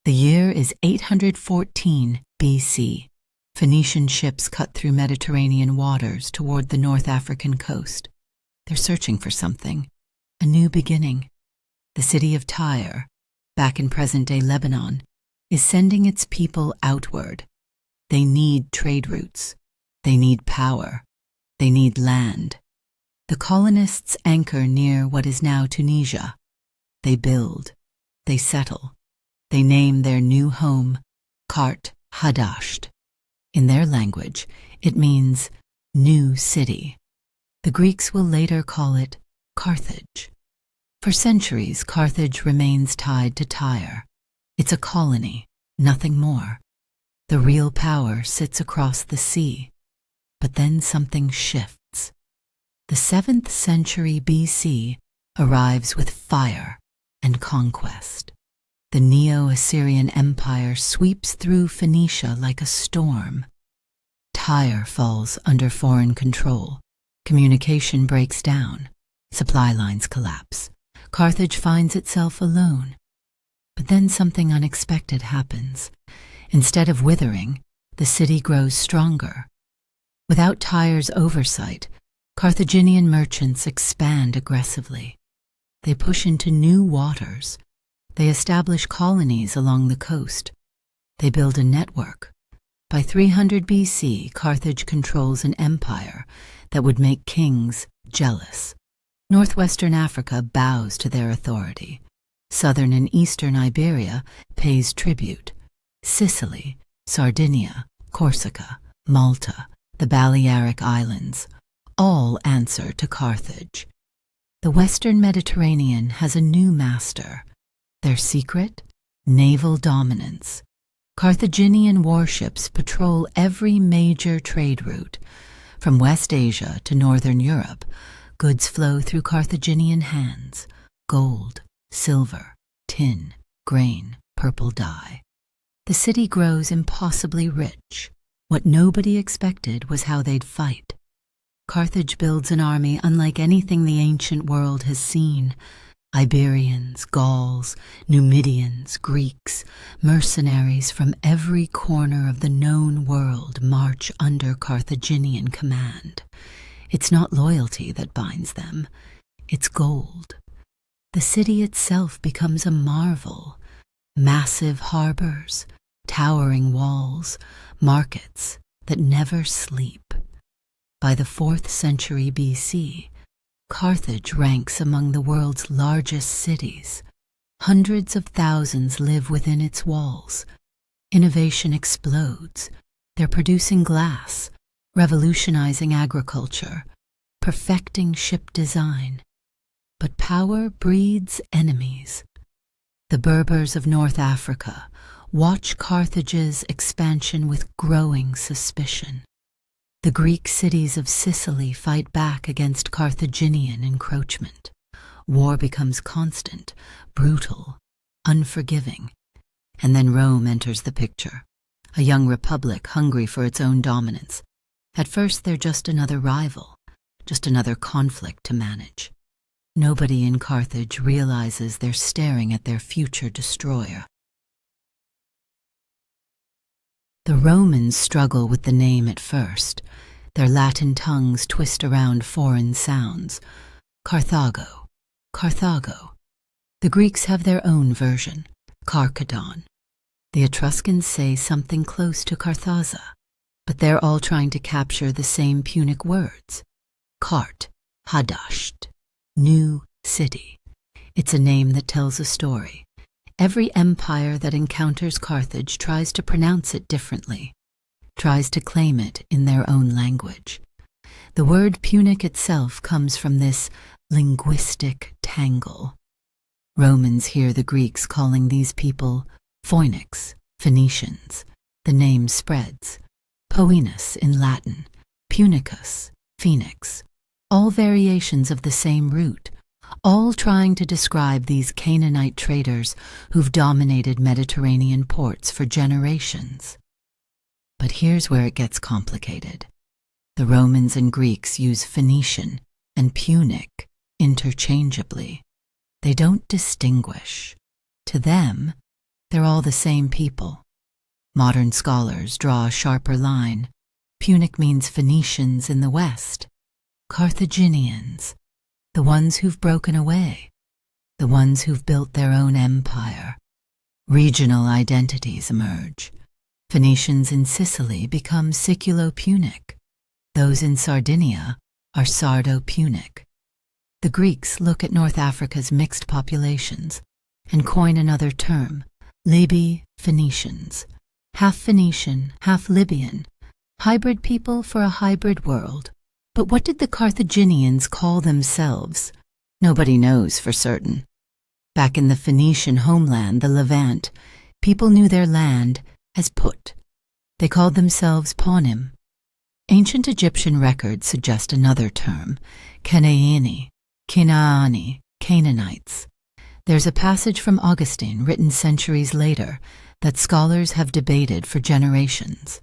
The year is 814 BC. Phoenician ships cut through Mediterranean waters toward the North African coast. They're searching for something, a new beginning. The city of Tyre, back in present-day Lebanon, is sending its people outward. They need trade routes. They need power. They need land. The colonists anchor near what is now Tunisia. They build. They settle. They name their new home Carthage. In their language, it means new city. The Greeks will later call it Carthage. For centuries, Carthage remains tied to Tyre. It's a colony, nothing more. The real power sits across the sea. But then something shifts. The 7th century BC arrives with fire and conquest. The Neo-Assyrian Empire sweeps through Phoenicia like a storm. Tyre falls under foreign control. Communication breaks down. Supply lines collapse. Carthage finds itself alone. But then something unexpected happens. Instead of withering, the city grows stronger. Without Tyre's oversight, Carthaginian merchants expand aggressively. They push into new waters. They establish colonies along the coast. They build a network. By 300 BC, Carthage controls an empire that would make kings jealous. Northwestern Africa bows to their authority. Southern and eastern Iberia pays tribute. Sicily, Sardinia, Corsica, Malta, the Balearic Islands, all answer to Carthage. The Western Mediterranean has a new master. Their secret? Naval dominance. Carthaginian warships patrol every major trade route. From West Asia to Northern Europe, goods flow through Carthaginian hands. Gold, silver, tin, grain, purple dye. The city grows impossibly rich. What nobody expected was how they'd fight. Carthage builds an army unlike anything the ancient world has seen. Iberians, Gauls, Numidians, Greeks, mercenaries from every corner of the known world march under Carthaginian command. It's not loyalty that binds them, it's gold. The city itself becomes a marvel. Massive harbors, towering walls, markets that never sleep. By the 4th century BC, Carthage ranks among the world's largest cities. Hundreds of thousands live within its walls. Innovation explodes. They're producing glass, revolutionizing agriculture, perfecting ship design. But power breeds enemies. The Berbers of North Africa watch Carthage's expansion with growing suspicion. The Greek cities of Sicily fight back against Carthaginian encroachment. War becomes constant, brutal, unforgiving. And then Rome enters the picture, a young republic hungry for its own dominance. At first, they're just another rival, just another conflict to manage. Nobody in Carthage realizes they're staring at their future destroyer. The Romans struggle with the name at first. Their Latin tongues twist around foreign sounds. Carthago, Carthago. The Greeks have their own version, Carchedon. The Etruscans say something close to Carthaza, but they're all trying to capture the same Punic words. Cart, Hadasht, new city. It's a name that tells a story. Every empire that encounters Carthage tries to pronounce it differently, tries to claim it in their own language. The word Punic itself comes from this linguistic tangle. Romans hear the Greeks calling these people Phoenics, Phoenicians. The name spreads. Poenus in Latin, Punicus, Phoenix. All variations of the same root, all trying to describe these Canaanite traders who've dominated Mediterranean ports for generations. But here's where it gets complicated. The Romans and Greeks use Phoenician and Punic interchangeably. They don't distinguish. To them, They're all the same people. Modern scholars draw a sharper line. Punic means Phoenicians in the west. Carthaginians, the ones who've broken away, the ones who've built their own empire. Regional identities emerge. Phoenicians in Sicily become Siculo-Punic. Those in Sardinia are Sardo-Punic. The Greeks look at North Africa's mixed populations and coin another term, Libi-Phoenicians. Half Phoenician, half Libyan, hybrid people for a hybrid world. But what did the Carthaginians call themselves? Nobody knows for certain. Back in the Phoenician homeland, the Levant, people knew their land as Put. They called themselves Panim. Ancient Egyptian records suggest another term, Canaani, Kinaani, Canaanites. There's a passage from Augustine written centuries later that scholars have debated for generations.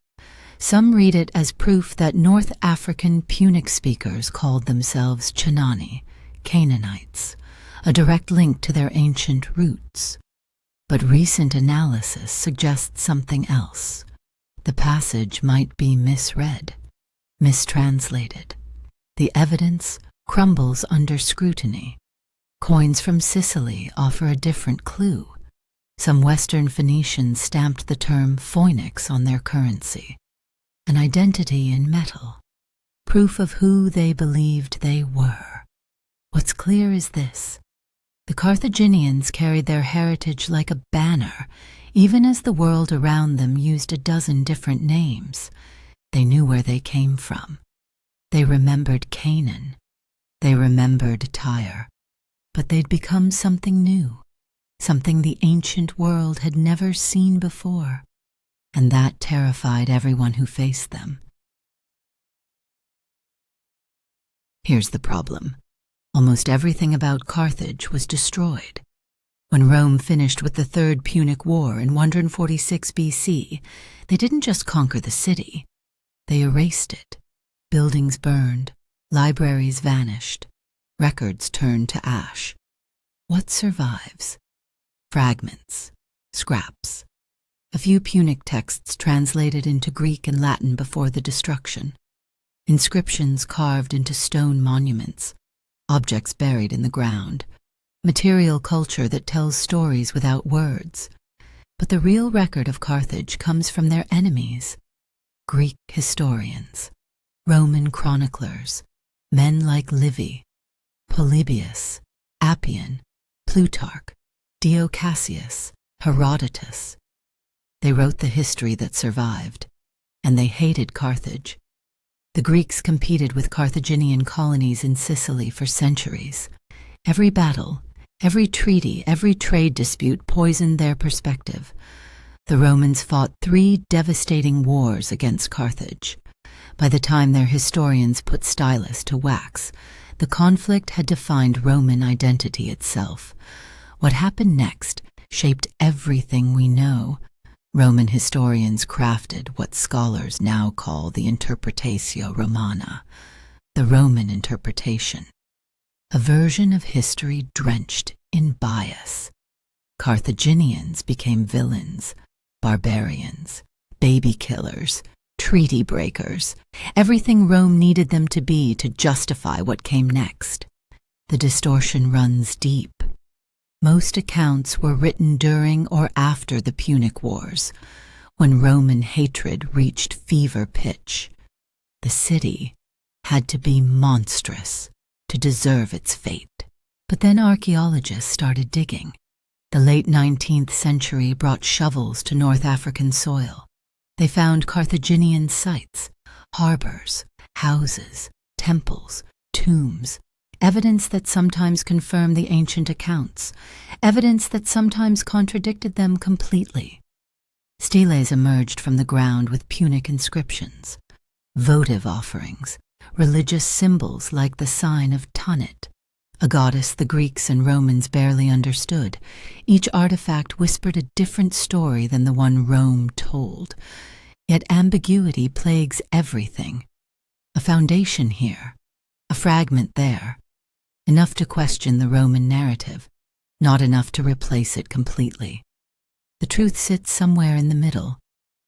Some read it as proof that North African Punic speakers called themselves Canaani, Canaanites, a direct link to their ancient roots. But recent analysis suggests something else. The passage might be misread, mistranslated. The evidence crumbles under scrutiny. Coins from Sicily offer a different clue. Some Western Phoenicians stamped the term Phoenix on their currency, an identity in metal, proof of who they believed they were. What's clear is this: the Carthaginians carried their heritage like a banner, even as the world around them used a dozen different names. They knew where they came from. They remembered Canaan. They remembered Tyre. But they'd become something new, something the ancient world had never seen before, and that terrified everyone who faced them. Here's the problem. Almost everything about Carthage was destroyed. When Rome finished with the Third Punic War in 146 BC, they didn't just conquer the city. They erased it. Buildings burned, libraries vanished, records turned to ash. What survives? Fragments, scraps. A few Punic texts translated into Greek and Latin before the destruction. Inscriptions carved into stone monuments. Objects buried in the ground. Material culture that tells stories without words. But the real record of Carthage comes from their enemies. Greek historians, Roman chroniclers, men like Livy, Polybius, Appian, Plutarch, Dio Cassius, Herodotus. They wrote the history that survived, and they hated Carthage. The Greeks competed with Carthaginian colonies in Sicily for centuries. Every battle, every treaty, every trade dispute poisoned their perspective. The Romans fought 3 devastating wars against Carthage. By the time their historians put stylus to wax, the conflict had defined Roman identity itself. What happened next shaped everything we know. Roman historians crafted what scholars now call the Interpretatio Romana, the Roman interpretation, a version of history drenched in bias. Carthaginians became villains, barbarians, baby killers, treaty breakers, everything Rome needed them to be to justify what came next. The distortion runs deep. Most accounts were written during or after the Punic Wars, when Roman hatred reached fever pitch. The city had to be monstrous to deserve its fate. But then archaeologists started digging. The late 19th century brought shovels to North African soil. They found Carthaginian sites, harbors, houses, temples, tombs, evidence that sometimes confirmed the ancient accounts, evidence that sometimes contradicted them completely. Steles emerged from the ground with Punic inscriptions, votive offerings, religious symbols like the sign of Tanit, a goddess the Greeks and Romans barely understood. Each artifact whispered a different story than the one Rome told. Yet ambiguity plagues everything. A foundation here, a fragment there. Enough to question the Roman narrative, not enough to replace it completely. The truth sits somewhere in the middle,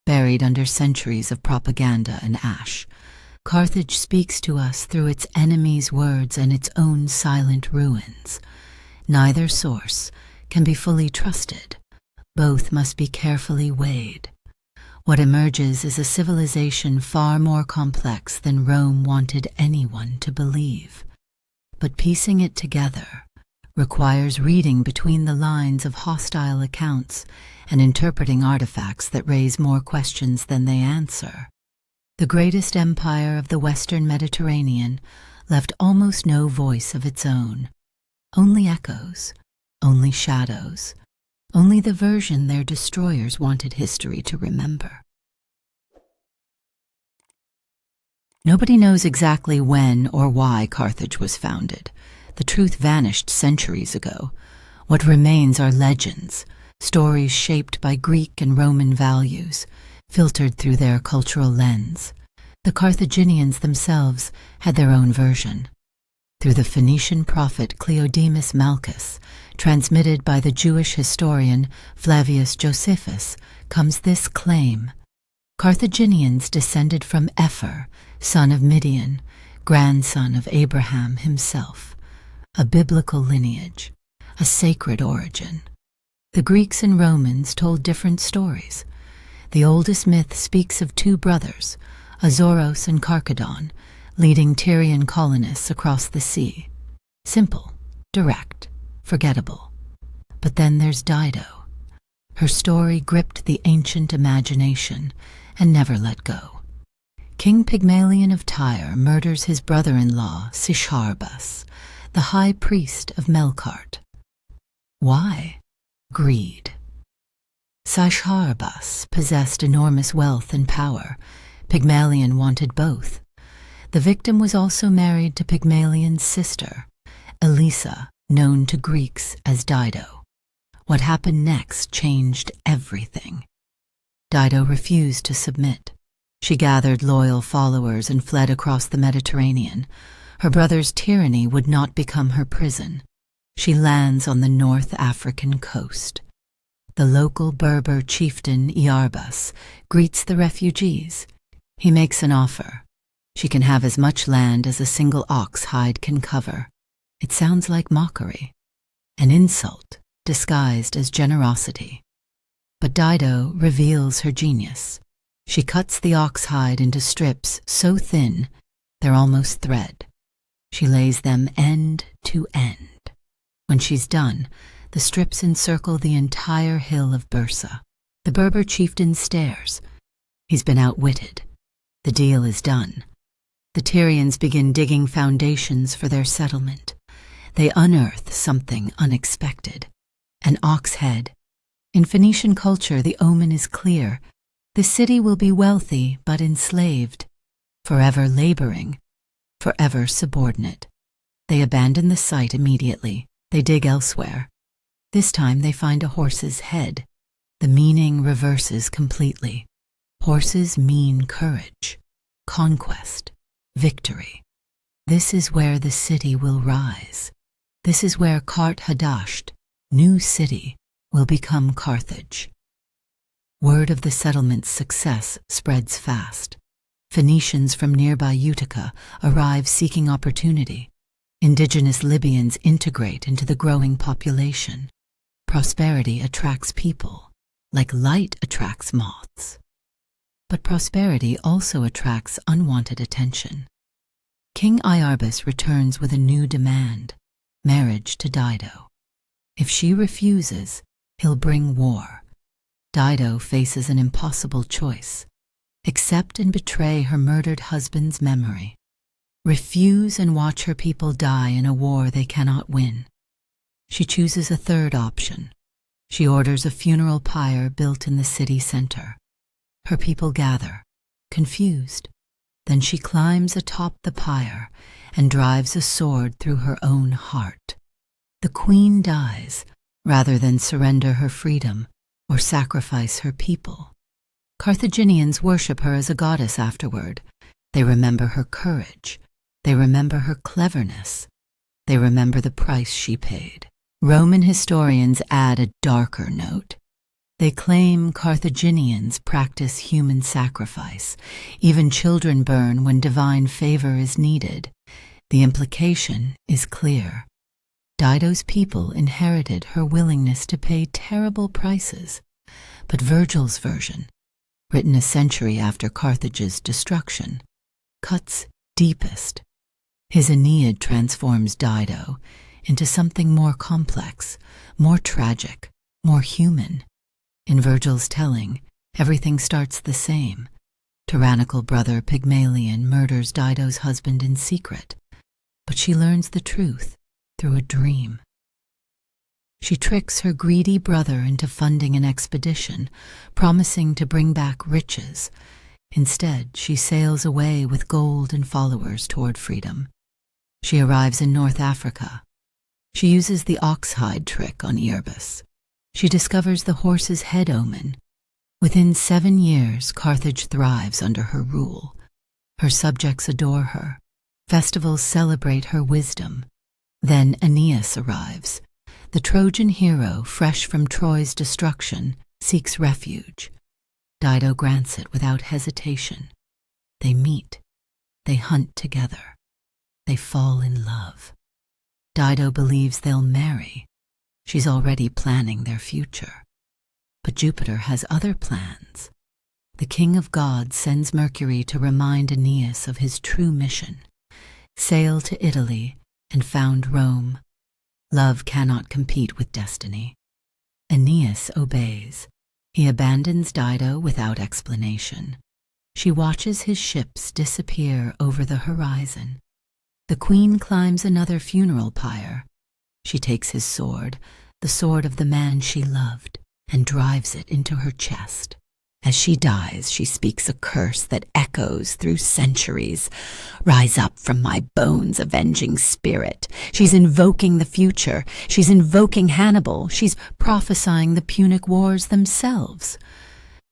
buried under centuries of propaganda and ash. Carthage speaks to us through its enemies' words and its own silent ruins. Neither source can be fully trusted. Both must be carefully weighed. What emerges is a civilization far more complex than Rome wanted anyone to believe. But piecing it together requires reading between the lines of hostile accounts and interpreting artifacts that raise more questions than they answer. The greatest empire of the Western Mediterranean left almost no voice of its own. Only echoes, only shadows, only the version their destroyers wanted history to remember. Nobody knows exactly when or why Carthage was founded. The truth vanished centuries ago. What remains are legends, stories shaped by Greek and Roman values, filtered through their cultural lens. The Carthaginians themselves had their own version. Through the Phoenician prophet Cleodemus Malchus, transmitted by the Jewish historian Flavius Josephus, comes this claim: Carthaginians descended from Epher, son of Midian, grandson of Abraham himself, a biblical lineage, a sacred origin. The Greeks and Romans told different stories. The oldest myth speaks of two brothers, Azoros and Carchedon, leading Tyrian colonists across the sea. Simple, direct, forgettable. But then there's Dido. Her story gripped the ancient imagination and never let go. King Pygmalion of Tyre murders his brother-in-law, Sisharbus, the high priest of Melkart. Why? Greed. Sisharbus possessed enormous wealth and power. Pygmalion wanted both. The victim was also married to Pygmalion's sister, Elisa, known to Greeks as Dido. What happened next changed everything. Dido refused to submit. She gathered loyal followers and fled across the Mediterranean. Her brother's tyranny would not become her prison. She lands on the North African coast. The local Berber chieftain Iarbas greets the refugees. He makes an offer. She can have as much land as a single ox hide can cover. It sounds like mockery, an insult disguised as generosity. But Dido reveals her genius. She cuts the ox hide into strips so thin they're almost thread. She lays them end to end. When she's done, the strips encircle the entire hill of Bursa. The Berber chieftain stares. He's been outwitted. The deal is done. The Tyrians begin digging foundations for their settlement. They unearth something unexpected: an ox head. In Phoenician culture, the omen is clear. The city will be wealthy but enslaved, forever laboring, forever subordinate. They abandon the site immediately. They dig elsewhere. This time they find a horse's head. The meaning reverses completely. Horses mean courage, conquest, victory. This is where the city will rise. This is where Carthage, new city, will become Carthage. Word of the settlement's success spreads fast. Phoenicians from nearby Utica arrive seeking opportunity. Indigenous Libyans integrate into the growing population. Prosperity attracts people, like light attracts moths. But prosperity also attracts unwanted attention. King Iarbas returns with a new demand: marriage to Dido. If she refuses, he'll bring war. Dido faces an impossible choice: accept and betray her murdered husband's memory. Refuse and watch her people die in a war they cannot win. She chooses a third option. She orders a funeral pyre built in the city center. Her people gather, confused. Then she climbs atop the pyre and drives a sword through her own heart. The queen dies rather than surrender her freedom or sacrifice her people. Carthaginians worship her as a goddess afterward. They remember her courage. They remember her cleverness. They remember the price she paid. Roman historians add a darker note. They claim Carthaginians practice human sacrifice. Even children burn when divine favor is needed. The implication is clear. Dido's people inherited her willingness to pay terrible prices. But Virgil's version, written a century after Carthage's destruction, cuts deepest. His Aeneid transforms Dido into something more complex, more tragic, more human. In Virgil's telling, everything starts the same. Tyrannical brother Pygmalion murders Dido's husband in secret, but she learns the truth through a dream. She tricks her greedy brother into funding an expedition, promising to bring back riches. Instead, she sails away with gold and followers toward freedom. She arrives in North Africa. She uses the ox-hide trick on Iarbas. She discovers the horse's head omen. Within 7 years, Carthage thrives under her rule. Her subjects adore her. Festivals celebrate her wisdom. Then Aeneas arrives. The Trojan hero, fresh from Troy's destruction, seeks refuge. Dido grants it without hesitation. They meet. They hunt together. They fall in love. Dido believes they'll marry. She's already planning their future. But Jupiter has other plans. The king of gods sends Mercury to remind Aeneas of his true mission: sail to Italy and found Rome. Love cannot compete with destiny. Aeneas obeys. He abandons Dido without explanation. She watches his ships disappear over the horizon. The queen climbs another funeral pyre. She takes his sword, the sword of the man she loved, and drives it into her chest. As she dies, she speaks a curse that echoes through centuries. Rise up from my bones, avenging spirit. She's invoking the future. She's invoking Hannibal. She's prophesying the Punic Wars themselves.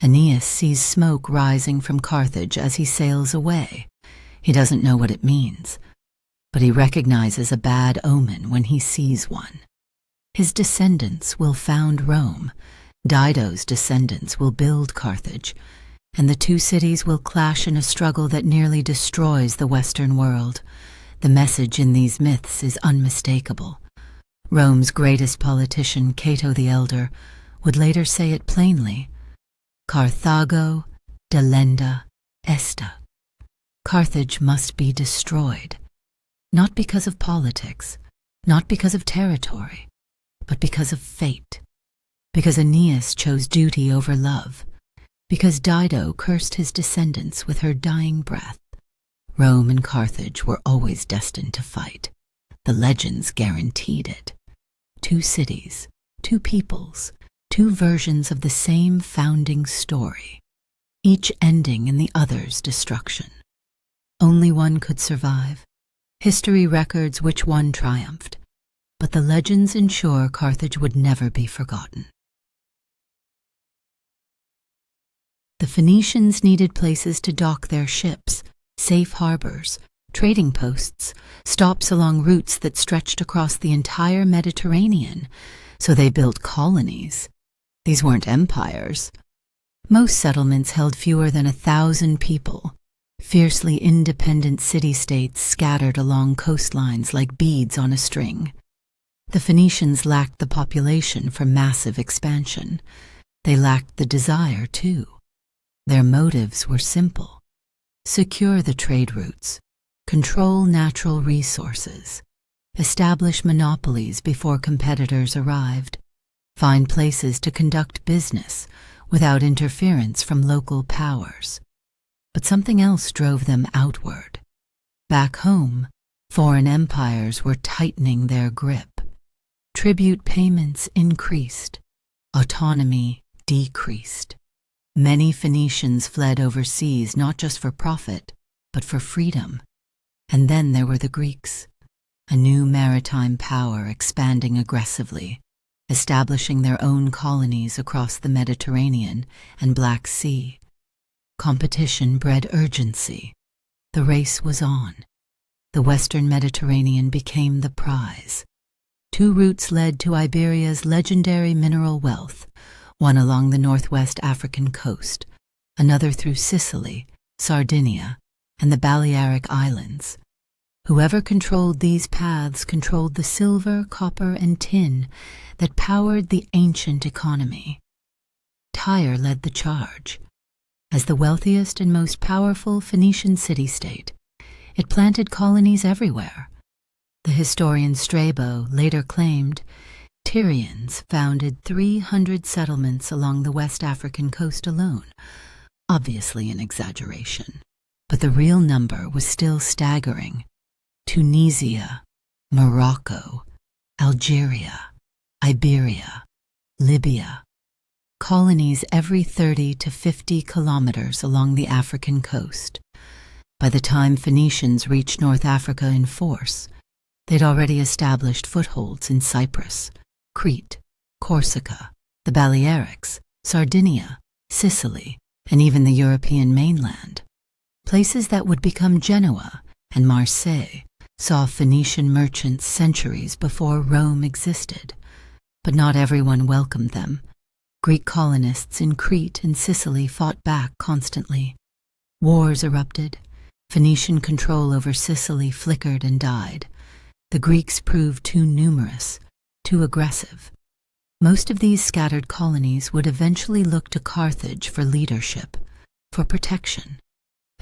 Aeneas sees smoke rising from Carthage as he sails away. He doesn't know what it means, but he recognizes a bad omen when he sees one. His descendants will found Rome. Dido's descendants will build Carthage, and the two cities will clash in a struggle that nearly destroys the Western world. The message in these myths is unmistakable. Rome's greatest politician, Cato the Elder, would later say it plainly: Carthago delenda esta. Carthage must be destroyed, not because of politics, not because of territory, but because of fate. Because Aeneas chose duty over love. Because Dido cursed his descendants with her dying breath. Rome and Carthage were always destined to fight. The legends guaranteed it. 2 cities, 2 peoples, 2 versions of the same founding story, each ending in the other's destruction. Only one could survive. History records which one triumphed, but the legends ensure Carthage would never be forgotten. The Phoenicians needed places to dock their ships, safe harbors, trading posts, stops along routes that stretched across the entire Mediterranean, so they built colonies. These weren't empires. Most settlements held fewer than 1,000 people, fiercely independent city-states scattered along coastlines like beads on a string. The Phoenicians lacked the population for massive expansion. They lacked the desire, too. Their motives were simple: secure the trade routes, control natural resources, establish monopolies before competitors arrived, find places to conduct business without interference from local powers. But something else drove them outward. Back home, foreign empires were tightening their grip. Tribute payments increased, autonomy decreased. Many Phoenicians fled overseas not just for profit, but for freedom. And then there were the Greeks, a new maritime power expanding aggressively, establishing their own colonies across the Mediterranean and Black Sea. Competition bred urgency. The race was on. The Western Mediterranean became the prize. 2 routes led to Iberia's legendary mineral wealth, one along the northwest African coast, another through Sicily, Sardinia, and the Balearic Islands. Whoever controlled these paths controlled the silver, copper, and tin that powered the ancient economy. Tyre led the charge. As the wealthiest and most powerful Phoenician city-state, it planted colonies everywhere. The historian Strabo later claimed Tyrians founded 300 settlements along the West African coast alone, obviously an exaggeration. But the real number was still staggering. Tunisia, Morocco, Algeria, Iberia, Libya. Colonies every 30 to 50 kilometers along the African coast. By the time Phoenicians reached North Africa in force, they'd already established footholds in Cyprus, Crete, Corsica, the Balearics, Sardinia, Sicily, and even the European mainland. Places that would become Genoa and Marseille saw Phoenician merchants centuries before Rome existed, but not everyone welcomed them. Greek colonists in Crete and Sicily fought back constantly. Wars erupted. Phoenician control over Sicily flickered and died. The Greeks proved too numerous, too aggressive. Most of these scattered colonies would eventually look to Carthage for leadership, for protection.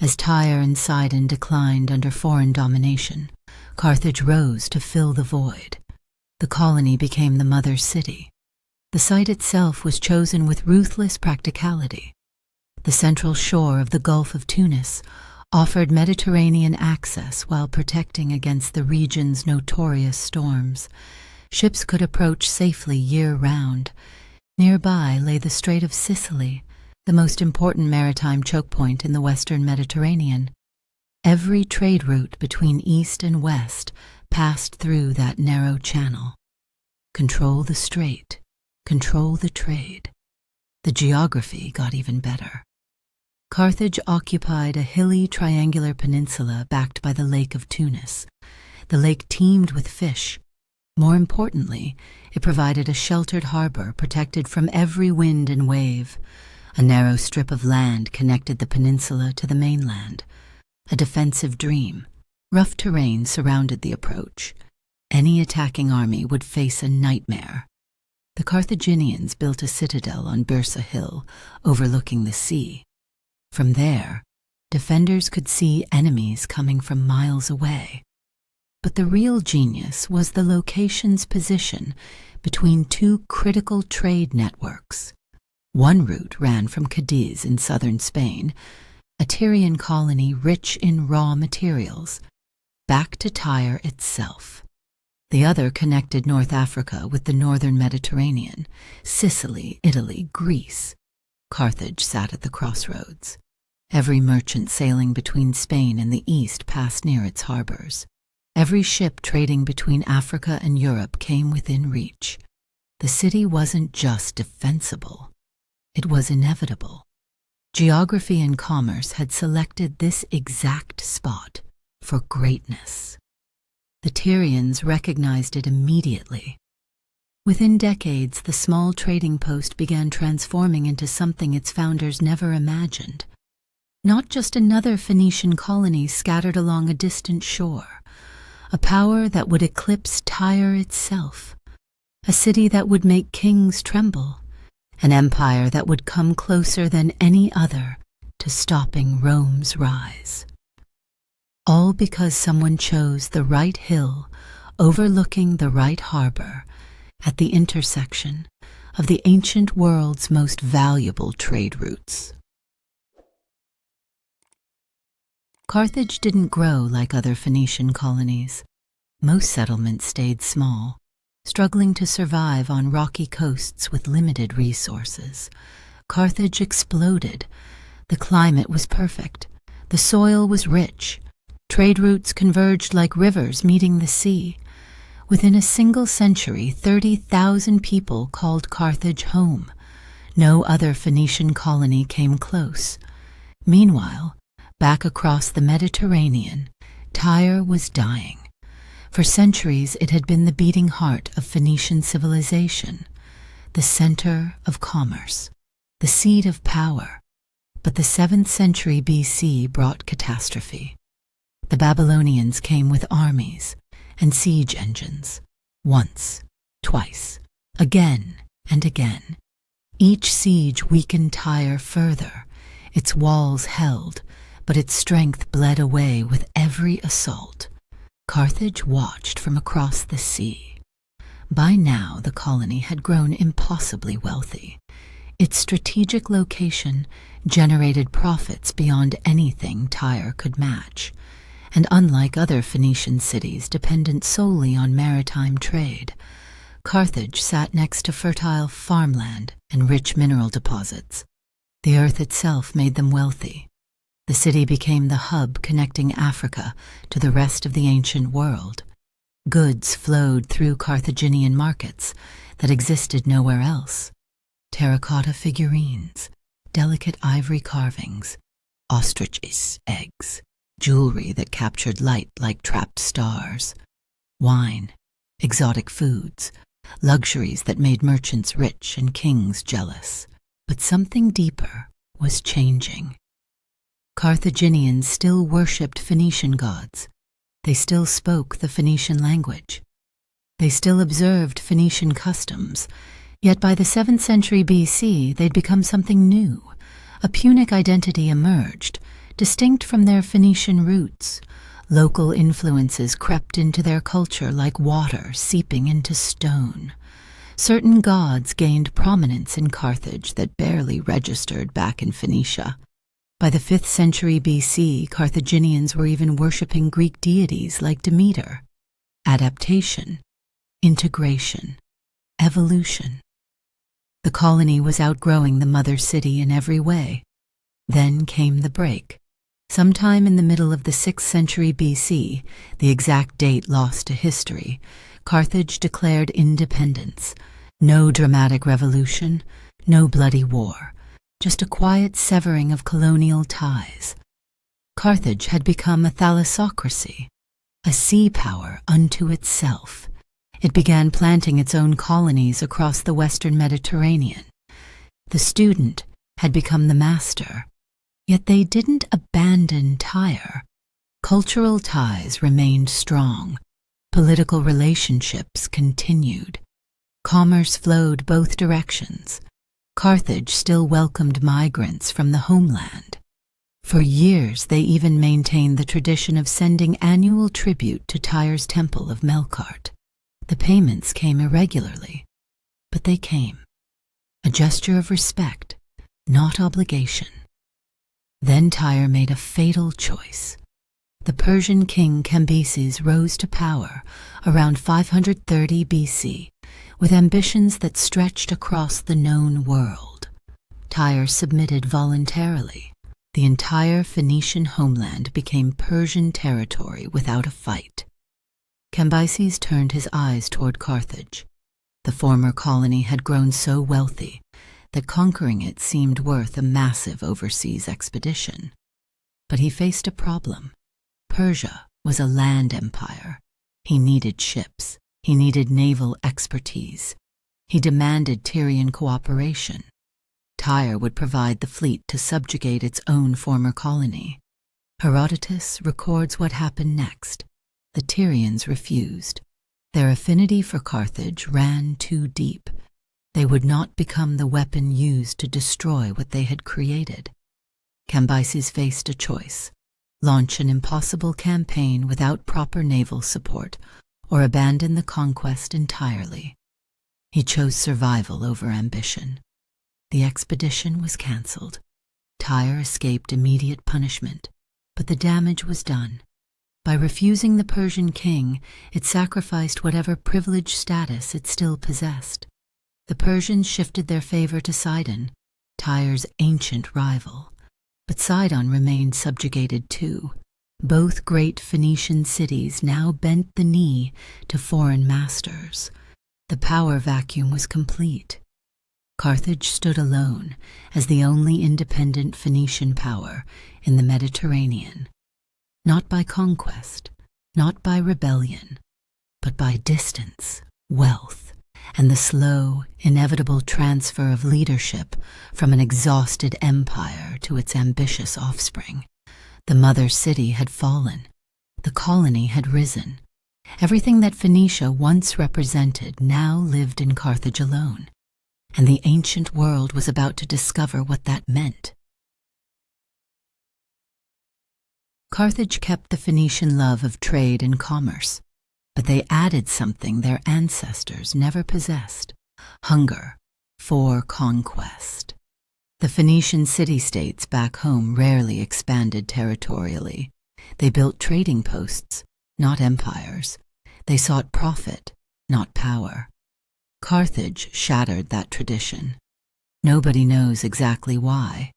As Tyre and Sidon declined under foreign domination, Carthage rose to fill the void. The colony became the mother city. The site itself was chosen with ruthless practicality. The central shore of the Gulf of Tunis offered Mediterranean access while protecting against the region's notorious storms. Ships could approach safely year-round. Nearby lay the Strait of Sicily, the most important maritime choke point in the western Mediterranean. Every trade route between east and west passed through that narrow channel. Control the strait. Control the trade. The geography got even better. Carthage occupied a hilly triangular peninsula backed by the Lake of Tunis. The lake teemed with fish. More importantly, it provided a sheltered harbor protected from every wind and wave. A narrow strip of land connected the peninsula to the mainland. A defensive dream. Rough terrain surrounded the approach. Any attacking army would face a nightmare. The Carthaginians built a citadel on Byrsa Hill, overlooking the sea. From there, defenders could see enemies coming from miles away. But the real genius was the location's position between two critical trade networks. One route ran from Cadiz in southern Spain, a Tyrian colony rich in raw materials, back to Tyre itself. The other connected North Africa with the northern Mediterranean, Sicily, Italy, Greece. Carthage sat at the crossroads. Every merchant sailing between Spain and the east passed near its harbors. Every ship trading between Africa and Europe came within reach. The city wasn't just defensible. It was inevitable. Geography and commerce had selected this exact spot for greatness. The Tyrians recognized it immediately. Within decades, the small trading post began transforming into something its founders never imagined. Not just another Phoenician colony scattered along a distant shore, a power that would eclipse Tyre itself, a city that would make kings tremble, an empire that would come closer than any other to stopping Rome's rise. All because someone chose the right hill overlooking the right harbor at the intersection of the ancient world's most valuable trade routes. Carthage didn't grow like other Phoenician colonies. Most settlements stayed small, struggling to survive on rocky coasts with limited resources. Carthage exploded. The climate was perfect. The soil was rich. Trade routes converged like rivers meeting the sea. Within a single century, 30,000 people called Carthage home. No other Phoenician colony came close. Meanwhile, back across the Mediterranean, Tyre was dying. For centuries, it had been the beating heart of Phoenician civilization. the center of commerce, the seat of power. But the 7th century BC brought catastrophe. The Babylonians came with armies and siege engines, once, twice, again and again. Each siege weakened Tyre further. Its walls held, but its strength bled away with every assault. Carthage watched from across the sea. By now the colony had grown impossibly wealthy. Its strategic location generated profits beyond anything Tyre could match, and unlike other Phoenician cities dependent solely on maritime trade, Carthage sat next to fertile farmland and rich mineral deposits. The earth itself made them wealthy. The city became the hub connecting Africa to the rest of the ancient world. Goods flowed through Carthaginian markets that existed nowhere else. Terracotta figurines, delicate ivory carvings, ostriches' eggs, jewelry that captured light like trapped stars, wine, exotic foods, luxuries that made merchants rich and kings jealous. But something deeper was changing. Carthaginians still worshipped Phoenician gods. They still spoke the Phoenician language. They still observed Phoenician customs. Yet by the 7th century BC, they'd become something new. A Punic identity emerged, distinct from their Phoenician roots. Local influences crept into their culture like water seeping into stone. Certain gods gained prominence in Carthage that barely registered back in Phoenicia. By the 5th century BC, Carthaginians were even worshipping Greek deities like Demeter. Adaptation, integration, evolution. The colony was outgrowing the mother city in every way. Then came the break. Sometime in the middle of the 6th century BC, the exact date lost to history, Carthage declared independence. No dramatic revolution, no bloody war, just a quiet severing of colonial ties. Carthage had become a thalassocracy, a sea power unto itself. It began planting its own colonies across the western Mediterranean. The student had become the master, yet they didn't abandon Tyre. Cultural ties remained strong. Political relationships continued. Commerce flowed both directions. Carthage still welcomed migrants from the homeland. For years, they even maintained the tradition of sending annual tribute to Tyre's temple of Melkart. The payments came irregularly, but they came. A gesture of respect, not obligation. Then Tyre made a fatal choice. The Persian king Cambyses rose to power around 530 BC with ambitions that stretched across the known world. Tyre submitted voluntarily. The entire Phoenician homeland became Persian territory without a fight. Cambyses turned his eyes toward Carthage. The former colony had grown so wealthy that conquering it seemed worth a massive overseas expedition. But he faced a problem. Persia was a land empire. He needed ships. He needed naval expertise. He demanded Tyrian cooperation. Tyre would provide the fleet to subjugate its own former colony. Herodotus records what happened next. The Tyrians refused. Their affinity for Carthage ran too deep. They would not become the weapon used to destroy what they had created. Cambyses faced a choice: launch an impossible campaign without proper naval support, or abandon the conquest entirely. He chose survival over ambition. The expedition was cancelled. Tyre escaped immediate punishment, but the damage was done. By refusing the Persian king, it sacrificed whatever privileged status it still possessed. The Persians shifted their favor to Sidon, Tyre's ancient rival. But Sidon remained subjugated too. Both great Phoenician cities now bent the knee to foreign masters. The power vacuum was complete. Carthage stood alone as the only independent Phoenician power in the Mediterranean. Not by conquest, not by rebellion, but by distance, wealth, and the slow, inevitable transfer of leadership from an exhausted empire to its ambitious offspring. The mother city had fallen. The colony had risen. Everything that Phoenicia once represented now lived in Carthage alone, and the ancient world was about to discover what that meant. Carthage kept the Phoenician love of trade and commerce, but they added something their ancestors never possessed: hunger for conquest. The Phoenician city-states back home rarely expanded territorially. They built trading posts, not empires. They sought profit, not power. Carthage shattered that tradition. Nobody knows exactly why.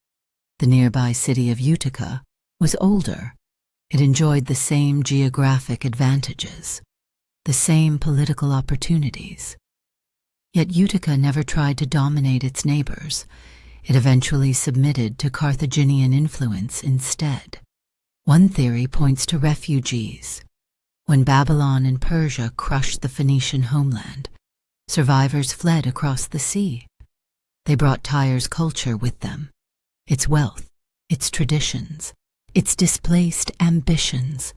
The nearby city of Utica was older. It enjoyed the same geographic advantages, the same political opportunities. Yet Utica never tried to dominate its neighbors. It eventually submitted to Carthaginian influence instead. One theory points to refugees. When Babylon and Persia crushed the Phoenician homeland, survivors fled across the sea. They brought Tyre's culture with them, its wealth, its traditions, its displaced ambitions.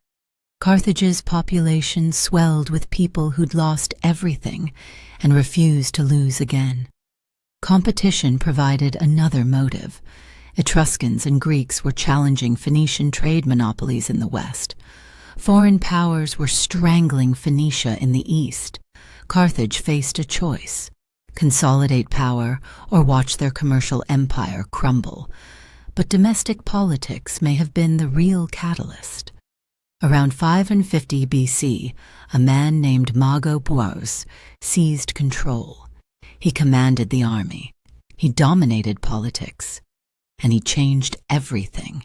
Carthage's population swelled with people who'd lost everything and refused to lose again. Competition provided another motive. Etruscans and Greeks were challenging Phoenician trade monopolies in the west. Foreign powers were strangling Phoenicia in the east. Carthage faced a choice: consolidate power or watch their commercial empire crumble. But domestic politics may have been the real catalyst. Around 550 BC, a man named Mago Puaus seized control. He commanded the army. He dominated politics. And he changed everything.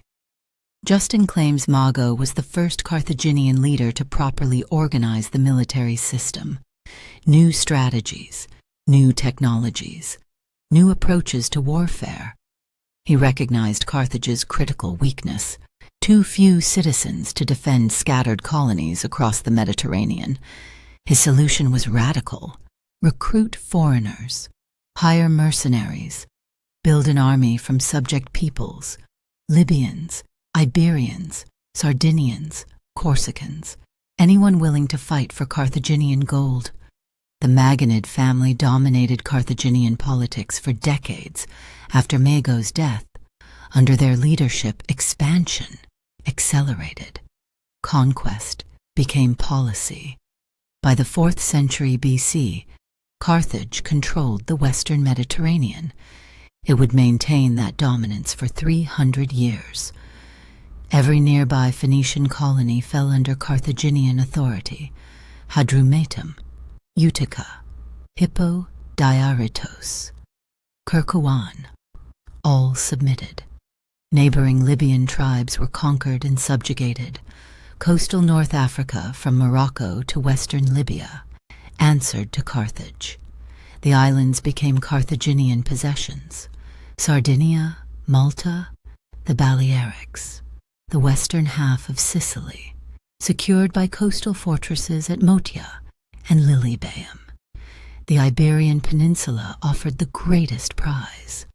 Justin claims Mago was the first Carthaginian leader to properly organize the military system. New strategies, new technologies, new approaches to warfare. He recognized Carthage's critical weakness: too few citizens to defend scattered colonies across the Mediterranean. His solution was radical: recruit foreigners, hire mercenaries, build an army from subject peoples: Libyans, Iberians, Sardinians, Corsicans, anyone willing to fight for Carthaginian gold. The Magonid family dominated Carthaginian politics for decades. After Mago's death, under their leadership, expansion accelerated. Conquest became policy. By the 4th century BC, Carthage controlled the western Mediterranean. It would maintain that dominance for 300 years. Every nearby Phoenician colony fell under Carthaginian authority: Hadrumetum, Utica, Hippo Diarytos, Kirkuan, all submitted. Neighboring Libyan tribes were conquered and subjugated. Coastal North Africa, from Morocco to western Libya, answered to Carthage. The islands became Carthaginian possessions: Sardinia, Malta, the Balearics, the western half of Sicily, secured by coastal fortresses at Motia and Lilybaeum. The Iberian Peninsula offered the greatest prize: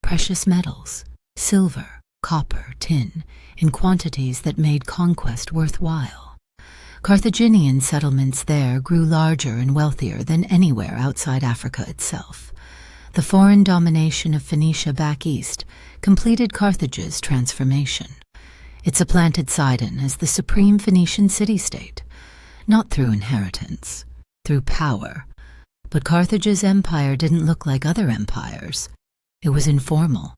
precious metals, silver, copper, tin, in quantities that made conquest worthwhile. Carthaginian settlements there grew larger and wealthier than anywhere outside Africa itself. The foreign domination of Phoenicia back east completed Carthage's transformation. It supplanted Sidon as the supreme Phoenician city-state, not through inheritance, through power. But Carthage's empire didn't look like other empires. It was informal,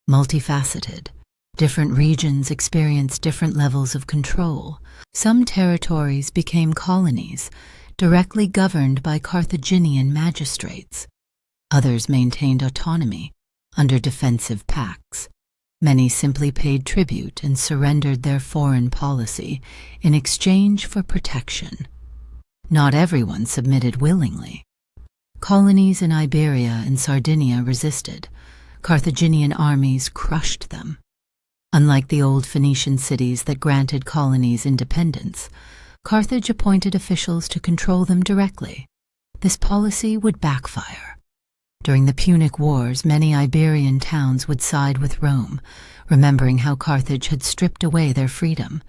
multifaceted. Different regions experienced different levels of control. Some territories became colonies, directly governed by Carthaginian magistrates. Others maintained autonomy, under defensive pacts. Many simply paid tribute and surrendered their foreign policy in exchange for protection. Not everyone submitted willingly. Colonies in Iberia and Sardinia resisted. Carthaginian armies crushed them. Unlike the old Phoenician cities that granted colonies independence, Carthage appointed officials to control them directly. This policy would backfire. During the Punic Wars, many Iberian towns would side with Rome, remembering how Carthage had stripped away their freedom.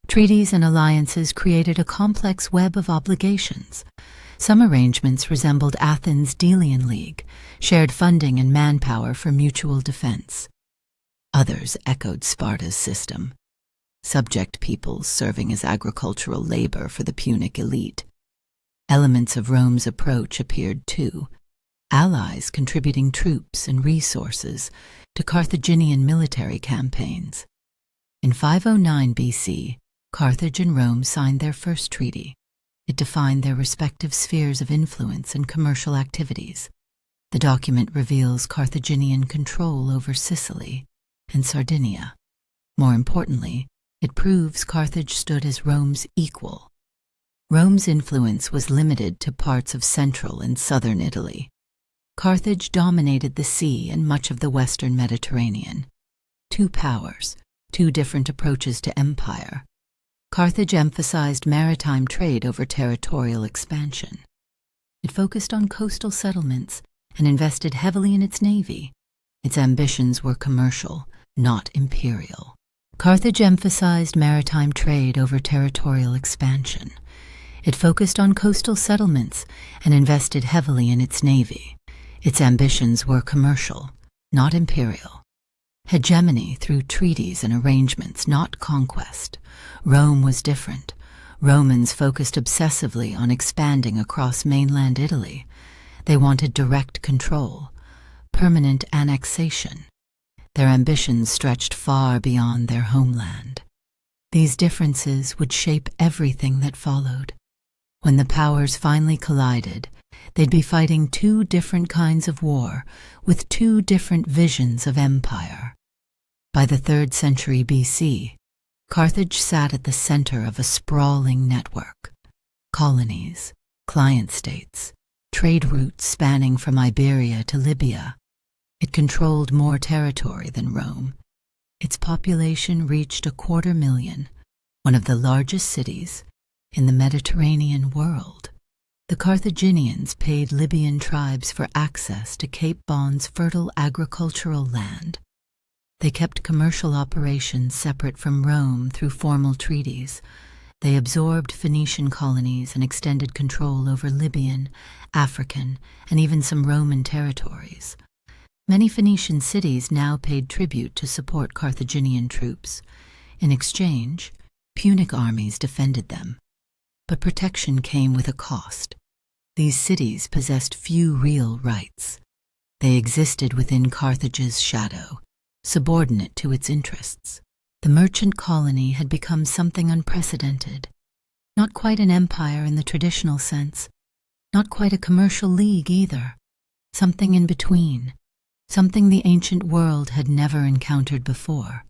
Treaties and alliances created a complex web of obligations. Some arrangements resembled Athens' Delian League, shared funding and manpower for mutual defense. Others echoed Sparta's system, subject peoples serving as agricultural labor for the Punic elite. Elements of Rome's approach appeared too, allies contributing troops and resources to Carthaginian military campaigns. In 509 BC, Carthage and Rome signed their first treaty. It defined their respective spheres of influence and commercial activities. The document reveals Carthaginian control over Sicily and Sardinia. More importantly, it proves Carthage stood as Rome's equal. Rome's influence was limited to parts of central and southern Italy. Carthage dominated the sea and much of the western Mediterranean. Two powers, two different approaches to empire. Carthage emphasized maritime trade over territorial expansion. It focused on coastal settlements and invested heavily in its navy. Its ambitions were commercial, not imperial. Carthage emphasized maritime trade over territorial expansion. It focused on coastal settlements and invested heavily in its navy. Its ambitions were commercial, not imperial. Hegemony through treaties and arrangements, not conquest. Rome was different. Romans focused obsessively on expanding across mainland Italy. They wanted direct control, permanent annexation. Their ambitions stretched far beyond their homeland. These differences would shape everything that followed. When the powers finally collided, they'd be fighting two different kinds of war with two different visions of empire. By the 3rd century BC, Carthage sat at the center of a sprawling network. Colonies, client states, trade routes spanning from Iberia to Libya. It controlled more territory than Rome. Its population reached 250,000, one of the largest cities in the Mediterranean world. The Carthaginians paid Libyan tribes for access to Cape Bon's fertile agricultural land. They kept commercial operations separate from Rome through formal treaties. They absorbed Phoenician colonies and extended control over Libyan, African, and even some Roman territories. Many Phoenician cities now paid tribute to support Carthaginian troops. In exchange, Punic armies defended them. But protection came with a cost. These cities possessed few real rights. They existed within Carthage's shadow, subordinate to its interests. The merchant colony had become something unprecedented. Not quite an empire in the traditional sense, not quite a commercial league either. Something in between, something the ancient world had never encountered before,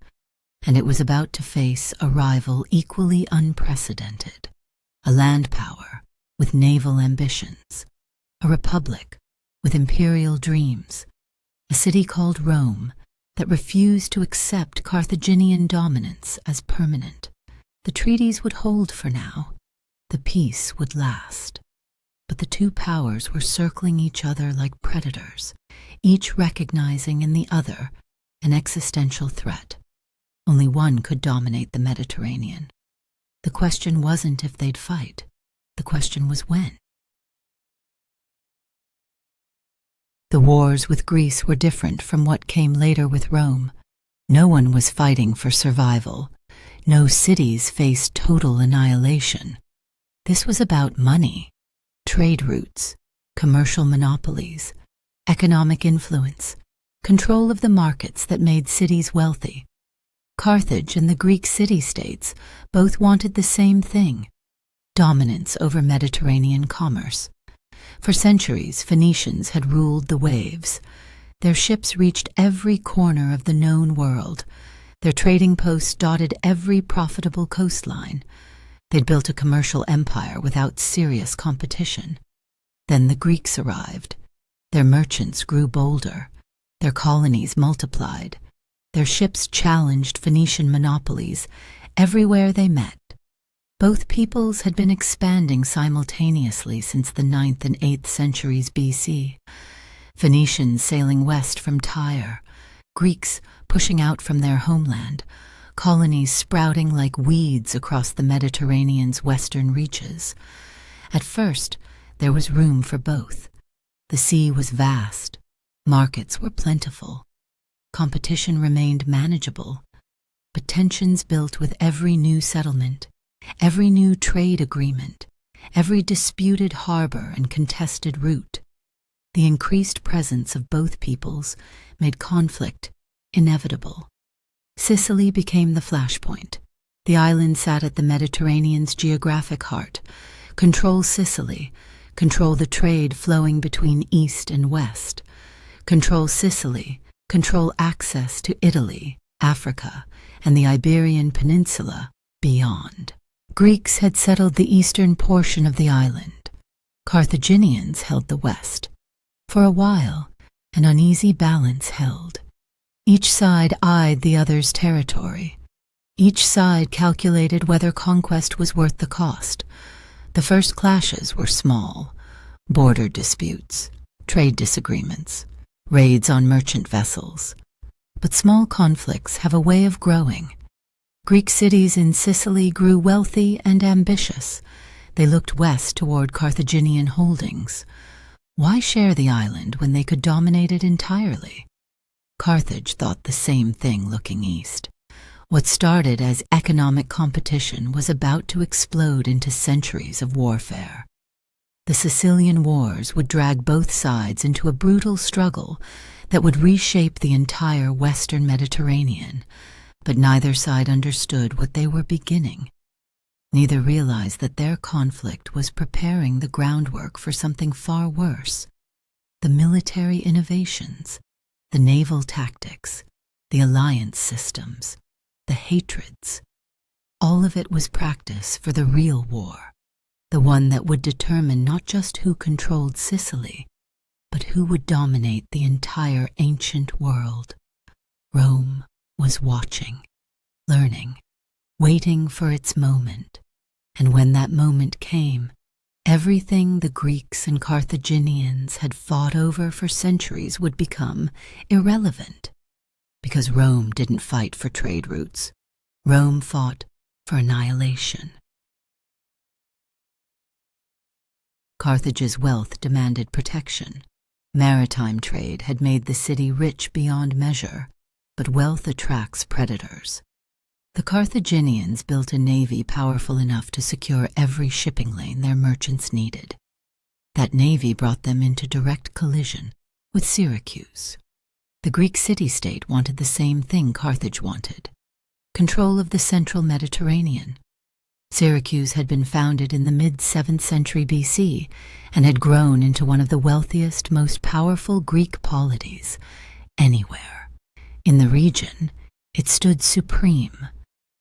and it was about to face a rival equally unprecedented. A land power with naval ambitions, a republic with imperial dreams, a city called Rome that refused to accept Carthaginian dominance as permanent. The treaties would hold for now. The peace would last. But the two powers were circling each other like predators, each recognizing in the other an existential threat. Only one could dominate the Mediterranean. The question wasn't if they'd fight. The question was when. The wars with Greece were different from what came later with Rome. No one was fighting for survival. No cities faced total annihilation. This was about money, trade routes, commercial monopolies, economic influence, control of the markets that made cities wealthy. Carthage and the Greek city-states both wanted the same thing: dominance over Mediterranean commerce. For centuries, Phoenicians had ruled the waves. Their ships reached every corner of the known world. Their trading posts dotted every profitable coastline. They'd built a commercial empire without serious competition. Then the Greeks arrived. Their merchants grew bolder. Their colonies multiplied. Their ships challenged Phoenician monopolies everywhere they met. Both peoples had been expanding simultaneously since the 9th and 8th centuries BC. Phoenicians sailing west from Tyre, Greeks pushing out from their homeland, colonies sprouting like weeds across the Mediterranean's western reaches. At first, there was room for both. The sea was vast, markets were plentiful, competition remained manageable, but tensions built with every new settlement, every new trade agreement, every disputed harbor and contested route. The increased presence of both peoples made conflict inevitable. Sicily became the flashpoint. The island sat at the Mediterranean's geographic heart. Control Sicily, control the trade flowing between east and west. Control Sicily, control access to Italy, Africa, and the Iberian Peninsula beyond. Greeks had settled the eastern portion of the island. Carthaginians held the west. For a while, an uneasy balance held. Each side eyed the other's territory. Each side calculated whether conquest was worth the cost. The first clashes were small: border disputes, trade disagreements, raids on merchant vessels. But small conflicts have a way of growing. Greek cities in Sicily grew wealthy and ambitious. They looked west toward Carthaginian holdings. Why share the island when they could dominate it entirely? Carthage thought the same thing looking east. What started as economic competition was about to explode into centuries of warfare. The Sicilian Wars would drag both sides into a brutal struggle that would reshape the entire Western Mediterranean, but neither side understood what they were beginning. Neither realized that their conflict was preparing the groundwork for something far worse: the military innovations, the naval tactics, the alliance systems, the hatreds. All of it was practice for the real war, the one that would determine not just who controlled Sicily, but who would dominate the entire ancient world. Rome was watching, learning, waiting for its moment. And when that moment came, everything the Greeks and Carthaginians had fought over for centuries would become irrelevant. Because Rome didn't fight for trade routes. Rome fought for annihilation. Carthage's wealth demanded protection. Maritime trade had made the city rich beyond measure, but wealth attracts predators. The Carthaginians built a navy powerful enough to secure every shipping lane their merchants needed. That navy brought them into direct collision with Syracuse. The Greek city-state wanted the same thing Carthage wanted: control of the central Mediterranean. Syracuse had been founded in the mid-7th century BC and had grown into one of the wealthiest, most powerful Greek polities anywhere. In the region, it stood supreme.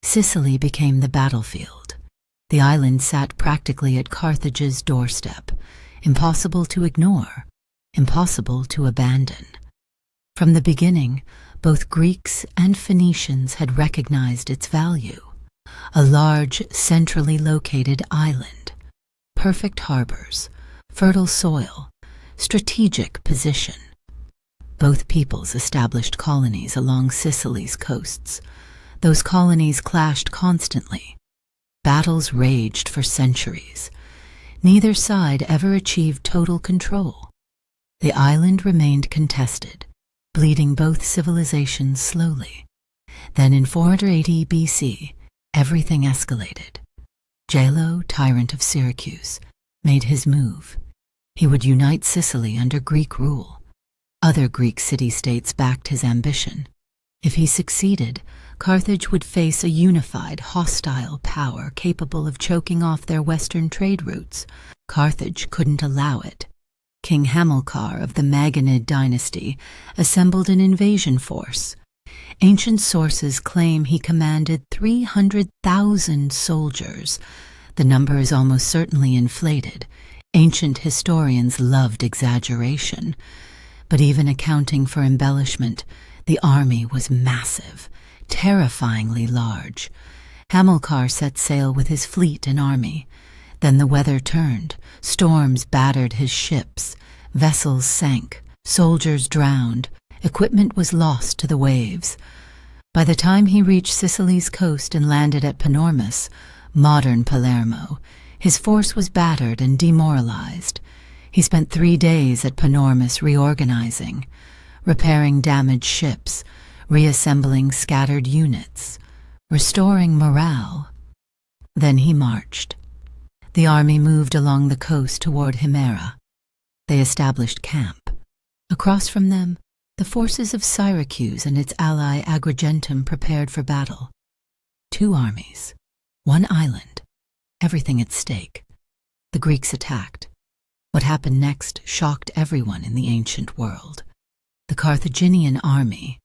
Sicily became the battlefield. The island sat practically at Carthage's doorstep, impossible to ignore, impossible to abandon. From the beginning, both Greeks and Phoenicians had recognized its value. A large, centrally located island, perfect harbors, fertile soil, strategic position. Both peoples established colonies along Sicily's coasts. Those colonies clashed constantly. Battles raged for centuries. Neither side ever achieved total control. The island remained contested, bleeding both civilizations slowly. Then in 480 BC, everything escalated. Gelo, tyrant of Syracuse, made his move. He would unite Sicily under Greek rule. Other Greek city-states backed his ambition. If he succeeded, Carthage would face a unified, hostile power capable of choking off their western trade routes. Carthage couldn't allow it. King Hamilcar of the Maganid dynasty assembled an invasion force. Ancient sources claim he commanded 300,000 soldiers. The number is almost certainly inflated. Ancient historians loved exaggeration. But even accounting for embellishment, the army was massive, terrifyingly large. Hamilcar set sail with his fleet and army. Then the weather turned. Storms battered his ships. Vessels sank. Soldiers drowned. Equipment was lost to the waves. By the time he reached Sicily's coast and landed at Panormus, modern Palermo, his force was battered and demoralized. He spent 3 days at Panormus reorganizing, repairing damaged ships, reassembling scattered units, restoring morale. Then he marched. The army moved along the coast toward Himera. They established camp. Across from them, the forces of Syracuse and its ally Agrigentum prepared for battle. 2 armies, 1 island, everything at stake. The Greeks attacked. What happened next shocked everyone in the ancient world. The Carthaginian army,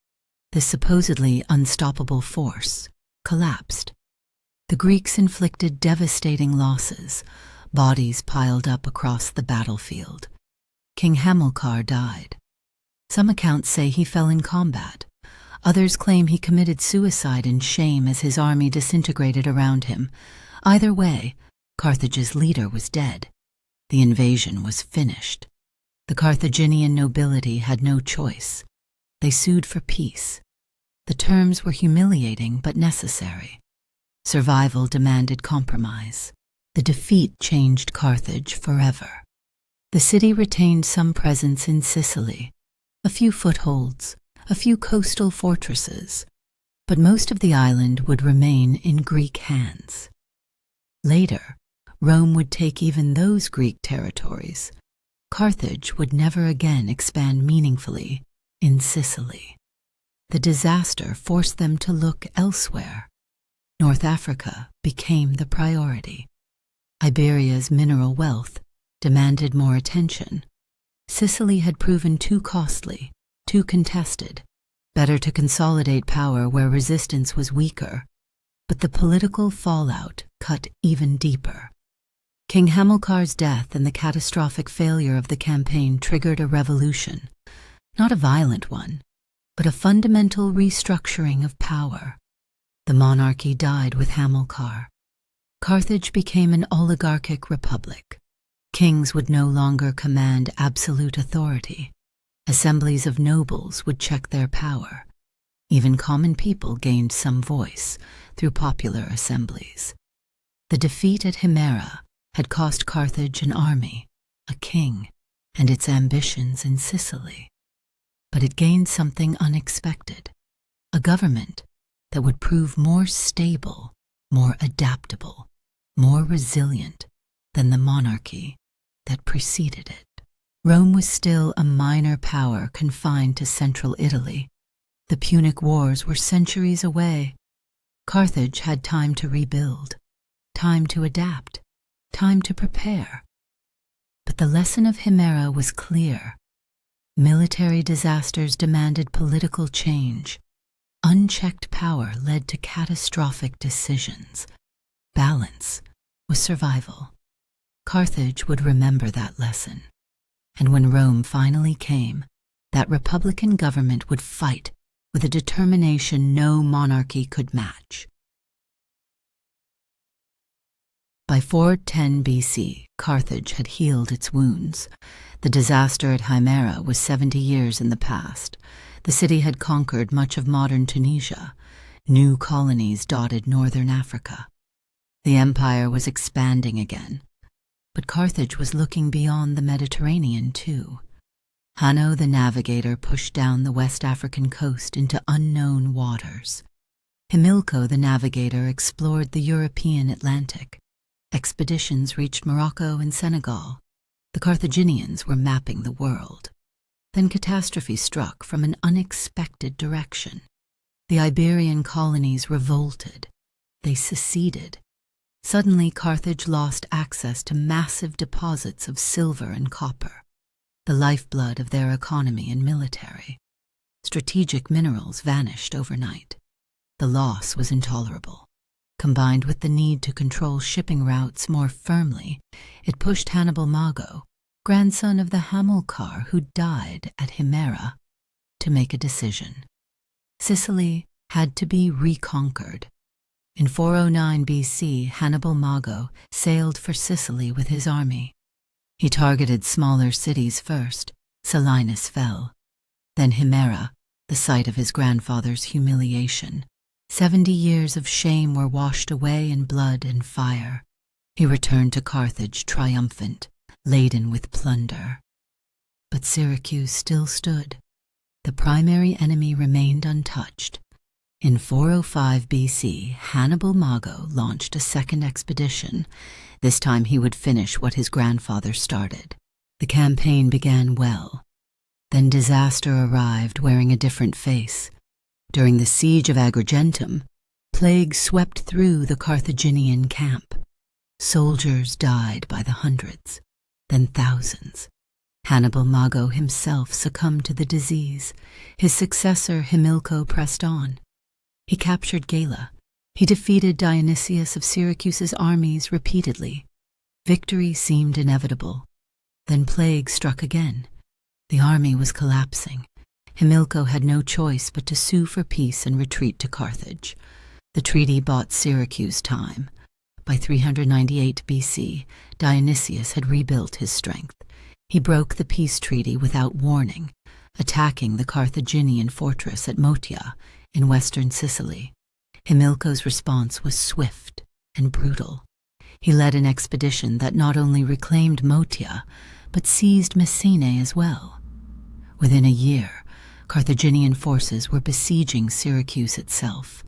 this supposedly unstoppable force, collapsed. The Greeks inflicted devastating losses, bodies piled up across the battlefield. King Hamilcar died. Some accounts say he fell in combat. Others claim he committed suicide in shame as his army disintegrated around him. Either way, Carthage's leader was dead. The invasion was finished. The Carthaginian nobility had no choice. They sued for peace. The terms were humiliating but necessary. Survival demanded compromise. The defeat changed Carthage forever. The city retained some presence in Sicily, a few footholds, a few coastal fortresses, but most of the island would remain in Greek hands. Later, Rome would take even those Greek territories. Carthage would never again expand meaningfully in Sicily. The disaster forced them to look elsewhere. North Africa became the priority. Iberia's mineral wealth demanded more attention. Sicily had proven too costly, too contested. Better to consolidate power where resistance was weaker. But the political fallout cut even deeper. King Hamilcar's death and the catastrophic failure of the campaign triggered a revolution. Not a violent one, but a fundamental restructuring of power. The monarchy died with Hamilcar. Carthage became an oligarchic republic. Kings would no longer command absolute authority. Assemblies of nobles would check their power. Even common people gained some voice through popular assemblies. The defeat at Himera had cost Carthage an army, a king, and its ambitions in Sicily. But it gained something unexpected, a government that would prove more stable, more adaptable, more resilient than the monarchy that preceded it. Rome was still a minor power confined to central Italy. The Punic Wars were centuries away. Carthage had time to rebuild, time to adapt, time to prepare. But the lesson of Himera was clear. Military disasters demanded political change. Unchecked power led to catastrophic decisions. Balance was survival. Carthage would remember that lesson. And when Rome finally came, that republican government would fight with a determination no monarchy could match. By 410 BC, Carthage had healed its wounds. The disaster at Himera was 70 years in the past. The city had conquered much of modern Tunisia. New colonies dotted northern Africa. The empire was expanding again. But Carthage was looking beyond the Mediterranean, too. Hanno the navigator pushed down the West African coast into unknown waters. Himilco the navigator explored the European Atlantic. Expeditions reached Morocco and Senegal. The Carthaginians were mapping the world. Then catastrophe struck from an unexpected direction. The Iberian colonies revolted. They seceded. Suddenly, Carthage lost access to massive deposits of silver and copper, the lifeblood of their economy and military. Strategic minerals vanished overnight. The loss was intolerable. Combined with the need to control shipping routes more firmly, it pushed Hannibal Mago, grandson of the Hamilcar who died at Himera, to make a decision. Sicily had to be reconquered. In 409 BC, Hannibal Mago sailed for Sicily with his army. He targeted smaller cities first. Selinus fell. Then Himera, the site of his grandfather's humiliation. 70 years of shame were washed away in blood and fire. He returned to Carthage triumphant, laden with plunder. But Syracuse still stood. The primary enemy remained untouched. In 405 BC, Hannibal Mago launched a second expedition. This time he would finish what his grandfather started. The campaign began well. Then disaster arrived wearing a different face. During the siege of Agrigentum, plague swept through the Carthaginian camp. Soldiers died by the hundreds, then thousands. Hannibal Mago himself succumbed to the disease. His successor Hamilcar pressed on. He captured Gela. He defeated Dionysius of Syracuse's armies repeatedly. Victory seemed inevitable. Then plague struck again. The army was collapsing. Hamilcar had no choice but to sue for peace and retreat to Carthage. The treaty bought Syracuse time. By 398 BC, Dionysius had rebuilt his strength. He broke the peace treaty without warning, attacking the Carthaginian fortress at Motia in western Sicily. Hamilcar's response was swift and brutal. He led an expedition that not only reclaimed Motia, but seized Messene as well. Within a year, Carthaginian forces were besieging Syracuse itself.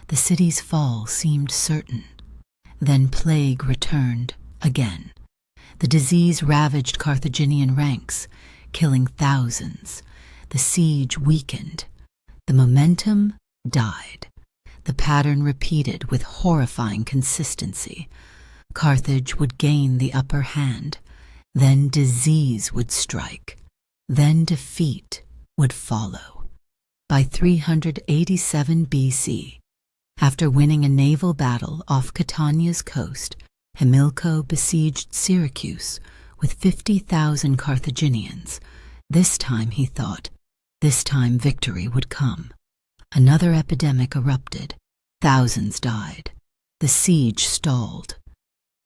The city's fall seemed certain. Then plague returned again. The disease ravaged Carthaginian ranks, killing thousands. The siege weakened. The momentum died. The pattern repeated with horrifying consistency. Carthage would gain the upper hand. Then disease would strike. Then defeat would follow. By 387 BC, after winning a naval battle off Catania's coast, Hamilcar besieged Syracuse with 50,000 Carthaginians. This time, he thought, this time victory would come. Another epidemic erupted. Thousands died. The siege stalled.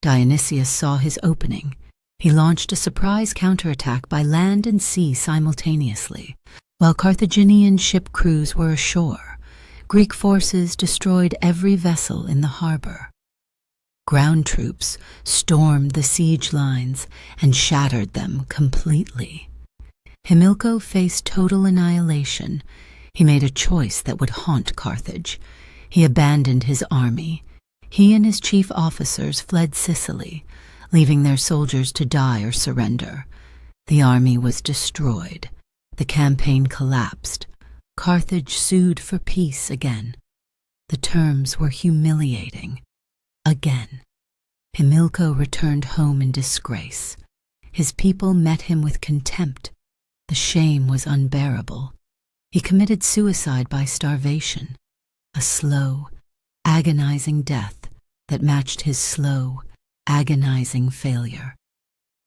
Dionysius saw his opening. He launched a surprise counterattack by land and sea simultaneously. While Carthaginian ship crews were ashore, Greek forces destroyed every vessel in the harbor. Ground troops stormed the siege lines and shattered them completely. Hamilcar faced total annihilation. He made a choice that would haunt Carthage. He abandoned his army. He and his chief officers fled Sicily, leaving their soldiers to die or surrender. The army was destroyed. The campaign collapsed. Carthage sued for peace again. The terms were humiliating. Again. Hamilcar returned home in disgrace. His people met him with contempt. The shame was unbearable. He committed suicide by starvation, a slow, agonizing death that matched his slow, agonizing failure.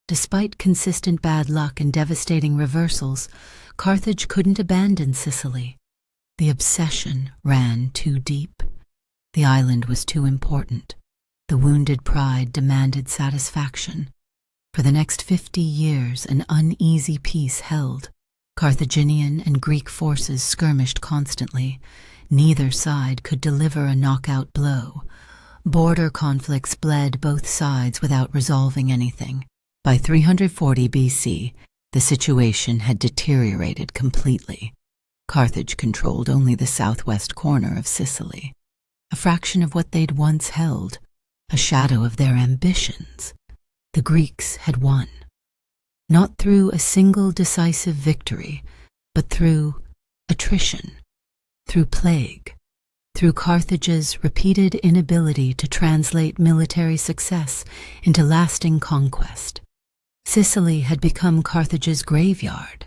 Despite consistent bad luck and devastating reversals, Carthage couldn't abandon Sicily. The obsession ran too deep. The island was too important. The wounded pride demanded satisfaction. For the next 50 years, an uneasy peace held. Carthaginian and Greek forces skirmished constantly. Neither side could deliver a knockout blow. Border conflicts bled both sides without resolving anything. By 340 BC, the situation had deteriorated completely. Carthage controlled only the southwest corner of Sicily, a fraction of what they'd once held, a shadow of their ambitions. The Greeks had won, not through a single decisive victory, but through attrition, through plague, through Carthage's repeated inability to translate military success into lasting conquest. Sicily had become Carthage's graveyard.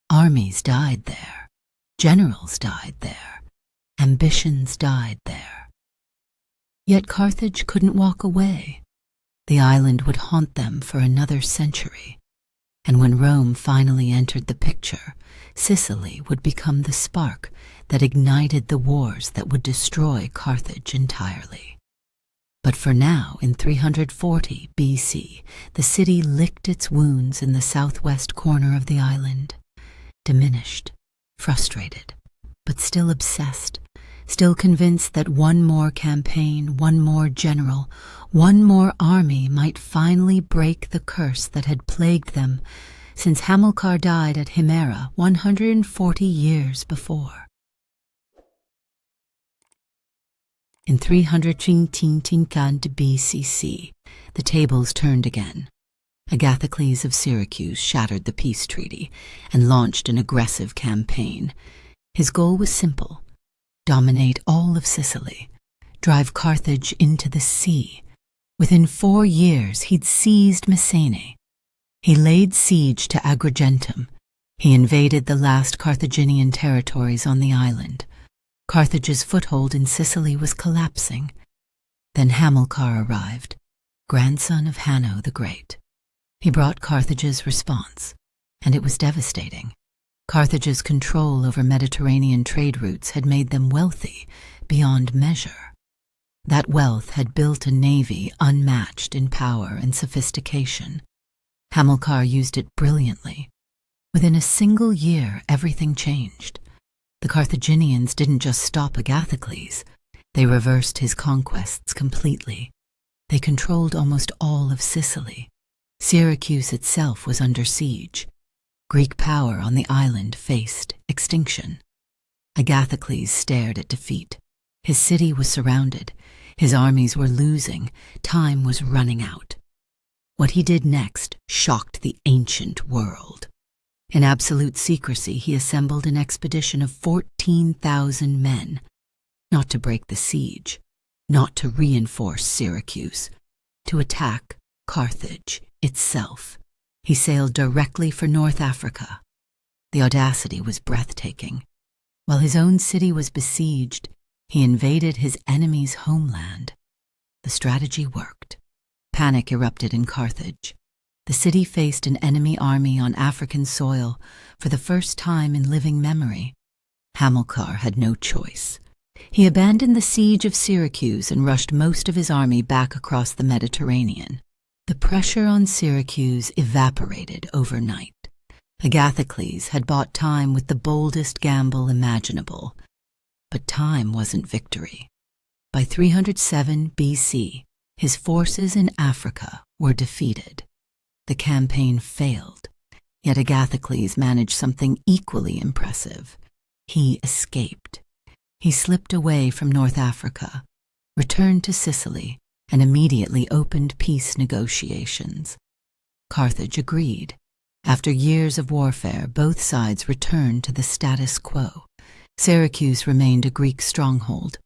Armies died there. Generals died there. Ambitions died there. Yet Carthage couldn't walk away. The island would haunt them for another century. And when Rome finally entered the picture, Sicily would become the spark that ignited the wars that would destroy Carthage entirely. But for now, in 340 BC, the city licked its wounds in the southwest corner of the island, diminished, frustrated, but still obsessed, still convinced that one more campaign, one more general, one more army might finally break the curse that had plagued them since Hamilcar died at Himera 140 years before. In 315 BCC, the tables turned again. Agathocles of Syracuse shattered the peace treaty and launched an aggressive campaign. His goal was simple: dominate all of Sicily, drive Carthage into the sea. Within 4 years, he'd seized Messene. He laid siege to Agrigentum. He invaded the last Carthaginian territories on the island. Carthage's foothold in Sicily was collapsing. Then Hamilcar arrived, grandson of Hanno the Great. He brought Carthage's response, and it was devastating. Carthage's control over Mediterranean trade routes had made them wealthy beyond measure. That wealth had built a navy unmatched in power and sophistication. Hamilcar used it brilliantly. Within a single year, everything changed. The Carthaginians didn't just stop Agathocles, they reversed his conquests completely. They controlled almost all of Sicily. Syracuse itself was under siege. Greek power on the island faced extinction. Agathocles stared at defeat. His city was surrounded. His armies were losing. Time was running out. What he did next shocked the ancient world. In absolute secrecy, he assembled an expedition of 14,000 men, not to break the siege, not to reinforce Syracuse, to attack Carthage itself. He sailed directly for North Africa. The audacity was breathtaking. While his own city was besieged, he invaded his enemy's homeland. The strategy worked. Panic erupted in Carthage. The city faced an enemy army on African soil for the first time in living memory. Hamilcar had no choice. He abandoned the siege of Syracuse and rushed most of his army back across the Mediterranean. The pressure on Syracuse evaporated overnight. Agathocles had bought time with the boldest gamble imaginable. But time wasn't victory. By 307 BC, his forces in Africa were defeated. The campaign failed, yet Agathocles managed something equally impressive. He escaped. He slipped away from North Africa, returned to Sicily, and immediately opened peace negotiations. Carthage agreed. After years of warfare, both sides returned to the status quo. Syracuse remained a Greek stronghold.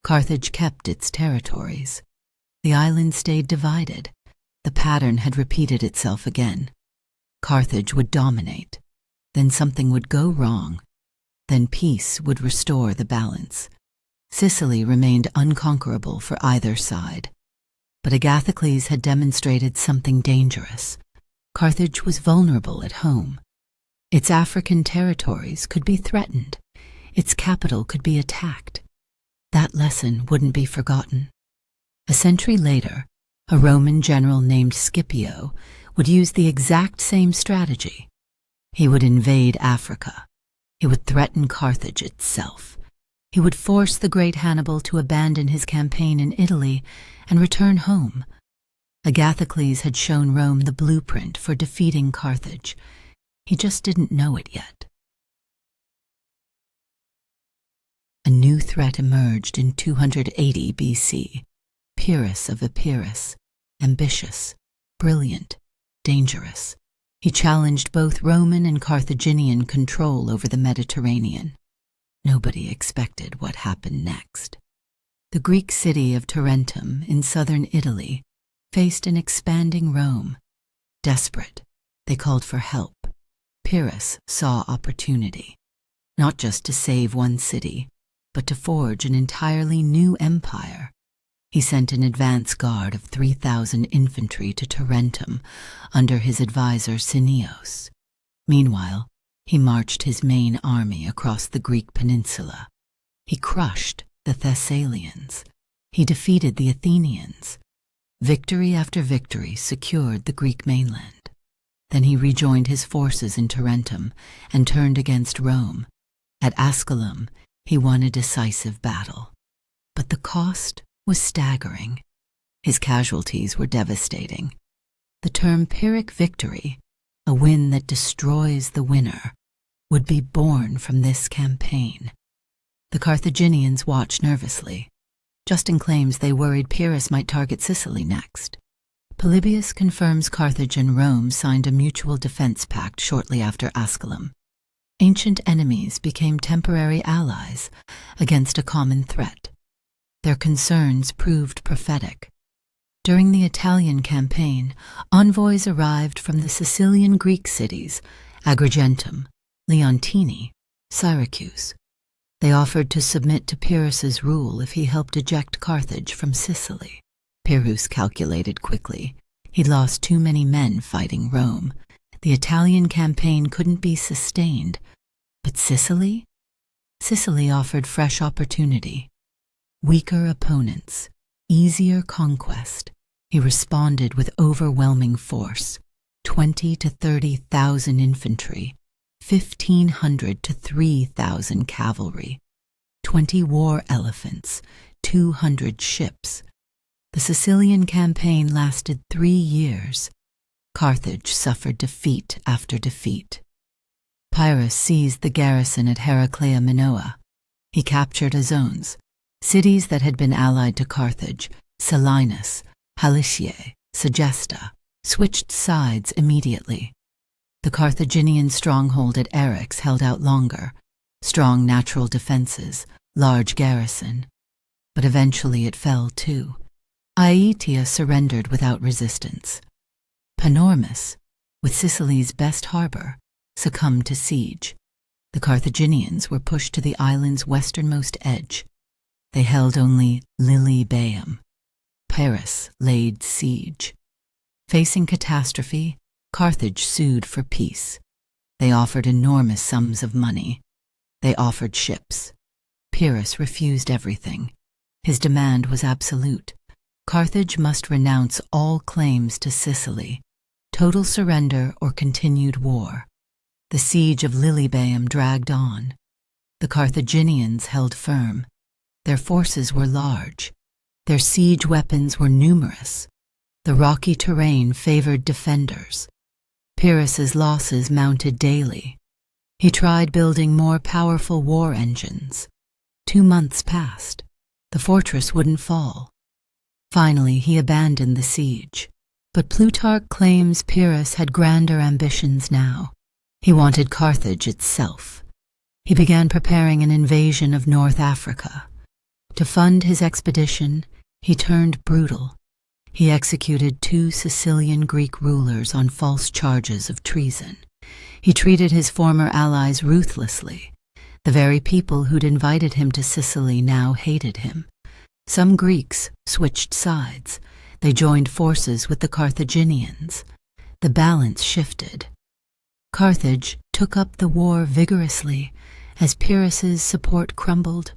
Carthage kept its territories. The island stayed divided. The pattern had repeated itself again. Carthage would dominate. Then something would go wrong. Then peace would restore the balance. Sicily remained unconquerable for either side. But Agathocles had demonstrated something dangerous. Carthage was vulnerable at home. Its African territories could be threatened. Its capital could be attacked. That lesson wouldn't be forgotten. A century later, a Roman general named Scipio would use the exact same strategy. He would invade Africa. He would threaten Carthage itself. He would force the great Hannibal to abandon his campaign in Italy and return home. Agathocles had shown Rome the blueprint for defeating Carthage. He just didn't know it yet. A new threat emerged in 280 BC. Pyrrhus of Epirus, ambitious, brilliant, dangerous. He challenged both Roman and Carthaginian control over the Mediterranean. Nobody expected what happened next. The Greek city of Tarentum in southern Italy faced an expanding Rome. Desperate, they called for help. Pyrrhus saw opportunity, not just to save one city, but to forge an entirely new empire. He sent an advance guard of 3,000 infantry to Tarentum under his advisor Cineos. Meanwhile, he marched his main army across the Greek peninsula. He crushed the Thessalians. He defeated the Athenians. Victory after victory secured the Greek mainland. Then he rejoined his forces in Tarentum and turned against Rome. At Asculum, he won a decisive battle. But the cost was staggering. His casualties were devastating. The term Pyrrhic victory, a win that destroys the winner, would be born from this campaign. The Carthaginians watched nervously. Justin claims they worried Pyrrhus might target Sicily next. Polybius confirms Carthage and Rome signed a mutual defense pact shortly after Asculum. Ancient enemies became temporary allies against a common threat. Their concerns proved prophetic. During the Italian campaign, envoys arrived from the Sicilian Greek cities Agrigentum, Leontini, Syracuse. They offered to submit to Pyrrhus's rule if he helped eject Carthage from Sicily. Pyrrhus calculated quickly. He'd lost too many men fighting Rome. The Italian campaign couldn't be sustained. But Sicily? Sicily offered fresh opportunity. Weaker opponents, easier conquest. He responded with overwhelming force, 20 to 30,000 infantry, 1,500 to 3,000 cavalry, 20 war elephants, 200 ships. The Sicilian campaign lasted 3 years. Carthage suffered defeat after defeat. Pyrrhus seized the garrison at Heraclea Minoa. He captured Azones, cities that had been allied to Carthage, Selinus, Haliciae, Segesta, switched sides immediately. The Carthaginian stronghold at Eryx held out longer, strong natural defenses, large garrison. But eventually it fell too. Aetia surrendered without resistance. Panormus, with Sicily's best harbor, succumbed to siege. The Carthaginians were pushed to the island's westernmost edge. They held only Lilybaeum. Pyrrhus laid siege. Facing catastrophe, Carthage sued for peace. They offered enormous sums of money. They offered ships. Pyrrhus refused everything. His demand was absolute. Carthage must renounce all claims to Sicily, total surrender or continued war. The siege of Lilybaeum dragged on. The Carthaginians held firm. Their forces were large. Their siege weapons were numerous. The rocky terrain favored defenders. Pyrrhus's losses mounted daily. He tried building more powerful war engines. 2 months passed. The fortress wouldn't fall. Finally, he abandoned the siege. But Plutarch claims Pyrrhus had grander ambitions now. He wanted Carthage itself. He began preparing an invasion of North Africa. To fund his expedition, he turned brutal. He executed 2 Sicilian Greek rulers on false charges of treason. He treated his former allies ruthlessly. The very people who'd invited him to Sicily now hated him. Some Greeks switched sides. They joined forces with the Carthaginians. The balance shifted. Carthage took up the war vigorously as Pyrrhus's support crumbled.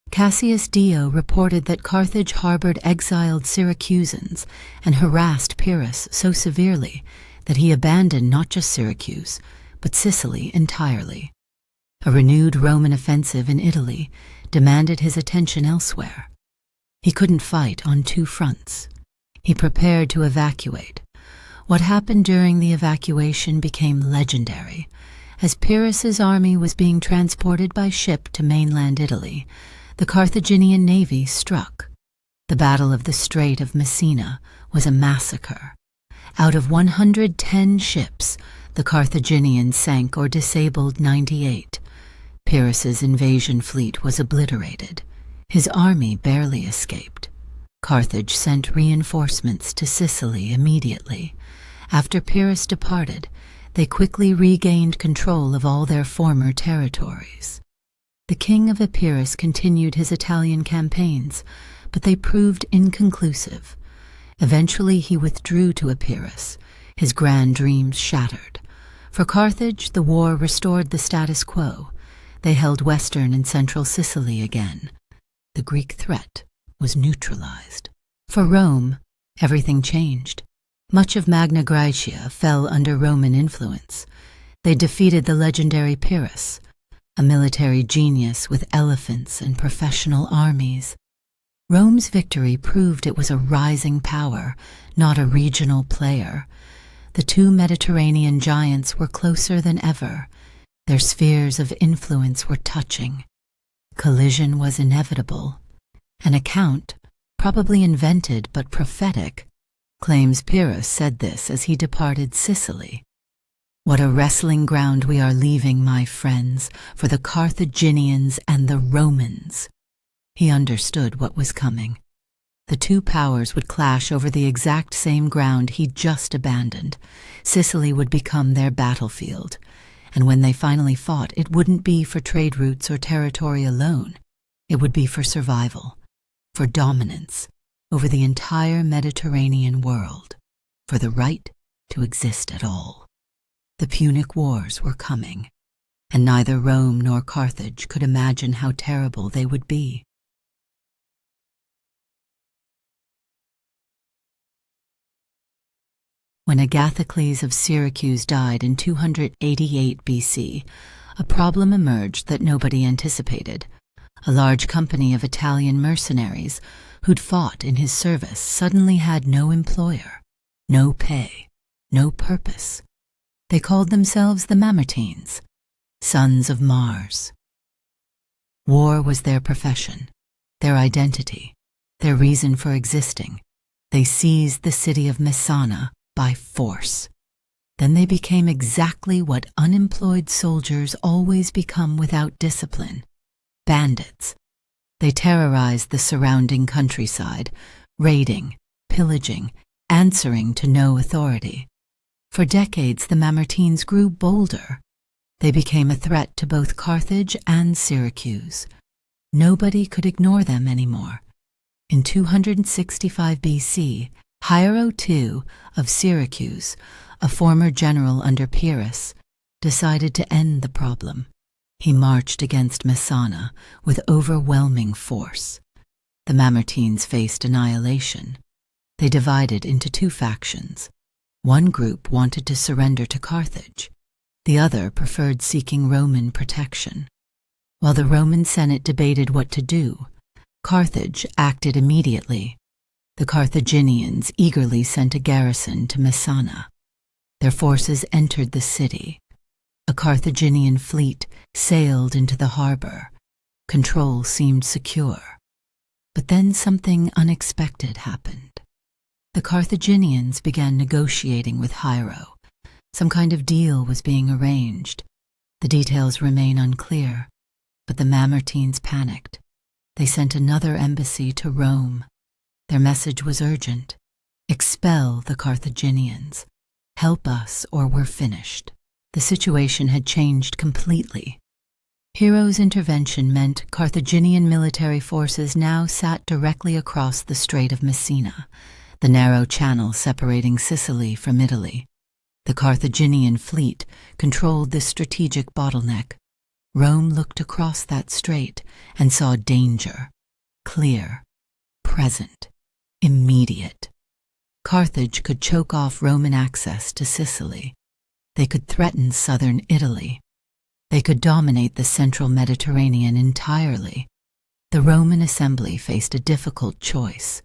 Cassius Dio reported that Carthage harbored exiled Syracusans and harassed Pyrrhus so severely that he abandoned not just Syracuse, but Sicily entirely. A renewed Roman offensive in Italy demanded his attention elsewhere. He couldn't fight on 2 fronts. He prepared to evacuate. What happened during the evacuation became legendary. As Pyrrhus's army was being transported by ship to mainland Italy, the Carthaginian navy struck. The Battle of the Strait of Messina was a massacre. Out of 110 ships, the Carthaginians sank or disabled 98. Pyrrhus's invasion fleet was obliterated. His army barely escaped. Carthage sent reinforcements to Sicily immediately. After Pyrrhus departed, they quickly regained control of all their former territories. The king of Epirus continued his Italian campaigns, but they proved inconclusive. Eventually he withdrew to Epirus, his grand dreams shattered. For Carthage, the war restored the status quo. They held western and central Sicily again. The Greek threat was neutralized. For Rome, everything changed. Much of Magna Graecia fell under Roman influence. They defeated the legendary Pyrrhus, a military genius with elephants and professional armies. Rome's victory proved it was a rising power, not a regional player. The two Mediterranean giants were closer than ever. Their spheres of influence were touching. Collision was inevitable. An account, probably invented but prophetic, claims Pyrrhus said this as he departed Sicily. "What a wrestling ground we are leaving, my friends, for the Carthaginians and the Romans." He understood what was coming. The two powers would clash over the exact same ground he'd just abandoned. Sicily would become their battlefield, and when they finally fought, it wouldn't be for trade routes or territory alone. It would be for survival, for dominance over the entire Mediterranean world, for the right to exist at all. The Punic Wars were coming, and neither Rome nor Carthage could imagine how terrible they would be. When Agathocles of Syracuse died in 288 BC, a problem emerged that nobody anticipated. A large company of Italian mercenaries who'd fought in his service suddenly had no employer, no pay, no purpose. They called themselves the Mamertines, sons of Mars. War was their profession, their identity, their reason for existing. They seized the city of Messana by force. Then they became exactly what unemployed soldiers always become without discipline: bandits. They terrorized the surrounding countryside, raiding, pillaging, answering to no authority. For decades, the Mamertines grew bolder. They became a threat to both Carthage and Syracuse. Nobody could ignore them anymore. In 265 BC, Hiero II of Syracuse, a former general under Pyrrhus, decided to end the problem. He marched against Messana with overwhelming force. The Mamertines faced annihilation. They divided into two factions. One group wanted to surrender to Carthage. The other preferred seeking Roman protection. While the Roman Senate debated what to do, Carthage acted immediately. The Carthaginians eagerly sent a garrison to Messana. Their forces entered the city. A Carthaginian fleet sailed into the harbor. Control seemed secure. But then something unexpected happened. The Carthaginians began negotiating with Hiero. Some kind of deal was being arranged. The details remain unclear, but the Mamertines panicked. They sent another embassy to Rome. Their message was urgent: expel the Carthaginians. Help us or we're finished. The situation had changed completely. Hiero's intervention meant Carthaginian military forces now sat directly across the Strait of Messina, the narrow channel separating Sicily from Italy. The Carthaginian fleet controlled this strategic bottleneck. Rome looked across that strait and saw danger, clear, present, immediate. Carthage could choke off Roman access to Sicily. They could threaten southern Italy. They could dominate the central Mediterranean entirely. The Roman assembly faced a difficult choice: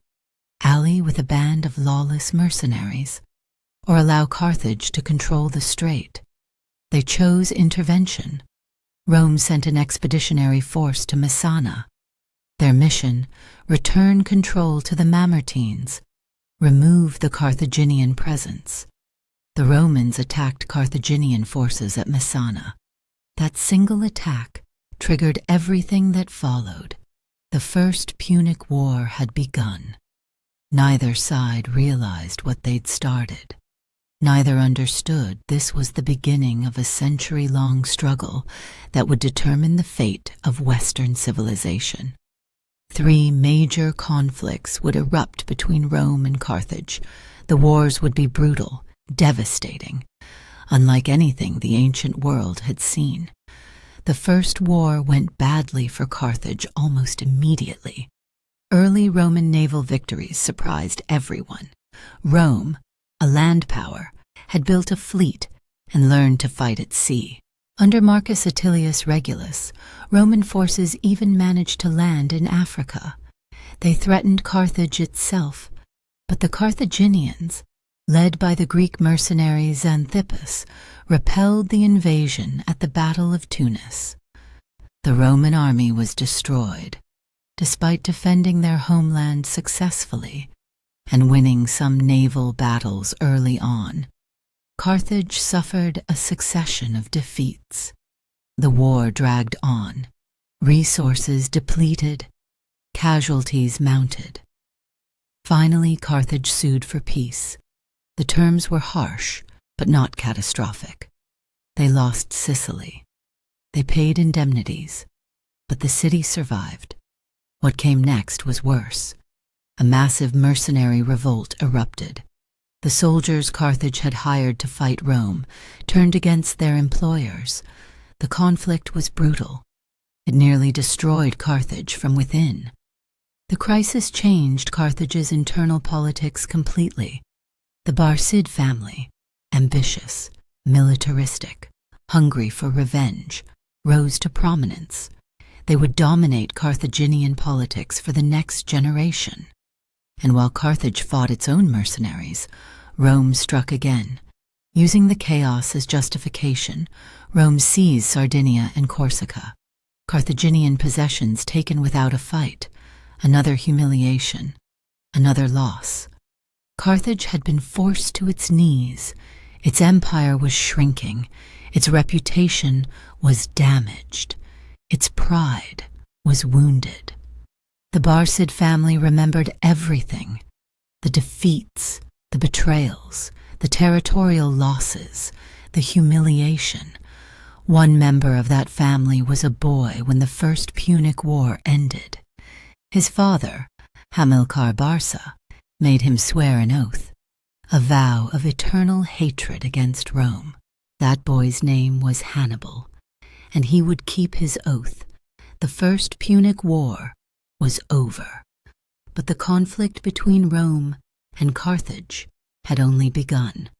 ally with a band of lawless mercenaries, or allow Carthage to control the strait. They chose intervention. Rome sent an expeditionary force to Messana. Their mission: return control to the Mamertines, remove the Carthaginian presence. The Romans attacked Carthaginian forces at Messana. That single attack triggered everything that followed. The First Punic War had begun. Neither side realized what they'd started. Neither understood this was the beginning of a century-long struggle that would determine the fate of Western civilization. 3 major conflicts would erupt between Rome and Carthage. The wars would be brutal, devastating, unlike anything the ancient world had seen. The first war went badly for Carthage almost immediately. Early Roman naval victories surprised everyone. Rome, a land power, had built a fleet and learned to fight at sea. Under Marcus Atilius Regulus, Roman forces even managed to land in Africa. They threatened Carthage itself, but the Carthaginians, led by the Greek mercenary Xanthippus, repelled the invasion at the Battle of Tunis. The Roman army was destroyed, despite defending their homeland successfully and winning some naval battles early on. Carthage suffered a succession of defeats. The war dragged on, resources depleted, casualties mounted. Finally, Carthage sued for peace. The terms were harsh, but not catastrophic. They lost Sicily. They paid indemnities, but the city survived. What came next was worse. A massive mercenary revolt erupted. The soldiers Carthage had hired to fight Rome turned against their employers. The conflict was brutal. It nearly destroyed Carthage from within. The crisis changed Carthage's internal politics completely. The Barcid family, ambitious, militaristic, hungry for revenge, rose to prominence. They would dominate Carthaginian politics for the next generation. And while Carthage fought its own mercenaries, Rome struck again. Using the chaos as justification, Rome seized Sardinia and Corsica. Carthaginian possessions taken without a fight, another humiliation, another loss. Carthage had been forced to its knees. Its empire was shrinking. Its reputation was damaged. Its pride was wounded. The Barcid family remembered everything: the defeats, the betrayals, the territorial losses, the humiliation. One member of that family was a boy when the First Punic War ended. His father, Hamilcar Barca, made him swear an oath, a vow of eternal hatred against Rome. That boy's name was Hannibal, and he would keep his oath. The First Punic War was over, but the conflict between Rome and Carthage had only begun.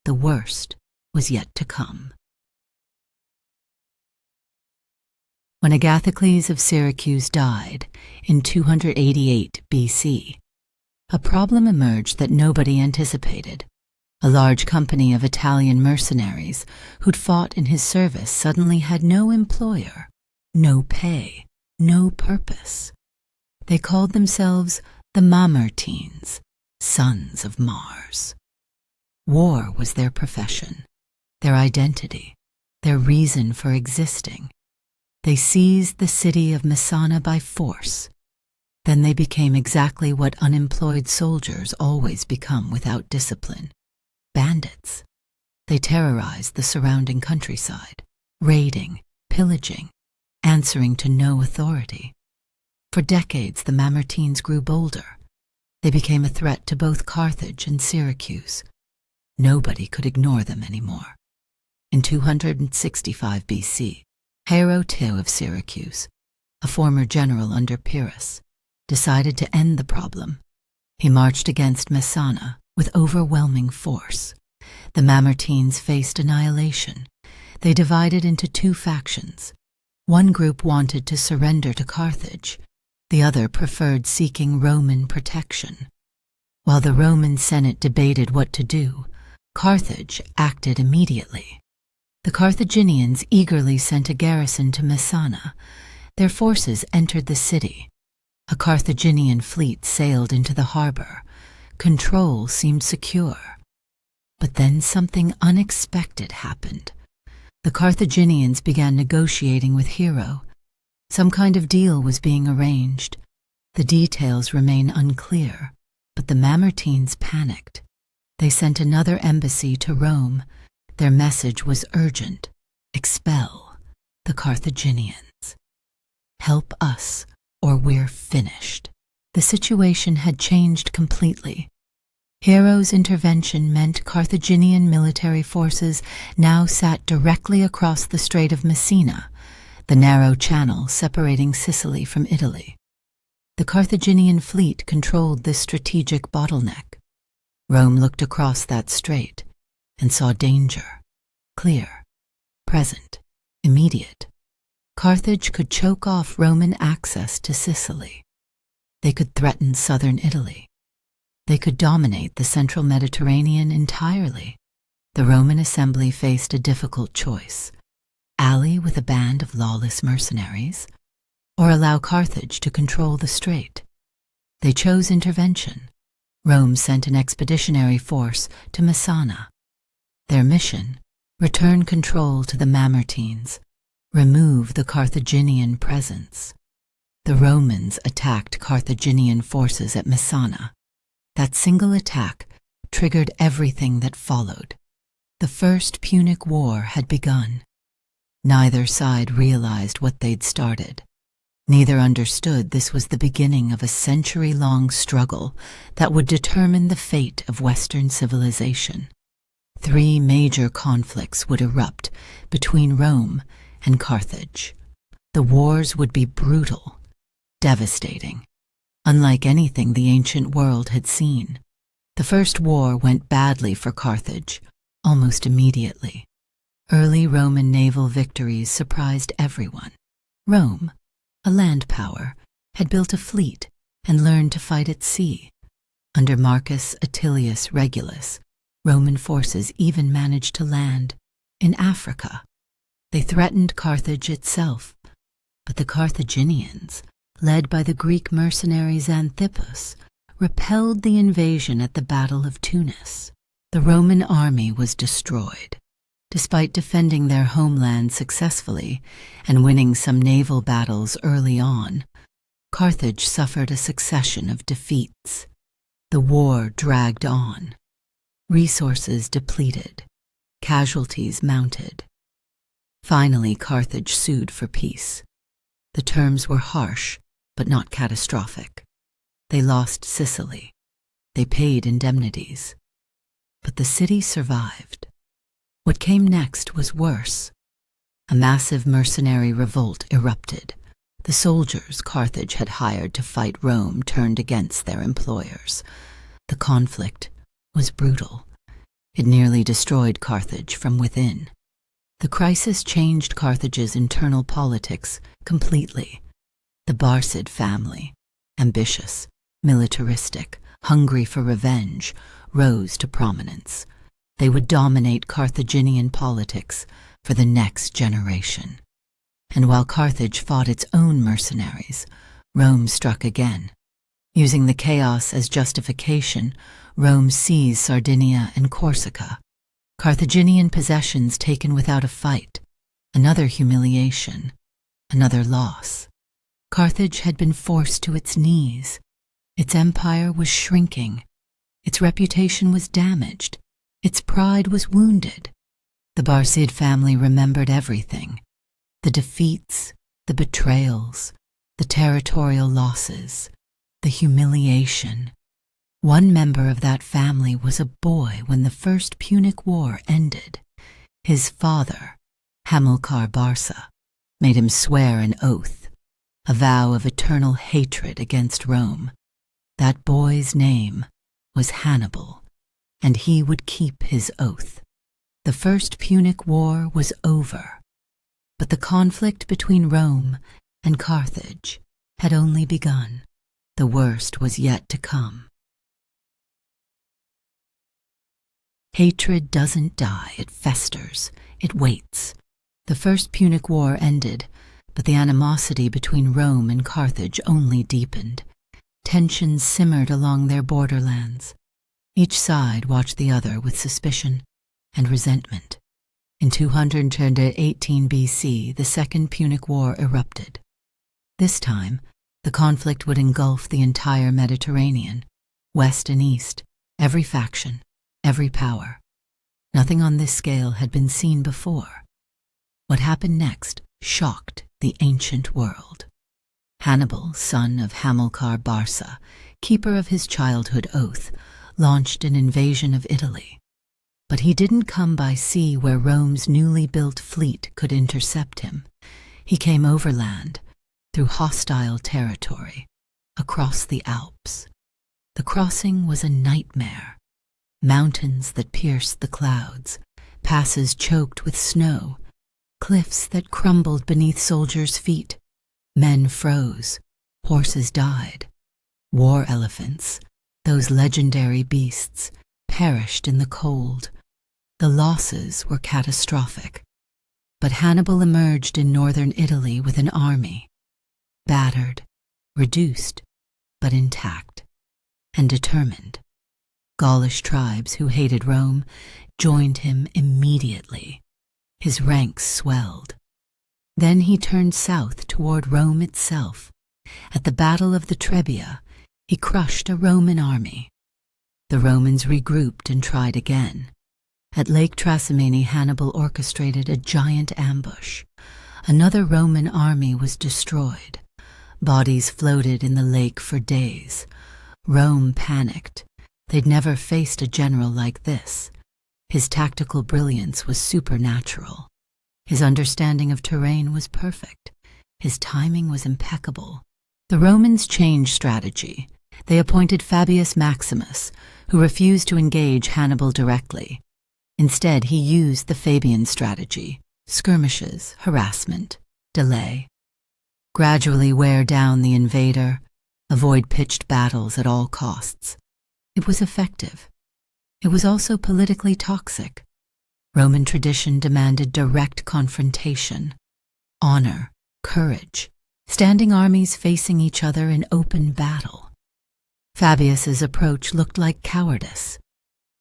The worst was yet to come. When Agathocles of Syracuse died in 288 BC, a problem emerged that nobody anticipated. A large company of Italian mercenaries who'd fought in his service suddenly had no employer, no pay, no purpose. They called themselves the Mamertines, sons of Mars. War was their profession, their identity, their reason for existing. They seized the city of Messana by force. Then they became exactly what unemployed soldiers always become without discipline: bandits. They terrorized the surrounding countryside, raiding, pillaging, answering to no authority. For decades, the Mamertines grew bolder. They became a threat to both Carthage and Syracuse. Nobody could ignore them anymore. In 265 BC, Hiero II of Syracuse, a former general under Pyrrhus, decided to end the problem. He marched against Messana with overwhelming force. The Mamertines faced annihilation. They divided into 2 factions. One group wanted to surrender to Carthage. The other preferred seeking Roman protection. While the Roman Senate debated what to do, Carthage acted immediately. The Carthaginians eagerly sent a garrison to Messana. Their forces entered the city. A Carthaginian fleet sailed into the harbor. Control seemed secure. But then something unexpected happened. The Carthaginians began negotiating with Hiero. Some kind of deal was being arranged. The details remain unclear, but the Mamertines panicked. They sent another embassy to Rome. Their message was urgent: expel the Carthaginians. Help us, or we're finished. The situation had changed completely. Hero's intervention meant Carthaginian military forces now sat directly across the Strait of Messina, the narrow channel separating Sicily from Italy. The Carthaginian fleet controlled this strategic bottleneck. Rome looked across that strait and saw danger, clear, present, immediate. Carthage could choke off Roman access to Sicily. They could threaten southern Italy. They could dominate the central Mediterranean entirely. The Roman assembly faced a difficult choice: ally with a band of lawless mercenaries, or allow Carthage to control the strait. They chose intervention. Rome sent an expeditionary force to Messana. Their mission: return control to the Mamertines, remove the Carthaginian presence. The Romans attacked Carthaginian forces at Messana. That single attack triggered everything that followed. The First Punic War had begun. Neither side realized what they'd started. Neither understood this was the beginning of a century-long struggle that would determine the fate of Western civilization. 3 major conflicts would erupt between Rome and Carthage. The wars would be brutal, devastating, unlike anything the ancient world had seen. The first war went badly for Carthage, almost immediately. Early Roman naval victories surprised everyone. Rome, a land power, had built a fleet and learned to fight at sea. Under Marcus Attilius Regulus, Roman forces even managed to land in Africa. They threatened Carthage itself, but the Carthaginians, led by the Greek mercenary Xanthippus, repelled the invasion at the Battle of Tunis. The Roman army was destroyed. Despite defending their homeland successfully and winning some naval battles early on, Carthage suffered a succession of defeats. The war dragged on. Resources depleted. Casualties mounted. Finally, Carthage sued for peace. The terms were harsh, but not catastrophic. They lost Sicily. They paid indemnities. But the city survived. What came next was worse. A massive mercenary revolt erupted. The soldiers Carthage had hired to fight Rome turned against their employers. The conflict was brutal. It nearly destroyed Carthage from within. The crisis changed Carthage's internal politics completely. The Barcid family, ambitious, militaristic, hungry for revenge, rose to prominence. They would dominate Carthaginian politics for the next generation. And while Carthage fought its own mercenaries, Rome struck again. Using the chaos as justification, Rome seized Sardinia and Corsica. Carthaginian possessions taken without a fight. Another humiliation. Another loss. Carthage had been forced to its knees. Its empire was shrinking. Its reputation was damaged. Its pride was wounded. The Barcid family remembered everything: the defeats, the betrayals, the territorial losses, the humiliation. One member of that family was a boy when the First Punic War ended. His father, Hamilcar Barca, made him swear an oath, a vow of eternal hatred against Rome. That boy's name was Hannibal, and he would keep his oath. The First Punic War was over, but the conflict between Rome and Carthage had only begun. The worst was yet to come. Hatred doesn't die, it festers, it waits. The First Punic War ended, but the animosity between Rome and Carthage only deepened. Tensions simmered along their borderlands. Each side watched the other with suspicion and resentment. In 218 BC, the Second Punic War erupted. This time, the conflict would engulf the entire Mediterranean, west and east, every faction, every power. Nothing on this scale had been seen before. What happened next shocked the ancient world. Hannibal, son of Hamilcar Barca, keeper of his childhood oath, launched an invasion of Italy. But he didn't come by sea where Rome's newly built fleet could intercept him. He came overland, through hostile territory, across the Alps. The crossing was a nightmare. Mountains that pierced the clouds, passes choked with snow, cliffs that crumbled beneath soldiers' feet. Men froze, horses died. War elephants, those legendary beasts, perished in the cold. The losses were catastrophic. But Hannibal emerged in northern Italy with an army, battered, reduced, but intact, and determined. Gaulish tribes who hated Rome joined him immediately. His ranks swelled. Then he turned south toward Rome itself. At the Battle of the Trebia, he crushed a Roman army. The Romans regrouped and tried again. At Lake Trasimene, Hannibal orchestrated a giant ambush. Another Roman army was destroyed. Bodies floated in the lake for days. Rome panicked. They'd never faced a general like this. His tactical brilliance was supernatural. His understanding of terrain was perfect. His timing was impeccable. The Romans changed strategy. They appointed Fabius Maximus, who refused to engage Hannibal directly. Instead, he used the Fabian strategy: skirmishes, harassment, delay. Gradually wear down the invader, avoid pitched battles at all costs. It was effective. It was also politically toxic. Roman tradition demanded direct confrontation, honor, courage, standing armies facing each other in open battle. Fabius's approach looked like cowardice.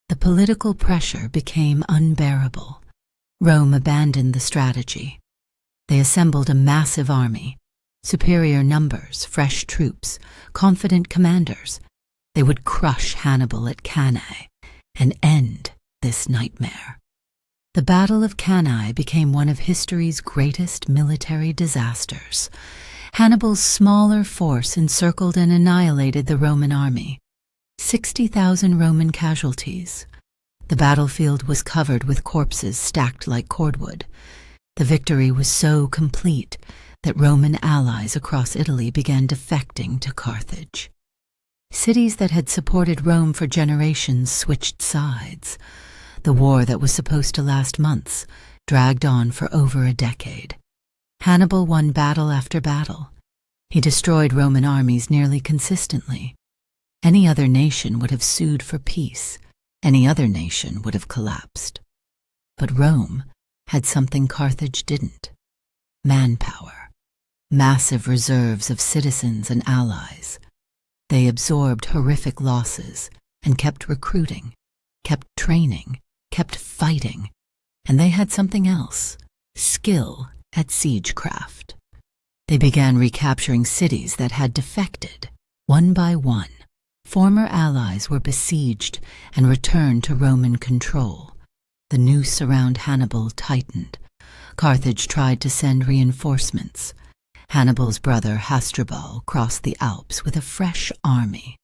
The political pressure became unbearable. Rome abandoned the strategy. They assembled a massive army, superior numbers, fresh troops, confident commanders. They would crush Hannibal at Cannae and end this nightmare. The Battle of Cannae became one of history's greatest military disasters. Hannibal's smaller force encircled and annihilated the Roman army. 60,000 Roman casualties. The battlefield was covered with corpses stacked like cordwood. The victory was so complete that Roman allies across Italy began defecting to Carthage. Cities that had supported Rome for generations switched sides. The war that was supposed to last months dragged on for over a decade. Hannibal won battle after battle. He destroyed Roman armies nearly consistently. Any other nation would have sued for peace. Any other nation would have collapsed. But Rome had something Carthage didn't: manpower, massive reserves of citizens and allies. They absorbed horrific losses and kept recruiting, kept training, kept fighting. And they had something else: skill at siegecraft. They began recapturing cities that had defected, one by one. Former allies were besieged and returned to Roman control. The noose around Hannibal tightened. Carthage tried to send reinforcements. Hannibal's brother Hasdrubal crossed the Alps with a fresh army.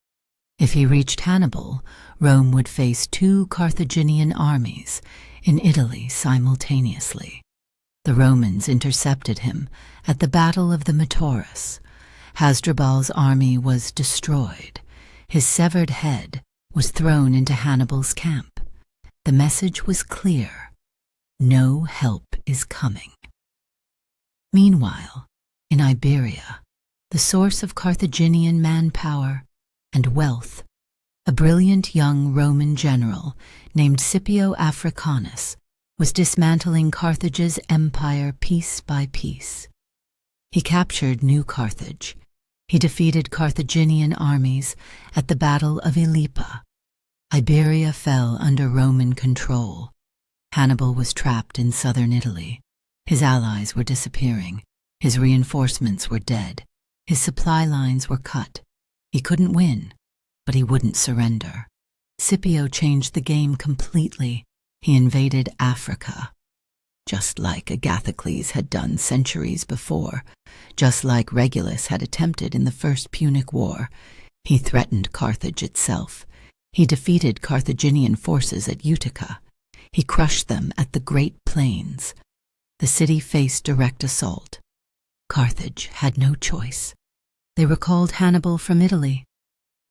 If he reached Hannibal, Rome would face 2 Carthaginian armies in Italy simultaneously. The Romans intercepted him at the Battle of the Metaurus. Hasdrubal's army was destroyed. His severed head was thrown into Hannibal's camp. The message was clear: no help is coming. Meanwhile, in Iberia, the source of Carthaginian manpower and wealth, a brilliant young Roman general named Scipio Africanus was dismantling Carthage's empire piece by piece. He captured New Carthage. He defeated Carthaginian armies at the Battle of Ilipa. Iberia fell under Roman control. Hannibal was trapped in southern Italy. His allies were disappearing. His reinforcements were dead. His supply lines were cut. He couldn't win, but he wouldn't surrender. Scipio changed the game completely. He invaded Africa. just like Agathocles had done centuries before, just like Regulus had attempted in the First Punic War. He threatened Carthage itself. He defeated Carthaginian forces at Utica. He crushed them at the Great Plains. The city faced direct assault. Carthage had no choice. They recalled Hannibal from Italy.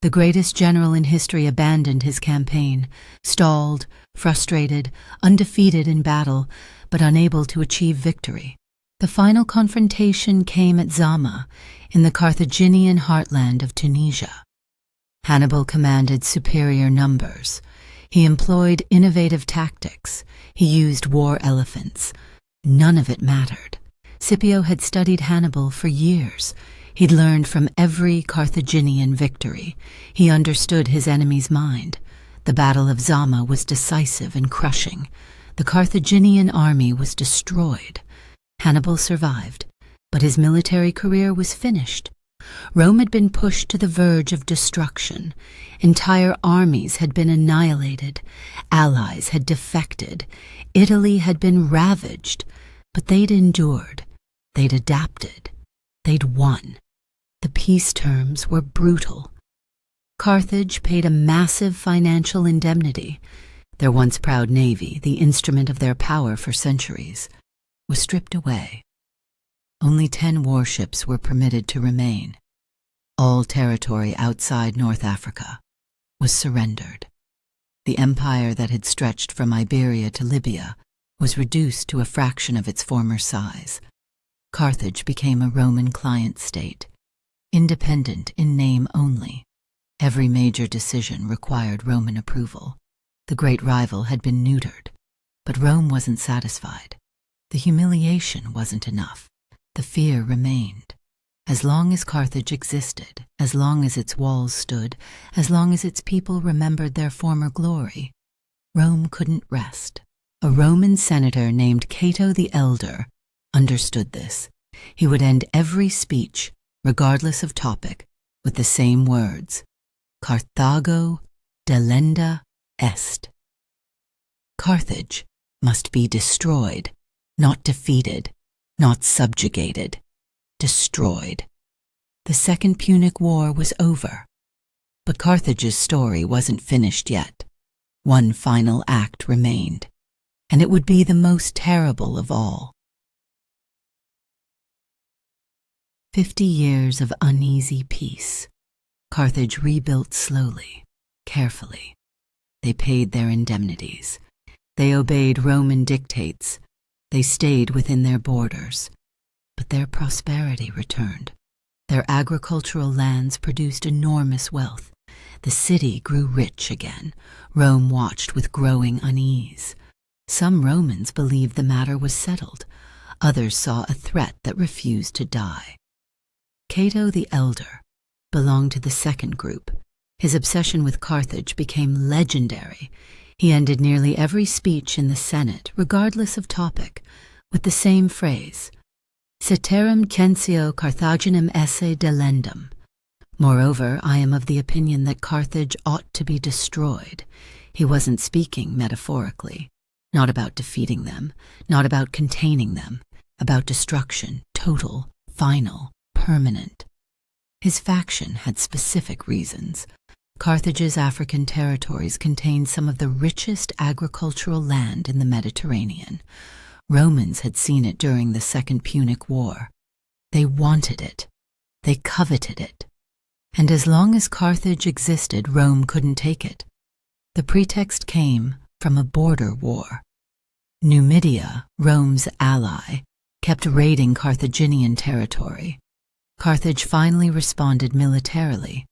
The greatest general in history abandoned his campaign, stalled, frustrated, undefeated in battle, but unable to achieve victory. The final confrontation came at Zama, in the Carthaginian heartland of Tunisia. Hannibal commanded superior numbers. He employed innovative tactics. He used war elephants. None of it mattered. Scipio had studied Hannibal for years. He'd learned from every Carthaginian victory. He understood his enemy's mind. The Battle of Zama was decisive and crushing. The Carthaginian army was destroyed. Hannibal survived, but his military career was finished. Rome had been pushed to the verge of destruction. Entire armies had been annihilated. Allies had defected. Italy had been ravaged. But they'd endured. They'd adapted. They'd won. The peace terms were brutal. Carthage paid a massive financial indemnity. Their once proud navy, the instrument of their power for centuries, was stripped away. Only 10 warships were permitted to remain. All territory outside North Africa was surrendered. The empire that had stretched from Iberia to Libya was reduced to a fraction of its former size. Carthage became a Roman client state, independent in name only. Every major decision required Roman approval. The great rival had been neutered, but Rome wasn't satisfied. The humiliation wasn't enough. The fear remained. As long as Carthage existed, as long as its walls stood, as long as its people remembered their former glory, Rome couldn't rest. A Roman senator named Cato the Elder understood this. He would end every speech, regardless of topic, with the same words: Carthago delenda est. Carthage must be destroyed, not defeated, not subjugated. Destroyed. The Second Punic War was over. But Carthage's story wasn't finished yet. One final act remained, and it would be the most terrible of all. 50 years of uneasy peace. Carthage rebuilt slowly, carefully. They paid their indemnities. They obeyed Roman dictates. They stayed within their borders. But their prosperity returned. Their agricultural lands produced enormous wealth. The city grew rich again. Rome watched with growing unease. Some Romans believed the matter was settled. Others saw a threat that refused to die. Cato the Elder belonged to the second group. His obsession with Carthage became legendary. He ended nearly every speech in the Senate, regardless of topic, with the same phrase: Ceterum censeo Carthaginem esse delendum. Moreover, I am of the opinion that Carthage ought to be destroyed. He wasn't speaking metaphorically, not about defeating them, not about containing them, about destruction, total, final, permanent. His faction had specific reasons. Carthage's African territories contained some of the richest agricultural land in the Mediterranean. Romans had seen it during the Second Punic War. They wanted it. They coveted it. And as long as Carthage existed, Rome couldn't take it. The pretext came from a border war. Numidia, Rome's ally, kept raiding Carthaginian territory. Carthage finally responded militarily.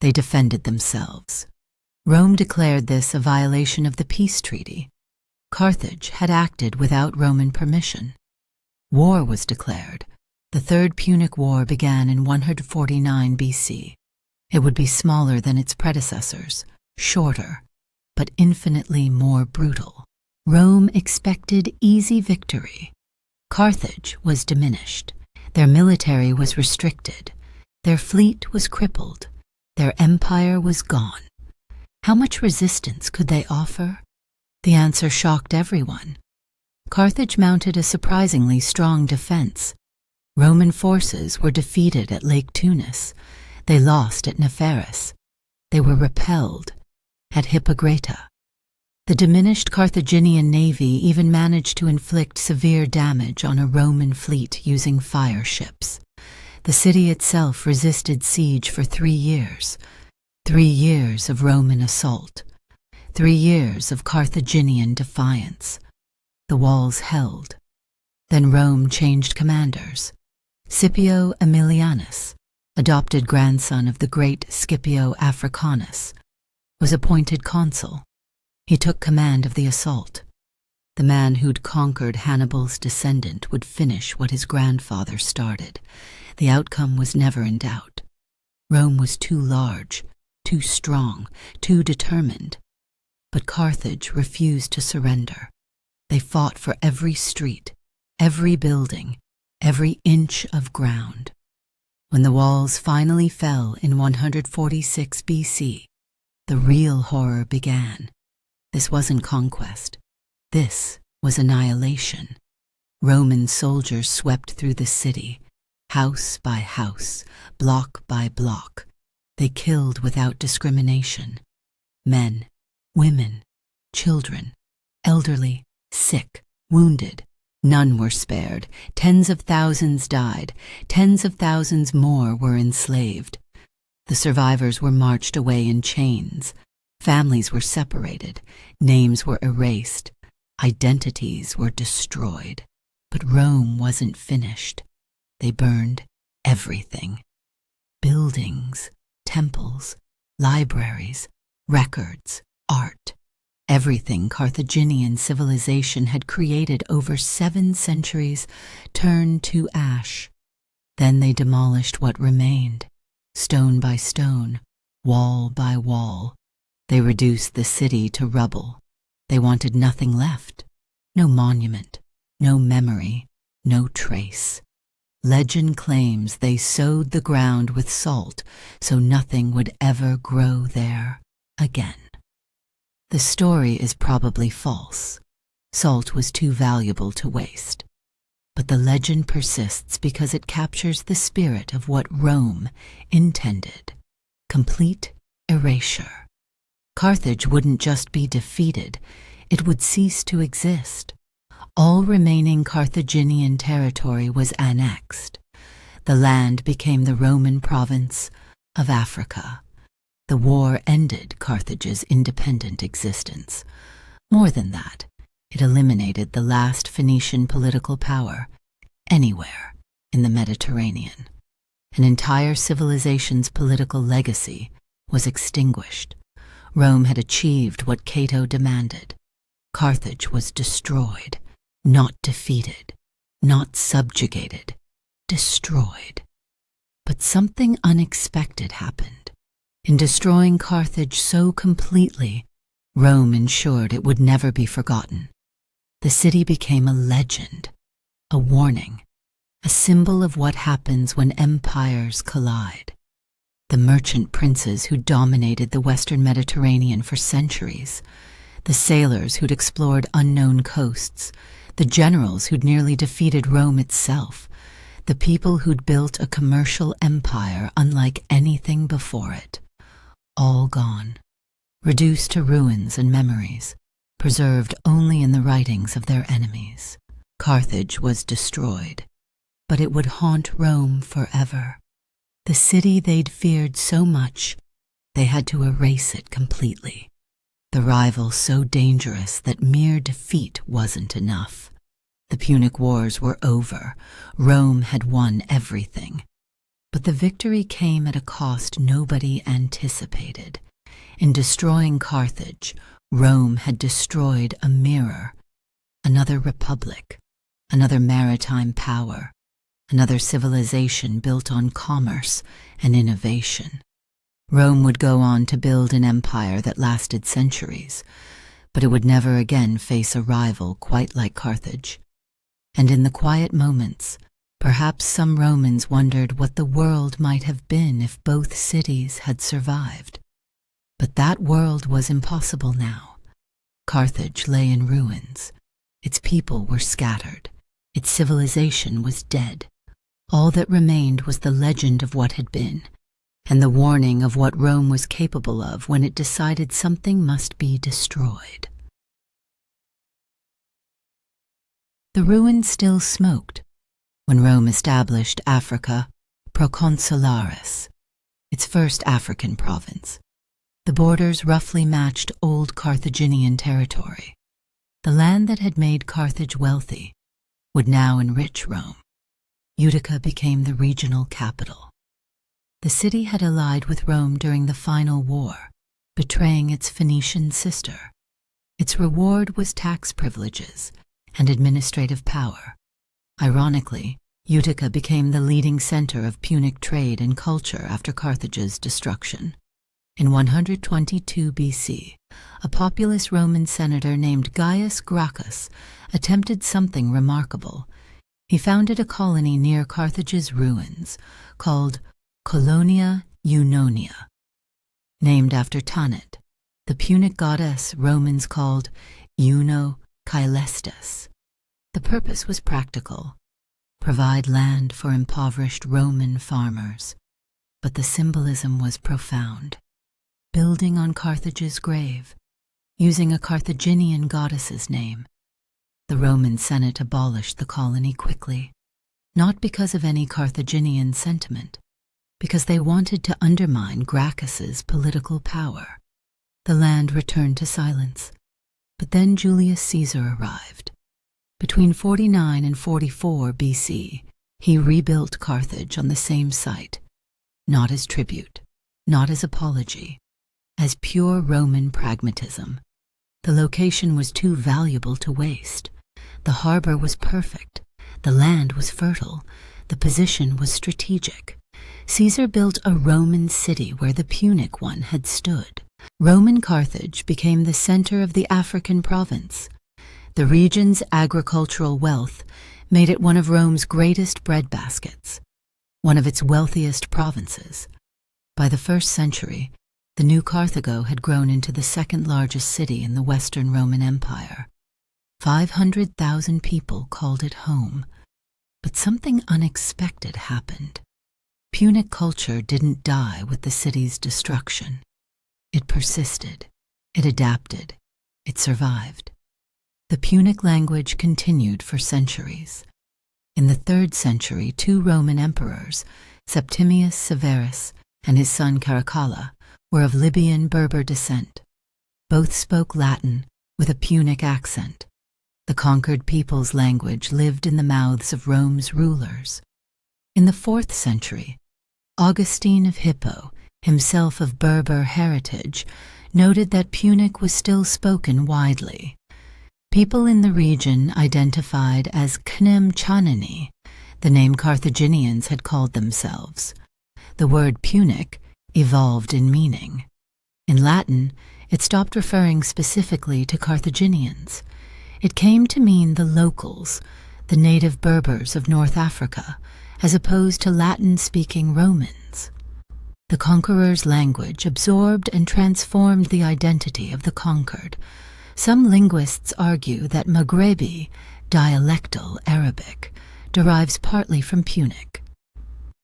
They defended themselves. Rome declared this a violation of the peace treaty. Carthage had acted without Roman permission. War was declared. The Third Punic War began in 149 BC. It would be smaller than its predecessors, shorter, but infinitely more brutal. Rome expected easy victory. Carthage was diminished. Their military was restricted. Their fleet was crippled. Their empire was gone. How much resistance could they offer? The answer shocked everyone. Carthage mounted a surprisingly strong defense. Roman forces were defeated at Lake Tunis. They lost at Nepharis. They were repelled at Hippogreta. The diminished Carthaginian navy even managed to inflict severe damage on a Roman fleet using fire ships. The city itself resisted siege for 3 years. 3 years of Roman assault. 3 years of Carthaginian defiance. The walls held. Then Rome changed commanders. Scipio Aemilianus, adopted grandson of the great Scipio Africanus, was appointed consul. He took command of the assault. The man who'd conquered Hannibal's descendant would finish what his grandfather started. The outcome was never in doubt. Rome was too large, too strong, too determined. But Carthage refused to surrender. They fought for every street, every building, every inch of ground. When the walls finally fell in 146 BC, the real horror began. This wasn't conquest. This was annihilation. Roman soldiers swept through the city, house by house, block by block. They killed without discrimination. Men, women, children, elderly, sick, wounded. None were spared. Tens of thousands died. Tens of thousands more were enslaved. The survivors were marched away in chains. Families were separated. Names were erased. Identities were destroyed. But Rome wasn't finished. They burned everything. Buildings, temples, libraries, records, art. Everything Carthaginian civilization had created over 7 centuries turned to ash. Then they demolished what remained, stone by stone, wall by wall. They reduced the city to rubble. They wanted nothing left. No monument, no memory, no trace. Legend claims they sowed the ground with salt so nothing would ever grow there again. The story is probably false. Salt was too valuable to waste. But the legend persists because it captures the spirit of what Rome intended. Complete erasure. Carthage wouldn't just be defeated, it would cease to exist. All remaining Carthaginian territory was annexed. The land became the Roman province of Africa. The war ended Carthage's independent existence. More than that, it eliminated the last Phoenician political power anywhere in the Mediterranean. An entire civilization's political legacy was extinguished. Rome had achieved what Cato demanded. Carthage was destroyed, not defeated, not subjugated, destroyed. But something unexpected happened. In destroying Carthage so completely, Rome ensured it would never be forgotten. The city became a legend, a warning, a symbol of what happens when empires collide. The merchant princes who dominated the Western Mediterranean for centuries, the sailors who'd explored unknown coasts, the generals who'd nearly defeated Rome itself, the people who'd built a commercial empire unlike anything before it. All gone, reduced to ruins and memories, preserved only in the writings of their enemies. Carthage was destroyed, but it would haunt Rome forever. The city they'd feared so much, they had to erase it completely. The rival so dangerous that mere defeat wasn't enough. The Punic Wars were over. Rome had won everything. But the victory came at a cost nobody anticipated. In destroying Carthage, Rome had destroyed a mirror, another republic, another maritime power, another civilization built on commerce and innovation. Rome would go on to build an empire that lasted centuries, but it would never again face a rival quite like Carthage. And in the quiet moments, perhaps some Romans wondered what the world might have been if both cities had survived. But that world was impossible now. Carthage lay in ruins. Its people were scattered. Its civilization was dead. All that remained was the legend of what had been, and the warning of what Rome was capable of when it decided something must be destroyed. The ruins still smoked when Rome established Africa Proconsularis, its first African province. The borders roughly matched old Carthaginian territory. The land that had made Carthage wealthy would now enrich Rome. Utica became the regional capital. The city had allied with Rome during the final war, betraying its Phoenician sister. Its reward was tax privileges and administrative power. Ironically, Utica became the leading center of Punic trade and culture after Carthage's destruction. In 122 BC, a populous Roman senator named Gaius Gracchus attempted something remarkable. He founded a colony near Carthage's ruins called Colonia Eunonia, named after Tanit, the Punic goddess Romans called Euno Caelestis. The purpose was practical: provide land for impoverished Roman farmers. But the symbolism was profound. Building on Carthage's grave, using a Carthaginian goddess's name, the Roman Senate abolished the colony quickly, not because of any Carthaginian sentiment, because they wanted to undermine Gracchus's political power. The land returned to silence, but then Julius Caesar arrived. Between 49 and 44 BC, he rebuilt Carthage on the same site, not as tribute, not as apology, as pure Roman pragmatism. The location was too valuable to waste. The harbor was perfect. The land was fertile. The position was strategic. Caesar built a Roman city where the Punic one had stood. Roman Carthage became the center of the African province. The region's agricultural wealth made it one of Rome's greatest breadbaskets, one of its wealthiest provinces. By the 1st century, the new Carthago had grown into the second largest city in the Western Roman Empire. 500,000 people called it home. But something unexpected happened. Punic culture didn't die with the city's destruction. It persisted. It adapted. It survived. The Punic language continued for centuries. In the 3rd century, 2 Roman emperors, Septimius Severus and his son Caracalla, were of Libyan Berber descent. Both spoke Latin with a Punic accent. The conquered people's language lived in the mouths of Rome's rulers. In the 4th century, Augustine of Hippo, himself of Berber heritage, noted that Punic was still spoken widely. People in the region identified as Knem Chanani, the name Carthaginians had called themselves. The word Punic evolved in meaning. In Latin, it stopped referring specifically to Carthaginians. It came to mean the locals, the native Berbers of North Africa, as opposed to Latin-speaking Romans. The conqueror's language absorbed and transformed the identity of the conquered. Some linguists argue that Maghrebi, dialectal Arabic, derives partly from Punic.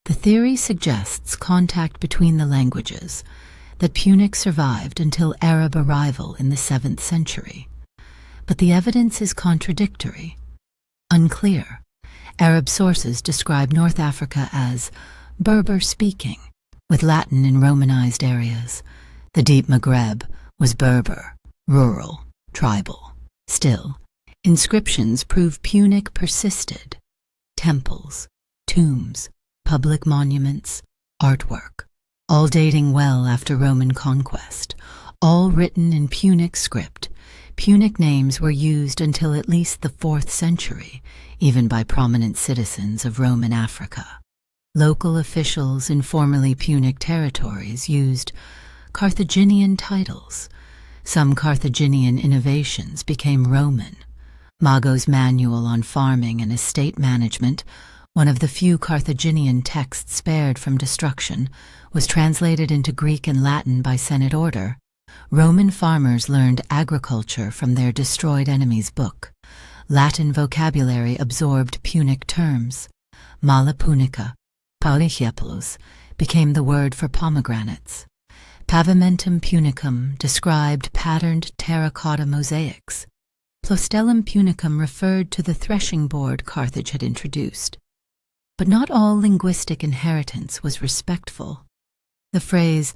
The theory suggests contact between the languages, that Punic survived until Arab arrival in the 7th century. But the evidence is contradictory, unclear. Arab sources describe North Africa as Berber-speaking, with Latin in Romanized areas. The deep Maghreb was Berber, rural, tribal. Still, inscriptions prove Punic persisted. Temples, tombs, public monuments, artwork, all dating well after Roman conquest, all written in Punic script. Punic names were used until at least the 4th century, even by prominent citizens of Roman Africa. Local officials in formerly Punic territories used Carthaginian titles. Some Carthaginian innovations became Roman. Mago's Manual on Farming and Estate Management, one of the few Carthaginian texts spared from destruction, was translated into Greek and Latin by Senate order. Roman farmers learned agriculture from their destroyed enemy's book. Latin vocabulary absorbed Punic terms. Mala punica, paulichiepulus, became the word for pomegranates. Pavimentum punicum described patterned terracotta mosaics. Plostellum punicum referred to the threshing board Carthage had introduced. But not all linguistic inheritance was respectful. The phrase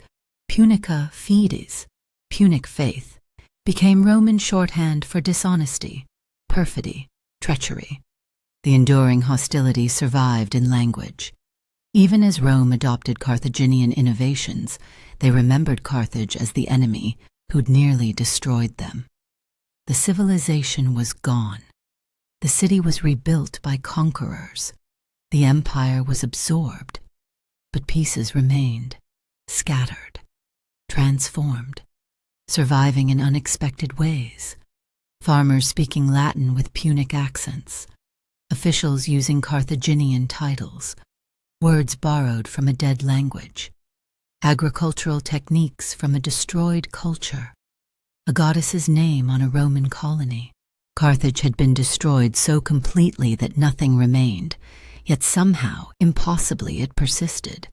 punica fides, Punic faith, became Roman shorthand for dishonesty, perfidy, treachery. The enduring hostility survived in language. Even as Rome adopted Carthaginian innovations, they remembered Carthage as the enemy who'd nearly destroyed them. The civilization was gone. The city was rebuilt by conquerors. The empire was absorbed, but pieces remained, scattered, transformed, surviving in unexpected ways. Farmers speaking Latin with Punic accents, officials using Carthaginian titles, words borrowed from a dead language, agricultural techniques from a destroyed culture, a goddess's name on a Roman colony. Carthage had been destroyed so completely that nothing remained, yet somehow, impossibly, it persisted.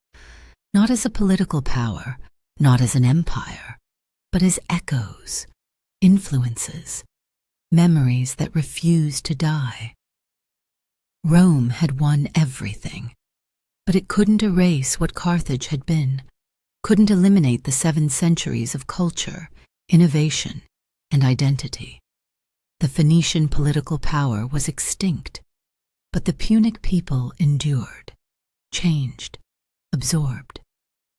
Not as a political power, not as an empire, but as echoes, influences, memories that refused to die. Rome had won everything, but it couldn't erase what Carthage had been, couldn't eliminate the 7 centuries of culture, innovation, and identity. The Phoenician political power was extinct, but the Punic people endured, changed, absorbed,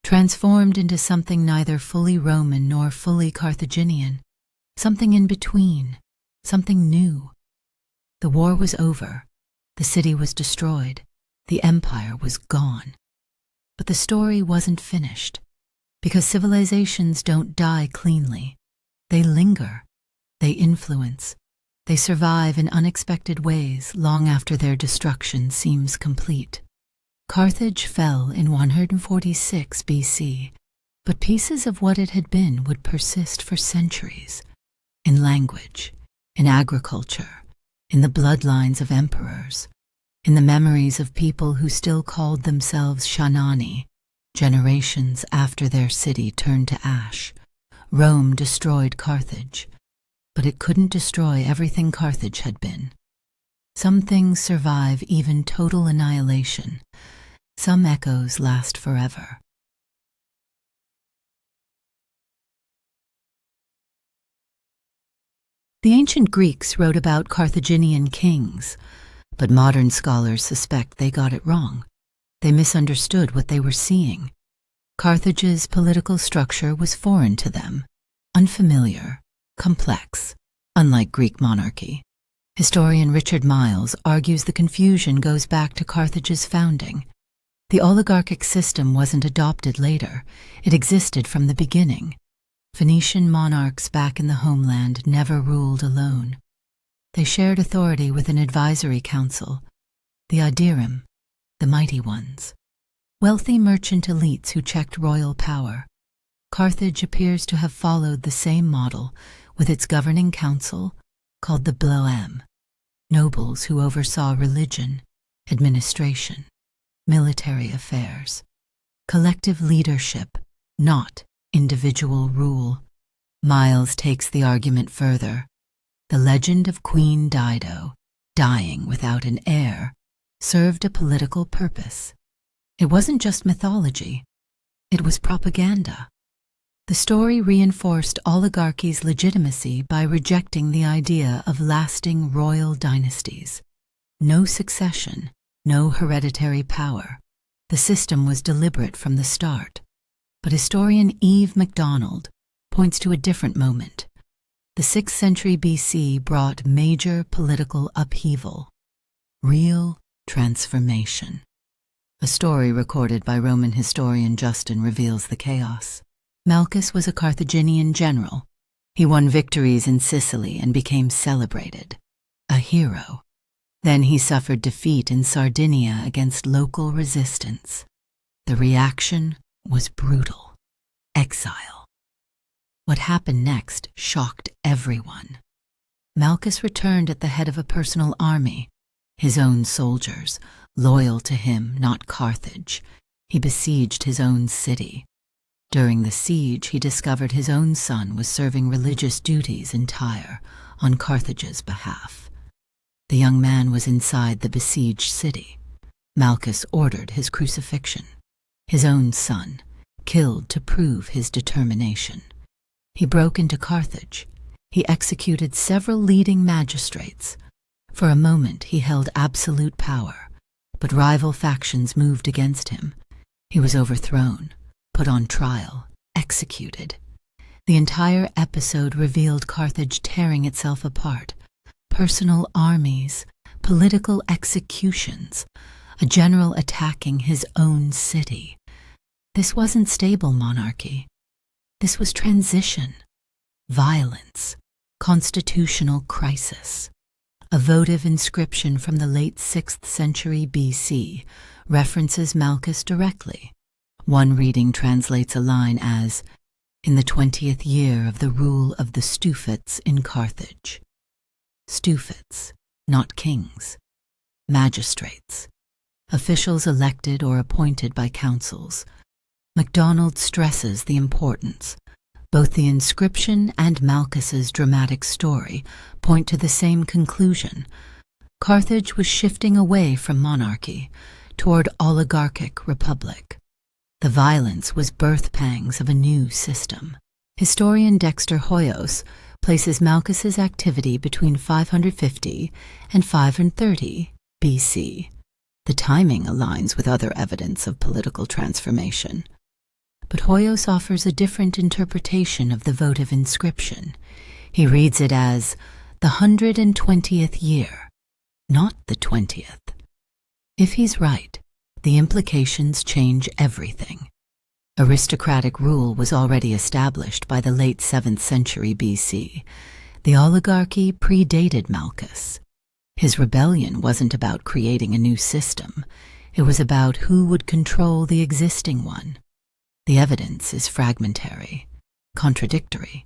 transformed into something neither fully Roman nor fully Carthaginian, something in between, something new. The war was over, the city was destroyed, the empire was gone. But the story wasn't finished, because civilizations don't die cleanly. They linger, they influence, they survive in unexpected ways long after their destruction seems complete. Carthage fell in 146 BC, but pieces of what it had been would persist for centuries, in language, in agriculture, in the bloodlines of emperors, in the memories of people who still called themselves Shanani, generations after their city turned to ash. Rome destroyed Carthage, but it couldn't destroy everything Carthage had been. Some things survive even total annihilation. Some echoes last forever. The ancient Greeks wrote about Carthaginian kings, but modern scholars suspect they got it wrong. They misunderstood what they were seeing. Carthage's political structure was foreign to them, unfamiliar, complex, unlike Greek monarchy. Historian Richard Miles argues the confusion goes back to Carthage's founding. The oligarchic system wasn't adopted later, it existed from the beginning. Phoenician monarchs back in the homeland never ruled alone. They shared authority with an advisory council, the Aedirum, the mighty ones, wealthy merchant elites who checked royal power. Carthage appears to have followed the same model with its governing council called the Bloem, nobles who oversaw religion, administration, military affairs, collective leadership, not individual rule. Miles takes the argument further. The legend of Queen Dido, dying without an heir, served a political purpose. It wasn't just mythology, it was propaganda. The story reinforced oligarchy's legitimacy by rejecting the idea of lasting royal dynasties. No succession, no hereditary power. The system was deliberate from the start. But historian Eve MacDonald points to a different moment. The 6th century BC brought major political upheaval, real transformation. A story recorded by Roman historian Justin reveals the chaos. Malchus was a Carthaginian general. He won victories in Sicily and became celebrated, a hero. Then he suffered defeat in Sardinia against local resistance. The reaction was brutal. Exile. What happened next shocked everyone. Malchus returned at the head of a personal army, his own soldiers, loyal to him, not Carthage. He besieged his own city. During the siege, he discovered his own son was serving religious duties in Tyre on Carthage's behalf. The young man was inside the besieged city. Malchus ordered his crucifixion. His own son, killed to prove his determination. He broke into Carthage. He executed several leading magistrates. For a moment he held absolute power, but rival factions moved against him. He was overthrown, put on trial, executed. The entire episode revealed Carthage tearing itself apart. Personal armies, political executions, a general attacking his own city. This wasn't stable monarchy. This was transition, violence, constitutional crisis. A votive inscription from the late 6th century BC references Malchus directly. One reading translates a line as, "In the 20th year of the rule of the Stufits in Carthage." Stufits, not kings. Magistrates. Officials elected or appointed by councils. MacDonald stresses the importance. Both the inscription and Malchus's dramatic story point to the same conclusion. Carthage was shifting away from monarchy toward oligarchic republic. The violence was birth pangs of a new system. Historian Dexter Hoyos places Malchus's activity between 550 and 530 BC. The timing aligns with other evidence of political transformation. But Hoyos offers a different interpretation of the votive inscription. He reads it as the 120th year, not the 20th. If he's right, the implications change everything. Aristocratic rule was already established by the late 7th century BC. The oligarchy predated Malchus. His rebellion wasn't about creating a new system. It was about who would control the existing one. The evidence is fragmentary, contradictory.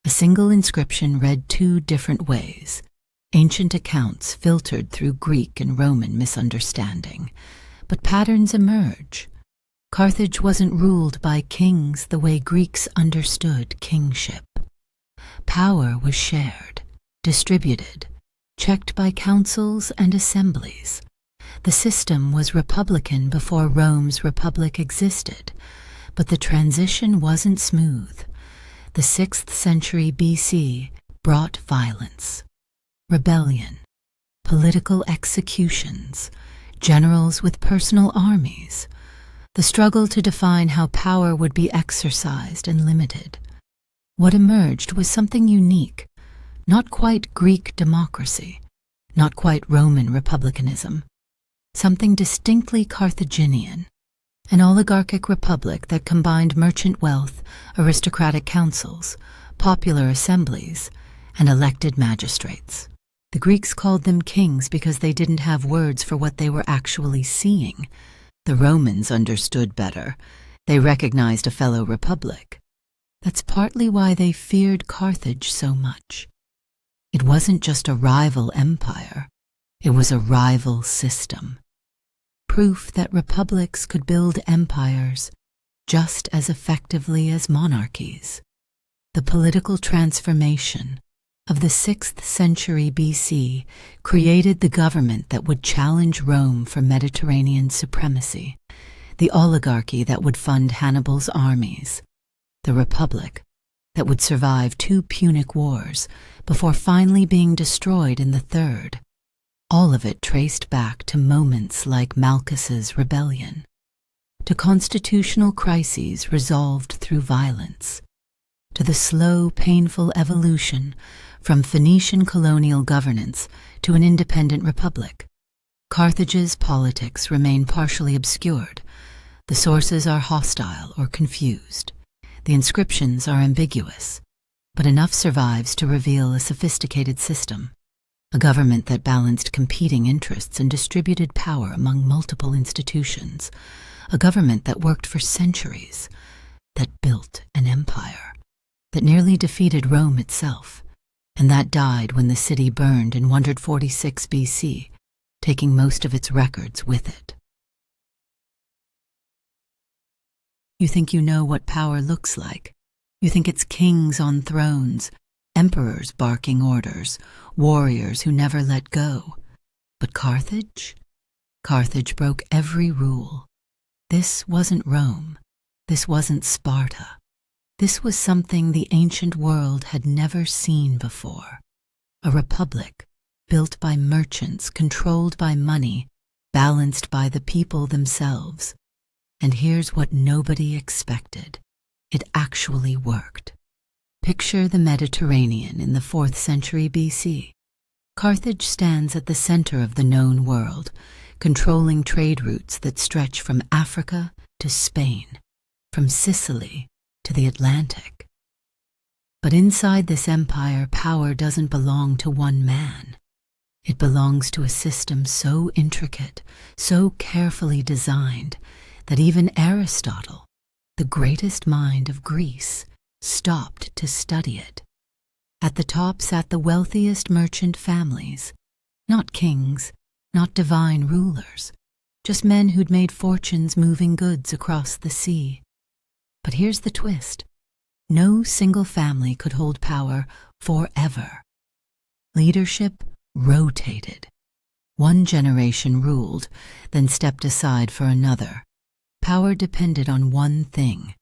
A single inscription read two different ways. Ancient accounts filtered through Greek and Roman misunderstanding. But patterns emerge. Carthage wasn't ruled by kings the way Greeks understood kingship. Power was shared, distributed, checked by councils and assemblies. The system was republican before Rome's republic existed, but the transition wasn't smooth. The 6th century BC brought violence, rebellion, political executions, generals with personal armies, the struggle to define how power would be exercised and limited. What emerged was something unique, not quite Greek democracy, not quite Roman republicanism, something distinctly Carthaginian, an oligarchic republic that combined merchant wealth, aristocratic councils, popular assemblies, and elected magistrates. The Greeks called them kings because they didn't have words for what they were actually seeing. The Romans understood better. They recognized a fellow republic. That's partly why they feared Carthage so much. It wasn't just a rival empire. It was a rival system. Proof that republics could build empires just as effectively as monarchies. The political transformation of the 6th century BC created the government that would challenge Rome for Mediterranean supremacy, the oligarchy that would fund Hannibal's armies, the republic that would survive 2 Punic wars before finally being destroyed in the 3rd. All of it traced back to moments like Malchus's rebellion, to constitutional crises resolved through violence, to the slow, painful evolution from Phoenician colonial governance to an independent republic. Carthage's politics remain partially obscured. The sources are hostile or confused. The inscriptions are ambiguous, but enough survives to reveal a sophisticated system. A government that balanced competing interests and distributed power among multiple institutions. A government that worked for centuries, that built an empire, that nearly defeated Rome itself. and that died when the city burned in 146 BC, taking most of its records with it. You think you know what power looks like. You think it's kings on thrones, emperors barking orders, warriors who never let go. But Carthage? Carthage broke every rule. This wasn't Rome. This wasn't Sparta. This was something the ancient world had never seen before. A republic built by merchants, controlled by money, balanced by the people themselves. And here's what nobody expected. It actually worked. Picture the Mediterranean in the 4th century BC. Carthage stands at the center of the known world, controlling trade routes that stretch from Africa to Spain, from Sicily to the Atlantic. But inside this empire, power doesn't belong to one man. It belongs to a system so intricate, so carefully designed, that even Aristotle, the greatest mind of Greece, stopped to study it. At the top sat the wealthiest merchant families, not kings, not divine rulers, just men who'd made fortunes moving goods across the sea. But here's the twist. No single family could hold power forever. Leadership rotated. One generation ruled, then stepped aside for another. Power depended on one thing: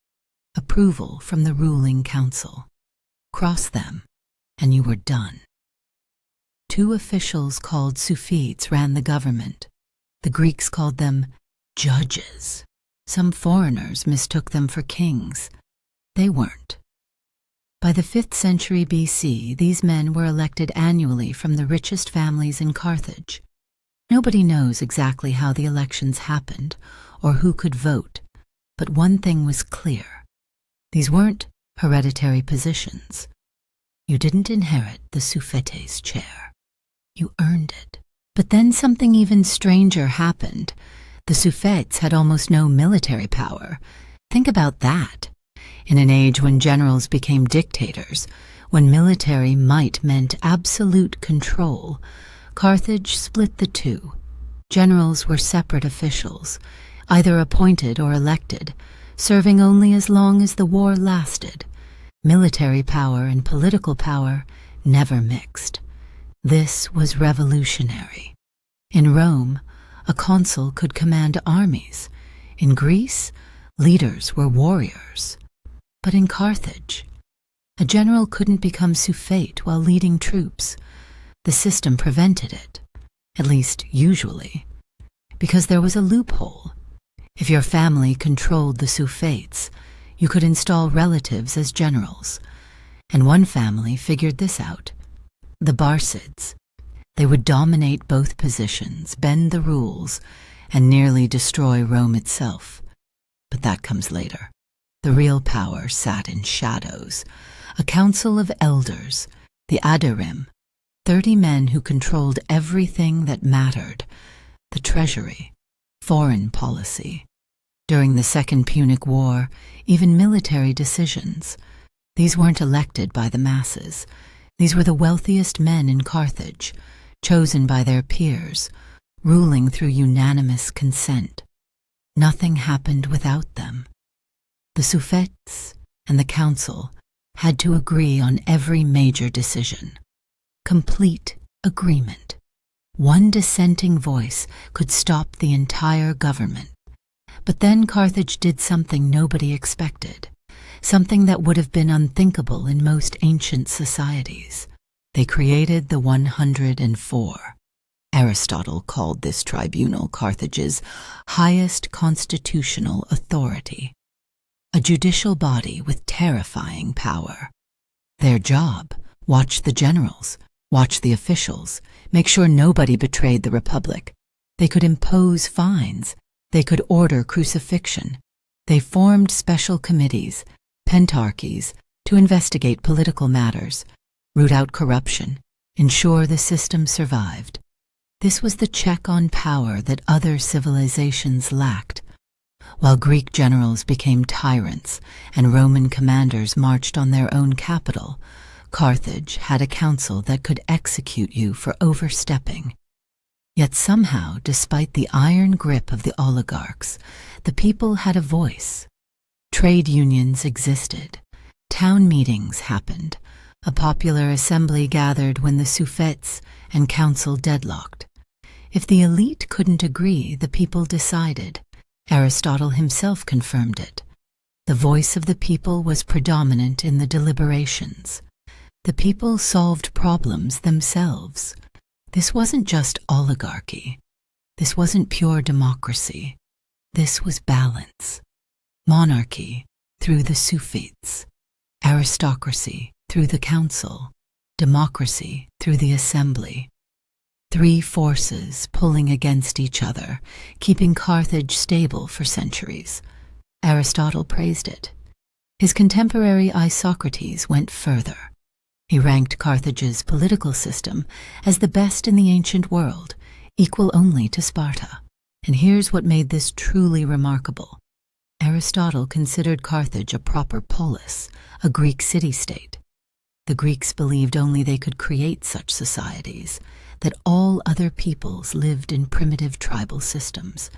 approval from the ruling council. Cross them, and you were done. 2 officials called Sufites ran the government. The Greeks called them judges. Some foreigners mistook them for kings. They weren't. By the 5th century BC, these men were elected annually from the richest families in Carthage. Nobody knows exactly how the elections happened or who could vote, but one thing was clear. These weren't hereditary positions. You didn't inherit the Sufetes chair. You earned it. But then something even stranger happened. The Sufetes had almost no military power. Think about that. In an age when generals became dictators, when military might meant absolute control, Carthage split the two. Generals were separate officials, either appointed or elected, serving only as long as the war lasted. Military power and political power never mixed. This was revolutionary. In Rome, a consul could command armies. In Greece, leaders were warriors. But in Carthage, a general couldn't become suffete while leading troops. The system prevented it, at least usually, because there was a loophole. If your family controlled the suffetes, you could install relatives as generals. And one family figured this out: the Barcids. They would dominate both positions, bend the rules, and nearly destroy Rome itself. But that comes later. The real power sat in shadows. A council of elders, the Aderim, 30 men who controlled everything that mattered: the treasury, foreign policy. During the Second Punic War, even military decisions. These weren't elected by the masses. These were the wealthiest men in Carthage, chosen by their peers, ruling through unanimous consent. Nothing happened without them. The suffetes and the council had to agree on every major decision. Complete agreement. One dissenting voice could stop the entire government. But then Carthage did something nobody expected, something that would have been unthinkable in most ancient societies. They created the 104. Aristotle called this tribunal Carthage's highest constitutional authority, a judicial body with terrifying power. Their job: watch the generals, watch the officials, make sure nobody betrayed the republic. They could impose fines. They could order crucifixion. They formed special committees, pentarchies, to investigate political matters, root out corruption, ensure the system survived. This was the check on power that other civilizations lacked. While Greek generals became tyrants and Roman commanders marched on their own capital, Carthage had a council that could execute you for overstepping. Yet somehow, despite the iron grip of the oligarchs, the people had a voice. Trade unions existed. Town meetings happened. A popular assembly gathered when the suffets and council deadlocked. If the elite couldn't agree, the people decided. Aristotle himself confirmed it. The voice of the people was predominant in the deliberations. The people solved problems themselves. This wasn't just oligarchy. This wasn't pure democracy. This was balance. Monarchy through the suffets, aristocracy through the council, democracy through the assembly. Three forces pulling against each other, keeping Carthage stable for centuries. Aristotle praised it. His contemporary Isocrates went further. He ranked Carthage's political system as the best in the ancient world, equal only to Sparta. And here's what made this truly remarkable. Aristotle considered Carthage a proper polis, a Greek city-state. The Greeks believed only they could create such societies, that all other peoples lived in primitive tribal systems.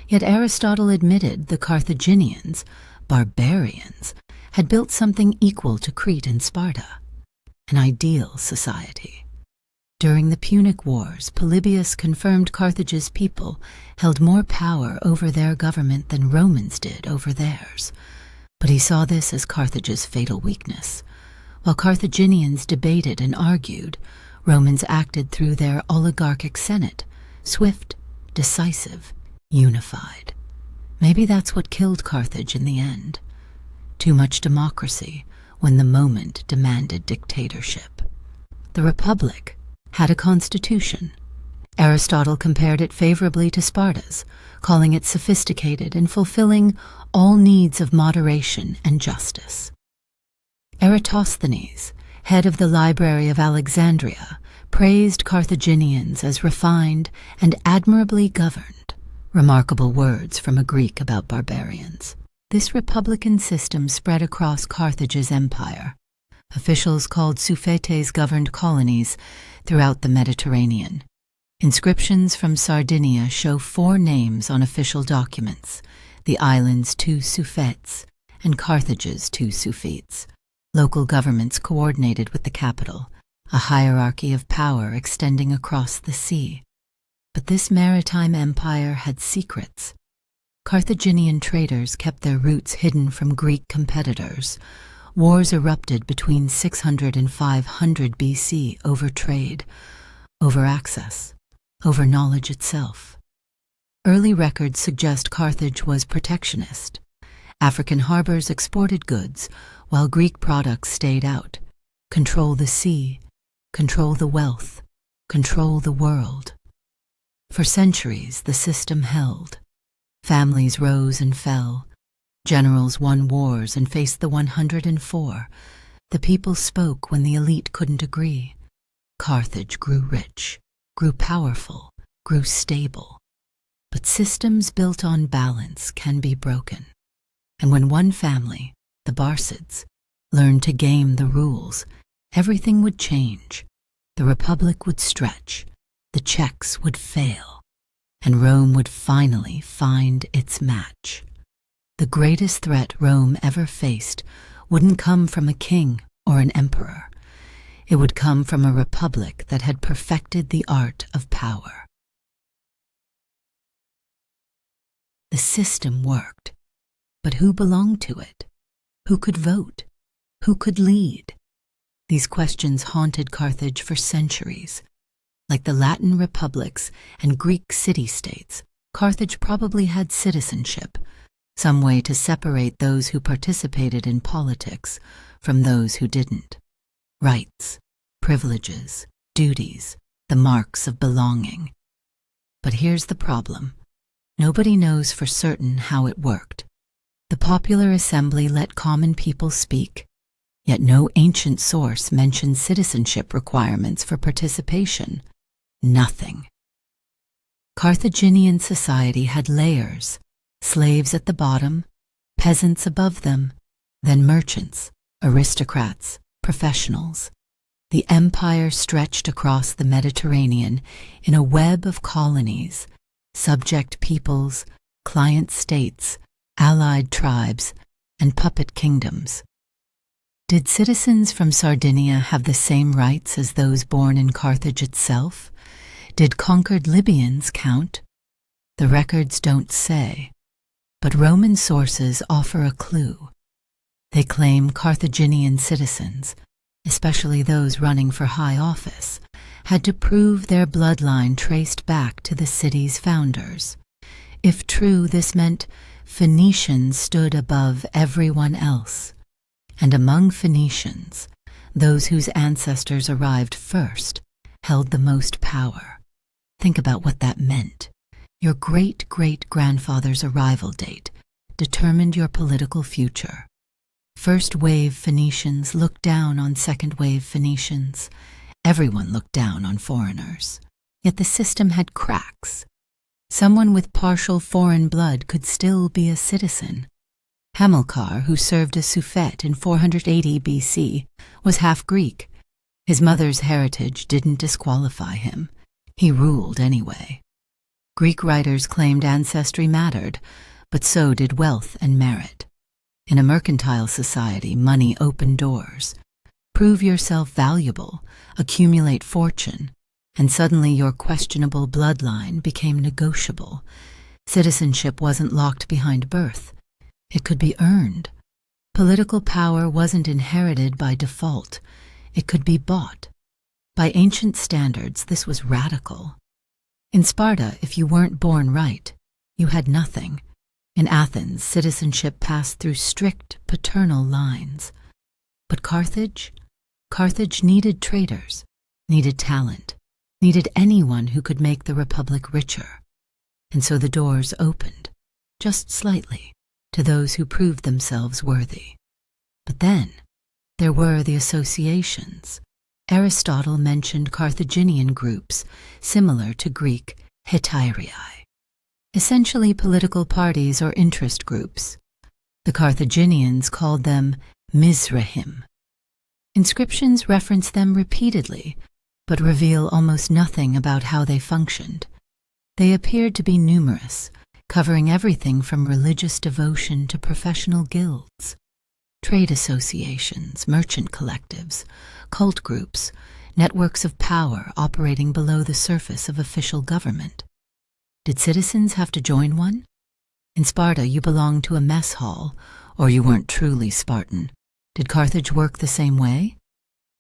Yet Aristotle admitted the Carthaginians, barbarians, had built something equal to Crete and Sparta, an ideal society. During the Punic Wars, Polybius confirmed Carthage's people held more power over their government than Romans did over theirs. But he saw this as Carthage's fatal weakness. While Carthaginians debated and argued, Romans acted through their oligarchic senate, swift, decisive, unified. Maybe that's what killed Carthage in the end. Too much democracy when the moment demanded dictatorship. The Republic had a constitution. Aristotle compared it favorably to Sparta's, calling it sophisticated and fulfilling all needs of moderation and justice. Eratosthenes, head of the Library of Alexandria, praised Carthaginians as refined and admirably governed. Remarkable words from a Greek about barbarians. This republican system spread across Carthage's empire. Officials called suffetes governed colonies throughout the Mediterranean. Inscriptions from Sardinia show 4 names on official documents, the island's 2 suffets and Carthage's 2 suffets. Local governments coordinated with the capital, a hierarchy of power extending across the sea. But this maritime empire had secrets. Carthaginian traders kept their roots hidden from Greek competitors. Wars erupted between 600 and 500 BC over trade, over access, over knowledge itself. Early records suggest Carthage was protectionist. African harbors exported goods, while Greek products stayed out. Control the sea, control the wealth, control the world. For centuries, the system held. Families rose and fell. Generals won wars and faced the 104. The people spoke when the elite couldn't agree. Carthage grew rich, grew powerful, grew stable. But systems built on balance can be broken. And when one family, the Barcids, learned to game the rules, everything would change. The Republic would stretch, the checks would fail, and Rome would finally find its match. The greatest threat Rome ever faced wouldn't come from a king or an emperor. It would come from a republic that had perfected the art of power. The system worked, but who belonged to it? Who could vote? Who could lead? These questions haunted Carthage for centuries. Like the Latin republics and Greek city-states, Carthage probably had citizenship, some way to separate those who participated in politics from those who didn't. Rights, privileges, duties, the marks of belonging. But here's the problem. Nobody knows for certain how it worked. The popular assembly let common people speak, yet no ancient source mentions citizenship requirements for participation. Nothing. Carthaginian society had layers, slaves at the bottom, peasants above them, then merchants, aristocrats, professionals. The empire stretched across the Mediterranean in a web of colonies, subject peoples, client states, allied tribes, and puppet kingdoms. Did citizens from Sardinia have the same rights as those born in Carthage itself? Did conquered Libyans count? The records don't say, but Roman sources offer a clue. They claim Carthaginian citizens, especially those running for high office, had to prove their bloodline traced back to the city's founders. If true, this meant Phoenicians stood above everyone else. And among Phoenicians, those whose ancestors arrived first held the most power. Think about what that meant. Your great-great-grandfather's arrival date determined your political future. First-wave Phoenicians looked down on second-wave Phoenicians. Everyone looked down on foreigners. Yet the system had cracks. Someone with partial foreign blood could still be a citizen. Hamilcar, who served as suffet in 480 BC, was half Greek. His mother's heritage didn't disqualify him. He ruled anyway. Greek writers claimed ancestry mattered, but so did wealth and merit. In a mercantile society, money opened doors. Prove yourself valuable, accumulate fortune, and suddenly your questionable bloodline became negotiable. Citizenship wasn't locked behind birth. It could be earned. Political power wasn't inherited by default. It could be bought. By ancient standards, this was radical. In Sparta, if you weren't born right, you had nothing. In Athens, citizenship passed through strict paternal lines. But Carthage needed traders, needed talent, needed anyone who could make the republic richer. And so the doors opened, just slightly, to those who proved themselves worthy. But then, there were the associations. Aristotle mentioned Carthaginian groups, similar to Greek hetairai. Essentially political parties or interest groups. The Carthaginians called them Mizrahim. Inscriptions reference them repeatedly, but reveal almost nothing about how they functioned. They appeared to be numerous, covering everything from religious devotion to professional guilds, trade associations, merchant collectives, cult groups, networks of power operating below the surface of official government. Did citizens have to join one? In Sparta, you belonged to a mess hall, or you weren't truly Spartan. Did Carthage work the same way?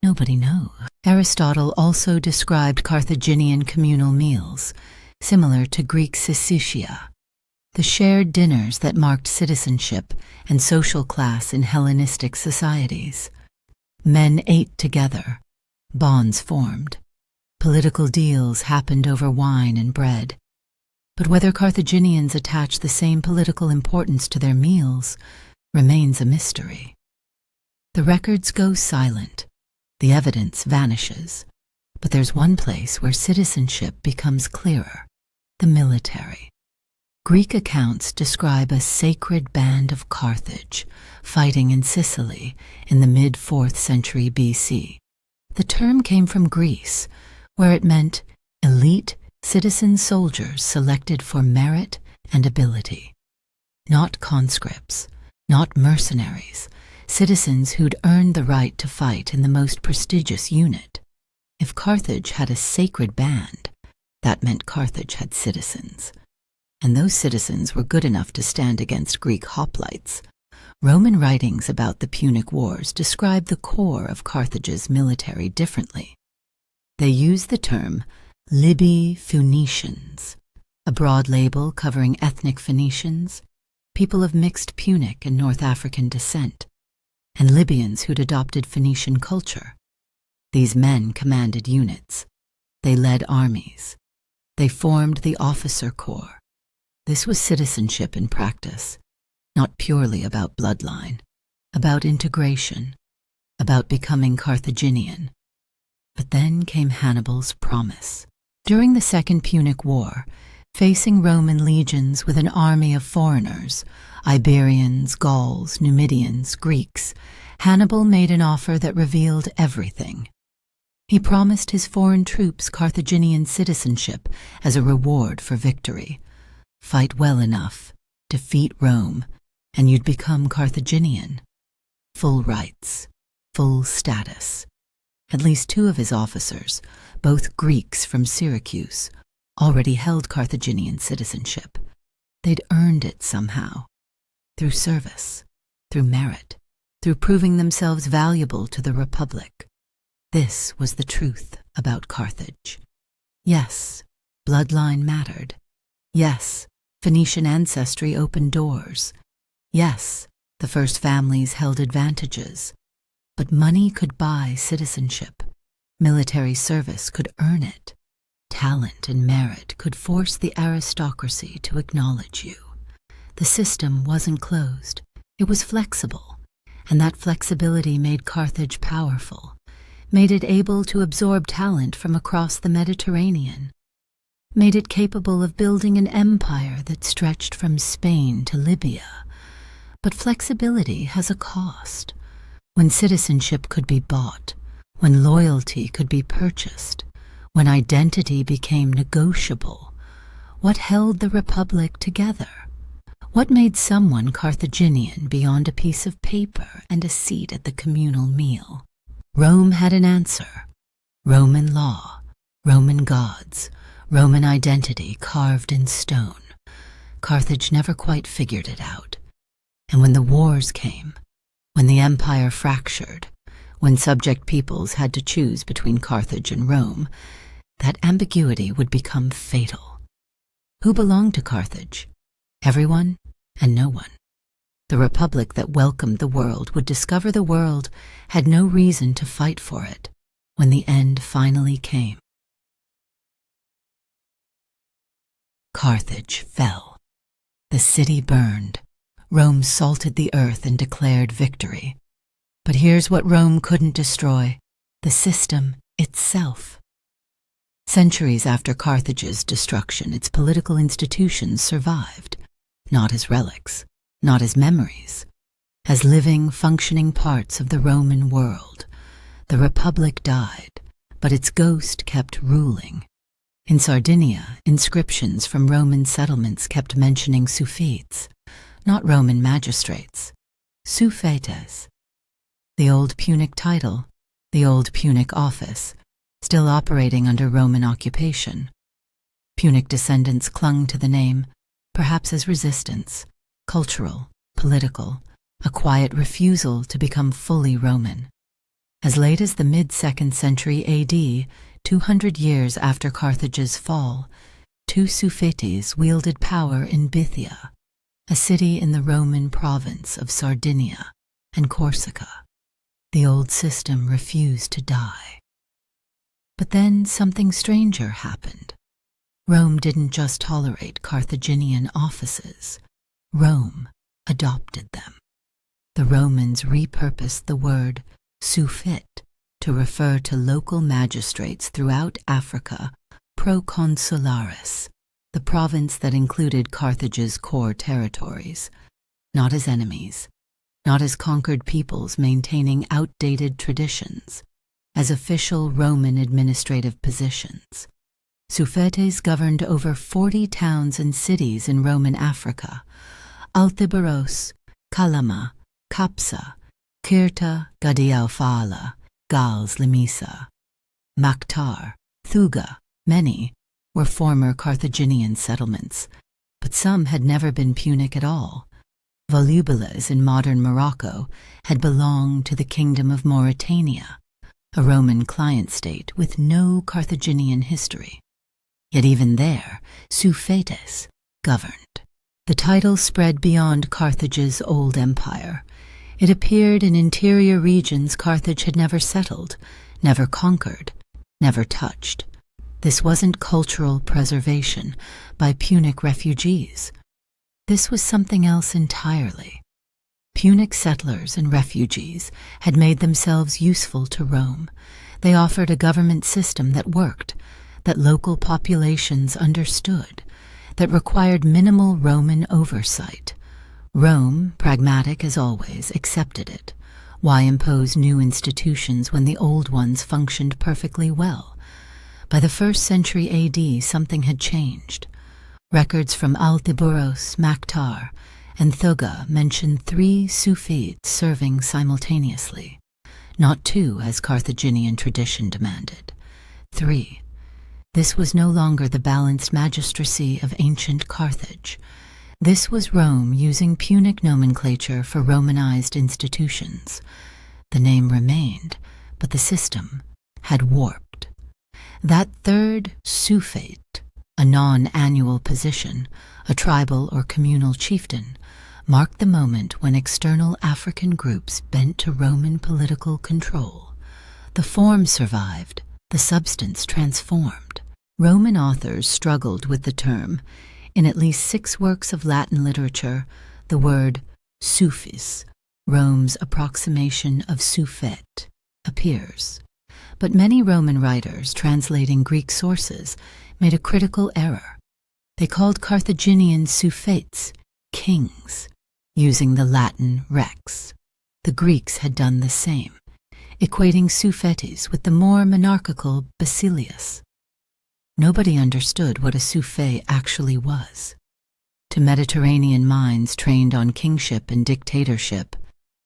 Nobody knows. Aristotle also described Carthaginian communal meals, similar to Greek syssitia, the shared dinners that marked citizenship and social class in Hellenistic societies. Men ate together, bonds formed. Political deals happened over wine and bread. But whether Carthaginians attached the same political importance to their meals remains a mystery. The records go silent. The evidence vanishes. But there's one place where citizenship becomes clearer: the military. Greek accounts describe a sacred band of Carthage fighting in Sicily in the mid-4th century BC. The term came from Greece, where it meant elite citizen soldiers selected for merit and ability. Not conscripts, not mercenaries, citizens who'd earned the right to fight in the most prestigious unit. If Carthage had a sacred band, that meant Carthage had citizens. And those citizens were good enough to stand against Greek hoplites. Roman writings about the Punic Wars describe the core of Carthage's military differently. They use the term Libyi Phoenicians, a broad label covering ethnic Phoenicians, people of mixed Punic and North African descent, and Libyans who'd adopted Phoenician culture. These men commanded units. They led armies. They formed the officer corps. This was citizenship in practice, not purely about bloodline, about integration, about becoming Carthaginian. But then came Hannibal's promise. During the Second Punic War, facing Roman legions with an army of foreigners, Iberians, Gauls, Numidians, Greeks, Hannibal made an offer that revealed everything. He promised his foreign troops Carthaginian citizenship as a reward for victory. Fight well enough, defeat Rome, and you'd become Carthaginian. Full rights, full status. At least 2 of his officers, both Greeks from Syracuse, already held Carthaginian citizenship. They'd earned it somehow, through service, through merit, through proving themselves valuable to the Republic. This was the truth about Carthage. Yes, bloodline mattered. Yes, Phoenician ancestry opened doors. Yes, the first families held advantages. But money could buy citizenship. Military service could earn it. Talent and merit could force the aristocracy to acknowledge you. The system wasn't closed. It was flexible. And that flexibility made Carthage powerful, made it able to absorb talent from across the Mediterranean, made it capable of building an empire that stretched from Spain to Libya. But flexibility has a cost. When citizenship could be bought, when loyalty could be purchased, when identity became negotiable, what held the Republic together? What made someone Carthaginian beyond a piece of paper and a seat at the communal meal? Rome had an answer. Roman law, Roman gods, Roman identity carved in stone. Carthage never quite figured it out. And when the wars came, when the empire fractured, when subject peoples had to choose between Carthage and Rome, that ambiguity would become fatal. Who belonged to Carthage? Everyone and no one. The Republic that welcomed the world would discover the world had no reason to fight for it when the end finally came. Carthage fell. The city burned. Rome salted the earth and declared victory. But here's what Rome couldn't destroy: the system itself. Centuries after Carthage's destruction, its political institutions survived, not as relics, not as memories, as living, functioning parts of the Roman world. The Republic died, but its ghost kept ruling. In Sardinia, inscriptions from Roman settlements kept mentioning suffetes, not Roman magistrates, suffetes. The old Punic title, the old Punic office, still operating under Roman occupation. Punic descendants clung to the name, perhaps as resistance, cultural, political, a quiet refusal to become fully Roman. As late as the mid-2nd century AD, 200 years after Carthage's fall, 2 suffetes wielded power in Bithynia, a city in the Roman province of Sardinia and Corsica. The old system refused to die. But then something stranger happened. Rome didn't just tolerate Carthaginian offices. Rome adopted them. The Romans repurposed the word suffet to refer to local magistrates throughout Africa, proconsulares, the province that included Carthage's core territories, not as enemies, not as conquered peoples maintaining outdated traditions, as official Roman administrative positions. Suffetes governed over 40 towns and cities in Roman Africa: Altiberos, Calama, Capsa, Cirta, Gadiaufala, Gals Limisa, Mactar, Thuga. Many were former Carthaginian settlements, but some had never been Punic at all. Volubiles in modern Morocco had belonged to the Kingdom of Mauritania, a Roman client state with no Carthaginian history. Yet even there, suffetes governed. The title spread beyond Carthage's old empire. It appeared in interior regions Carthage had never settled, never conquered, never touched. This wasn't cultural preservation by Punic refugees. This was something else entirely. Punic settlers and refugees had made themselves useful to Rome. They offered a government system that worked, that local populations understood, that required minimal Roman oversight. Rome, pragmatic as always, accepted it, Why impose new institutions when the old ones functioned perfectly well? By the 1st century AD, something had changed. Records from Altiburos, Mactar, and Thuga mention 3 Sufids serving simultaneously. Not 2, as Carthaginian tradition demanded. 3. This was no longer the balanced magistracy of ancient Carthage. This was Rome using Punic nomenclature for Romanized institutions. The name remained, but the system had warped. That 3rd Sufete, a non-annual position, a tribal or communal chieftain, marked the moment when external African groups bent to Roman political control. The form survived, the substance transformed. Roman authors struggled with the term. In at least 6 works of Latin literature, the word sufis, Rome's approximation of sufet, appears. But many Roman writers, translating Greek sources, made a critical error. They called Carthaginian sufetes kings, using the Latin rex. The Greeks had done the same, equating sufetes with the more monarchical basileus. Nobody understood what a suffet actually was. To Mediterranean minds trained on kingship and dictatorship,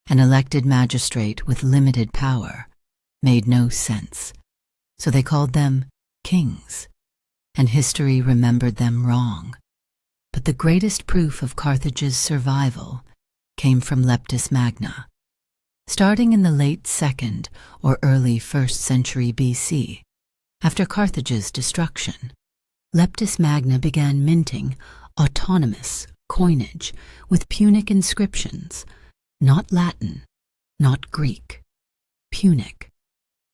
an elected magistrate with limited power made no sense. So they called them kings, and history remembered them wrong. But the greatest proof of Carthage's survival came from Leptis Magna. Starting in the late 2nd or early 1st century BC, after Carthage's destruction, Leptis Magna began minting autonomous coinage with Punic inscriptions, not Latin, not Greek, Punic,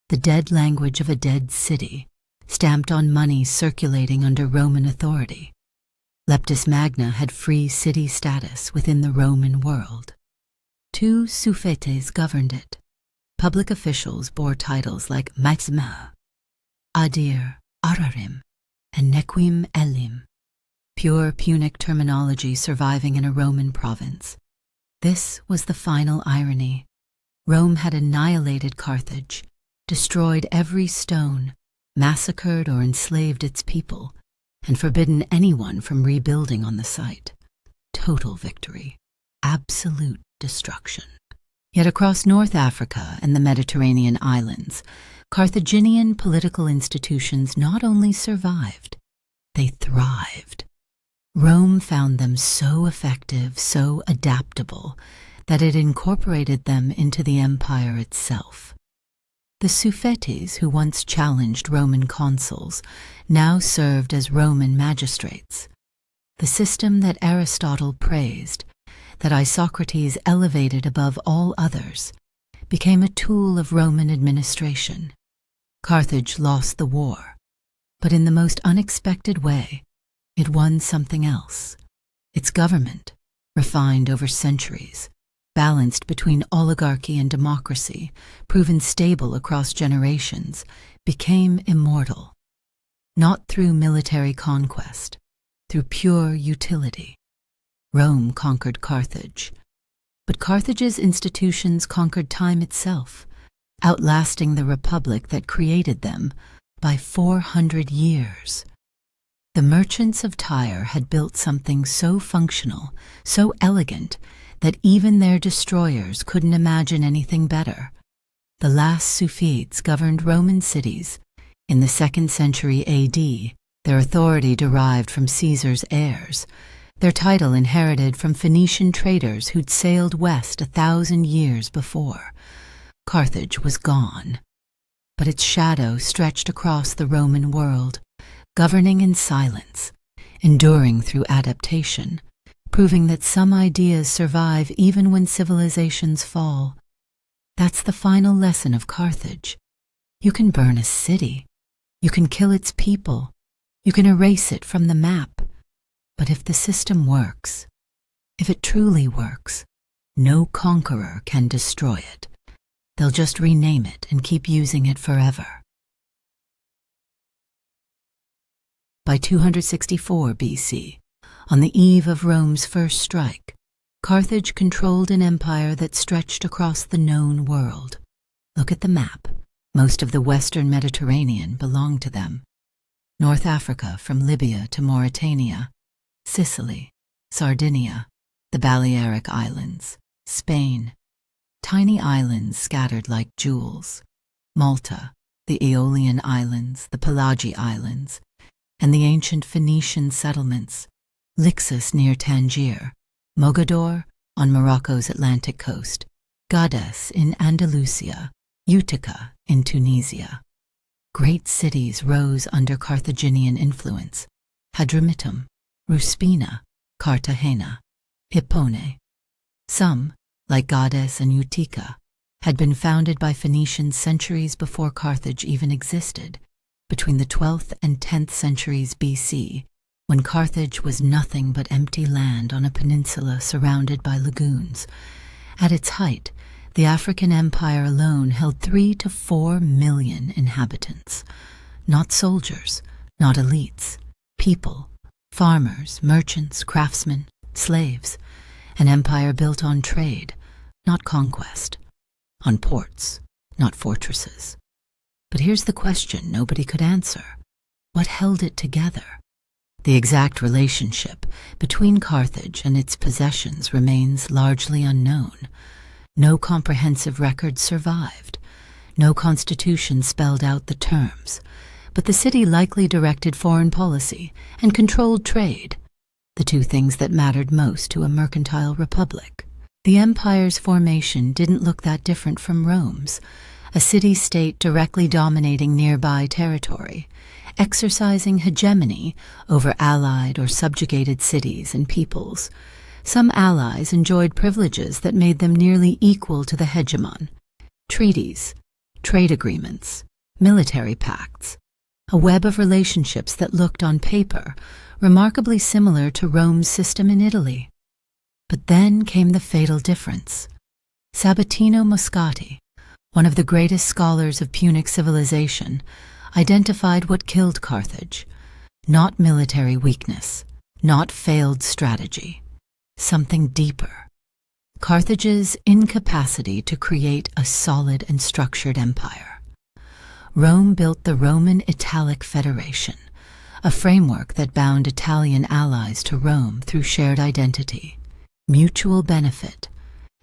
the dead language of a dead city, stamped on money circulating under Roman authority. Leptis Magna had free city status within the Roman world. 2 sufetes governed it. Public officials bore titles like Maxima, Adir, Ararim, and Nequim Elim, pure Punic terminology surviving in a Roman province. This was the final irony. Rome had annihilated Carthage, destroyed every stone, massacred or enslaved its people, and forbidden anyone from rebuilding on the site. Total victory, absolute destruction. Yet across North Africa and the Mediterranean islands, Carthaginian political institutions not only survived, they thrived. Rome found them so effective, so adaptable, that it incorporated them into the empire itself. The Sufetes, who once challenged Roman consuls, now served as Roman magistrates. The system that Aristotle praised, that Isocrates elevated above all others, became a tool of Roman administration. Carthage lost the war, but in the most unexpected way, it won something else. Its government, refined over centuries, balanced between oligarchy and democracy, proven stable across generations, became immortal. Not through military conquest, through pure utility. Rome conquered Carthage, but Carthage's institutions conquered time itself, outlasting the republic that created them by 400 years. The merchants of Tyre had built something so functional, so elegant, that even their destroyers couldn't imagine anything better. The last Sufides governed Roman cities. In the 2nd century AD, their authority derived from Caesar's heirs, their title inherited from Phoenician traders who'd sailed west 1,000 years before. Carthage was gone, but its shadow stretched across the Roman world, governing in silence, enduring through adaptation, proving that some ideas survive even when civilizations fall. That's the final lesson of Carthage. You can burn a city, you can kill its people, you can erase it from the map, but if the system works, if it truly works, no conqueror can destroy it. They'll just rename it and keep using it forever. By 264 BC, on the eve of Rome's first strike, Carthage controlled an empire that stretched across the known world. Look at the map. Most of the western Mediterranean belonged to them. North Africa from Libya to Mauritania, Sicily, Sardinia, the Balearic Islands, Spain, tiny islands scattered like jewels, Malta, the Aeolian Islands, the Pelagi Islands, and the ancient Phoenician settlements, Lixus near Tangier, Mogador on Morocco's Atlantic coast, Gades in Andalusia, Utica in Tunisia. Great cities rose under Carthaginian influence: Hadrumitum, Ruspina, Cartagena, Hippone. Some, like Gades and Utica, had been founded by Phoenicians centuries before Carthage even existed, between the 12th and 10th centuries BC, when Carthage was nothing but empty land on a peninsula surrounded by lagoons. At its height, the African Empire alone held 3 to 4 million inhabitants. Not soldiers, not elites, people, farmers, merchants, craftsmen, slaves. An empire built on trade, not conquest. On ports, not fortresses. But here's the question nobody could answer. What held it together? The exact relationship between Carthage and its possessions remains largely unknown. No comprehensive record survived. No constitution spelled out the terms. But the city likely directed foreign policy and controlled trade, the two things that mattered most to a mercantile republic. The empire's formation didn't look that different from Rome's, a city-state directly dominating nearby territory, exercising hegemony over allied or subjugated cities and peoples. Some allies enjoyed privileges that made them nearly equal to the hegemon: treaties, trade agreements, military pacts, a web of relationships that looked on paper remarkably similar to Rome's system in Italy. But then came the fatal difference. Sabatino Moscati, one of the greatest scholars of Punic civilization, identified what killed Carthage: not military weakness, not failed strategy, something deeper. Carthage's incapacity to create a solid and structured empire. Rome built the Roman Italic Federation, a framework that bound Italian allies to Rome through shared identity, mutual benefit,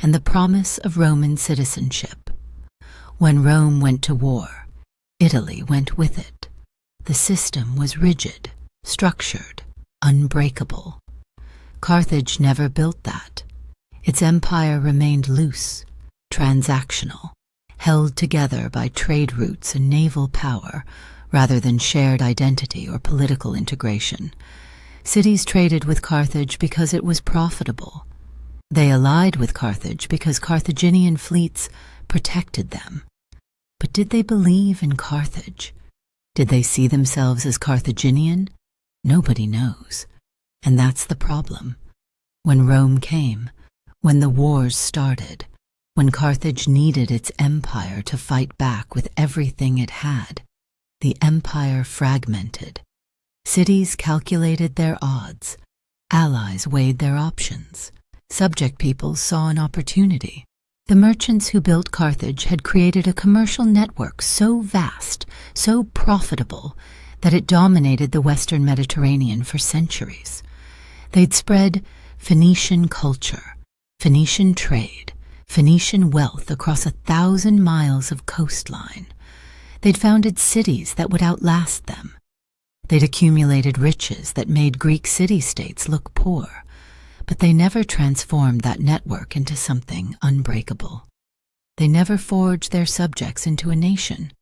and the promise of Roman citizenship. When Rome went to war, Italy went with it. The system was rigid, structured, unbreakable. Carthage never built that. Its empire remained loose, transactional, held together by trade routes and naval power rather than shared identity or political integration. Cities traded with Carthage because it was profitable. They allied with Carthage because Carthaginian fleets protected them. But did they believe in Carthage? Did they see themselves as Carthaginian? Nobody knows. And that's the problem. When Rome came, when the wars started, when Carthage needed its empire to fight back with everything it had, the empire fragmented. Cities calculated their odds. Allies weighed their options. Subject peoples saw an opportunity. The merchants who built Carthage had created a commercial network so vast, so profitable, that it dominated the Western Mediterranean for centuries. They'd spread Phoenician culture, Phoenician trade, Phoenician wealth across 1,000 miles of coastline. They'd founded cities that would outlast them. They'd accumulated riches that made Greek city-states look poor, but they never transformed that network into something unbreakable. They never forged their subjects into a nation.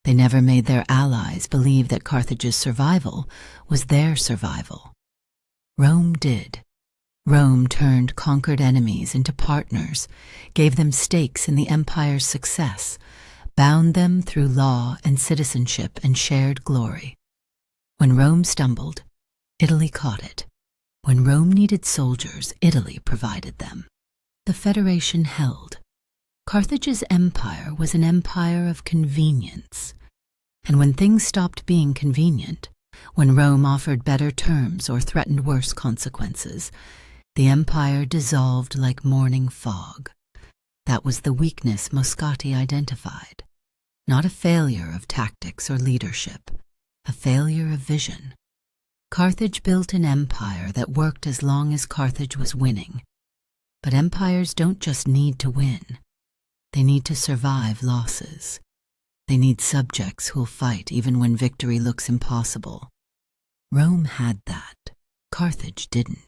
They never made their allies believe that Carthage's survival was their survival. Rome did. Rome turned conquered enemies into partners, gave them stakes in the empire's success, bound them through law and citizenship and shared glory. When Rome stumbled, Italy caught it. When Rome needed soldiers, Italy provided them. The Federation held. Carthage's empire was an empire of convenience. And when things stopped being convenient, when Rome offered better terms or threatened worse consequences, The empire dissolved like morning fog. That was the weakness Moscati identified. Not a failure of tactics or leadership, a failure of vision. Carthage built an empire that worked as long as Carthage was winning. But empires don't just need to win. They need to survive losses. They need subjects who'll fight even when victory looks impossible. Rome had that. Carthage didn't.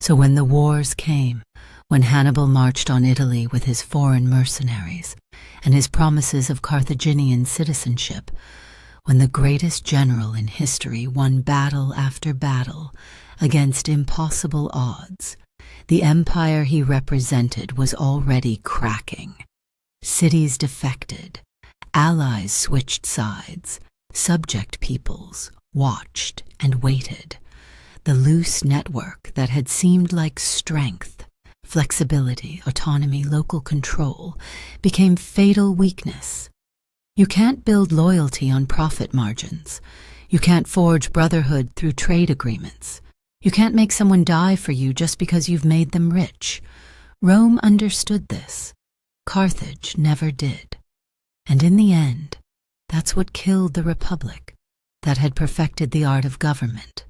So when the wars came, when Hannibal marched on Italy with his foreign mercenaries and his promises of Carthaginian citizenship, when the greatest general in history won battle after battle against impossible odds, the empire he represented was already cracking. Cities defected, allies switched sides, subject peoples watched and waited. The loose network that had seemed like strength, flexibility, autonomy, local control, became fatal weakness. You can't build loyalty on profit margins. You can't forge brotherhood through trade agreements. You can't make someone die for you just because you've made them rich. Rome understood this. Carthage never did. And in the end, that's what killed the Republic, that had perfected the art of government,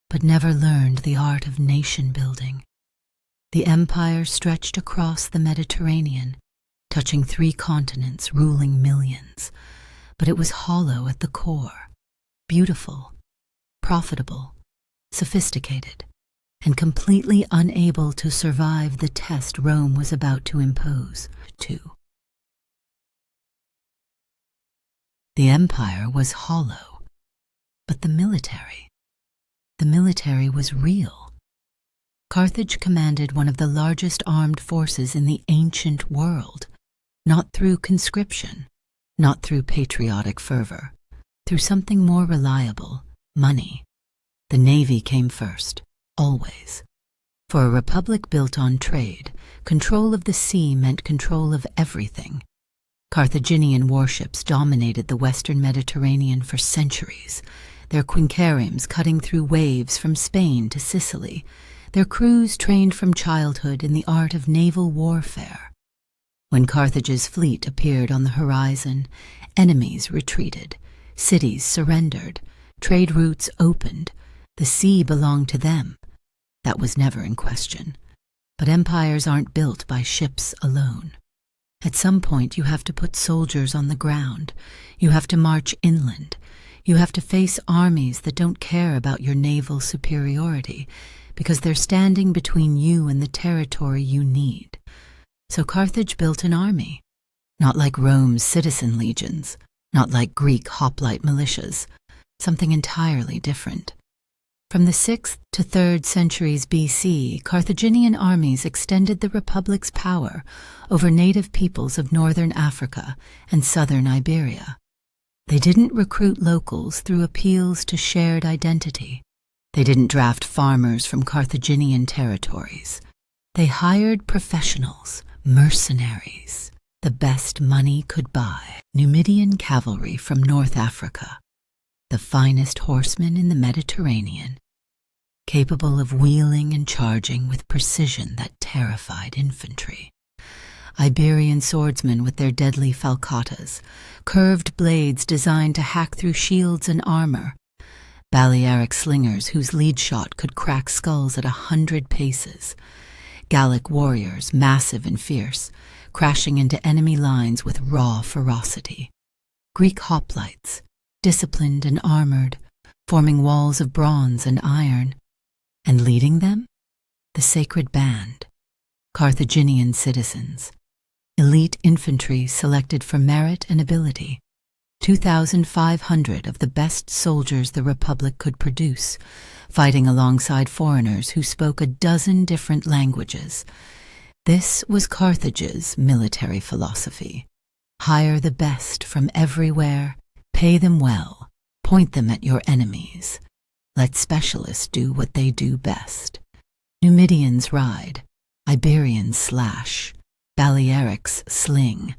but never learned the art of nation-building. The empire stretched across the Mediterranean, touching 3 continents, ruling millions, but it was hollow at the core, beautiful, profitable, sophisticated, and completely unable to survive the test Rome was about to impose, too. The empire was hollow, but the military was real. Carthage commanded one of the largest armed forces in the ancient world, not through conscription, not through patriotic fervor, through something more reliable, money. The navy came first, always. For a republic built on trade, control of the sea meant control of everything. Carthaginian warships dominated the western Mediterranean for centuries, their quinqueremes cutting through waves from Spain to Sicily, their crews trained from childhood in the art of naval warfare. When Carthage's fleet appeared on the horizon, enemies retreated, cities surrendered, trade routes opened, the sea belonged to them. That was never in question. But empires aren't built by ships alone. At some point you have to put soldiers on the ground. You have to march inland. You have to face armies that don't care about your naval superiority because they're standing between you and the territory you need. So Carthage built an army, not like Rome's citizen legions, not like Greek hoplite militias, something entirely different. From the 6th to 3rd centuries BC, Carthaginian armies extended the Republic's power over native peoples of northern Africa and southern Iberia. They didn't recruit locals through appeals to shared identity. They didn't draft farmers from Carthaginian territories. They hired professionals, mercenaries, the best money could buy, Numidian cavalry from North Africa, the finest horsemen in the Mediterranean, capable of wheeling and charging with precision that terrified infantry. Iberian swordsmen with their deadly falcatas, curved blades designed to hack through shields and armor, Balearic slingers whose lead shot could crack skulls at 100 paces, Gallic warriors, massive and fierce, crashing into enemy lines with raw ferocity, Greek hoplites, disciplined and armored, forming walls of bronze and iron, and leading them, the sacred band, Carthaginian citizens, elite infantry selected for merit and ability, 2,500 of the best soldiers the Republic could produce, fighting alongside foreigners who spoke a dozen different languages. This was Carthage's military philosophy. Hire the best from everywhere, pay them well, point them at your enemies. Let specialists do what they do best. Numidians ride, Iberians slash, Balearics sling,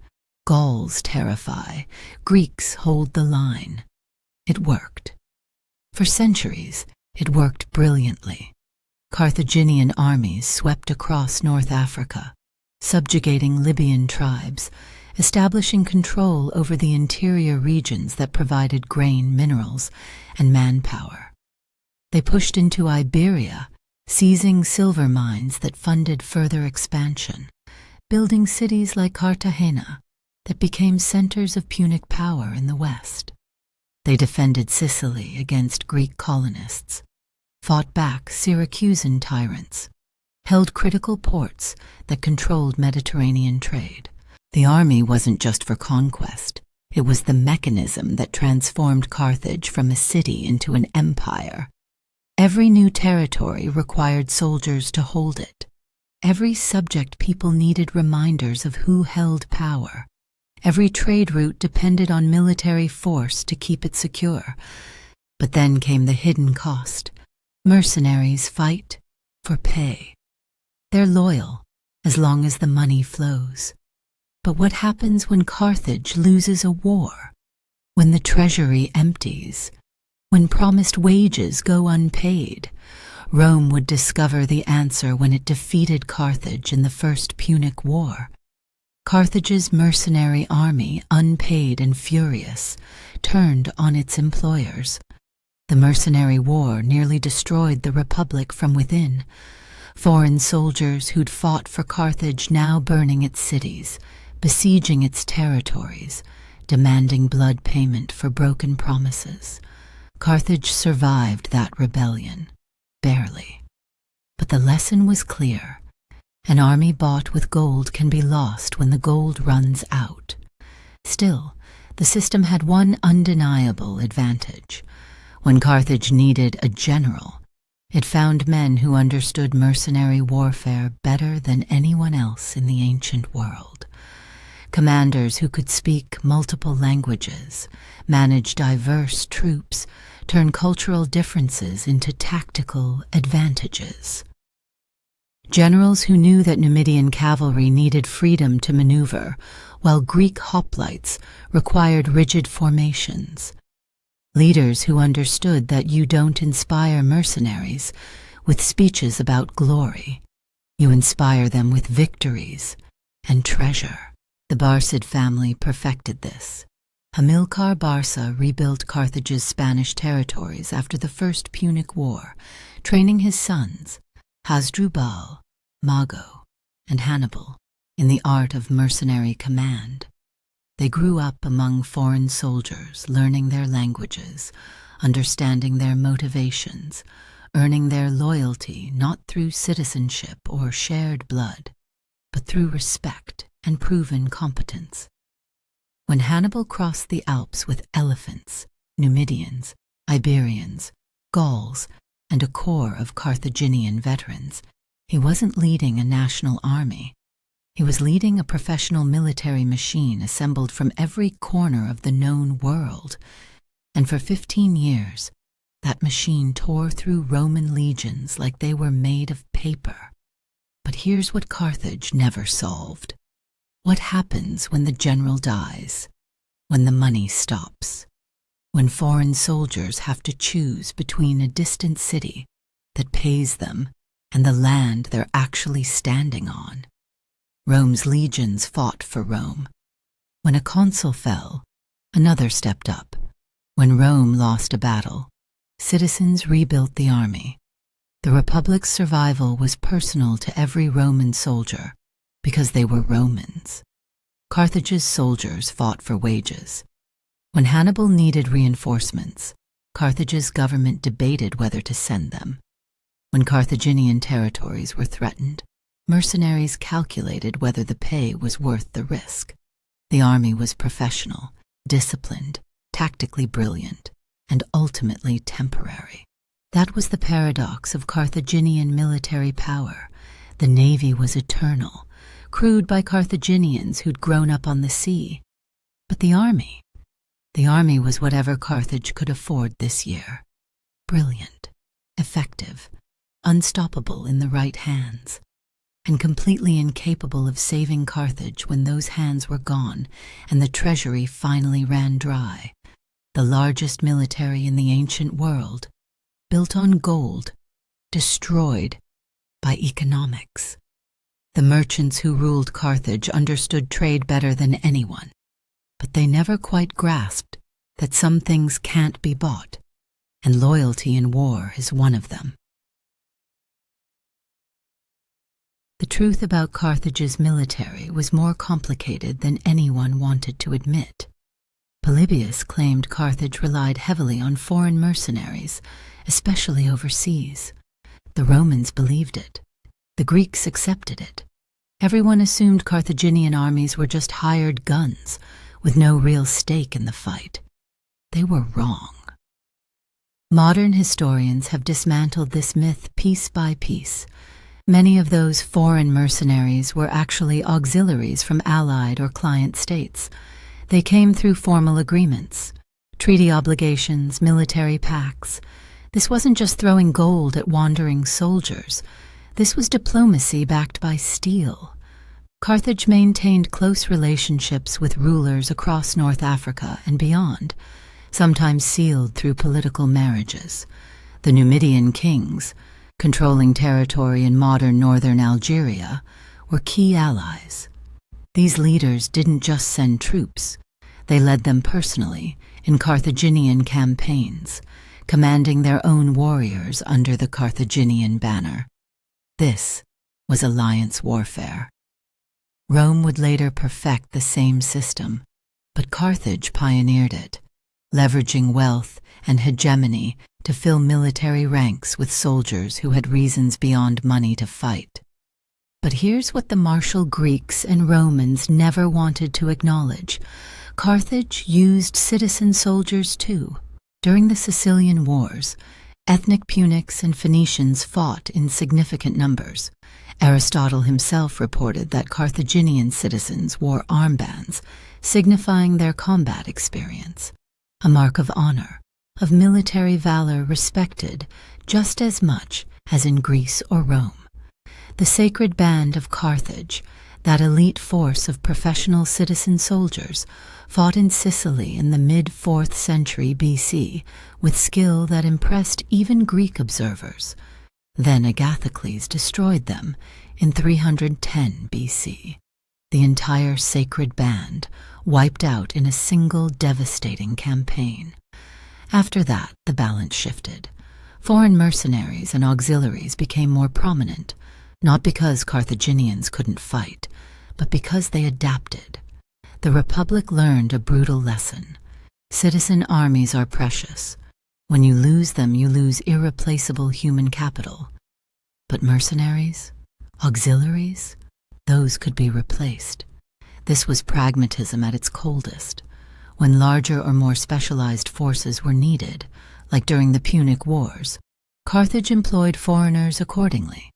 Gauls terrify, Greeks hold the line. It worked. For centuries, it worked brilliantly. Carthaginian armies swept across North Africa, subjugating Libyan tribes, establishing control over the interior regions that provided grain, minerals, and manpower. They pushed into Iberia, seizing silver mines that funded further expansion, building cities like Cartagena that became centers of Punic power in the west. They defended Sicily against Greek colonists, fought back Syracusan tyrants, held critical ports that controlled Mediterranean trade. The army wasn't just for conquest. It was the mechanism that transformed Carthage from a city into an empire. Every new territory required soldiers to hold it. Every subject people needed reminders of who held power. Every trade route depended on military force to keep it secure. But then came the hidden cost. Mercenaries fight for pay. They're loyal as long as the money flows. But what happens when Carthage loses a war? When the treasury empties? When promised wages go unpaid? Rome would discover the answer when it defeated Carthage in the First Punic War. Carthage's mercenary army, unpaid and furious, turned on its employers. The mercenary war nearly destroyed the Republic from within. Foreign soldiers who'd fought for Carthage now burning its cities, besieging its territories, demanding blood payment for broken promises. Carthage survived that rebellion, barely. But the lesson was clear. An army bought with gold can be lost when the gold runs out. Still, the system had one undeniable advantage. When Carthage needed a general, it found men who understood mercenary warfare better than anyone else in the ancient world. Commanders who could speak multiple languages, manage diverse troops, turn cultural differences into tactical advantages. Generals who knew that Numidian cavalry needed freedom to maneuver, while Greek hoplites required rigid formations. Leaders who understood that you don't inspire mercenaries with speeches about glory. You inspire them with victories and treasure. The Barcid family perfected this. Hamilcar Barca rebuilt Carthage's Spanish territories after the First Punic War, training his sons, Hasdrubal, Mago, and Hannibal, in the art of mercenary command. They grew up among foreign soldiers, learning their languages, understanding their motivations, earning their loyalty not through citizenship or shared blood, but through respect and proven competence. When Hannibal crossed the Alps with elephants, Numidians, Iberians, Gauls, and a corps of Carthaginian veterans, he wasn't leading a national army. He was leading a professional military machine assembled from every corner of the known world. And for 15 years, that machine tore through Roman legions like they were made of paper. But here's what Carthage never solved. What happens when the general dies? When the money stops? When foreign soldiers have to choose between a distant city that pays them and the land they're actually standing on? Rome's legions fought for Rome. When a consul fell, another stepped up. When Rome lost a battle, citizens rebuilt the army. The Republic's survival was personal to every Roman soldier because they were Romans. Carthage's soldiers fought for wages. When Hannibal needed reinforcements, Carthage's government debated whether to send them. When Carthaginian territories were threatened, mercenaries calculated whether the pay was worth the risk. The army was professional, disciplined, tactically brilliant, and ultimately temporary. That was the paradox of Carthaginian military power. The navy was eternal, crewed by Carthaginians who'd grown up on the sea. But the army was whatever Carthage could afford this year. Brilliant, effective, unstoppable in the right hands, and completely incapable of saving Carthage when those hands were gone and the treasury finally ran dry. The largest military in the ancient world, built on gold, destroyed by economics. The merchants who ruled Carthage understood trade better than anyone, but they never quite grasped that some things can't be bought, and loyalty in war is one of them. The truth about Carthage's military was more complicated than anyone wanted to admit. Polybius claimed Carthage relied heavily on foreign mercenaries, especially overseas. The Romans believed it. The Greeks accepted it. Everyone assumed Carthaginian armies were just hired guns, with no real stake in the fight. They were wrong. Modern historians have dismantled this myth piece by piece. Many of those foreign mercenaries were actually auxiliaries from allied or client states. They came through formal agreements, treaty obligations, military pacts. This wasn't just throwing gold at wandering soldiers. This was diplomacy backed by steel. Carthage maintained close relationships with rulers across North Africa and beyond, sometimes sealed through political marriages. The Numidian kings, controlling territory in modern northern Algeria, were key allies. These leaders didn't just send troops. They led them personally in Carthaginian campaigns, commanding their own warriors under the Carthaginian banner. This was alliance warfare. Rome would later perfect the same system, but Carthage pioneered it, leveraging wealth and hegemony to fill military ranks with soldiers who had reasons beyond money to fight. But here's what the martial Greeks and Romans never wanted to acknowledge. Carthage used citizen soldiers too. During the Sicilian Wars, ethnic Punics and Phoenicians fought in significant numbers. Aristotle himself reported that Carthaginian citizens wore armbands, signifying their combat experience, a mark of honor, of military valor respected just as much as in Greece or Rome. The sacred band of Carthage, that elite force of professional citizen soldiers, fought in Sicily in the mid-4th century BC with skill that impressed even Greek observers. Then Agathocles destroyed them in 310 BC. The entire sacred band wiped out in a single devastating campaign. After that, the balance shifted. Foreign mercenaries and auxiliaries became more prominent, not because Carthaginians couldn't fight, but because they adapted. The Republic learned a brutal lesson. Citizen armies are precious. When you lose them, you lose irreplaceable human capital. But mercenaries, auxiliaries, those could be replaced. This was pragmatism at its coldest. When larger or more specialized forces were needed, like during the Punic Wars, Carthage employed foreigners accordingly.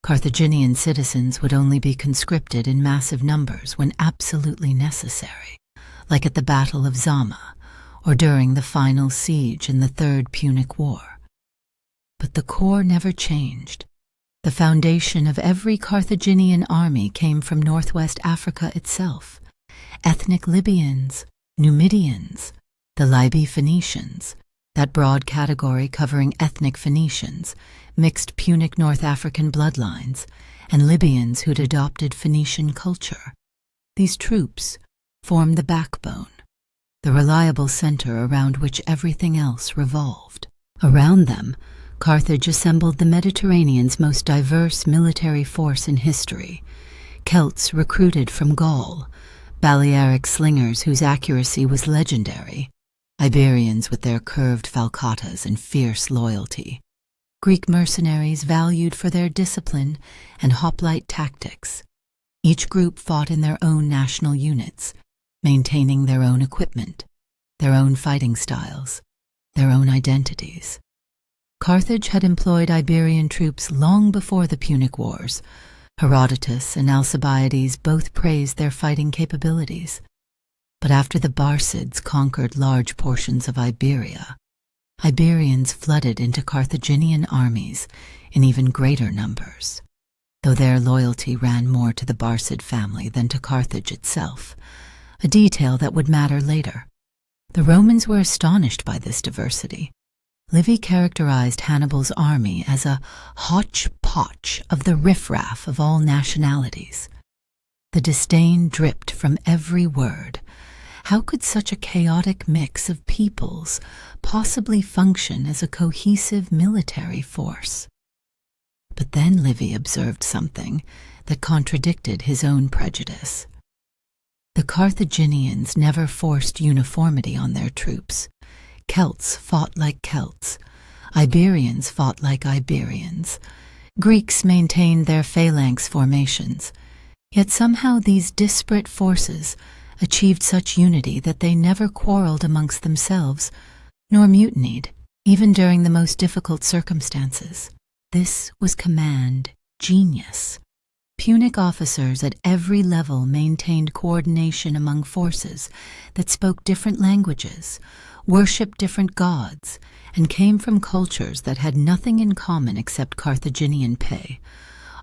Carthaginian citizens would only be conscripted in massive numbers when absolutely necessary, like at the Battle of Zama or during the final siege in the Third Punic War. But the core never changed. The foundation of every Carthaginian army came from northwest Africa itself. Ethnic Libyans, Numidians, the Libyan Phoenicians, that broad category covering ethnic Phoenicians, mixed Punic North African bloodlines, and Libyans who'd adopted Phoenician culture. These troops formed the backbone, the reliable center around which everything else revolved. Around them, Carthage assembled the Mediterranean's most diverse military force in history. Celts recruited from Gaul, Balearic slingers whose accuracy was legendary, Iberians with their curved falcatas and fierce loyalty, Greek mercenaries valued for their discipline and hoplite tactics. Each group fought in their own national units, maintaining their own equipment, their own fighting styles, their own identities. Carthage had employed Iberian troops long before the Punic Wars. Herodotus and Alcibiades both praised their fighting capabilities. But after the Barcids conquered large portions of Iberia, Iberians flooded into Carthaginian armies in even greater numbers, though their loyalty ran more to the Barcid family than to Carthage itself, a detail that would matter later. The Romans were astonished by this diversity. Livy characterized Hannibal's army as a hodgepodge of the riffraff of all nationalities. The disdain dripped from every word. How could such a chaotic mix of peoples possibly function as a cohesive military force? But then Livy observed something that contradicted his own prejudice. The Carthaginians never forced uniformity on their troops. Celts fought like Celts. Iberians fought like Iberians. Greeks maintained their phalanx formations. Yet somehow these disparate forces achieved such unity that they never quarreled amongst themselves, nor mutinied, even during the most difficult circumstances. This was command genius. Punic officers at every level maintained coordination among forces that spoke different languages, worshipped different gods, and came from cultures that had nothing in common except Carthaginian pay.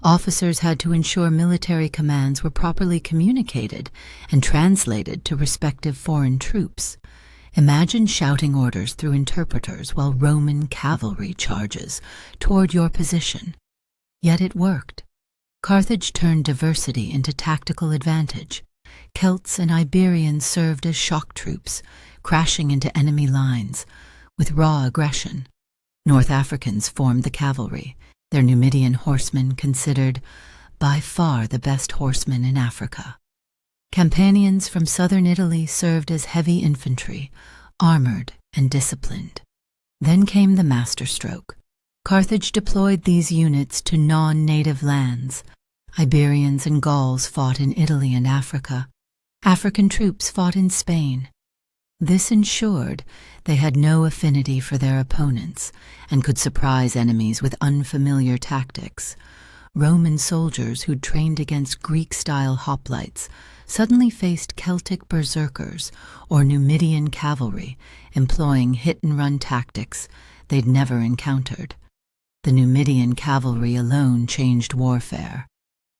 Officers had to ensure military commands were properly communicated and translated to respective foreign troops. Imagine shouting orders through interpreters while Roman cavalry charges toward your position. Yet it worked. Carthage turned diversity into tactical advantage. Celts and Iberians served as shock troops, crashing into enemy lines with raw aggression. North Africans formed the cavalry, their Numidian horsemen considered by far the best horsemen in Africa. Campanians from southern Italy served as heavy infantry, armored and disciplined. Then came the masterstroke. Carthage deployed these units to non-native lands. Iberians and Gauls fought in Italy and Africa. African troops fought in Spain. This ensured they had no affinity for their opponents and could surprise enemies with unfamiliar tactics. Roman soldiers who'd trained against Greek-style hoplites suddenly faced Celtic berserkers or Numidian cavalry employing hit-and-run tactics they'd never encountered. The Numidian cavalry alone changed warfare.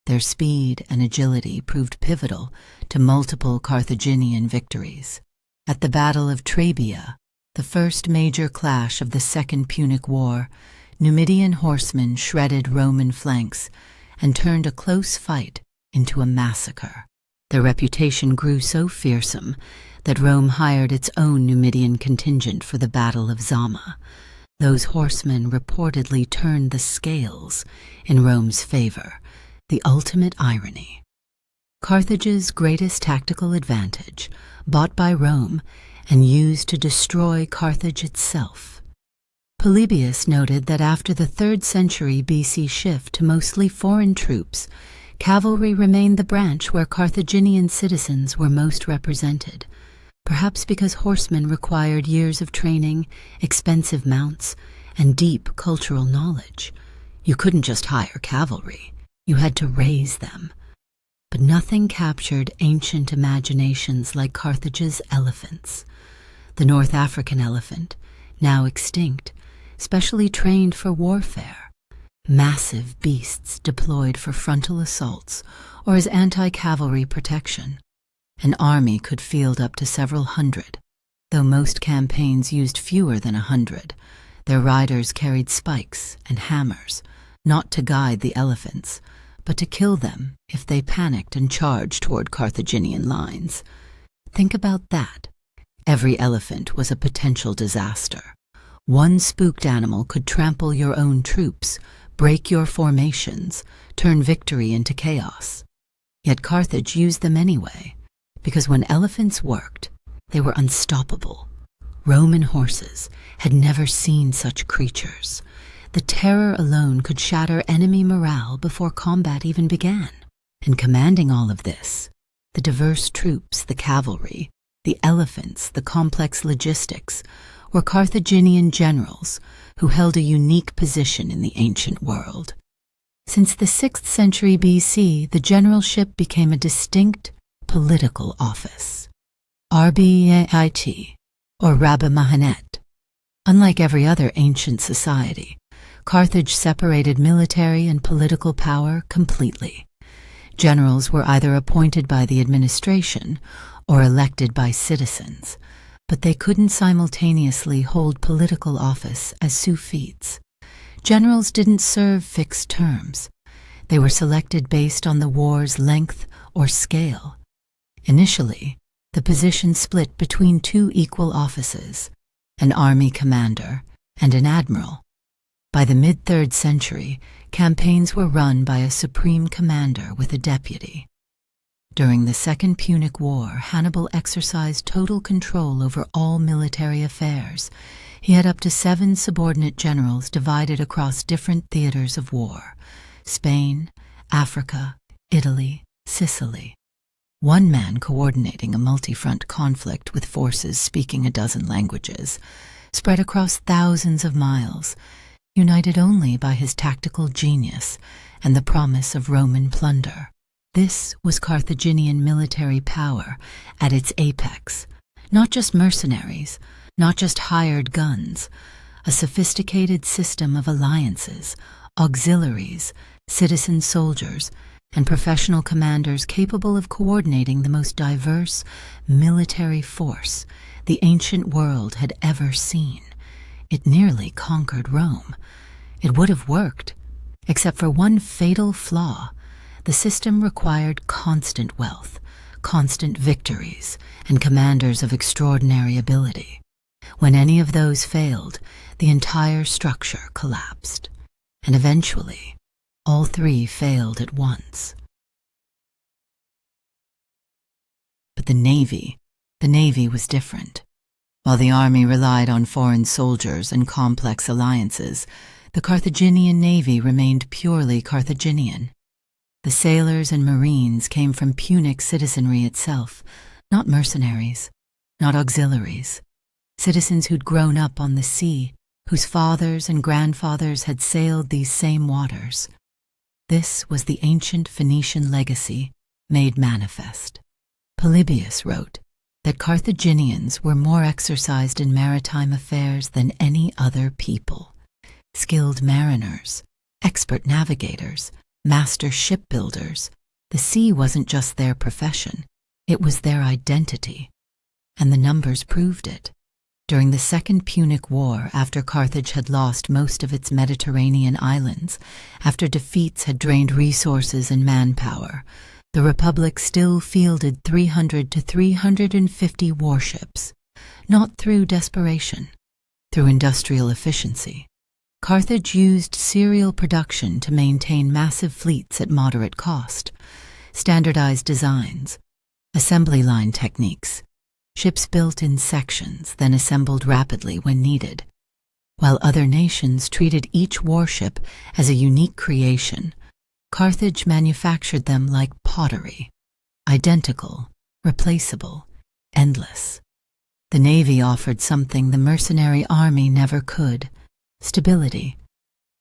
Their speed and agility proved pivotal to multiple Carthaginian victories. At the Battle of Trebia, the first major clash of the Second Punic War, Numidian horsemen shredded Roman flanks and turned a close fight into a massacre. Their reputation grew so fearsome that Rome hired its own Numidian contingent for the Battle of Zama. Those horsemen reportedly turned the scales in Rome's favor, the ultimate irony. Carthage's greatest tactical advantage, bought by Rome and used to destroy Carthage itself. Polybius noted that after the 3rd century BC shift to mostly foreign troops, cavalry remained the branch where Carthaginian citizens were most represented, perhaps because horsemen required years of training, expensive mounts, and deep cultural knowledge. You couldn't just hire cavalry, you had to raise them. But nothing captured ancient imaginations like Carthage's elephants. The North African elephant, now extinct, specially trained for warfare. Massive beasts deployed for frontal assaults or as anti-cavalry protection. An army could field up to several hundred. Though most campaigns used fewer than 100, their riders carried spikes and hammers, not to guide the elephants, but to kill them if they panicked and charged toward Carthaginian lines. Think about that. Every elephant was a potential disaster. One spooked animal could trample your own troops, break your formations, turn victory into chaos. Yet Carthage used them anyway, because when elephants worked, they were unstoppable. Roman horses had never seen such creatures. The terror alone could shatter enemy morale before combat even began. And commanding all of this, the diverse troops, the cavalry, the elephants, the complex logistics, were Carthaginian generals who held a unique position in the ancient world. Since the 6th century BC, the generalship became a distinct political office. Arbeit, or Rabbi-Mahomet. Unlike every other ancient society, Carthage separated military and political power completely. Generals were either appointed by the administration or elected by citizens, But they couldn't simultaneously hold political office as suffetes. Generals didn't serve fixed terms. They were selected based on the war's length or scale. Initially, the position split between two equal offices, an army commander and an admiral. By the mid-3rd century, campaigns were run by a supreme commander with a deputy. During the Second Punic War, Hannibal exercised total control over all military affairs. He had up to 7 subordinate generals divided across different theaters of war: Spain, Africa, Italy, Sicily. One man coordinating a multi-front conflict with forces speaking a dozen languages, spread across thousands of miles, united only by his tactical genius and the promise of Roman plunder. This was Carthaginian military power at its apex. Not just mercenaries, not just hired guns, a sophisticated system of alliances, auxiliaries, citizen soldiers, and professional commanders capable of coordinating the most diverse military force the ancient world had ever seen. It nearly conquered Rome. It would have worked, except for one fatal flaw. The system required constant wealth, constant victories, and commanders of extraordinary ability. When any of those failed, the entire structure collapsed. And eventually, all 3 failed at once. But the Navy was different. While the army relied on foreign soldiers and complex alliances, the Carthaginian navy remained purely Carthaginian. The sailors and marines came from Punic citizenry itself, not mercenaries, not auxiliaries, citizens who'd grown up on the sea, whose fathers and grandfathers had sailed these same waters. This was the ancient Phoenician legacy made manifest. Polybius wrote that Carthaginians were more exercised in maritime affairs than any other people. Skilled mariners, expert navigators, master shipbuilders. The sea wasn't just their profession, it was their identity. And the numbers proved it. During the Second Punic War, after Carthage had lost most of its Mediterranean islands, after defeats had drained resources and manpower, the Republic still fielded 300 to 350 warships, not through desperation, through industrial efficiency. Carthage used serial production to maintain massive fleets at moderate cost, standardized designs, assembly line techniques, ships built in sections, then assembled rapidly when needed. While other nations treated each warship as a unique creation, Carthage manufactured them like pottery, identical, replaceable, endless. The navy offered something the mercenary army never could: stability,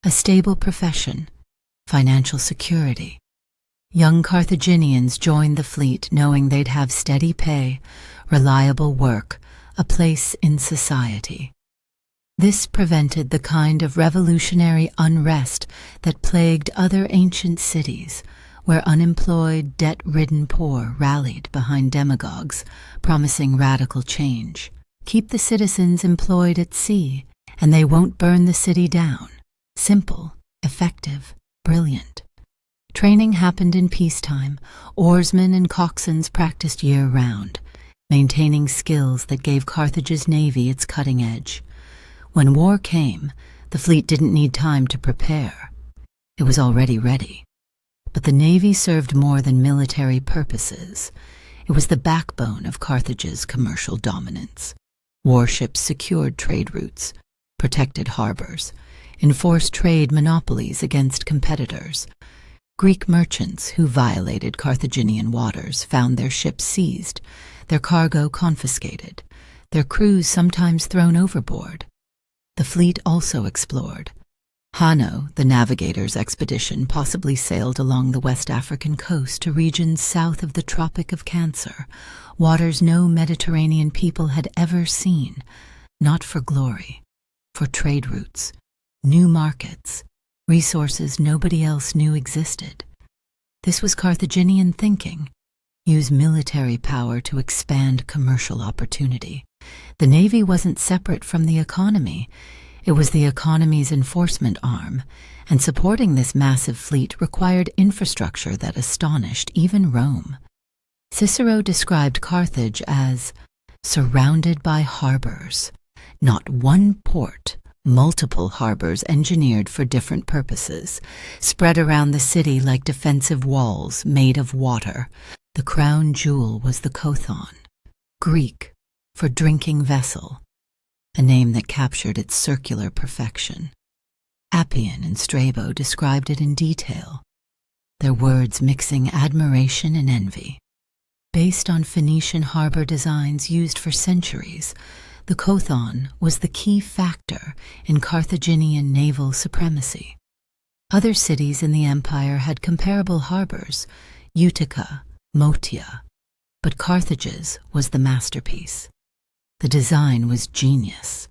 a stable profession, financial security. Young Carthaginians joined the fleet knowing they'd have steady pay, reliable work, a place in society. This prevented the kind of revolutionary unrest that plagued other ancient cities, where unemployed, debt-ridden poor rallied behind demagogues promising radical change. Keep the citizens employed at sea, and they won't burn the city down. Simple, effective, brilliant. Training happened in peacetime. Oarsmen and coxswains practiced year-round, maintaining skills that gave Carthage's navy its cutting edge. When war came, the fleet didn't need time to prepare. It was already ready. But the navy served more than military purposes. It was the backbone of Carthage's commercial dominance. Warships secured trade routes, protected harbors, enforced trade monopolies against competitors. Greek merchants who violated Carthaginian waters found their ships seized, their cargo confiscated, their crews sometimes thrown overboard. The fleet also explored. Hanno, the navigator's expedition, possibly sailed along the West African coast to regions south of the Tropic of Cancer, waters no Mediterranean people had ever seen, not for glory, for trade routes, new markets, resources nobody else knew existed. This was Carthaginian thinking. Use military power to expand commercial opportunity. The navy wasn't separate from the economy. It was the economy's enforcement arm, and supporting this massive fleet required infrastructure that astonished even Rome. Cicero described Carthage as surrounded by harbors, not one port, multiple harbors engineered for different purposes, spread around the city like defensive walls made of water. The crown jewel was the kothon, Greek for drinking vessel, a name that captured its circular perfection. Appian and Strabo described it in detail, their words mixing admiration and envy. Based on Phoenician harbor designs used for centuries, the kothon was the key factor in Carthaginian naval supremacy. Other cities in the empire had comparable harbors, Utica, Motia, but Carthage's was the masterpiece. The design was genius.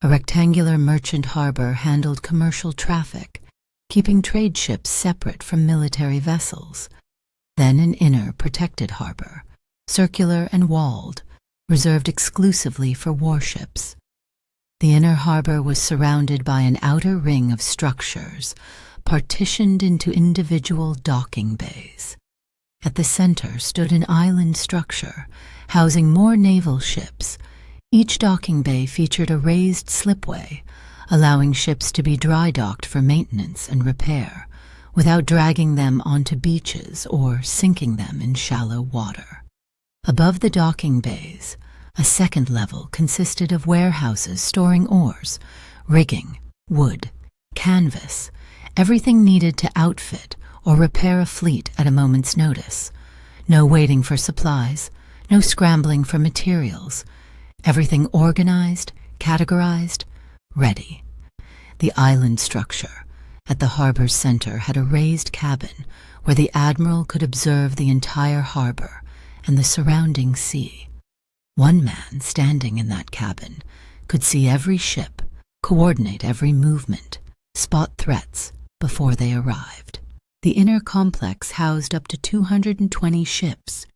A rectangular merchant harbor handled commercial traffic, keeping trade ships separate from military vessels. Then an inner protected harbor, circular and walled, reserved exclusively for warships. The inner harbor was surrounded by an outer ring of structures, partitioned into individual docking bays. At the center stood an island structure, housing more naval ships. Each docking bay featured a raised slipway, allowing ships to be dry docked for maintenance and repair, without dragging them onto beaches or sinking them in shallow water. Above the docking bays, a second level consisted of warehouses storing oars, rigging, wood, canvas, everything needed to outfit or repair a fleet at a moment's notice. No waiting for supplies, no scrambling for materials. Everything organized, categorized, ready. The island structure at the harbor's center had a raised cabin where the admiral could observe the entire harbor and the surrounding sea. One man standing in that cabin could see every ship, coordinate every movement, spot threats before they arrived. The inner complex housed up to 220 ships.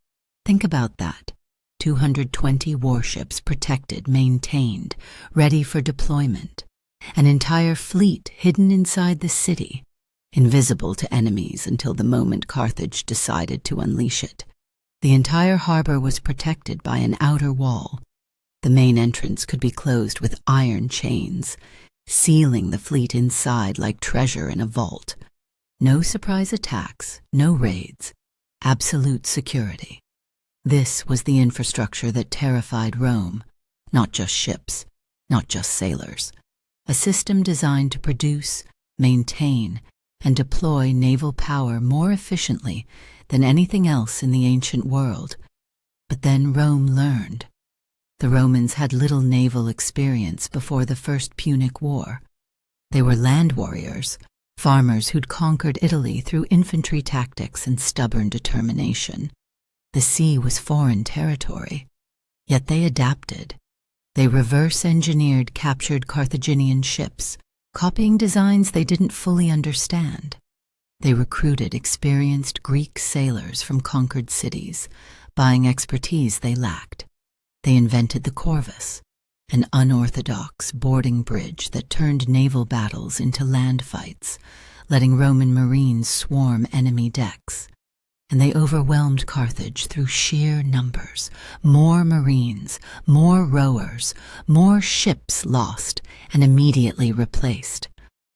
Think about that. 220 warships protected, maintained, ready for deployment. An entire fleet hidden inside the city, invisible to enemies until the moment Carthage decided to unleash it. The entire harbor was protected by an outer wall. The main entrance could be closed with iron chains, sealing the fleet inside like treasure in a vault. No surprise attacks, no raids, absolute security. This was the infrastructure that terrified Rome, not just ships, not just sailors. A system designed to produce, maintain, and deploy naval power more efficiently than anything else in the ancient world. But then Rome learned. The Romans had little naval experience before the First Punic War. They were land warriors, farmers who'd conquered Italy through infantry tactics and stubborn determination. The sea was foreign territory, yet they adapted. They reverse-engineered captured Carthaginian ships, copying designs they didn't fully understand. They recruited experienced Greek sailors from conquered cities, buying expertise they lacked. They invented the corvus, an unorthodox boarding bridge that turned naval battles into land fights, letting Roman marines swarm enemy decks. And they overwhelmed Carthage through sheer numbers. More marines, more rowers, more ships lost and immediately replaced.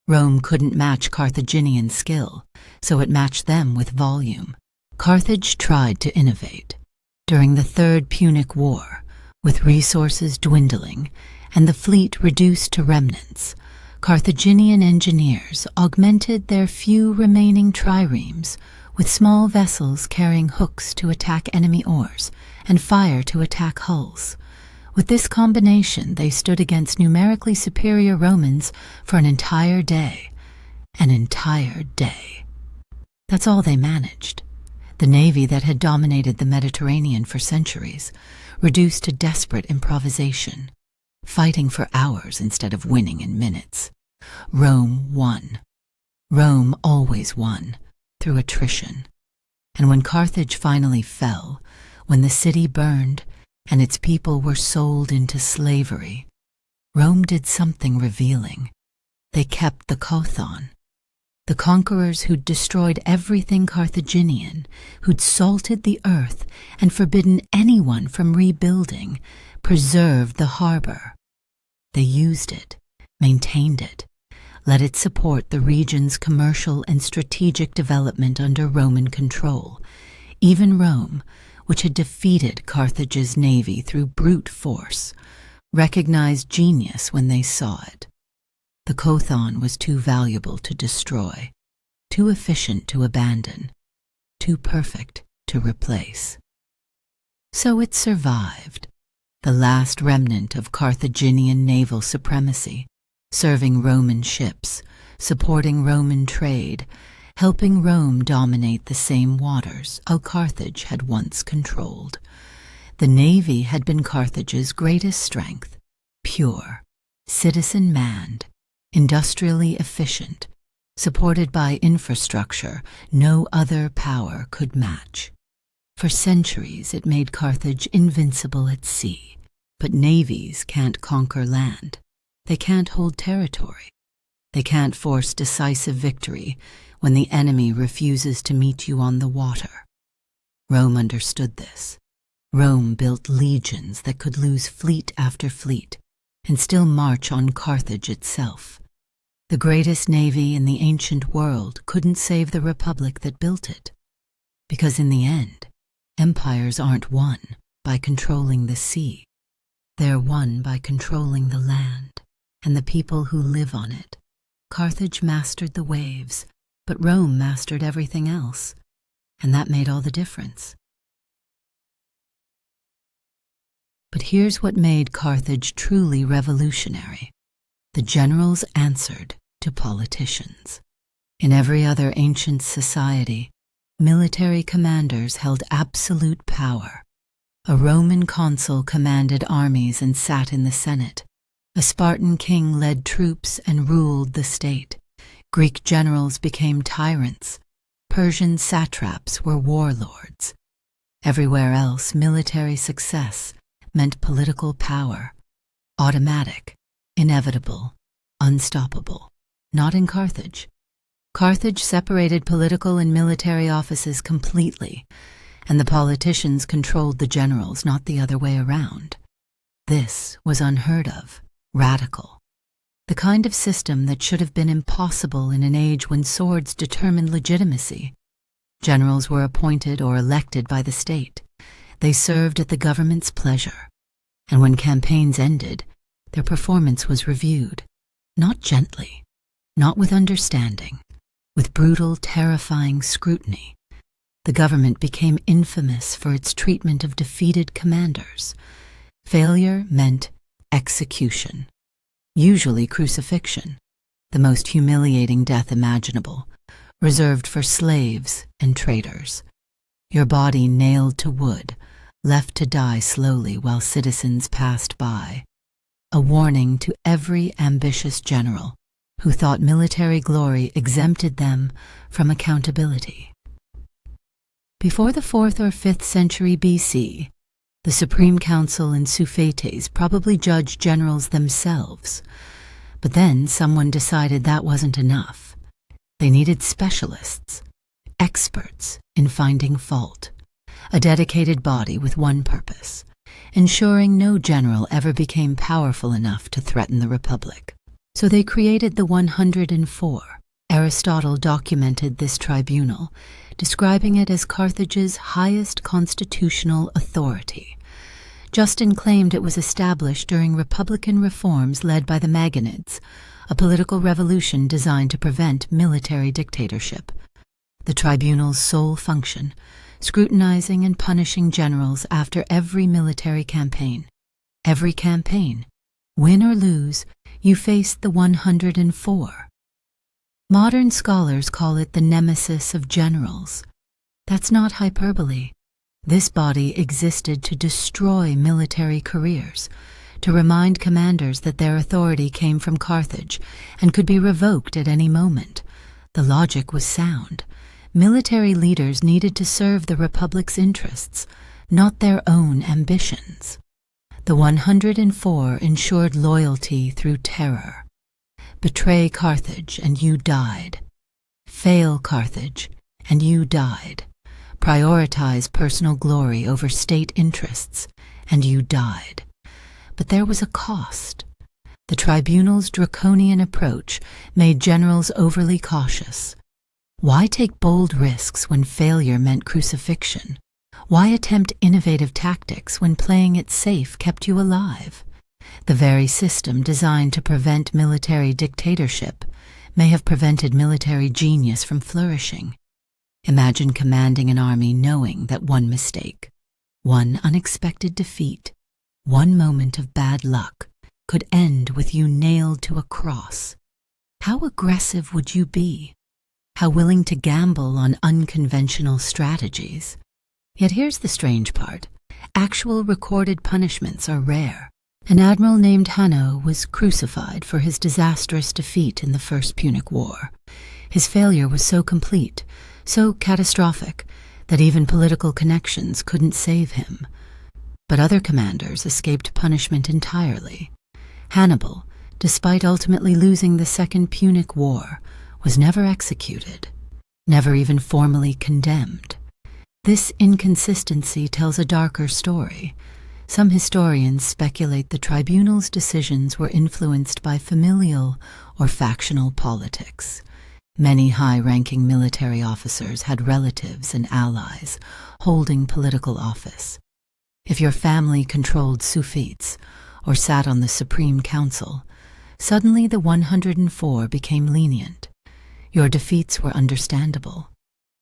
Rome couldn't match Carthaginian skill, so it matched them with volume. Carthage tried to innovate. During the Third Punic War, with resources dwindling and the fleet reduced to remnants, Carthaginian engineers augmented their few remaining triremes with small vessels carrying hooks to attack enemy oars and fire to attack hulls. With this combination, they stood against numerically superior Romans for an entire day. An entire day. That's all they managed. The navy that had dominated the Mediterranean for centuries, reduced to desperate improvisation, fighting for hours instead of winning in minutes. Rome won. Rome always won, through attrition. And when Carthage finally fell, when the city burned, and its people were sold into slavery, Rome did something revealing. They kept the Chthon. The conquerors who'd destroyed everything Carthaginian, who'd salted the earth and forbidden anyone from rebuilding, preserved the harbor. They used it, maintained it, let it support the region's commercial and strategic development under Roman control. Even Rome, which had defeated Carthage's navy through brute force, recognized genius when they saw it. The Chthon was too valuable to destroy, too efficient to abandon, too perfect to replace. So it survived, the last remnant of Carthaginian naval supremacy, serving Roman ships, supporting Roman trade, helping Rome dominate the same waters Carthage had once controlled. The navy had been Carthage's greatest strength, pure, citizen-manned, industrially efficient, supported by infrastructure no other power could match. For centuries it made Carthage invincible at sea, but navies can't conquer land. They can't hold territory. They can't force decisive victory when the enemy refuses to meet you on the water. Rome understood this. Rome built legions that could lose fleet after fleet and still march on Carthage itself. The greatest navy in the ancient world couldn't save the republic that built it. Because in the end, empires aren't won by controlling the sea. They're won by controlling the land and the people who live on it. Carthage mastered the waves, but Rome mastered everything else, and that made all the difference. But here's what made Carthage truly revolutionary. The generals answered to politicians. In every other ancient society, military commanders held absolute power. A Roman consul commanded armies and sat in the Senate. A Spartan king led troops and ruled the state. Greek generals became tyrants. Persian satraps were warlords. Everywhere else, military success meant political power. Automatic, inevitable, unstoppable. Not in Carthage. Carthage separated political and military offices completely, and the politicians controlled the generals, not the other way around. This was unheard of. Radical. The kind of system that should have been impossible in an age when swords determined legitimacy. Generals were appointed or elected by the state. They served at the government's pleasure. And when campaigns ended, their performance was reviewed. Not gently, not with understanding, with brutal, terrifying scrutiny. The government became infamous for its treatment of defeated commanders. Failure meant execution, usually crucifixion, the most humiliating death imaginable, reserved for slaves and traitors. Your body nailed to wood, left to die slowly while citizens passed by. A warning to every ambitious general who thought military glory exempted them from accountability. Before the 4th or 5th century BC, the Supreme Council and Sufetes probably judged generals themselves. But then someone decided that wasn't enough. They needed specialists, experts in finding fault, a dedicated body with one purpose, ensuring no general ever became powerful enough to threaten the Republic. So they created the 104. Aristotle documented this tribunal, describing it as Carthage's highest constitutional authority. Justin claimed it was established during republican reforms led by the Maganids, a political revolution designed to prevent military dictatorship. The tribunal's sole function, scrutinizing and punishing generals after every military campaign. Every campaign, win or lose, you faced the 104. Modern scholars call it the nemesis of generals. That's not hyperbole. This body existed to destroy military careers, to remind commanders that their authority came from Carthage and could be revoked at any moment. The logic was sound. Military leaders needed to serve the Republic's interests, not their own ambitions. The 104 ensured loyalty through terror. Betray Carthage and you died. Fail Carthage and you died. Prioritize personal glory over state interests and you died. But there was a cost. The tribunal's draconian approach made generals overly cautious. Why take bold risks when failure meant crucifixion? Why attempt innovative tactics when playing it safe kept you alive? The very system designed to prevent military dictatorship may have prevented military genius from flourishing. Imagine commanding an army knowing that one mistake, one unexpected defeat, one moment of bad luck could end with you nailed to a cross. How aggressive would you be? How willing to gamble on unconventional strategies? Yet here's the strange part. Actual recorded punishments are rare. An admiral named Hannibal was crucified for his disastrous defeat in the First Punic War. His failure was so complete, so catastrophic, that even political connections couldn't save him. But other commanders escaped punishment entirely. Hannibal, despite ultimately losing the Second Punic War, was never executed, never even formally condemned. This inconsistency tells a darker story. Some historians speculate the tribunal's decisions were influenced by familial or factional politics. Many high-ranking military officers had relatives and allies holding political office. If your family controlled Sufis or sat on the Supreme Council, suddenly the 104 became lenient. Your defeats were understandable,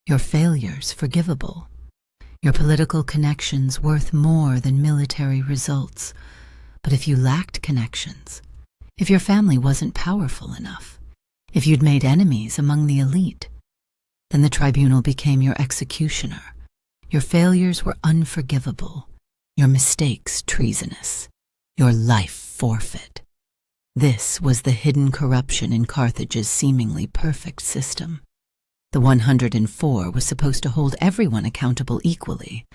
your failures forgivable, your political connections worth more than military results. But if you lacked connections, if your family wasn't powerful enough, if you'd made enemies among the elite, then the tribunal became your executioner. Your failures were unforgivable, your mistakes treasonous, your life forfeit. This was the hidden corruption in Carthage's seemingly perfect system. The 104 was supposed to hold everyone accountable equally,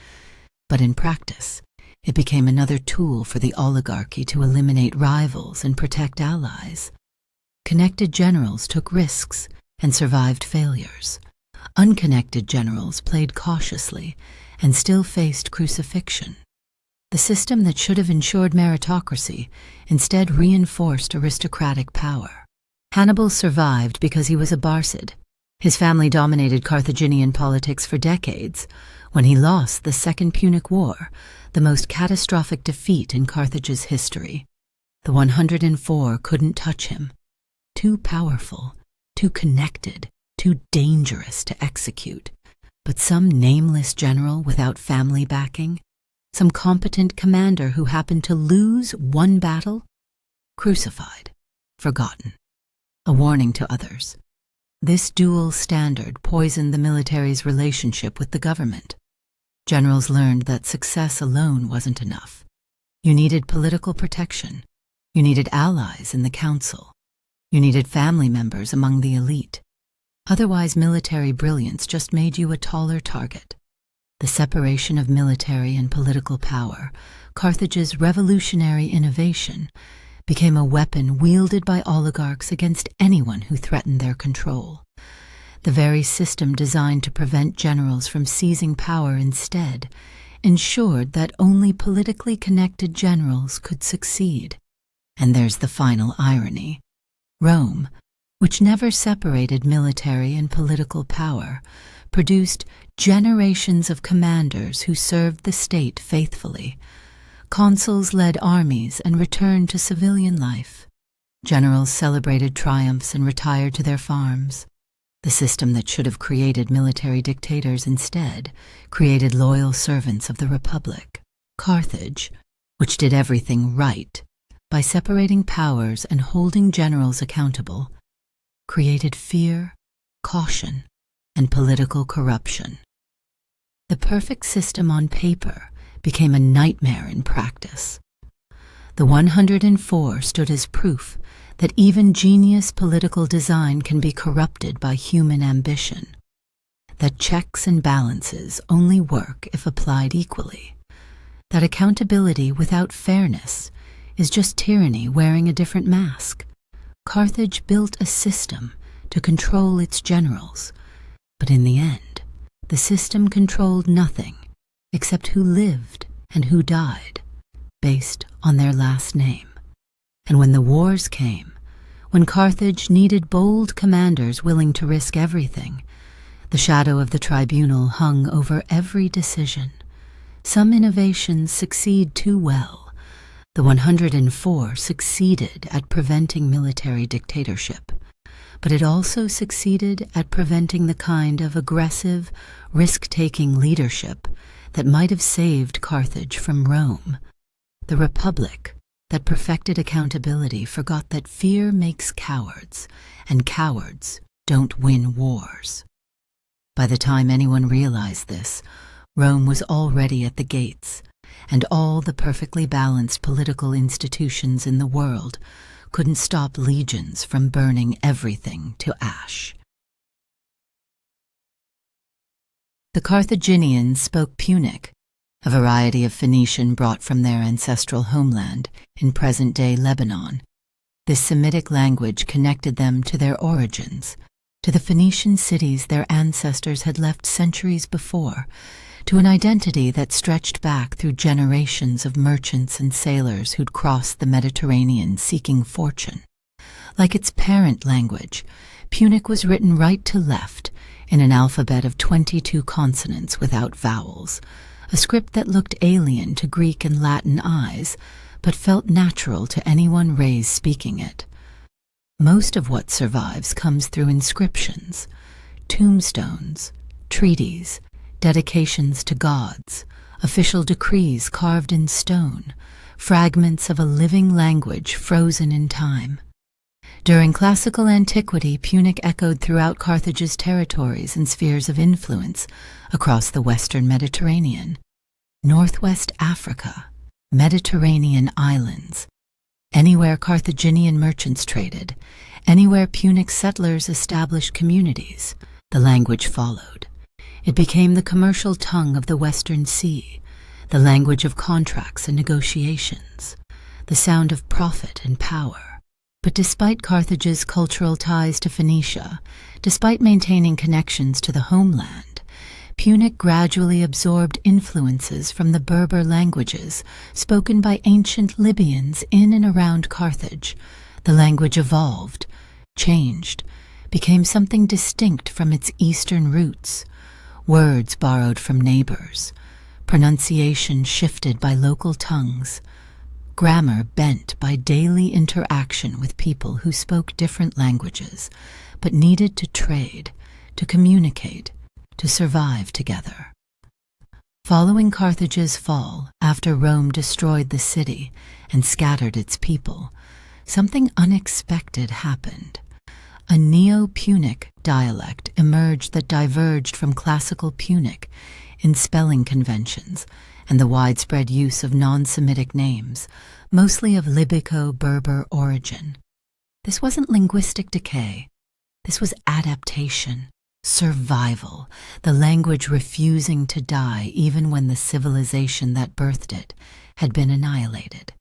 but in practice, it became another tool for the oligarchy to eliminate rivals and protect allies. Connected generals took risks and survived failures. Unconnected generals played cautiously and still faced crucifixion. The system that should have ensured meritocracy instead reinforced aristocratic power. Hannibal survived because he was a Barcid. His family dominated Carthaginian politics for decades. When he lost the Second Punic War, the most catastrophic defeat in Carthage's history, the 104 couldn't touch him. Too powerful, too connected, too dangerous to execute. But some nameless general without family backing, some competent commander who happened to lose one battle, crucified, forgotten. A warning to others. This dual standard poisoned the military's relationship with the government. Generals learned that success alone wasn't enough. You needed political protection. You needed allies in the council. You needed family members among the elite. Otherwise, military brilliance just made you a taller target. The separation of military and political power, Carthage's revolutionary innovation, became a weapon wielded by oligarchs against anyone who threatened their control. The very system designed to prevent generals from seizing power instead ensured that only politically connected generals could succeed. And there's the final irony. Rome, which never separated military and political power, produced generations of commanders who served the state faithfully. Consuls led armies and returned to civilian life. Generals celebrated triumphs and retired to their farms. The system that should have created military dictators instead created loyal servants of the Republic. Carthage, which did everything right by separating powers and holding generals accountable, created fear, caution, and political corruption. The perfect system on paper became a nightmare in practice. The 104 stood as proof that even genius political design can be corrupted by human ambition, that checks and balances only work if applied equally. that accountability without fairness is just tyranny wearing a different mask. Carthage built a system to control its generals, but in the end, the system controlled nothing except who lived and who died, based on their last name. And when the wars came, when Carthage needed bold commanders willing to risk everything, the shadow of the tribunal hung over every decision. Some innovations succeed too well. The 104 succeeded at preventing military dictatorship, but it also succeeded at preventing the kind of aggressive, risk-taking leadership that might have saved Carthage from Rome. The Republic that perfected accountability forgot that fear makes cowards, and cowards don't win wars. By the time anyone realized this, Rome was already at the gates, and all the perfectly balanced political institutions in the world couldn't stop legions from burning everything to ash. The Carthaginians spoke Punic, a variety of Phoenician brought from their ancestral homeland in present-day Lebanon. This Semitic language connected them to their origins, to the Phoenician cities their ancestors had left centuries before, to an identity that stretched back through generations of merchants and sailors who'd crossed the Mediterranean seeking fortune. Like its parent language, Punic was written right to left in an alphabet of 22 consonants without vowels, a script that looked alien to Greek and Latin eyes, but felt natural to anyone raised speaking it. Most of what survives comes through inscriptions, tombstones, treaties, dedications to gods, official decrees carved in stone, fragments of a living language frozen in time. During classical antiquity, Punic echoed throughout Carthage's territories and spheres of influence across the western Mediterranean, northwest Africa, Mediterranean islands. Anywhere Carthaginian merchants traded, anywhere Punic settlers established communities, the language followed. It became the commercial tongue of the Western Sea, the language of contracts and negotiations, the sound of profit and power. But despite Carthage's cultural ties to Phoenicia, despite maintaining connections to the homeland, Punic gradually absorbed influences from the Berber languages spoken by ancient Libyans in and around Carthage. The language evolved, changed, became something distinct from its eastern roots. Words borrowed from neighbors, pronunciation shifted by local tongues, grammar bent by daily interaction with people who spoke different languages, but needed to trade, to communicate, to survive together. Following Carthage's fall, after Rome destroyed the city and scattered its people, something unexpected happened. A Neo-Punic dialect emerged that diverged from classical Punic in spelling conventions and the widespread use of non-Semitic names, mostly of Libyco-Berber origin. This wasn't linguistic decay. This was adaptation, survival, the language refusing to die even when the civilization that birthed it had been annihilated.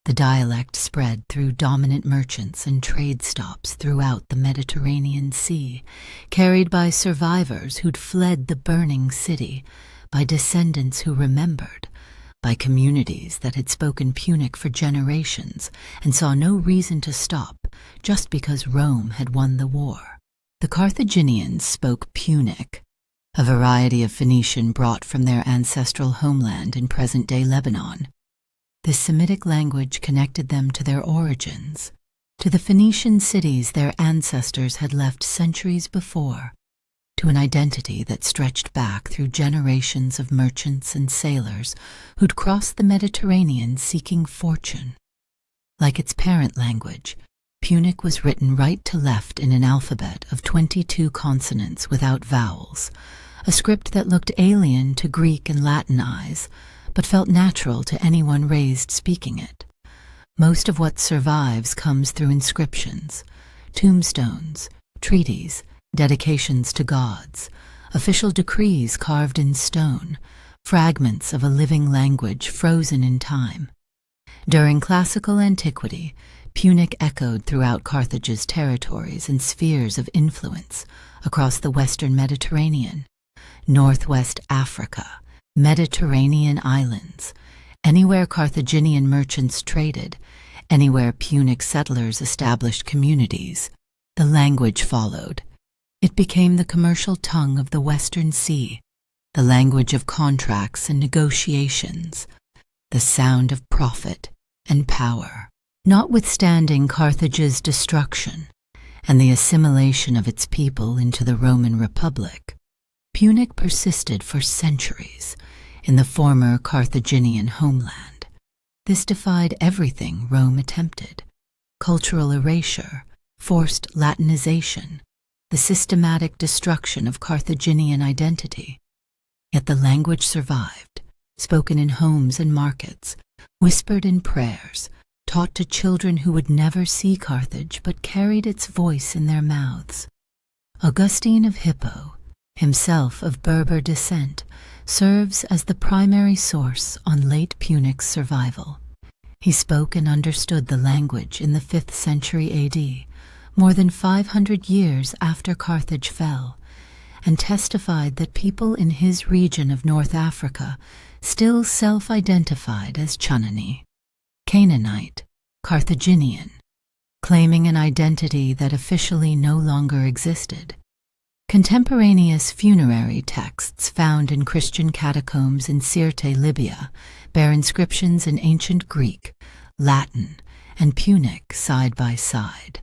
The dialect spread through dominant merchants and trade stops throughout the Mediterranean Sea, carried by survivors who'd fled the burning city, by descendants who remembered, by communities that had spoken Punic for generations and saw no reason to stop just because Rome had won the war. The Carthaginians spoke Punic, a variety of Phoenician brought from their ancestral homeland in present-day Lebanon. This Semitic language connected them to their origins, to the Phoenician cities their ancestors had left centuries before, to an identity that stretched back through generations of merchants and sailors who'd crossed the Mediterranean seeking fortune. Like its parent language, Punic was written right to left in an alphabet of 22 consonants without vowels, a script that looked alien to Greek and Latin eyes, but felt natural to anyone raised speaking it. Most of what survives comes through inscriptions, tombstones, treaties, dedications to gods, official decrees carved in stone, fragments of a living language frozen in time. During classical antiquity, Punic echoed throughout Carthage's territories and spheres of influence across the western Mediterranean, northwest Africa, Mediterranean islands. Anywhere Carthaginian merchants traded, anywhere Punic settlers established communities, the language followed. It became the commercial tongue of the Western Sea, the language of contracts and negotiations, the sound of profit and power. Notwithstanding Carthage's destruction and the assimilation of its people into the Roman Republic, Punic persisted for centuries in the former Carthaginian homeland. This defied everything Rome attempted: cultural erasure, forced Latinization, the systematic destruction of Carthaginian identity. Yet the language survived, spoken in homes and markets, whispered in prayers, taught to children who would never see Carthage but carried its voice in their mouths. Augustine of Hippo, himself of Berber descent, serves as the primary source on late Punic's survival. He spoke and understood the language in the 5th century AD, more than 500 years after Carthage fell, and testified that people in his region of North Africa still self-identified as Chunani, Canaanite, Carthaginian, claiming an identity that officially no longer existed. Contemporaneous funerary texts found in Christian catacombs in Sirte, Libya, bear inscriptions in ancient Greek, Latin, and Punic side by side,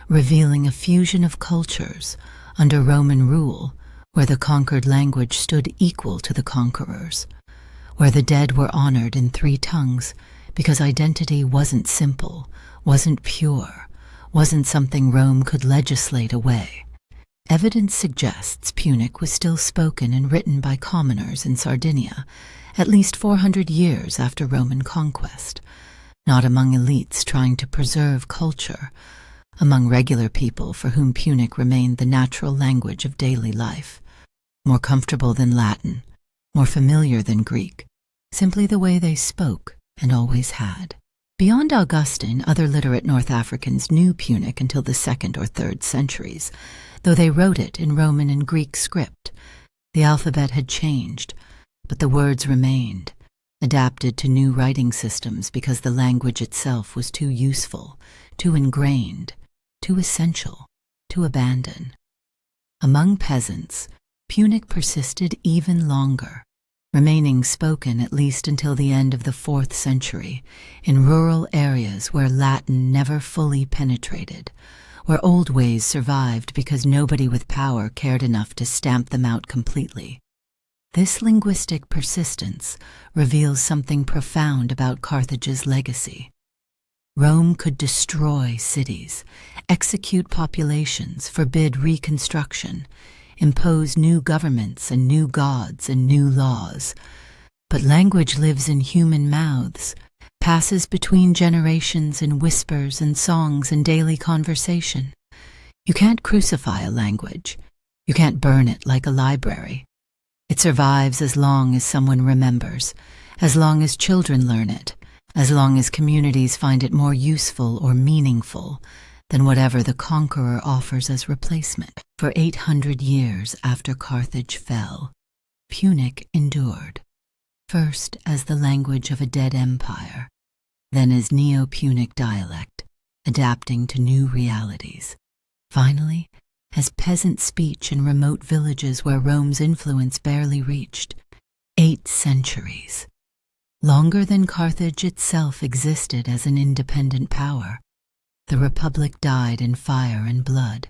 revealing a fusion of cultures under Roman rule, where the conquered language stood equal to the conquerors, where the dead were honored in 3 tongues because identity wasn't simple, wasn't pure, wasn't something Rome could legislate away. Evidence suggests Punic was still spoken and written by commoners in Sardinia at least 400 years after Roman conquest, not among elites trying to preserve culture, among regular people for whom Punic remained the natural language of daily life, more comfortable than Latin, more familiar than Greek, simply the way they spoke and always had. Beyond Augustine, other literate North Africans knew Punic until the 2nd or 3rd centuries, though they wrote it in Roman and Greek script. The alphabet had changed, but the words remained, adapted to new writing systems because the language itself was too useful, too ingrained, too essential to abandon. Among peasants, Punic persisted even longer, remaining spoken at least until the end of the 4th century in rural areas where Latin never fully penetrated, where old ways survived because nobody with power cared enough to stamp them out completely. This linguistic persistence reveals something profound about Carthage's legacy. Rome could destroy cities, execute populations, forbid reconstruction, impose new governments and new gods and new laws. But language lives in human mouths, passes between generations in whispers and songs and daily conversation. You can't crucify a language. You can't burn it like a library. It survives as long as someone remembers, as long as children learn it, as long as communities find it more useful or meaningful than whatever the conqueror offers as replacement. For 800 years after Carthage fell, Punic endured, first as the language of a dead empire, then as Neo-Punic dialect, adapting to new realities, finally as peasant speech in remote villages where Rome's influence barely reached. 8 centuries. Longer than Carthage itself existed as an independent power. The Republic died in fire and blood,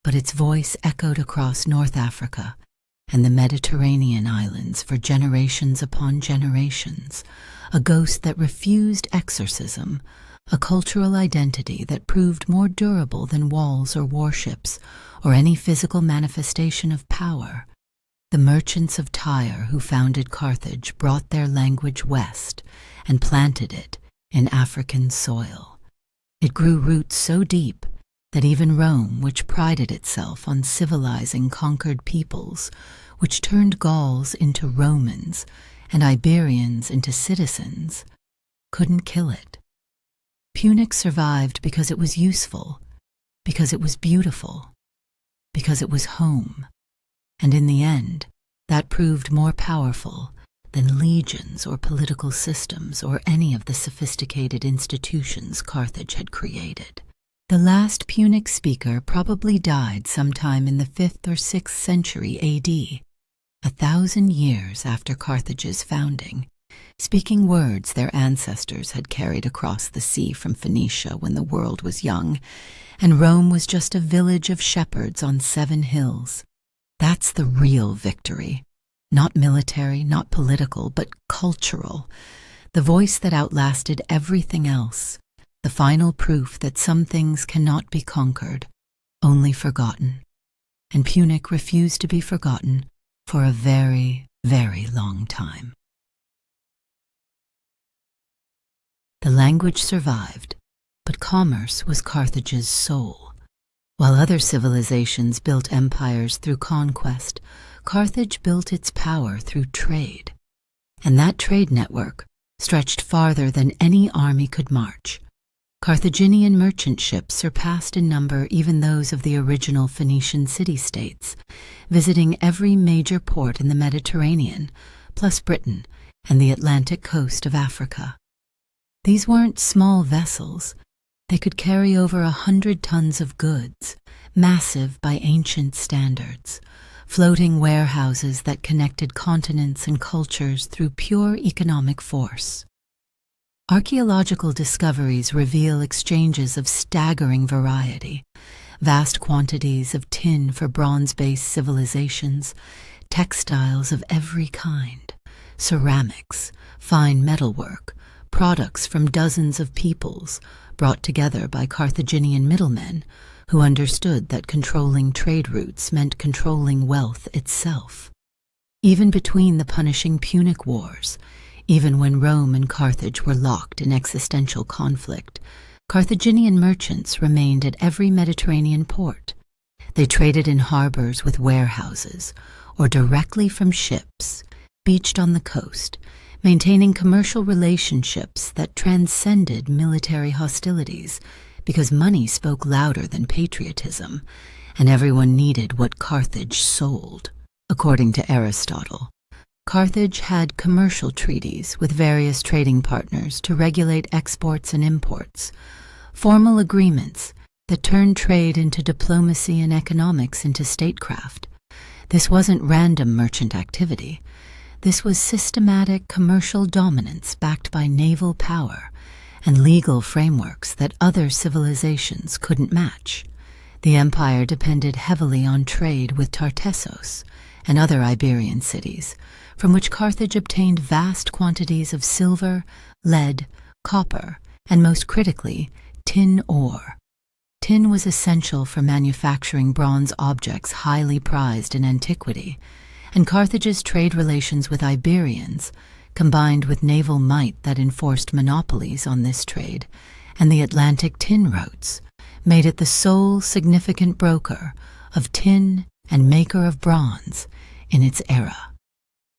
but its voice echoed across North Africa and the Mediterranean islands for generations upon generations, a ghost that refused exorcism, a cultural identity that proved more durable than walls or warships or any physical manifestation of power. The merchants of Tyre who founded Carthage brought their language west and planted it in African soil. It grew roots so deep that even Rome, which prided itself on civilizing conquered peoples, which turned Gauls into Romans and Iberians into citizens, couldn't kill it. Punic survived because it was useful, because it was beautiful, because it was home, and in the end, that proved more powerful than legions or political systems or any of the sophisticated institutions Carthage had created. The last Punic speaker probably died sometime in the 5th or 6th century AD, 1,000 years after Carthage's founding, speaking words their ancestors had carried across the sea from Phoenicia when the world was young, and Rome was just a village of shepherds on 7 hills. That's the real victory. Not military, not political, but cultural. The voice that outlasted everything else. The final proof that some things cannot be conquered, only forgotten. And Punic refused to be forgotten for a very, very long time. The language survived, but commerce was Carthage's soul. While other civilizations built empires through conquest, Carthage built its power through trade. And that trade network stretched farther than any army could march. Carthaginian merchant ships surpassed in number even those of the original Phoenician city-states, visiting every major port in the Mediterranean, plus Britain and the Atlantic coast of Africa. These weren't small vessels. They could carry over 100 tons of goods, massive by ancient standards, floating warehouses that connected continents and cultures through pure economic force. Archaeological discoveries reveal exchanges of staggering variety, vast quantities of tin for bronze-based civilizations, textiles of every kind, ceramics, fine metalwork, products from dozens of peoples, brought together by Carthaginian middlemen who understood that controlling trade routes meant controlling wealth itself. Even between the punishing Punic Wars, even when Rome and Carthage were locked in existential conflict, Carthaginian merchants remained at every Mediterranean port. They traded in harbors with warehouses, or directly from ships, beached on the coast, maintaining commercial relationships that transcended military hostilities, because money spoke louder than patriotism, and everyone needed what Carthage sold. According to Aristotle, Carthage had commercial treaties with various trading partners to regulate exports and imports, formal agreements that turned trade into diplomacy and economics into statecraft. This wasn't random merchant activity. This was systematic commercial dominance backed by naval power and legal frameworks that other civilizations couldn't match. The empire depended heavily on trade with Tartessos and other Iberian cities, from which Carthage obtained vast quantities of silver, lead, copper, and most critically, tin ore. Tin was essential for manufacturing bronze objects highly prized in antiquity, and Carthage's trade relations with Iberians, combined with naval might that enforced monopolies on this trade, and the Atlantic tin routes, made it the sole significant broker of tin and maker of bronze in its era.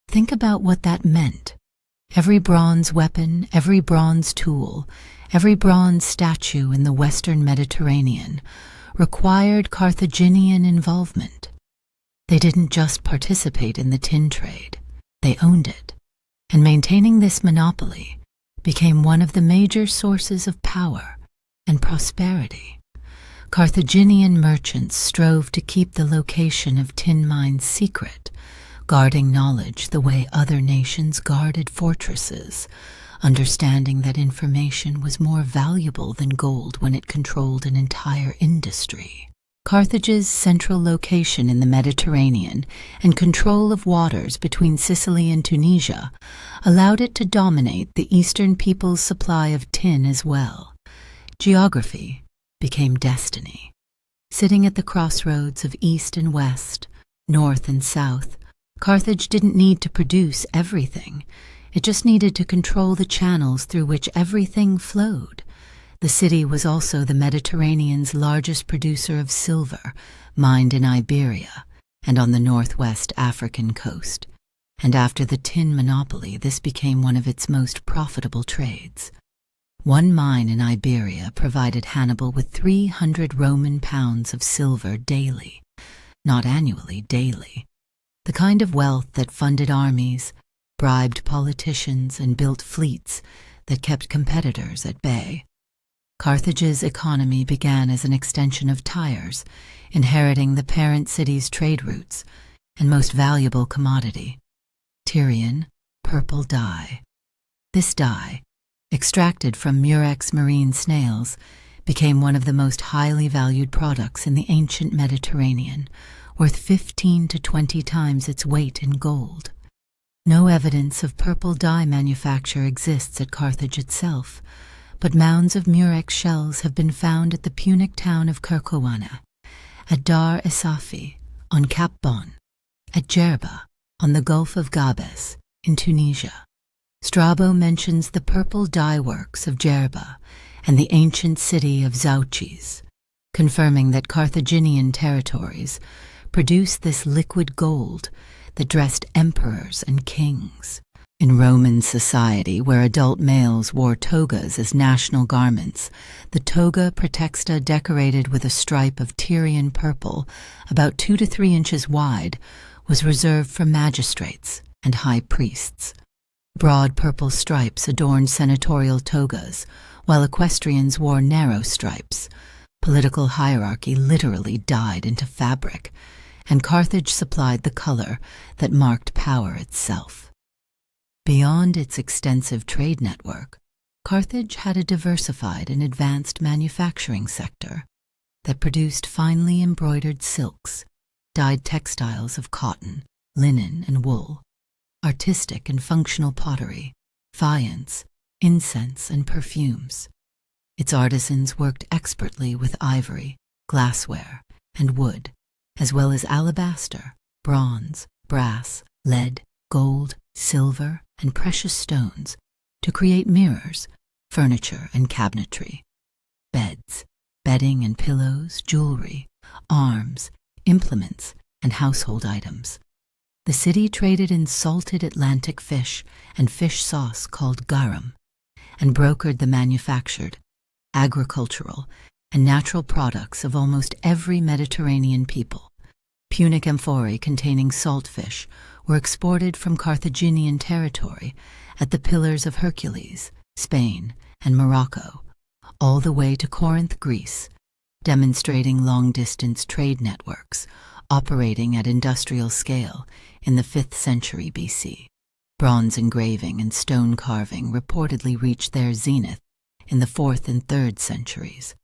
Think about what that meant. Every bronze weapon, every bronze tool, every bronze statue in the Western Mediterranean required Carthaginian involvement. They didn't just participate in the tin trade, they owned it, and maintaining this monopoly became one of the major sources of power and prosperity. Carthaginian merchants strove to keep the location of tin mines secret, guarding knowledge the way other nations guarded fortresses, understanding that information was more valuable than gold when it controlled an entire industry. Carthage's central location in the Mediterranean and control of waters between Sicily and Tunisia allowed it to dominate the Eastern peoples' supply of tin as well. Geography became destiny. Sitting at the crossroads of East and West, North and South, Carthage didn't need to produce everything. It just needed to control the channels through which everything flowed. The city was also the Mediterranean's largest producer of silver, mined in Iberia and on the northwest African coast. and after the tin monopoly, this became one of its most profitable trades. One mine in Iberia provided Hannibal with 300 Roman pounds of silver daily, not annually, daily. The kind of wealth that funded armies, bribed politicians, and built fleets that kept competitors at bay. Carthage's economy began as an extension of Tyre's, inheriting the parent city's trade routes and most valuable commodity, Tyrian purple dye. This dye, extracted from Murex marine snails, became one of the most highly valued products in the ancient Mediterranean, worth 15 to 20 times its weight in gold. No evidence of purple dye manufacture exists at Carthage itself, but mounds of Murex shells have been found at the Punic town of Kirkowana, at Dar Esafi on Cap Bon, at Djerba on the Gulf of Gabes in Tunisia. Strabo mentions the purple dye works of Djerba and the ancient city of Zauches, confirming that Carthaginian territories produced this liquid gold that dressed emperors and kings. In Roman society, where adult males wore togas as national garments, the toga praetexta decorated with a stripe of Tyrian purple, about 2 to 3 inches wide, was reserved for magistrates and high priests. Broad purple stripes adorned senatorial togas, while equestrians wore narrow stripes. Political hierarchy literally died into fabric, and Carthage supplied the color that marked power itself. Beyond its extensive trade network, Carthage had a diversified and advanced manufacturing sector that produced finely embroidered silks, dyed textiles of cotton, linen, and wool, artistic and functional pottery, faience, incense, and perfumes. Its artisans worked expertly with ivory, glassware, and wood, as well as alabaster, bronze, brass, lead, gold, silver, and precious stones to create mirrors, furniture, and cabinetry, beds, bedding and pillows, jewelry, arms, implements, and household items. The city traded in salted Atlantic fish and fish sauce called garum, and brokered the manufactured, agricultural, and natural products of almost every Mediterranean people. Punic amphorae containing salt fish were exported from Carthaginian territory at the Pillars of Hercules, Spain, and Morocco, all the way to Corinth, Greece, demonstrating long-distance trade networks operating at industrial scale in the 5th century BC. Bronze engraving and stone carving reportedly reached their zenith in the 4th and 3rd centuries,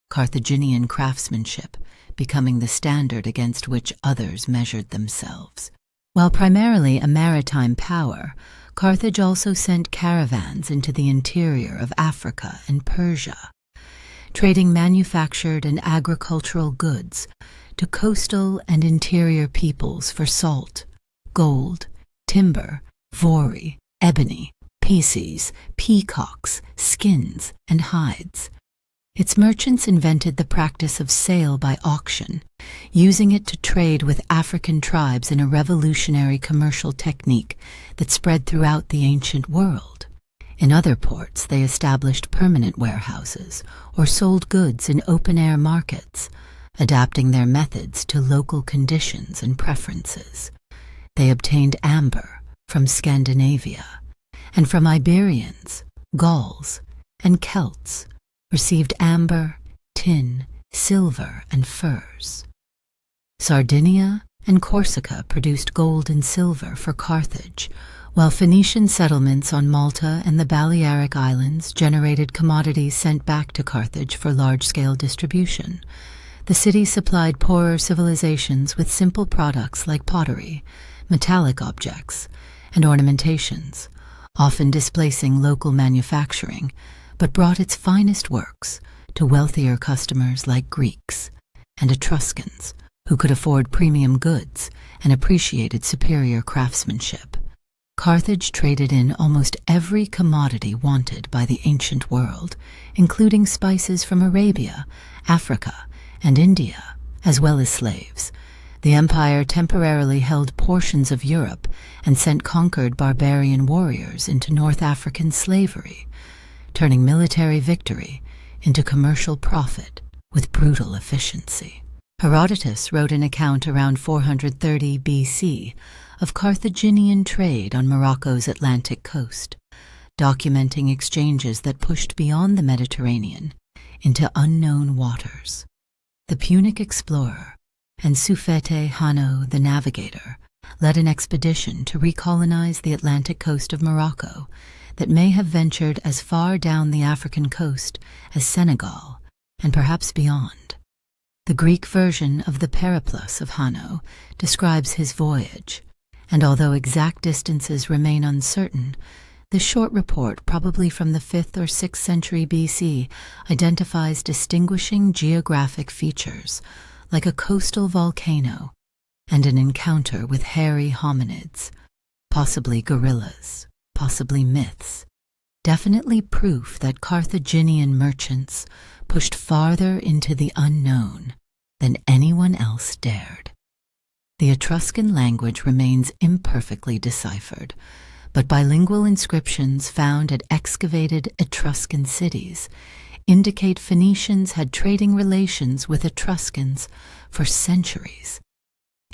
Carthaginian craftsmanship becoming the standard against which others measured themselves. While primarily a maritime power, Carthage also sent caravans into the interior of Africa and Persia, trading manufactured and agricultural goods to coastal and interior peoples for salt, gold, timber, vory, ebony, species, peacocks, skins, and hides. Its merchants invented the practice of sale by auction, using it to trade with African tribes in a revolutionary commercial technique that spread throughout the ancient world. In other ports, they established permanent warehouses or sold goods in open-air markets, adapting their methods to local conditions and preferences. They obtained amber from Scandinavia, and from Iberians, Gauls, and Celts, received amber, tin, silver, and furs. Sardinia and Corsica produced gold and silver for Carthage, while Phoenician settlements on Malta and the Balearic Islands generated commodities sent back to Carthage for large-scale distribution. The city supplied poorer civilizations with simple products like pottery, metallic objects, and ornamentations, often displacing local manufacturing, but brought its finest works to wealthier customers like Greeks and Etruscans, who could afford premium goods and appreciated superior craftsmanship. Carthage traded in almost every commodity wanted by the ancient world, including spices from Arabia, Africa, and India, as well as slaves, The empire temporarily held portions of Europe and sent conquered barbarian warriors into North African slavery, turning military victory into commercial profit with brutal efficiency. Herodotus wrote an account around 430 BC of Carthaginian trade on Morocco's Atlantic coast, documenting exchanges that pushed beyond the Mediterranean into unknown waters. The Punic explorer and Sufete Hanno the navigator led an expedition to recolonize the Atlantic coast of Morocco that may have ventured as far down the African coast as Senegal and perhaps beyond. The Greek version of the Periplus of Hanno describes his voyage, and although exact distances remain uncertain, this short report, probably from the 5th or 6th century BC, identifies distinguishing geographic features like a coastal volcano and an encounter with hairy hominids, possibly gorillas, possibly myths, definitely proof that Carthaginian merchants pushed farther into the unknown than anyone else dared. The Etruscan language remains imperfectly deciphered, but bilingual inscriptions found at excavated Etruscan cities indicate Phoenicians had trading relations with Etruscans for centuries.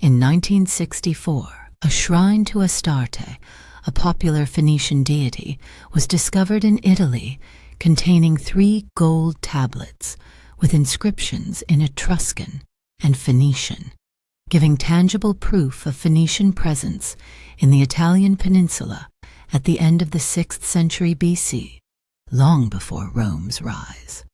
In 1964, a shrine to Astarte, a popular Phoenician deity, was discovered in Italy containing 3 gold tablets with inscriptions in Etruscan and Phoenician, giving tangible proof of Phoenician presence in the Italian peninsula at the end of the 6th century BC, long before Rome's rise.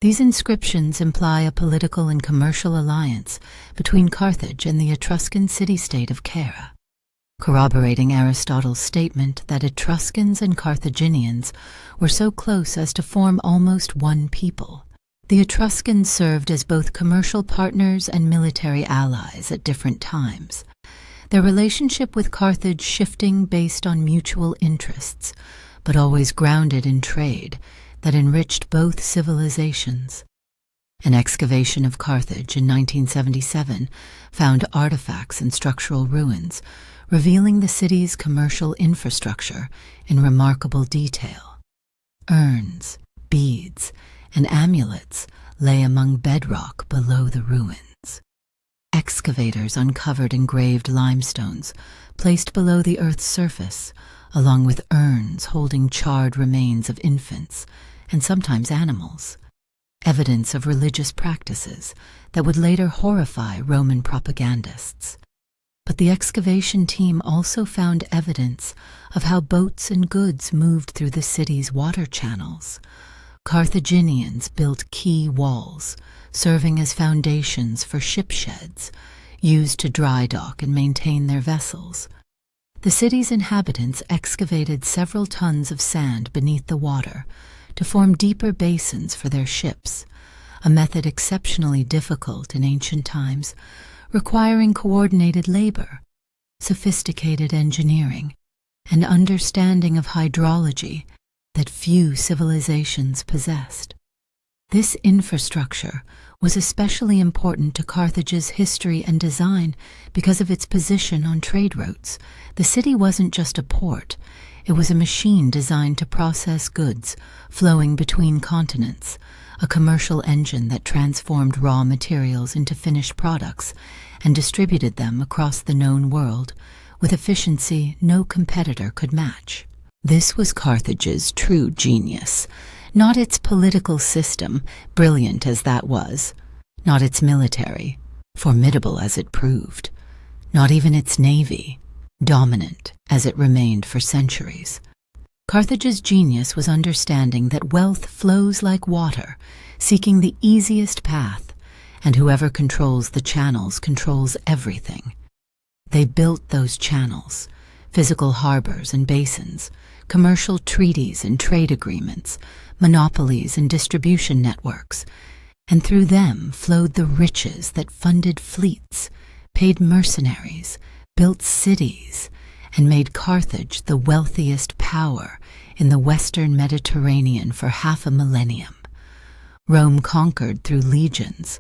These inscriptions imply a political and commercial alliance between Carthage and the Etruscan city-state of Caere, corroborating Aristotle's statement that Etruscans and Carthaginians were so close as to form almost one people. The Etruscans served as both commercial partners and military allies at different times, their relationship with Carthage shifting based on mutual interests, but always grounded in trade that enriched both civilizations. An excavation of Carthage in 1977 found artifacts and structural ruins, revealing the city's commercial infrastructure in remarkable detail. Urns, beads, and amulets lay among bedrock below the ruins. Excavators uncovered engraved limestones placed below the earth's surface, along with urns holding charred remains of infants and sometimes animals, evidence of religious practices that would later horrify Roman propagandists. But the excavation team also found evidence of how boats and goods moved through the city's water channels. Carthaginians built quay walls, serving as foundations for ship sheds, used to dry dock and maintain their vessels. The city's inhabitants excavated several tons of sand beneath the water to form deeper basins for their ships, a method exceptionally difficult in ancient times, requiring coordinated labor, sophisticated engineering, and understanding of hydrology that few civilizations possessed. This infrastructure was especially important to Carthage's history and design because of its position on trade routes. The city wasn't just a port, it was a machine designed to process goods flowing between continents, a commercial engine that transformed raw materials into finished products and distributed them across the known world with efficiency no competitor could match. This was Carthage's true genius, not its political system, brilliant as that was, not its military, formidable as it proved, not even its navy, dominant as it remained for centuries. Carthage's genius was understanding that wealth flows like water, seeking the easiest path, and whoever controls the channels controls everything. They built those channels, physical harbors and basins, commercial treaties and trade agreements, monopolies and distribution networks, and through them flowed the riches that funded fleets, paid mercenaries, built cities, and made Carthage the wealthiest power in the Western Mediterranean for half a millennium. Rome conquered through legions.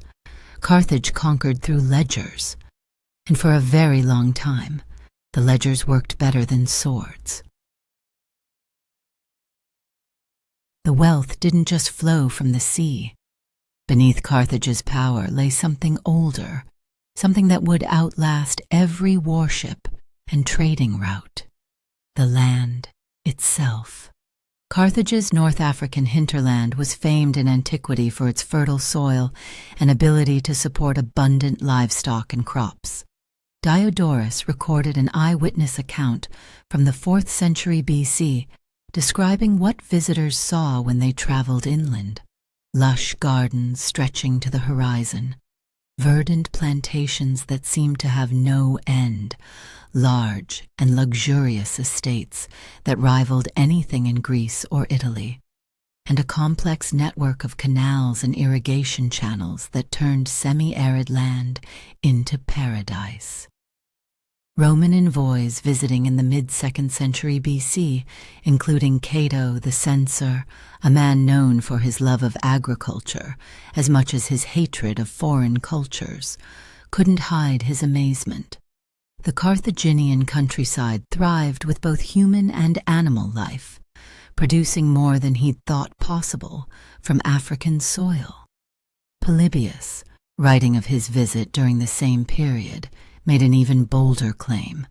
Carthage conquered through ledgers, and for a very long time, the ledgers worked better than swords. The wealth didn't just flow from the sea. Beneath Carthage's power lay something older, something that would outlast every warship and trading route: the land itself. Carthage's North African hinterland was famed in antiquity for its fertile soil and ability to support abundant livestock and crops. Diodorus recorded an eyewitness account from the 4th century BC describing what visitors saw when they traveled inland: lush gardens stretching to the horizon, verdant plantations that seemed to have no end, large and luxurious estates that rivaled anything in Greece or Italy, and a complex network of canals and irrigation channels that turned semi-arid land into paradise. Roman envoys visiting in the mid-2nd century BC, including Cato the Censor, a man known for his love of agriculture as much as his hatred of foreign cultures, couldn't hide his amazement. The Carthaginian countryside thrived with both human and animal life, producing more than he'd thought possible from African soil. Polybius, writing of his visit during the same period, made an even bolder claim.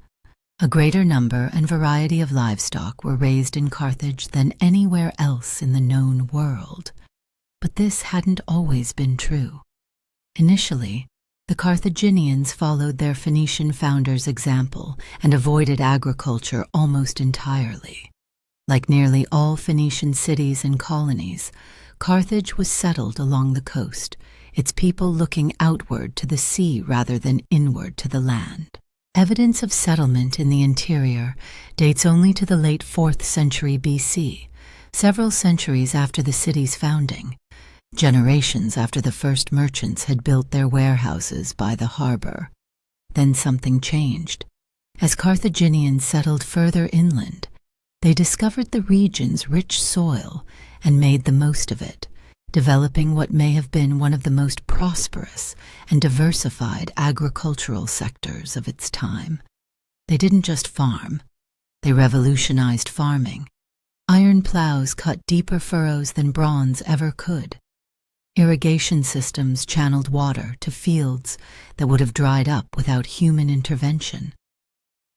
A greater number and variety of livestock were raised in Carthage than anywhere else in the known world. But this hadn't always been true. Initially, the Carthaginians followed their Phoenician founders' example and avoided agriculture almost entirely. Like nearly all Phoenician cities and colonies, Carthage was settled along the coast, its people looking outward to the sea rather than inward to the land. Evidence of settlement in the interior dates only to the late 4th century BC, several centuries after the city's founding, generations after the first merchants had built their warehouses by the harbor. Then something changed. As Carthaginians settled further inland, they discovered the region's rich soil and made the most of it, developing what may have been one of the most prosperous and diversified agricultural sectors of its time. They didn't just farm. They revolutionized farming. Iron plows cut deeper furrows than bronze ever could. Irrigation systems channeled water to fields that would have dried up without human intervention.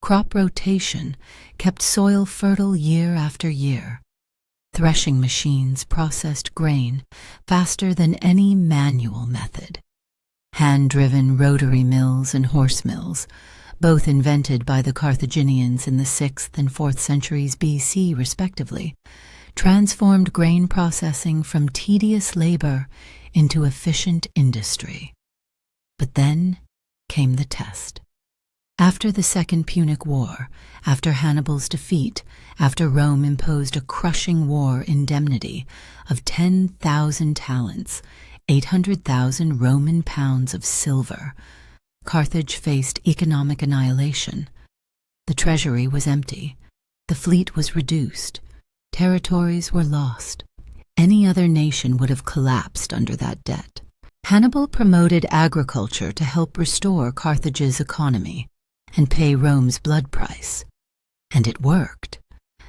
Crop rotation kept soil fertile year after year. Threshing machines processed grain faster than any manual method. Hand-driven rotary mills and horse mills, both invented by the Carthaginians in the 6th and 4th centuries BC respectively, transformed grain processing from tedious labor into efficient industry. But then came the test. After the Second Punic War, after Hannibal's defeat, after Rome imposed a crushing war indemnity of 10,000 talents, 800,000 Roman pounds of silver, Carthage faced economic annihilation. The treasury was empty. The fleet was reduced. Territories were lost. Any other nation would have collapsed under that debt. Hannibal promoted agriculture to help restore Carthage's economy and pay Rome's blood price. And it worked.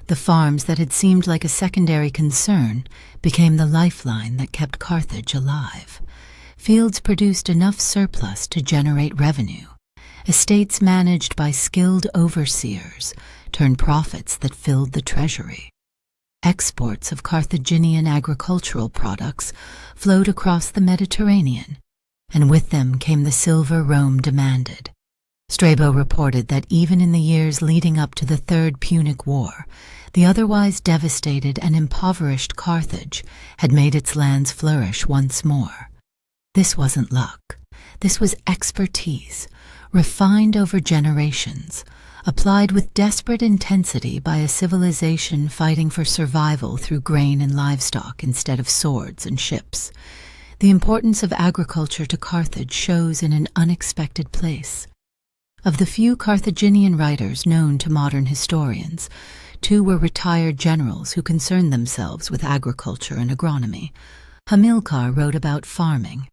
The farms that had seemed like a secondary concern became the lifeline that kept Carthage alive. Fields produced enough surplus to generate revenue. Estates managed by skilled overseers turned profits that filled the treasury. Exports of Carthaginian agricultural products flowed across the Mediterranean, and with them came the silver Rome demanded. Strabo reported that even in the years leading up to the Third Punic War, the otherwise devastated and impoverished Carthage had made its lands flourish once more. This wasn't luck. This was expertise, refined over generations, applied with desperate intensity by a civilization fighting for survival through grain and livestock instead of swords and ships. The importance of agriculture to Carthage shows in an unexpected place. Of the few Carthaginian writers known to modern historians, 2 were retired generals who concerned themselves with agriculture and agronomy. Hamilcar wrote about farming.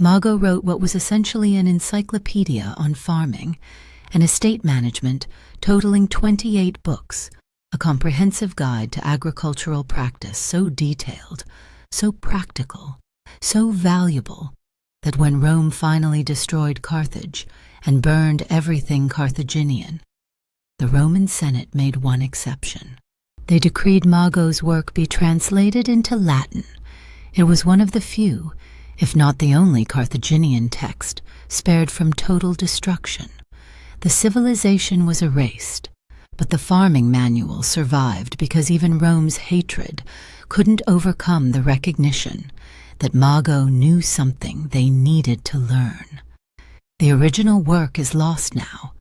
Mago wrote what was essentially an encyclopedia on farming and estate management totaling 28 books, a comprehensive guide to agricultural practice so detailed, so practical, so valuable that when Rome finally destroyed Carthage and burned everything Carthaginian, the Roman Senate made one exception. They decreed Mago's work be translated into Latin. It was one of the few, if not the only Carthaginian text spared from total destruction. The civilization was erased, but the farming manual survived because even Rome's hatred couldn't overcome the recognition that Mago knew something they needed to learn. The original work is lost now,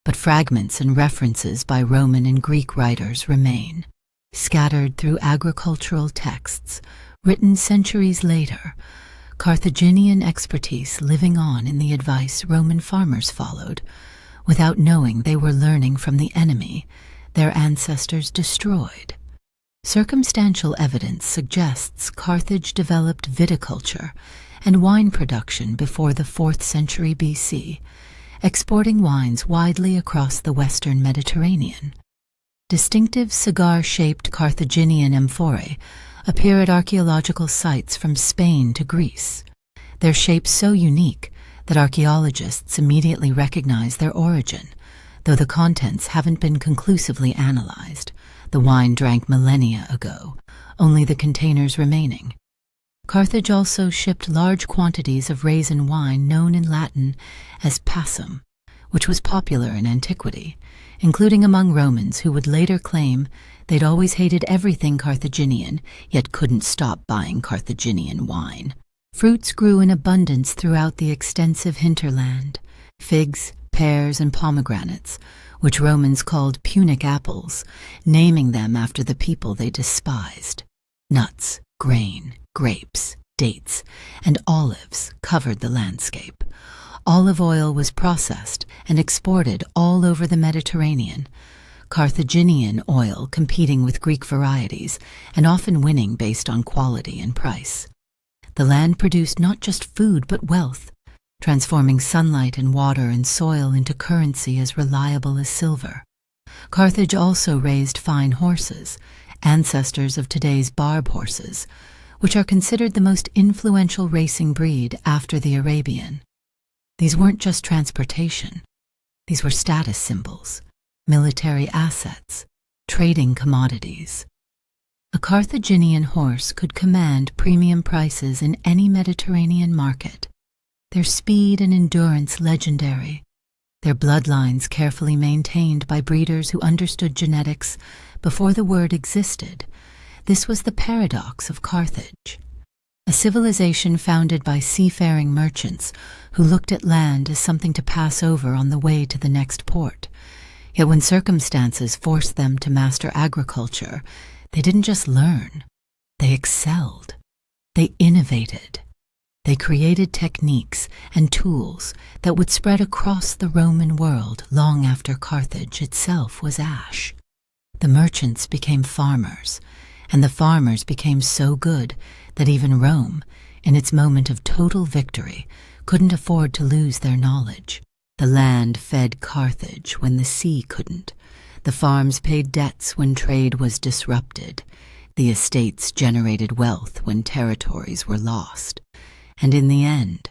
but fragments and references by Roman and Greek writers remain, scattered through agricultural texts written centuries later, Carthaginian expertise living on in the advice Roman farmers followed, without knowing they were learning from the enemy their ancestors destroyed. Circumstantial evidence suggests Carthage developed viticulture and wine production before the 4th century BC, exporting wines widely across the western Mediterranean. Distinctive cigar-shaped Carthaginian amphorae appear at archaeological sites from Spain to Greece, their shape so unique that archaeologists immediately recognize their origin, though the contents haven't been conclusively analyzed. The wine drank millennia ago, only the containers remaining. Carthage also shipped large quantities of raisin wine known in Latin as passum, which was popular in antiquity, including among Romans who would later claim they'd always hated everything Carthaginian, yet couldn't stop buying Carthaginian wine. Fruits grew in abundance throughout the extensive hinterland: figs, pears, and pomegranates, which Romans called Punic apples, naming them after the people they despised. Nuts, grain, grapes, dates, and olives covered the landscape. Olive oil was processed and exported all over the Mediterranean, Carthaginian oil competing with Greek varieties and often winning based on quality and price. The land produced not just food but wealth, transforming sunlight and water and soil into currency as reliable as silver. Carthage also raised fine horses, ancestors of today's barb horses, which are considered the most influential racing breed after the Arabian. These weren't just transportation. These were status symbols, military assets, trading commodities. A Carthaginian horse could command premium prices in any Mediterranean market, their speed and endurance legendary, their bloodlines carefully maintained by breeders who understood genetics before the word existed. This was the paradox of Carthage, a civilization founded by seafaring merchants who looked at land as something to pass over on the way to the next port. Yet when circumstances forced them to master agriculture, they didn't just learn, they excelled. They innovated. They created techniques and tools that would spread across the Roman world long after Carthage itself was ash. The merchants became farmers, and the farmers became so good that even Rome, in its moment of total victory, couldn't afford to lose their knowledge. The land fed Carthage when the sea couldn't. The farms paid debts when trade was disrupted. The estates generated wealth when territories were lost. And in the end,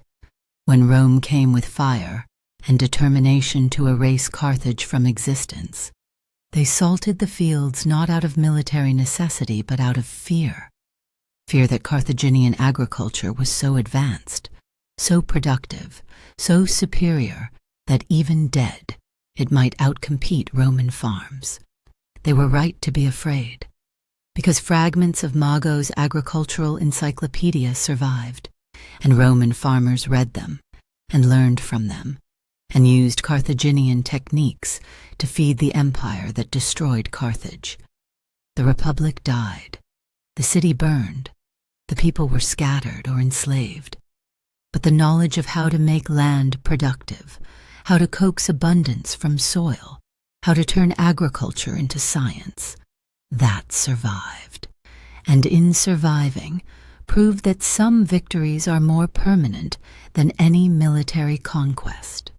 when Rome came with fire and determination to erase Carthage from existence, they salted the fields not out of military necessity but out of fear. Fear that Carthaginian agriculture was so advanced, so productive, so superior that even dead, it might outcompete Roman farms. They were right to be afraid, because fragments of Mago's agricultural encyclopedia survived, and Roman farmers read them and learned from them and used Carthaginian techniques to feed the empire that destroyed Carthage. The republic died, the city burned, the people were scattered or enslaved. But the knowledge of how to make land productive, how to coax abundance from soil, how to turn agriculture into science, that survived. And in surviving, proved that some victories are more permanent than any military conquest.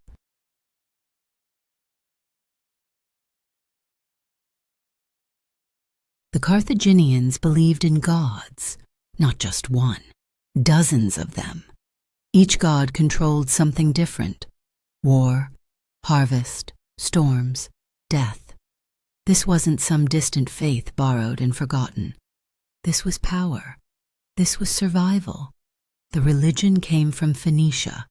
The Carthaginians believed in gods, not just one, dozens of them. Each god controlled something different: war, harvest, storms, death. This wasn't some distant faith borrowed and forgotten. This was power. This was survival. The religion came from Phoenicia,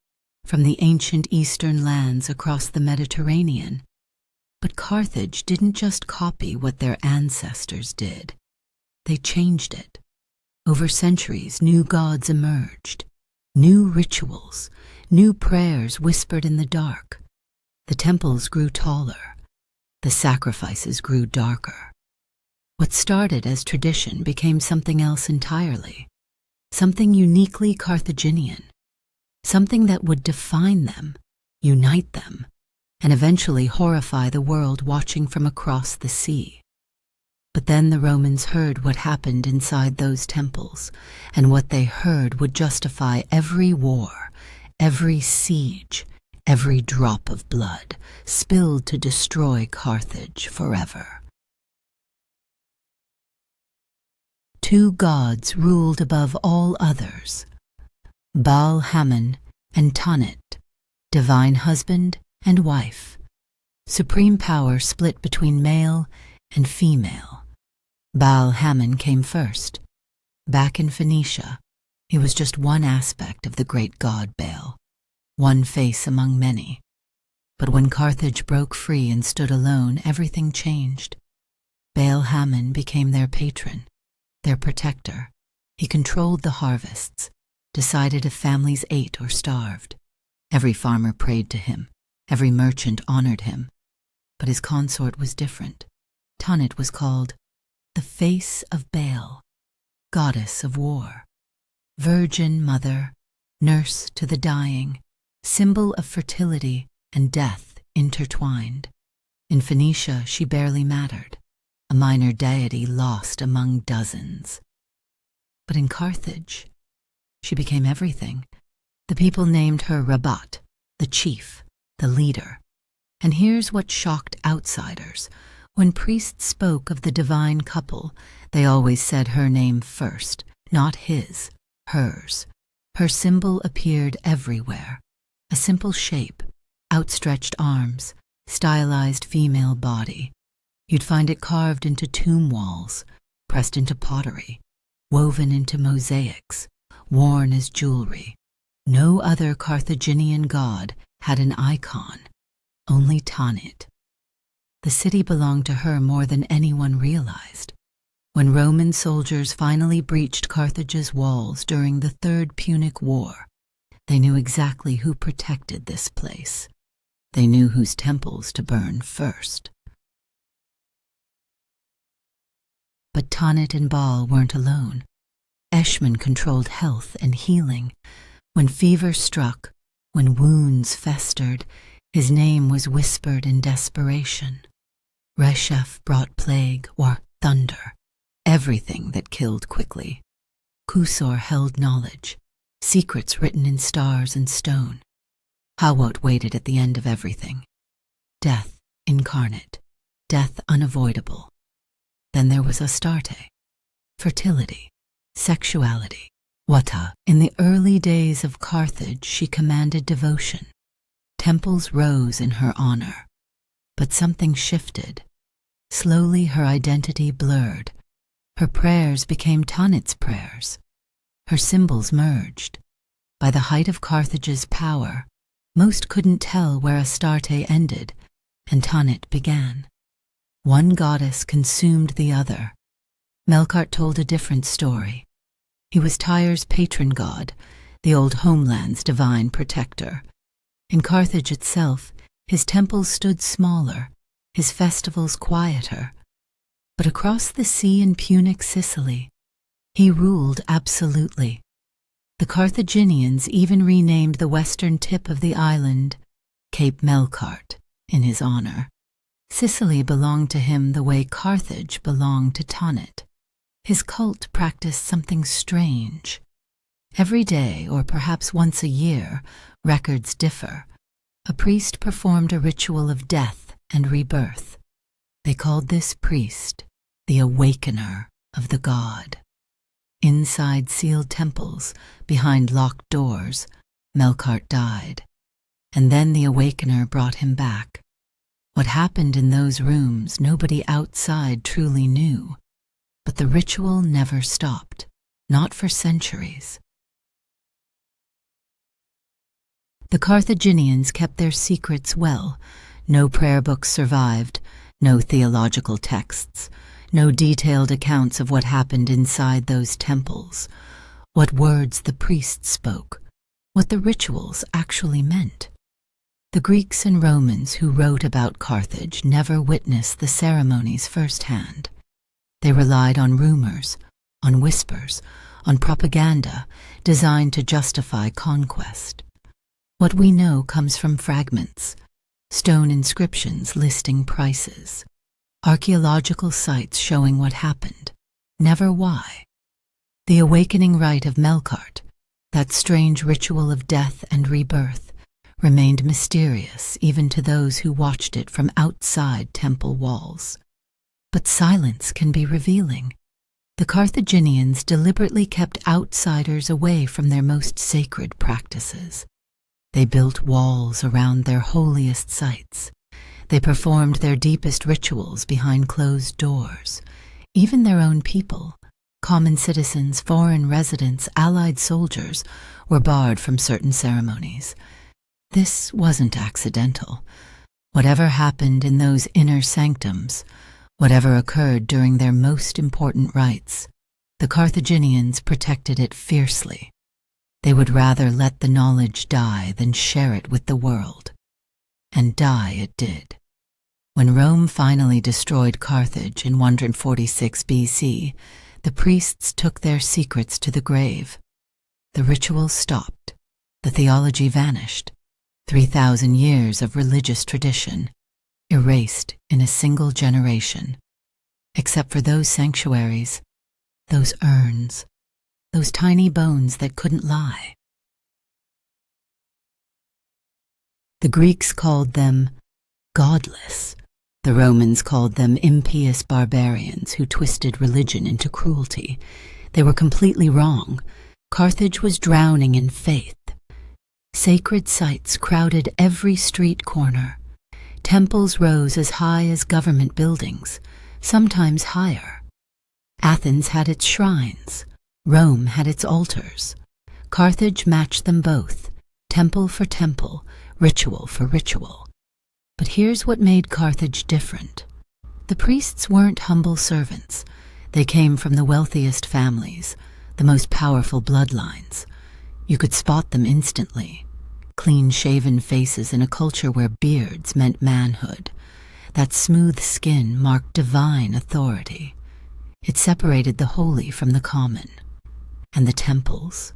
from the ancient eastern lands across the Mediterranean. But Carthage didn't just copy what their ancestors did. They changed it. Over centuries, new gods emerged, new rituals, new prayers whispered in the dark. The temples grew taller. The sacrifices grew darker. What started as tradition became something else entirely, something uniquely Carthaginian, something that would define them, unite them, and eventually horrify the world watching from across the sea. But then the Romans heard what happened inside those temples, and what they heard would justify every war, every siege, every drop of blood spilled to destroy Carthage forever. Two gods ruled above all others: Baal-Hamon and Tanit, divine husband and wife. Supreme power split between male and female. Baal-Hamon came first. Back in Phoenicia, he was just one aspect of the great god Baal, one face among many. But when Carthage broke free and stood alone, everything changed. Baal-Hamon became their patron, their protector. He controlled the harvests, decided if families ate or starved. Every farmer prayed to him. Every merchant honored him. But his consort was different. Tanit was called the face of Baal, goddess of war, virgin mother, nurse to the dying, symbol of fertility and death intertwined. In Phoenicia, she barely mattered, a minor deity lost among dozens. But in Carthage, she became everything. The people named her Rabat, the chief, the leader. And here's what shocked outsiders. When priests spoke of the divine couple, they always said her name first, not his, hers. Her symbol appeared everywhere. A simple shape, outstretched arms, stylized female body. You'd find it carved into tomb walls, pressed into pottery, woven into mosaics, worn as jewelry. No other Carthaginian god had an icon, only Tanit. The city belonged to her more than anyone realized. When Roman soldiers finally breached Carthage's walls during the Third Punic War, they knew exactly who protected this place. They knew whose temples to burn first. But Tanit and Baal weren't alone. Eshmun controlled health and healing. When fever struck, when wounds festered, his name was whispered in desperation. Reshef brought plague, or thunder, everything that killed quickly. Kusor held knowledge, secrets written in stars and stone. Hawot waited at the end of everything. Death incarnate, death unavoidable. Then there was Astarte, fertility, sexuality. Wata. In the early days of Carthage, she commanded devotion. Temples rose in her honor. But something shifted. Slowly her identity blurred. Her prayers became Tanit's prayers. Her symbols merged. By the height of Carthage's power, most couldn't tell where Astarte ended and Tanit began. One goddess consumed the other. Melkart told a different story. He was Tyre's patron god, the old homeland's divine protector. In Carthage itself, his temples stood smaller, his festivals quieter. But across the sea in Punic Sicily, he ruled absolutely. The Carthaginians even renamed the western tip of the island Cape Melkart in his honor. Sicily belonged to him the way Carthage belonged to Tanit. His cult practiced something strange. Every day, or perhaps once a year, records differ, a priest performed a ritual of death and rebirth. They called this priest the awakener of the god. Inside sealed temples, behind locked doors, Melkart died, and then the awakener brought him back. What happened in those rooms nobody outside truly knew, but the ritual never stopped, not for centuries. The Carthaginians kept their secrets well. No prayer books survived, no theological texts, no detailed accounts of what happened inside those temples, what words the priests spoke, what the rituals actually meant. The Greeks and Romans who wrote about Carthage never witnessed the ceremonies firsthand. They relied on rumors, on whispers, on propaganda designed to justify conquest. What we know comes from fragments, stone inscriptions listing prices, archaeological sites showing what happened, never why. The awakening rite of Melkart, that strange ritual of death and rebirth, remained mysterious even to those who watched it from outside temple walls. But silence can be revealing. The Carthaginians deliberately kept outsiders away from their most sacred practices. They built walls around their holiest sites. They performed their deepest rituals behind closed doors. Even their own people, common citizens, foreign residents, allied soldiers, were barred from certain ceremonies. This wasn't accidental. Whatever happened in those inner sanctums, whatever occurred during their most important rites, the Carthaginians protected it fiercely. They would rather let the knowledge die than share it with the world. And die it did. When Rome finally destroyed Carthage in 146 BC, the priests took their secrets to the grave. The rituals stopped. The theology vanished. 3,000 years of religious tradition, erased in a single generation. Except for those sanctuaries, those urns, those tiny bones that couldn't lie. The Greeks called them godless. The Romans called them impious barbarians who twisted religion into cruelty. They were completely wrong. Carthage was drowning in faith. Sacred sites crowded every street corner. Temples rose as high as government buildings, sometimes higher. Athens had its shrines. Rome had its altars. Carthage matched them both, temple for temple, ritual for ritual. But here's what made Carthage different. The priests weren't humble servants. They came from the wealthiest families, the most powerful bloodlines. You could spot them instantly. Clean-shaven faces in a culture where beards meant manhood. That smooth skin marked divine authority. It separated the holy from the common. And the temples,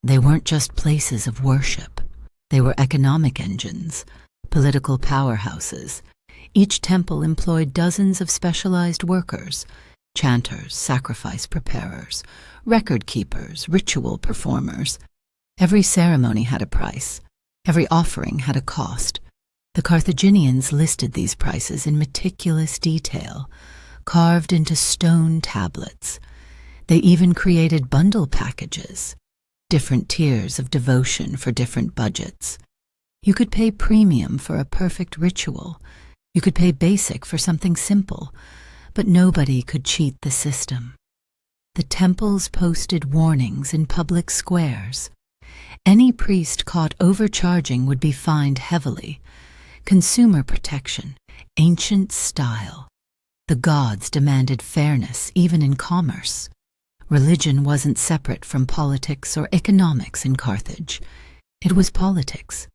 they weren't just places of worship. They were economic engines, political powerhouses. Each temple employed dozens of specialized workers, chanters, sacrifice preparers, record keepers, ritual performers. Every ceremony had a price. Every offering had a cost. The Carthaginians listed these prices in meticulous detail, carved into stone tablets. They even created bundle packages, different tiers of devotion for different budgets. You could pay premium for a perfect ritual. You could pay basic for something simple, but nobody could cheat the system. The temples posted warnings in public squares. Any priest caught overcharging would be fined heavily. Consumer protection, ancient style. The gods demanded fairness even in commerce. Religion wasn't separate from politics or economics in Carthage. It was politics.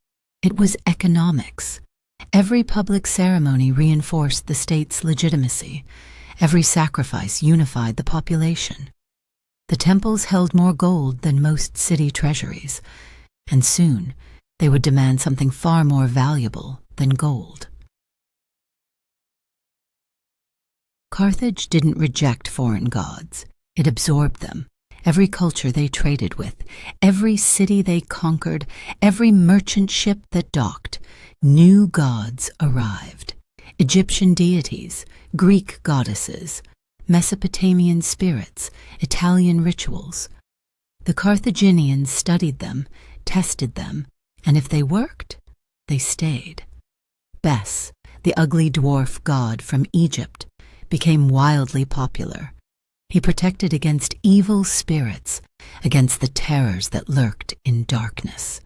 It was economics. Every public ceremony reinforced the state's legitimacy. Every sacrifice unified the population. The temples held more gold than most city treasuries, and soon they would demand something far more valuable than gold. Carthage didn't reject foreign gods. It absorbed them, every culture they traded with, every city they conquered, every merchant ship that docked, new gods arrived. Egyptian deities, Greek goddesses, Mesopotamian spirits, Italian rituals. The Carthaginians studied them, tested them, and if they worked, they stayed. Bes, the ugly dwarf god from Egypt, became wildly popular. He protected against evil spirits, against the terrors that lurked in darkness.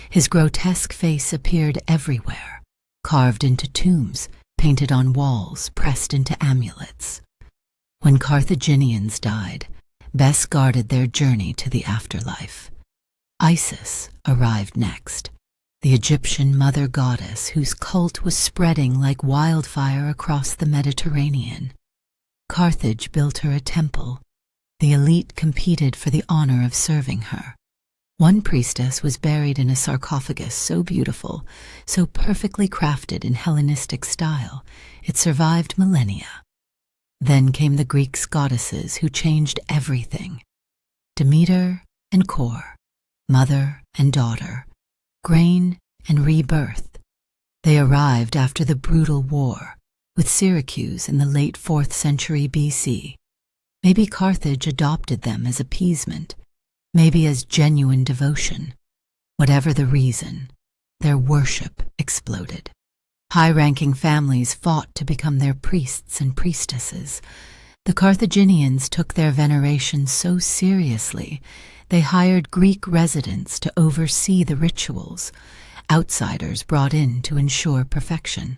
His grotesque face appeared everywhere, carved into tombs, painted on walls, pressed into amulets. When Carthaginians died, Bes guarded their journey to the afterlife. Isis arrived next, the Egyptian mother goddess whose cult was spreading like wildfire across the Mediterranean. Carthage built her a temple. The elite competed for the honor of serving her. One priestess was buried in a sarcophagus so beautiful, so perfectly crafted in Hellenistic style, it survived millennia. Then came the Greek goddesses who changed everything. Demeter and Kore, mother and daughter, grain and rebirth. They arrived after the brutal war, with Syracuse in the late 4th century BC. Maybe Carthage adopted them as appeasement, maybe as genuine devotion. Whatever the reason, their worship exploded. High-ranking families fought to become their priests and priestesses. The Carthaginians took their veneration so seriously, they hired Greek residents to oversee the rituals, outsiders brought in to ensure perfection.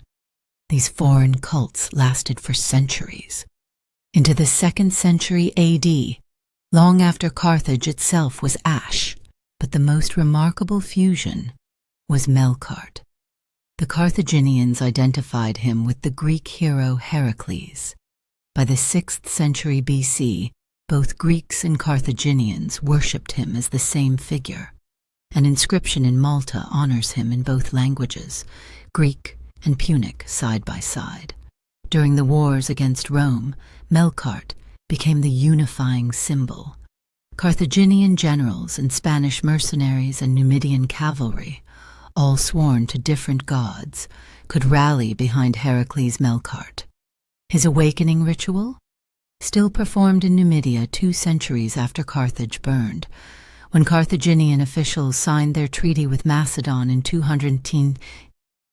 These foreign cults lasted for centuries. Into the 2nd century AD, long after Carthage itself was ash, but the most remarkable fusion was Melkart. The Carthaginians identified him with the Greek hero Heracles. By the 6th century BC, both Greeks and Carthaginians worshipped him as the same figure. An inscription in Malta honors him in both languages, Greek and Punic side by side. During the wars against Rome, Melkart became the unifying symbol. Carthaginian generals and Spanish mercenaries and Numidian cavalry, all sworn to different gods, could rally behind Heracles Melkart. His awakening ritual? Still performed in Numidia 2 centuries after Carthage burned. When Carthaginian officials signed their treaty with Macedon in 210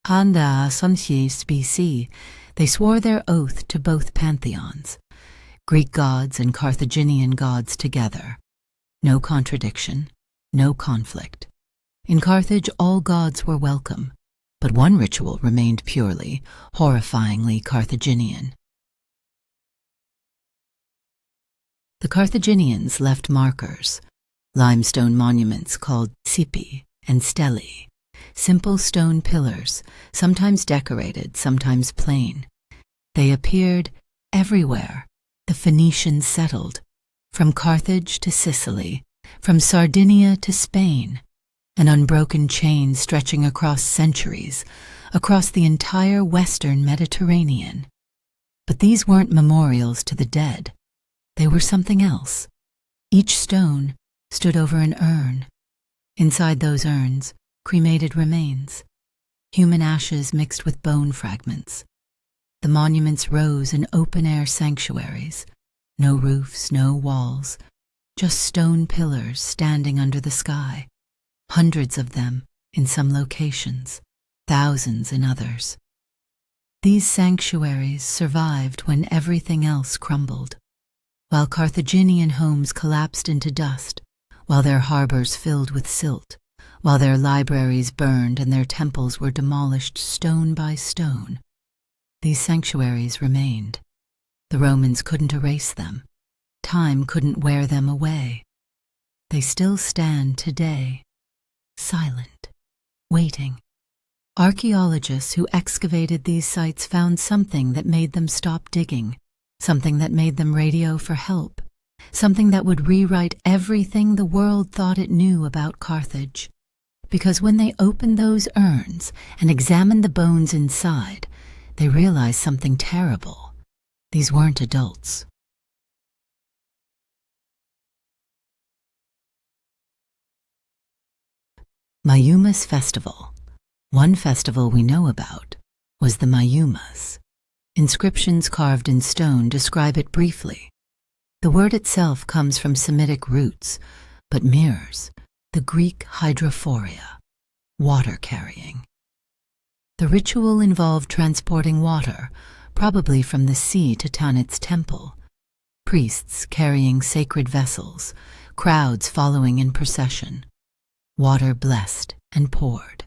BC, they swore their oath to both pantheons, Greek gods and Carthaginian gods together. No contradiction, no conflict. In Carthage, all gods were welcome, but one ritual remained purely, horrifyingly Carthaginian. The Carthaginians left markers, limestone monuments called cipi and stelae, simple stone pillars, sometimes decorated, sometimes plain. They appeared everywhere the Phoenicians settled, from Carthage to Sicily, from Sardinia to Spain, an unbroken chain stretching across centuries, across the entire Western Mediterranean. But these weren't memorials to the dead. They were something else. Each stone stood over an urn. Inside those urns, cremated remains, human ashes mixed with bone fragments. The monuments rose in open-air sanctuaries, no roofs, no walls, just stone pillars standing under the sky. Hundreds of them in some locations, thousands in others. These sanctuaries survived when everything else crumbled. While Carthaginian homes collapsed into dust, while their harbors filled with silt, while their libraries burned and their temples were demolished stone by stone, these sanctuaries remained. The Romans couldn't erase them. Time couldn't wear them away. They still stand today, silent, waiting. Archaeologists who excavated these sites found something that made them stop digging, something that made them radio for help, something that would rewrite everything the world thought it knew about Carthage. Because when they opened those urns and examined the bones inside, they realized something terrible. These weren't adults. Mayuma's festival. One festival we know about was the Mayumas. Inscriptions carved in stone describe it briefly. The word itself comes from Semitic roots, but mirrors the Greek hydrophoria, water carrying. The ritual involved transporting water, probably from the sea to Tanit's temple. Priests carrying sacred vessels, crowds following in procession. Water blessed and poured.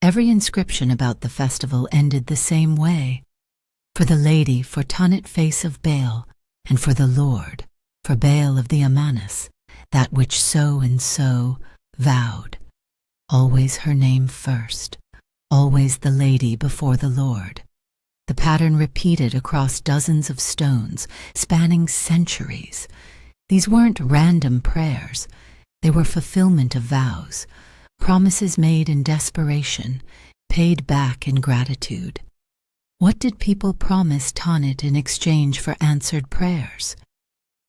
Every inscription about the festival ended the same way. For the lady, for Tanit face of Baal, and for the Lord, for Baal of the Amanus, that which so and so vowed. Always her name first, always the lady before the Lord. The pattern repeated across dozens of stones, spanning centuries. These weren't random prayers. They were fulfillment of vows, promises made in desperation, paid back in gratitude. What did people promise Tanit in exchange for answered prayers?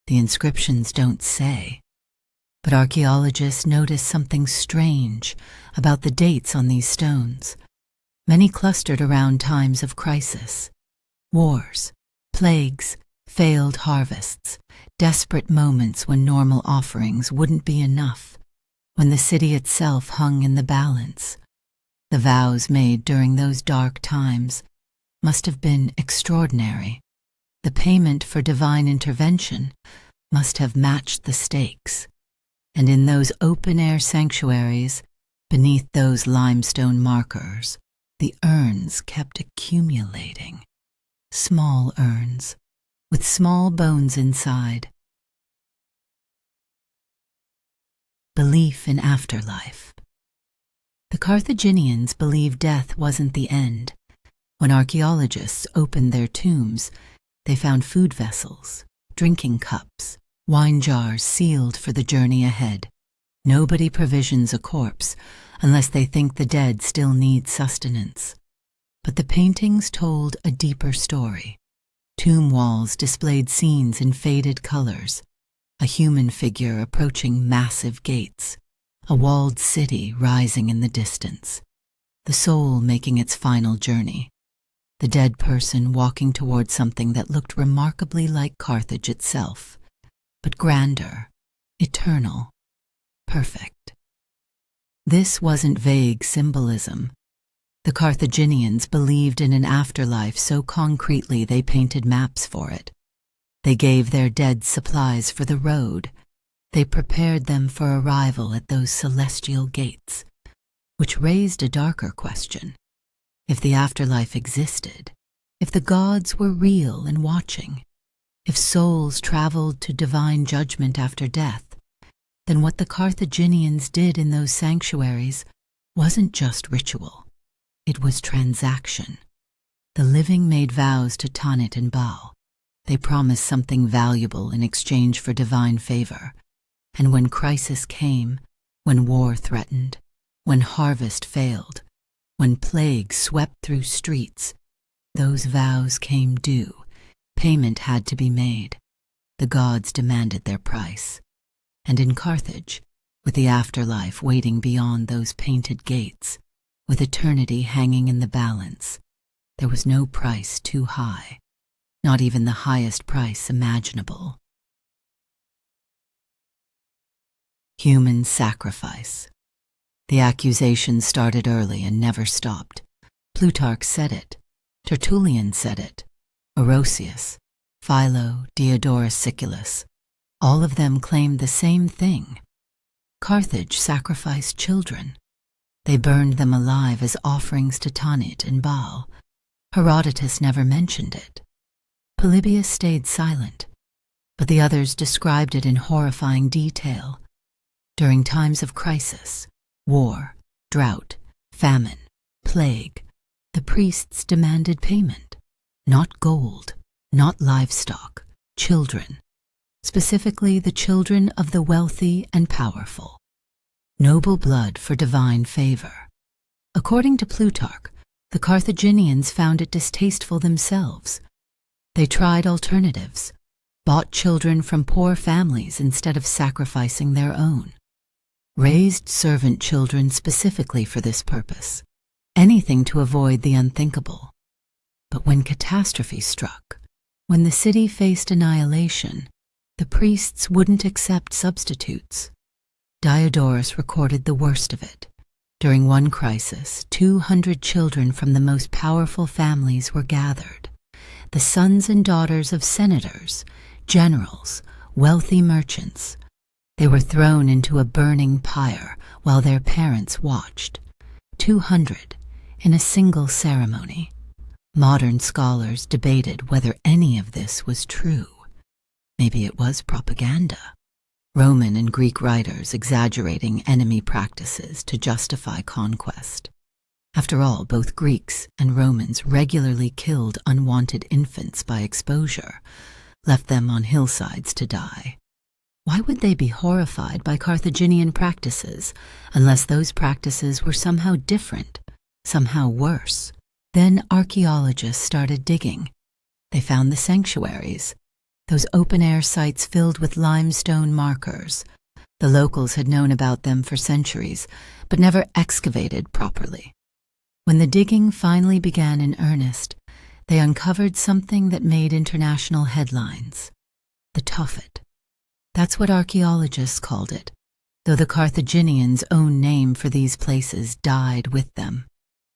The inscriptions don't say. But archaeologists notice something strange about the dates on these stones. Many clustered around times of crisis. Wars, plagues, failed harvests, desperate moments when normal offerings wouldn't be enough, when the city itself hung in the balance. The vows made during those dark times must have been extraordinary. The payment for divine intervention must have matched the stakes. And in those open-air sanctuaries, beneath those limestone markers, the urns kept accumulating. Small urns, with small bones inside. Belief in afterlife. The Carthaginians believed death wasn't the end. When archaeologists opened their tombs, they found food vessels, drinking cups, wine jars sealed for the journey ahead. Nobody provisions a corpse unless they think the dead still need sustenance. But the paintings told a deeper story. Tomb walls displayed scenes in faded colors, a human figure approaching massive gates, a walled city rising in the distance, the soul making its final journey. The dead person walking toward something that looked remarkably like Carthage itself, but grander, eternal, perfect. This wasn't vague symbolism. The Carthaginians believed in an afterlife so concretely they painted maps for it. They gave their dead supplies for the road. They prepared them for arrival at those celestial gates, which raised a darker question. If the afterlife existed, if the gods were real and watching, if souls traveled to divine judgment after death, then what the Carthaginians did in those sanctuaries wasn't just ritual. It was transaction. The living made vows to Tanit and Baal. They promised something valuable in exchange for divine favor. And when crisis came, when war threatened, when harvest failed, when plague swept through streets, those vows came due. Payment had to be made. The gods demanded their price. And in Carthage, with the afterlife waiting beyond those painted gates, with eternity hanging in the balance, there was no price too high, not even the highest price imaginable. Human sacrifice. The accusation started early and never stopped. Plutarch said it. Tertullian said it. Orosius, Philo, Diodorus Siculus. All of them claimed the same thing. Carthage sacrificed children. They burned them alive as offerings to Tanit and Baal. Herodotus never mentioned it. Polybius stayed silent, but the others described it in horrifying detail. During times of crisis, war, drought, famine, plague, the priests demanded payment. Not gold, not livestock, children. Specifically the children of the wealthy and powerful. Noble blood for divine favor. According to Plutarch, the Carthaginians found it distasteful themselves. They tried alternatives, bought children from poor families instead of sacrificing their own. raised servant children specifically for this purpose, anything to avoid the unthinkable. But when catastrophe struck, when the city faced annihilation, the priests wouldn't accept substitutes. Diodorus recorded the worst of it. During one crisis, 200 children from the most powerful families were gathered, the sons and daughters of senators, generals, wealthy merchants. They were thrown into a burning pyre while their parents watched. 200 in a single ceremony. Modern scholars debated whether any of this was true. Maybe it was propaganda. Roman and Greek writers exaggerating enemy practices to justify conquest. After all, both Greeks and Romans regularly killed unwanted infants by exposure, left them on hillsides to die. Why would they be horrified by Carthaginian practices unless those practices were somehow different, somehow worse? Then archaeologists started digging. They found the sanctuaries, those open-air sites filled with limestone markers. The locals had known about them for centuries, but never excavated properly. When the digging finally began in earnest, they uncovered something that made international headlines: the Tophet. That's what archaeologists called it, though the Carthaginians' own name for these places died with them.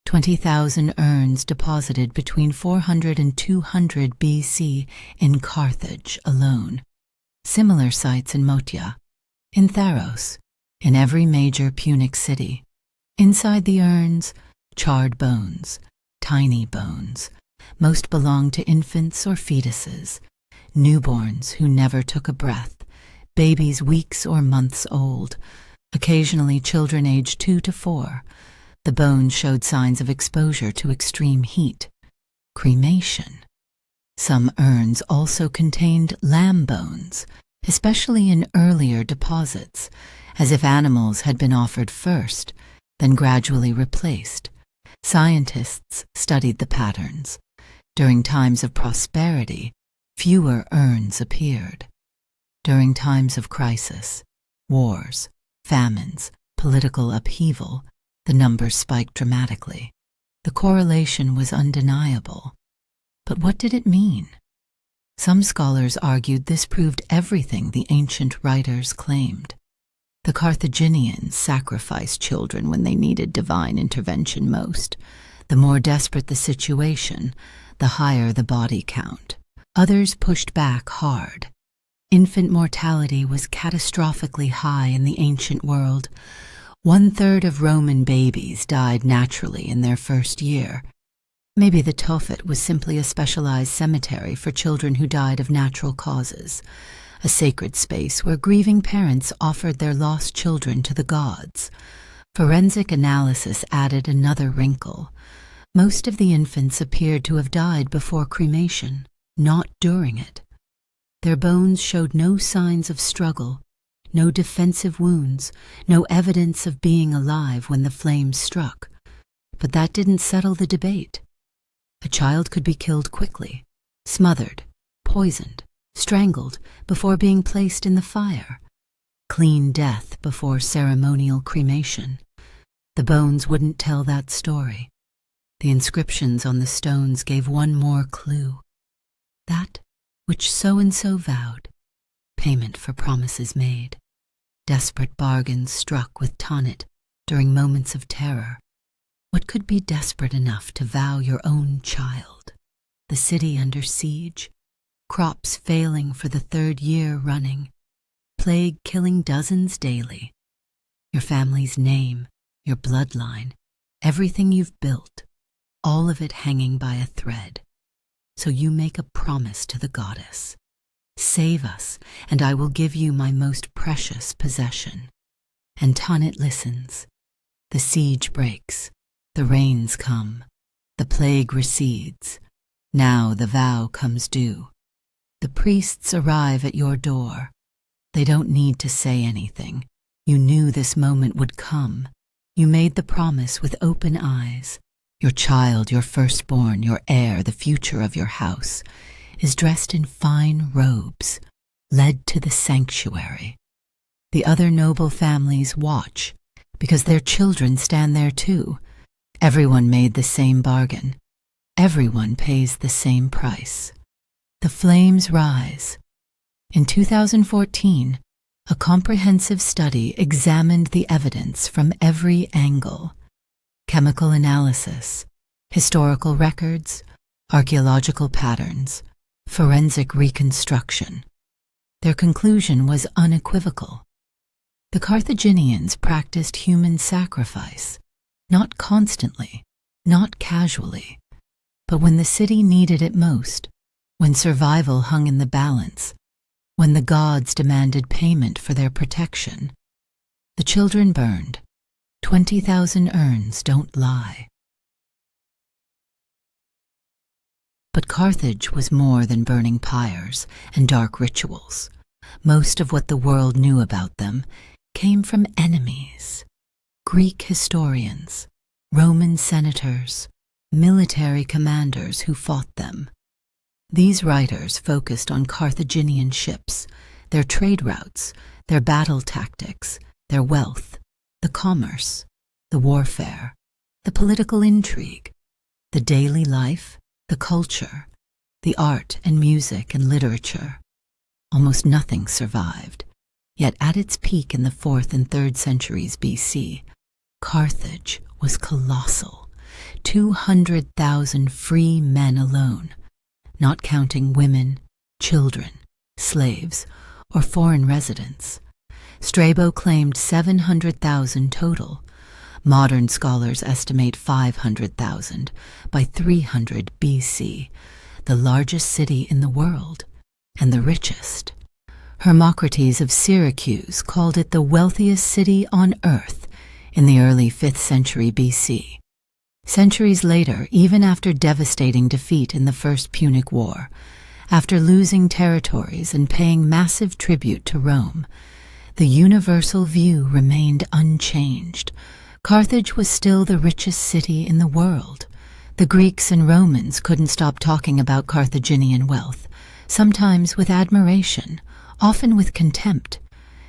20,000 urns deposited between 400 and 200 BC in Carthage alone. Similar sites in Motia, in Tharos, in every major Punic city. Inside the urns, charred bones, tiny bones. Most belonged to infants or fetuses, newborns who never took a breath, babies weeks or months old, occasionally children aged 2 to 4. The bones showed signs of exposure to extreme heat. Cremation. Some urns also contained lamb bones, especially in earlier deposits, as if animals had been offered first, then gradually replaced. Scientists studied the patterns. During times of prosperity, fewer urns appeared. During times of crisis, wars, famines, political upheaval, the numbers spiked dramatically. The correlation was undeniable. But what did it mean? Some scholars argued this proved everything the ancient writers claimed. The Carthaginians sacrificed children when they needed divine intervention most. The more desperate the situation, the higher the body count. Others pushed back hard. Infant mortality was catastrophically high in the ancient world. 1/3 of Roman babies died naturally in their first year. Maybe the Tophet was simply a specialized cemetery for children who died of natural causes, a sacred space where grieving parents offered their lost children to the gods. Forensic analysis added another wrinkle. Most of the infants appeared to have died before cremation, not during it. Their bones showed no signs of struggle, no defensive wounds, no evidence of being alive when the flames struck. But that didn't settle the debate. A child could be killed quickly, smothered, poisoned, strangled before being placed in the fire. Clean death before ceremonial cremation. The bones wouldn't tell that story. The inscriptions on the stones gave one more clue. That which so-and-so vowed, payment for promises made. Desperate bargains struck with Punic during moments of terror. What could be desperate enough to vow your own child? The city under siege, crops failing for the 3rd year running, plague killing dozens daily. Your family's name, your bloodline, everything you've built, all of it hanging by a thread. So you make a promise to the goddess. Save us, and I will give you my most precious possession. And Punic listens. The siege breaks. The rains come. The plague recedes. Now the vow comes due. The priests arrive at your door. They don't need to say anything. You knew this moment would come. You made the promise with open eyes. Your child, your firstborn, your heir, the future of your house, is dressed in fine robes, led to the sanctuary. The other noble families watch, because their children stand there too. Everyone made the same bargain. Everyone pays the same price. The flames rise. In 2014, a comprehensive study examined the evidence from every angle: chemical analysis, historical records, archaeological patterns, forensic reconstruction. Their conclusion was unequivocal. The Carthaginians practiced human sacrifice, not constantly, not casually, but when the city needed it most, when survival hung in the balance, when the gods demanded payment for their protection. The children burned. 20,000 urns don't lie. But Carthage was more than burning pyres and dark rituals. Most of what the world knew about them came from enemies: Greek historians, Roman senators, military commanders who fought them. These writers focused on Carthaginian ships, their trade routes, their battle tactics, their wealth, the commerce, the warfare, the political intrigue, the daily life, the culture, the art and music and literature. Almost nothing survived, yet at its peak in the 4th and 3rd centuries BC, Carthage was colossal. 200,000 free men alone, not counting women, children, slaves, or foreign residents. Strabo claimed 700,000 total. Modern scholars estimate 500,000 by 300 BC, the largest city in the world, and the richest. Hermocrates of Syracuse called it the wealthiest city on earth in the early 5th century BC. Centuries later, even after devastating defeat in the First Punic War, after losing territories and paying massive tribute to Rome, the universal view remained unchanged. Carthage was still the richest city in the world. The Greeks and Romans couldn't stop talking about Carthaginian wealth, sometimes with admiration, often with contempt.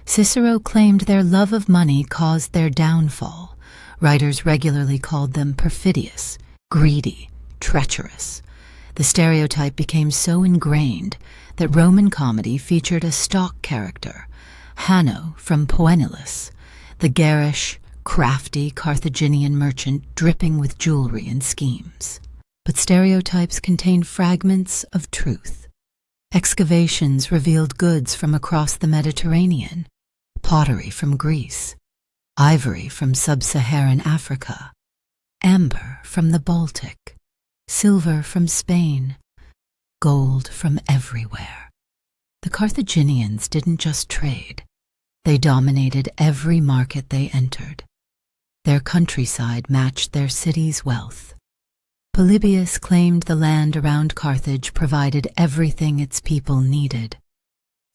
Cicero claimed their love of money caused their downfall. Writers regularly called them perfidious, greedy, treacherous. The stereotype became so ingrained that Roman comedy featured a stock character, Hanno from Punic, the garish, crafty Carthaginian merchant dripping with jewelry and schemes. But stereotypes contained fragments of truth. Excavations revealed goods from across the Mediterranean, pottery from Greece, ivory from sub-Saharan Africa, amber from the Baltic, silver from Spain, gold from everywhere. The Carthaginians didn't just trade. They dominated every market they entered. Their countryside matched their city's wealth. Polybius claimed the land around Carthage provided everything its people needed.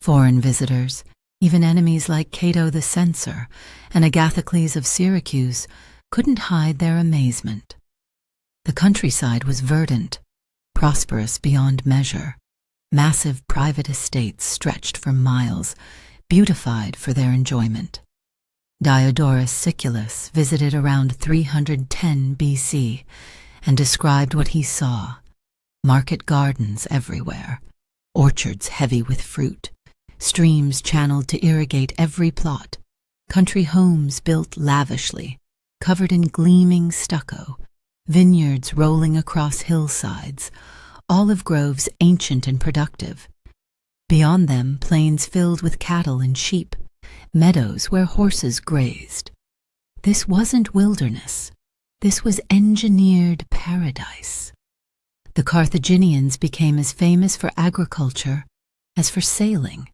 Foreign visitors, even enemies like Cato the Censor and Agathocles of Syracuse, couldn't hide their amazement. The countryside was verdant, prosperous beyond measure. Massive private estates stretched for miles, beautified for their enjoyment. Diodorus Siculus visited around 310 BC and described what he saw: market gardens everywhere, orchards heavy with fruit, streams channeled to irrigate every plot, country homes built lavishly, covered in gleaming stucco, vineyards rolling across hillsides, olive groves ancient and productive. Beyond them, plains filled with cattle and sheep, meadows where horses grazed. This wasn't wilderness. This was engineered paradise. The Carthaginians became as famous for agriculture as for sailing.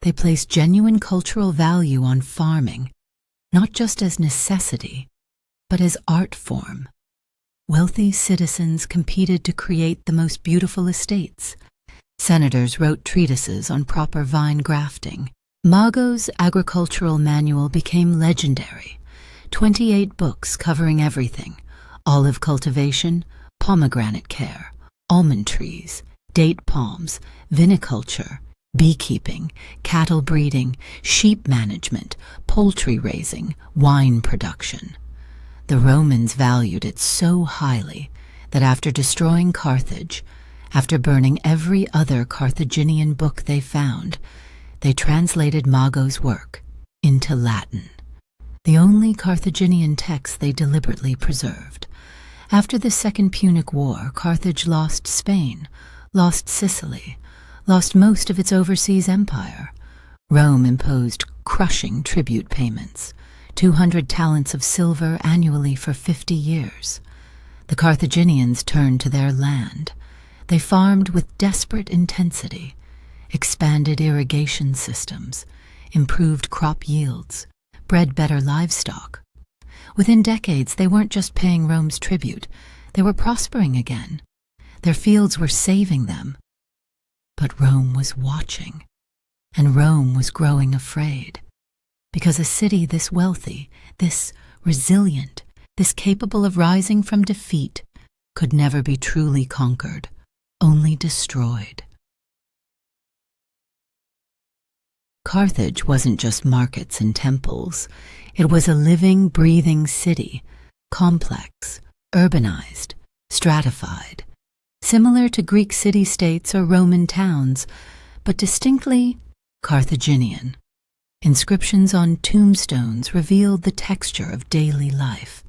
They placed genuine cultural value on farming, not just as necessity, but as art form. Wealthy citizens competed to create the most beautiful estates. Senators wrote treatises on proper vine grafting. Mago's agricultural manual became legendary. 28 books covering everything: olive cultivation, pomegranate care, almond trees, date palms, viniculture, beekeeping, cattle breeding, sheep management, poultry raising, wine production. The Romans valued it so highly that after destroying Carthage, after burning every other Carthaginian book they found, they translated Mago's work into Latin, the only Carthaginian text they deliberately preserved. After the Second Punic War, Carthage lost Spain, lost Sicily, lost most of its overseas empire. Rome imposed crushing tribute payments, 200 talents of silver annually for 50 years. The Carthaginians turned to their land. They farmed with desperate intensity, expanded irrigation systems, improved crop yields, bred better livestock. Within decades, they weren't just paying Rome's tribute, they were prospering again. Their fields were saving them. But Rome was watching, and Rome was growing afraid, because a city this wealthy, this resilient, this capable of rising from defeat, could never be truly conquered, only destroyed. Carthage wasn't just markets and temples. It was a living, breathing city, complex, urbanized, stratified, similar to Greek city-states or Roman towns, but distinctly Carthaginian. Inscriptions on tombstones revealed the texture of daily life.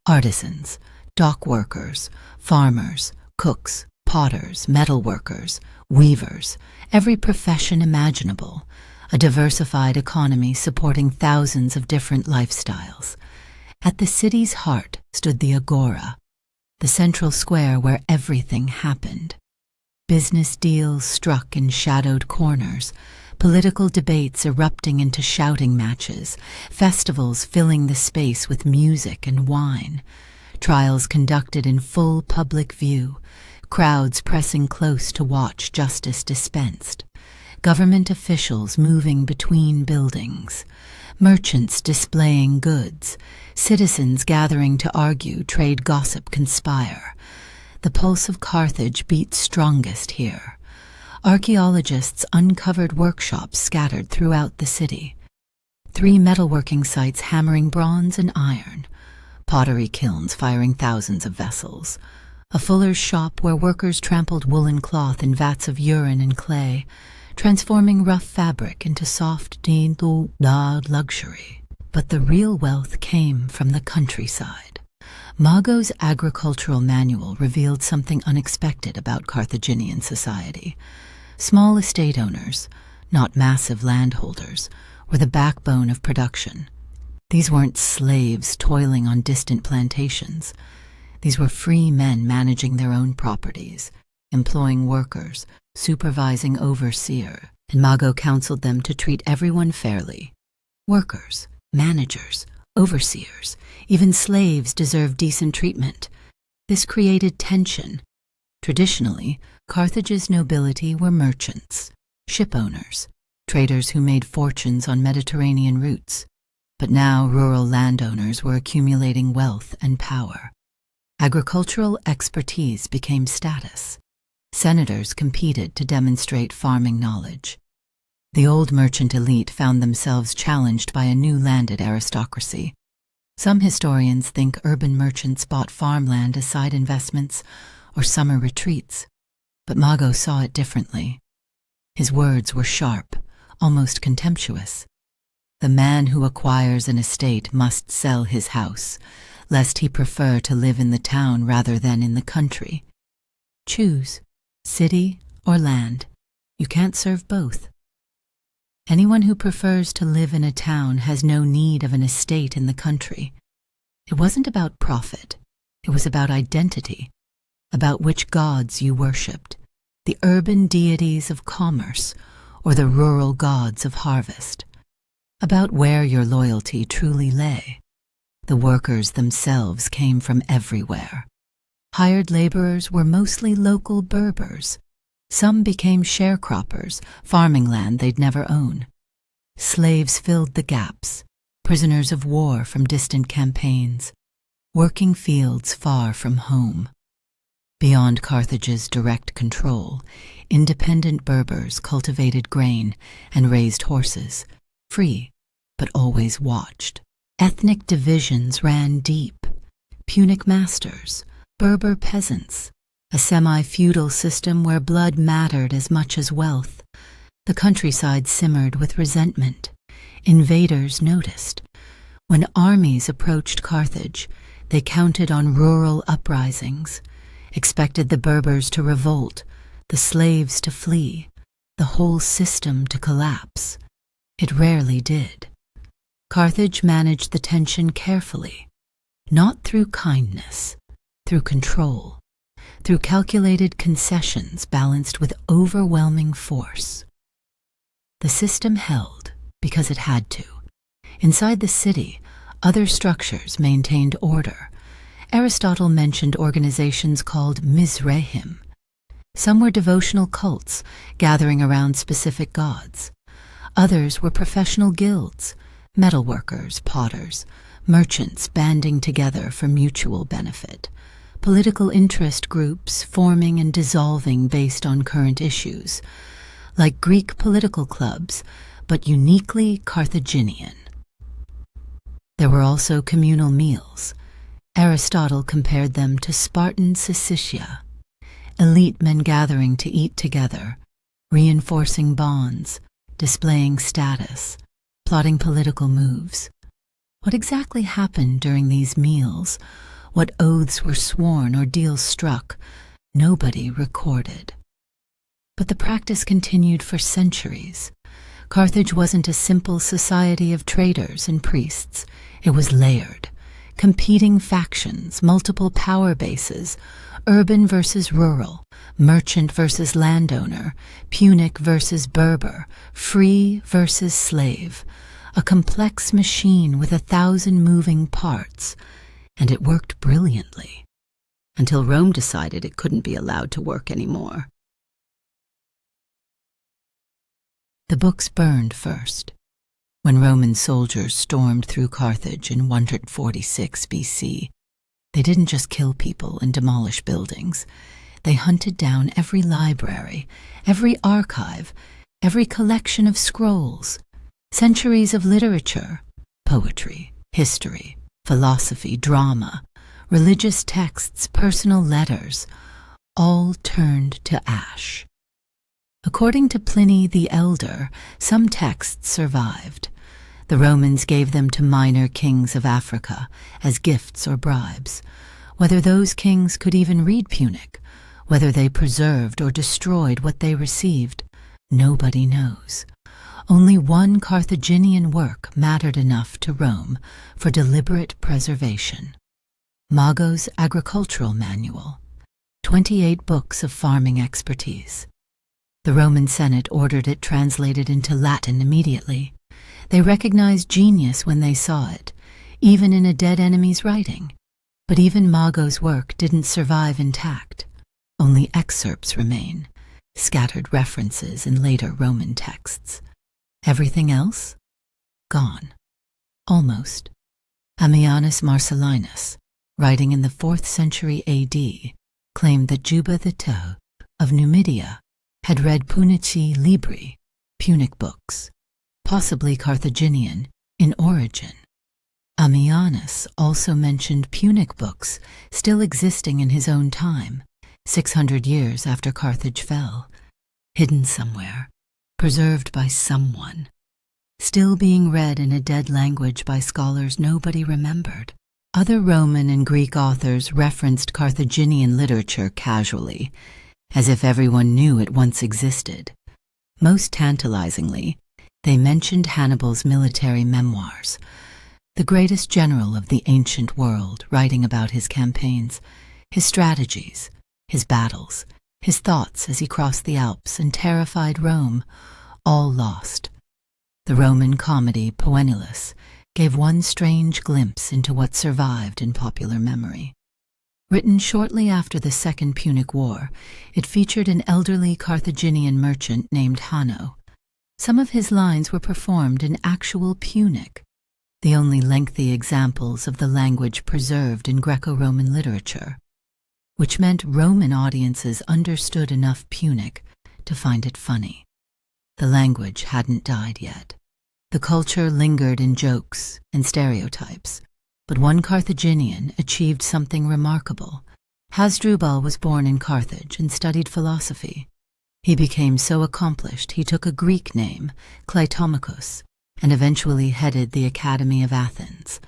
Artisans, dock workers, farmers, cooks, potters, metalworkers, weavers, every profession imaginable, a diversified economy supporting thousands of different lifestyles. At the city's heart stood the Agora, the central square where everything happened. Business deals struck in shadowed corners, political debates erupting into shouting matches, festivals filling the space with music and wine, trials conducted in full public view, crowds pressing close to watch justice dispensed, government officials moving between buildings, merchants displaying goods, citizens gathering to argue, trade, gossip, conspire. The pulse of Carthage beat strongest here. Archaeologists uncovered workshops scattered throughout the city. 3 metalworking sites hammering bronze and iron, pottery kilns firing thousands of vessels, a fuller's shop where workers trampled woolen cloth in vats of urine and clay, transforming rough fabric into soft, luxury. But the real wealth came from the countryside. Mago's agricultural manual revealed something unexpected about Carthaginian society. Small estate owners, not massive landholders, were the backbone of production. These weren't slaves toiling on distant plantations. These were free men managing their own properties, employing workers, supervising overseers, and Mago counseled them to treat everyone fairly. Workers, managers, overseers, even slaves deserved decent treatment. This created tension. Traditionally, Carthage's nobility were merchants, ship owners, traders who made fortunes on Mediterranean routes. But now rural landowners were accumulating wealth and power. Agricultural expertise became status. Senators competed to demonstrate farming knowledge. The old merchant elite found themselves challenged by a new landed aristocracy. Some historians think urban merchants bought farmland as side investments or summer retreats, but Mago saw it differently. His words were sharp, almost contemptuous. The man who acquires an estate must sell his house, lest he prefer to live in the town rather than in the country. Choose, city or land. You can't serve both. Anyone who prefers to live in a town has no need of an estate in the country. It wasn't about profit. It was about identity, about which gods you worshipped, the urban deities of commerce or the rural gods of harvest, about where your loyalty truly lay. The workers themselves came from everywhere. Hired laborers were mostly local Berbers. Some became sharecroppers, farming land they'd never own. Slaves filled the gaps, prisoners of war from distant campaigns, working fields far from home. Beyond Carthage's direct control, independent Berbers cultivated grain and raised horses, free, but always watched. Ethnic divisions ran deep. Punic masters, Berber peasants, a semi-feudal system where blood mattered as much as wealth. The countryside simmered with resentment. Invaders noticed. When armies approached Carthage, they counted on rural uprisings, expected the Berbers to revolt, the slaves to flee, the whole system to collapse. It rarely did. Carthage managed the tension carefully, not through kindness, through control, through calculated concessions balanced with overwhelming force. The system held because it had to. Inside the city, other structures maintained order. Aristotle mentioned organizations called Mizrahim. Some were devotional cults gathering around specific gods. Others were professional guilds, metalworkers, potters, merchants banding together for mutual benefit, political interest groups forming and dissolving based on current issues, like Greek political clubs, but uniquely Carthaginian. There were also communal meals. Aristotle compared them to Spartan syssitia, elite men gathering to eat together, reinforcing bonds, displaying status, plotting political moves. What exactly happened during these meals, what oaths were sworn or deals struck, nobody recorded. But the practice continued for centuries. Carthage wasn't a simple society of traders and priests. It was layered. Competing factions, multiple power bases, urban versus rural, merchant versus landowner, Punic versus Berber, free versus slave. A complex machine with 1,000 moving parts. And it worked brilliantly. Until Rome decided it couldn't be allowed to work anymore. The books burned first. When Roman soldiers stormed through Carthage in 146 BC, they didn't just kill people and demolish buildings. They hunted down every library, every archive, every collection of scrolls, centuries of literature, poetry, history, philosophy, drama, religious texts, personal letters, all turned to ash. According to Pliny the Elder, some texts survived. The Romans gave them to minor kings of Africa as gifts or bribes. Whether those kings could even read Punic, whether they preserved or destroyed what they received, nobody knows. Only one Carthaginian work mattered enough to Rome for deliberate preservation. Mago's Agricultural Manual, 28 books of farming expertise. The Roman Senate ordered it translated into Latin immediately. They recognized genius when they saw it, even in a dead enemy's writing. But even Mago's work didn't survive intact. Only excerpts remain, scattered references in later Roman texts. Everything else? Gone. Almost. Ammianus Marcellinus, writing in the 4th century AD, claimed that Juba the Teu of Numidia had read Punici Libri, Punic books, possibly Carthaginian, in origin. Ammianus also mentioned Punic books still existing in his own time, 600 years after Carthage fell, hidden somewhere, preserved by someone, still being read in a dead language by scholars nobody remembered. Other Roman and Greek authors referenced Carthaginian literature casually, as if everyone knew it once existed. Most tantalizingly, they mentioned Hannibal's military memoirs, the greatest general of the ancient world, writing about his campaigns, his strategies, his battles, his thoughts as he crossed the Alps and terrified Rome, all lost. The Roman comedy Poenulus gave one strange glimpse into what survived in popular memory. Written shortly after the Second Punic War, it featured an elderly Carthaginian merchant named Hanno. Some of his lines were performed in actual Punic, the only lengthy examples of the language preserved in Greco-Roman literature. which meant Roman audiences understood enough Punic to find it funny. The language hadn't died yet. The culture lingered in jokes and stereotypes, but one Carthaginian achieved something remarkable. Hasdrubal was born in Carthage and studied philosophy. He became so accomplished he took a Greek name, Cleitomachus, and eventually headed the Academy of Athens,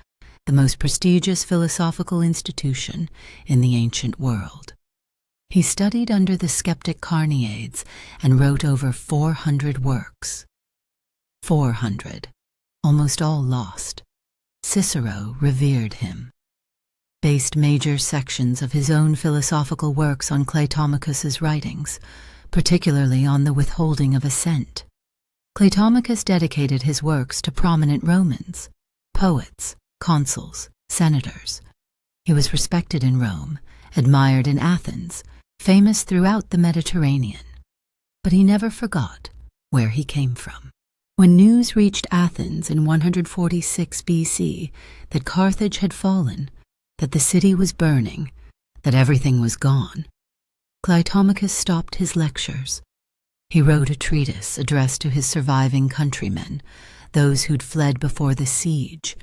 the most prestigious philosophical institution in the ancient world. He studied under the skeptic Carneades and wrote over 400 works. 400, almost all lost. Cicero revered him. Based major sections of his own philosophical works on Cleitomachus's writings, particularly on the withholding of assent. Cleitomachus dedicated his works to prominent Romans, poets, consuls, senators. He was respected in Rome, admired in Athens, famous throughout the Mediterranean. But he never forgot where he came from. When news reached Athens in 146 BC that Carthage had fallen, that the city was burning, that everything was gone, Cleitomachus stopped his lectures. He wrote a treatise addressed to his surviving countrymen, those who'd fled before the siege,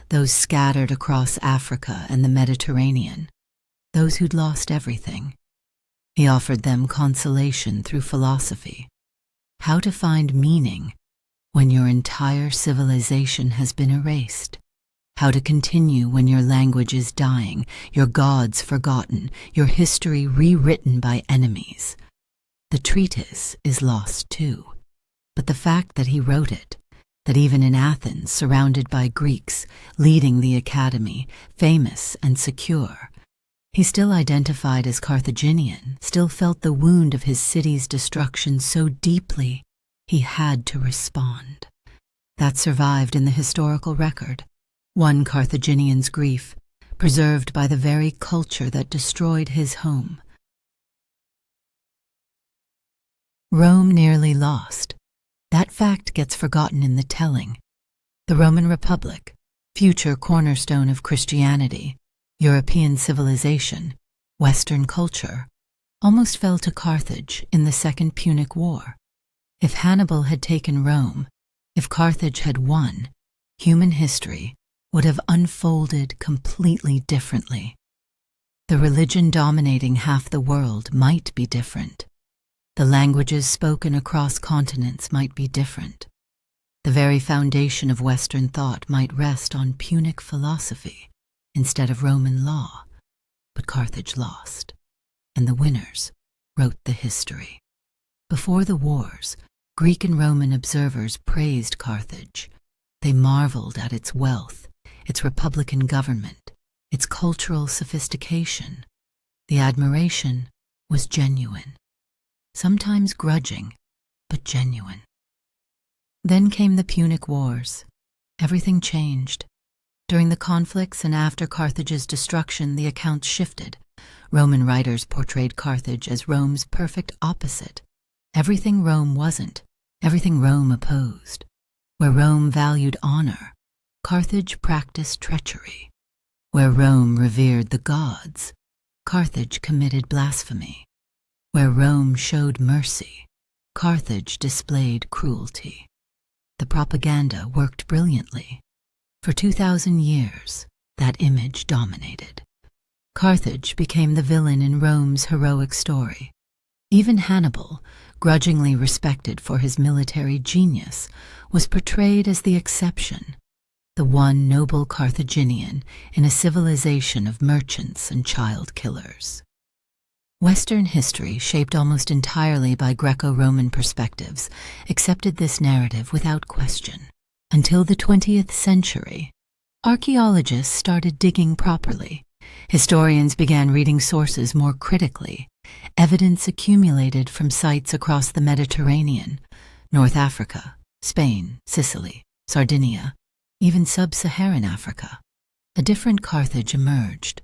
those scattered across Africa and the Mediterranean, those who'd lost everything. He offered them consolation through philosophy, how to find meaning when your entire civilization has been erased, how to continue when your language is dying, your gods forgotten, your history rewritten by enemies. The treatise is lost too, but the fact that he wrote it, that even in Athens, surrounded by Greeks, leading the academy, famous and secure, he still identified as Carthaginian, still felt the wound of his city's destruction so deeply he had to respond. That survived in the historical record. One Carthaginian's grief, preserved by the very culture that destroyed his home. Rome nearly lost. That fact gets forgotten in the telling. The Roman Republic, future cornerstone of Christianity, European civilization, Western culture, almost fell to Carthage in the Second Punic War. If Hannibal had taken Rome, if Carthage had won, human history would have unfolded completely differently. The religion dominating half the world might be different. The languages spoken across continents might be different. The very foundation of Western thought might rest on Punic philosophy instead of Roman law. But Carthage lost, and the winners wrote the history. Before the wars, Greek and Roman observers praised Carthage. They marveled at its wealth, its republican government, its cultural sophistication. The admiration was genuine, sometimes grudging, but genuine. Then came the Punic Wars. Everything changed. During the conflicts and after Carthage's destruction, the accounts shifted. Roman writers portrayed Carthage as Rome's perfect opposite. Everything Rome wasn't, everything Rome opposed. Where Rome valued honor, Carthage practiced treachery. Where Rome revered the gods, Carthage committed blasphemy. Where Rome showed mercy, Carthage displayed cruelty. The propaganda worked brilliantly. For 2,000 years, that image dominated. Carthage became the villain in Rome's heroic story. Even Hannibal, grudgingly respected for his military genius, was portrayed as the exception, the one noble Carthaginian in a civilization of merchants and child killers. Western history, shaped almost entirely by Greco-Roman perspectives, accepted this narrative without question. Until the 20th century, archaeologists started digging properly. Historians began reading sources more critically. Evidence accumulated from sites across the Mediterranean, North Africa, Spain, Sicily, Sardinia, even sub-Saharan Africa. A different Carthage emerged,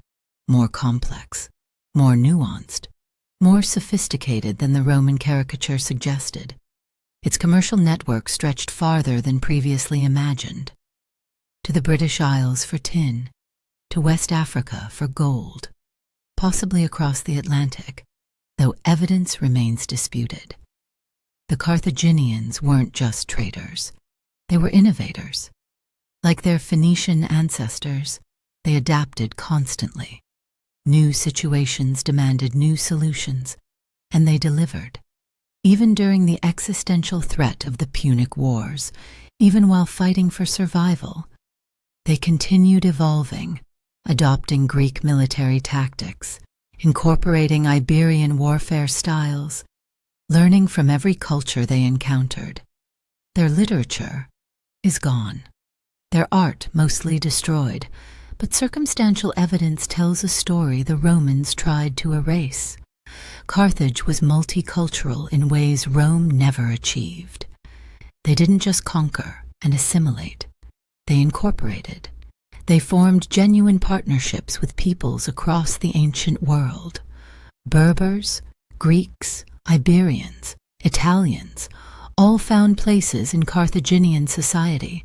more complex, more nuanced, more sophisticated than the Roman caricature suggested. Its commercial network stretched farther than previously imagined. To the British Isles for tin, to West Africa for gold. possibly across the Atlantic, though evidence remains disputed. The Carthaginians weren't just traders. They were innovators. Like their Phoenician ancestors, they adapted constantly. New situations demanded new solutions, and they delivered. Even during the existential threat of the Punic Wars, even while fighting for survival, they continued evolving, adopting Greek military tactics, incorporating Iberian warfare styles, learning from every culture they encountered. Their literature is gone. Their art mostly destroyed, but circumstantial evidence tells a story the Romans tried to erase. Carthage was multicultural in ways Rome never achieved. They didn't just conquer and assimilate. They incorporated. They formed genuine partnerships with peoples across the ancient world. Berbers, Greeks, Iberians, Italians, all found places in Carthaginian society,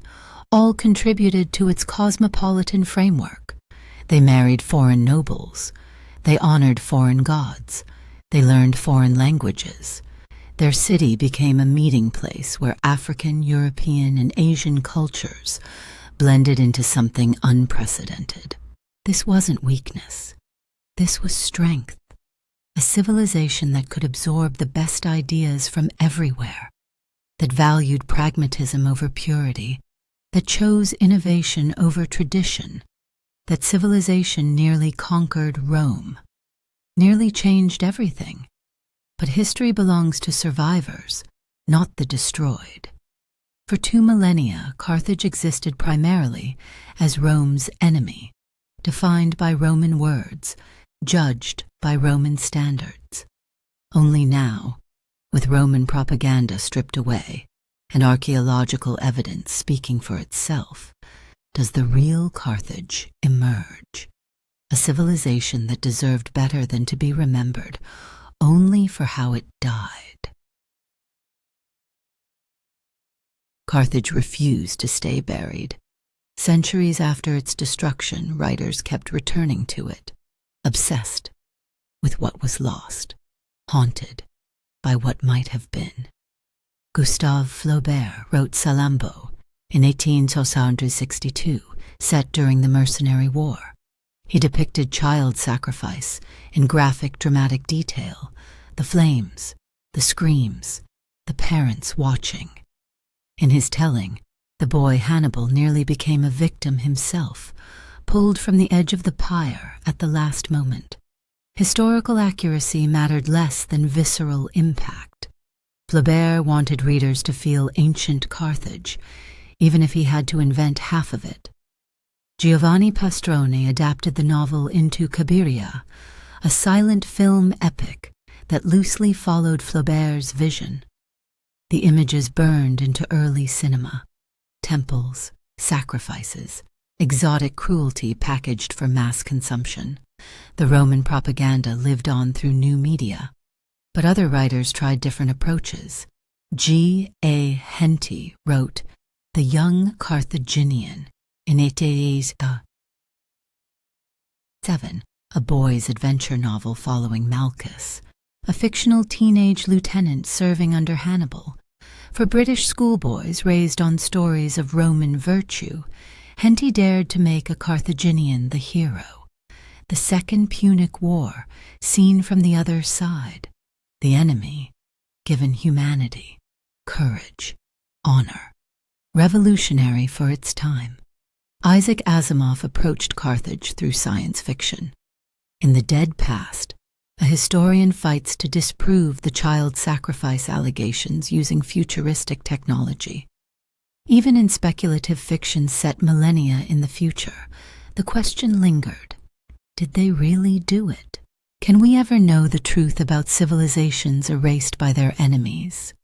all contributed to its cosmopolitan framework. They married foreign nobles. They honored foreign gods. They learned foreign languages. Their city became a meeting place where African, European, and Asian cultures blended into something unprecedented. This wasn't weakness. This was strength. A civilization that could absorb the best ideas from everywhere, that valued pragmatism over purity, that chose innovation over tradition. That civilization nearly conquered Rome, nearly changed everything. But history belongs to survivors, not the destroyed. For 2 millennia, Carthage existed primarily as Rome's enemy, defined by Roman words, judged by Roman standards. Only now, with Roman propaganda stripped away and archaeological evidence speaking for itself, does the real Carthage emerge. A civilization that deserved better than to be remembered only for how it died. Carthage refused to stay buried. Centuries after its destruction, writers kept returning to it, obsessed with what was lost, haunted by what might have been. Gustave Flaubert wrote Salammbô in 1862, set during the Mercenary War. He depicted child sacrifice in graphic, dramatic detail, the flames, the screams, the parents watching. In his telling, the boy Hannibal nearly became a victim himself, pulled from the edge of the pyre at the last moment. Historical accuracy mattered less than visceral impact. Flaubert wanted readers to feel ancient Carthage, even if he had to invent half of it. Giovanni Pastrone adapted the novel into Cabiria, a silent film epic that loosely followed Flaubert's vision. The images burned into early cinema: temples, sacrifices, exotic cruelty packaged for mass consumption. The Roman propaganda lived on through new media. But other writers tried different approaches. G. A. Henty wrote The Young Carthaginian in 1887, a boy's adventure novel following Malchus, a fictional teenage lieutenant serving under Hannibal. For British schoolboys raised on stories of Roman virtue, Henty dared to make a Carthaginian the hero. The Second Punic War, seen from the other side. The enemy, given humanity, courage, honor. Revolutionary for its time. Isaac Asimov approached Carthage through science fiction. In The Dead Past, a historian fights to disprove the child sacrifice allegations using futuristic technology. Even in speculative fiction set millennia in the future, the question lingered: did they really do it? Can we ever know the truth about civilizations erased by their enemies?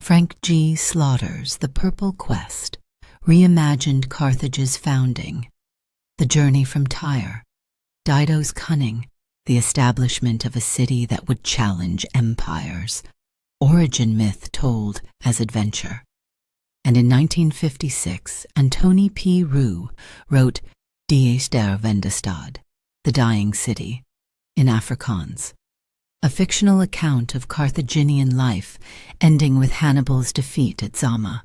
Frank G. Slaughter's The Purple Quest reimagined Carthage's founding. The journey from Tyre, Dido's cunning, the establishment of a city that would challenge empires, origin myth told as adventure. And in 1956, Antoni P. Roux wrote Die Stervende Stad, The Dying City, in Afrikaans, a fictional account of Carthaginian life ending with Hannibal's defeat at Zama.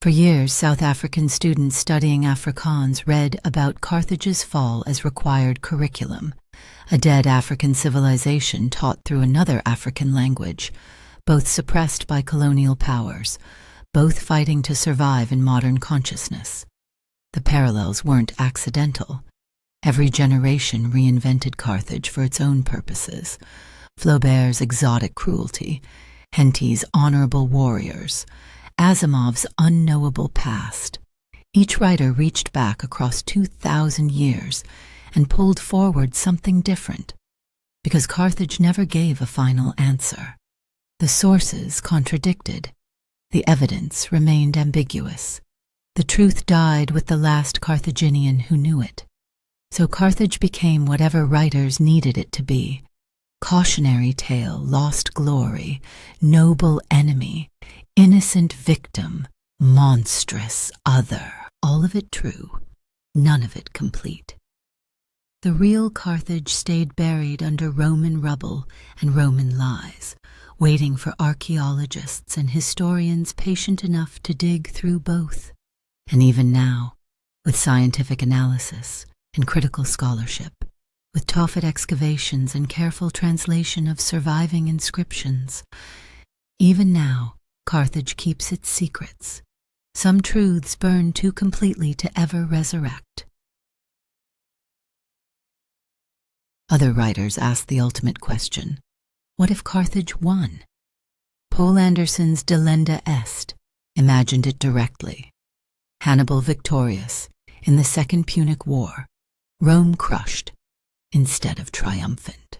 For years, South African students studying Afrikaans read about Carthage's fall as required curriculum, a dead African civilization taught through another African language, both suppressed by colonial powers, both fighting to survive in modern consciousness. The parallels weren't accidental. Every generation reinvented Carthage for its own purposes. Flaubert's exotic cruelty, Henty's honorable warriors, Asimov's unknowable past. Each writer reached back across 2,000 years and pulled forward something different, because Carthage never gave a final answer. The sources contradicted. The evidence remained ambiguous. The truth died with the last Carthaginian who knew it. So Carthage became whatever writers needed it to be. Cautionary tale, lost glory, noble enemy, innocent victim, monstrous other. All of it true, none of it complete. The real Carthage stayed buried under Roman rubble and Roman lies, waiting for archaeologists and historians patient enough to dig through both. And even now, with scientific analysis and critical scholarship, with Tophet excavations and careful translation of surviving inscriptions, even now, Carthage keeps its secrets. Some truths burn too completely to ever resurrect. Other writers ask the ultimate question: what if Carthage won? Poul Anderson's Delenda Est imagined it directly. Hannibal victorious in the Second Punic War, Rome crushed instead of triumphant.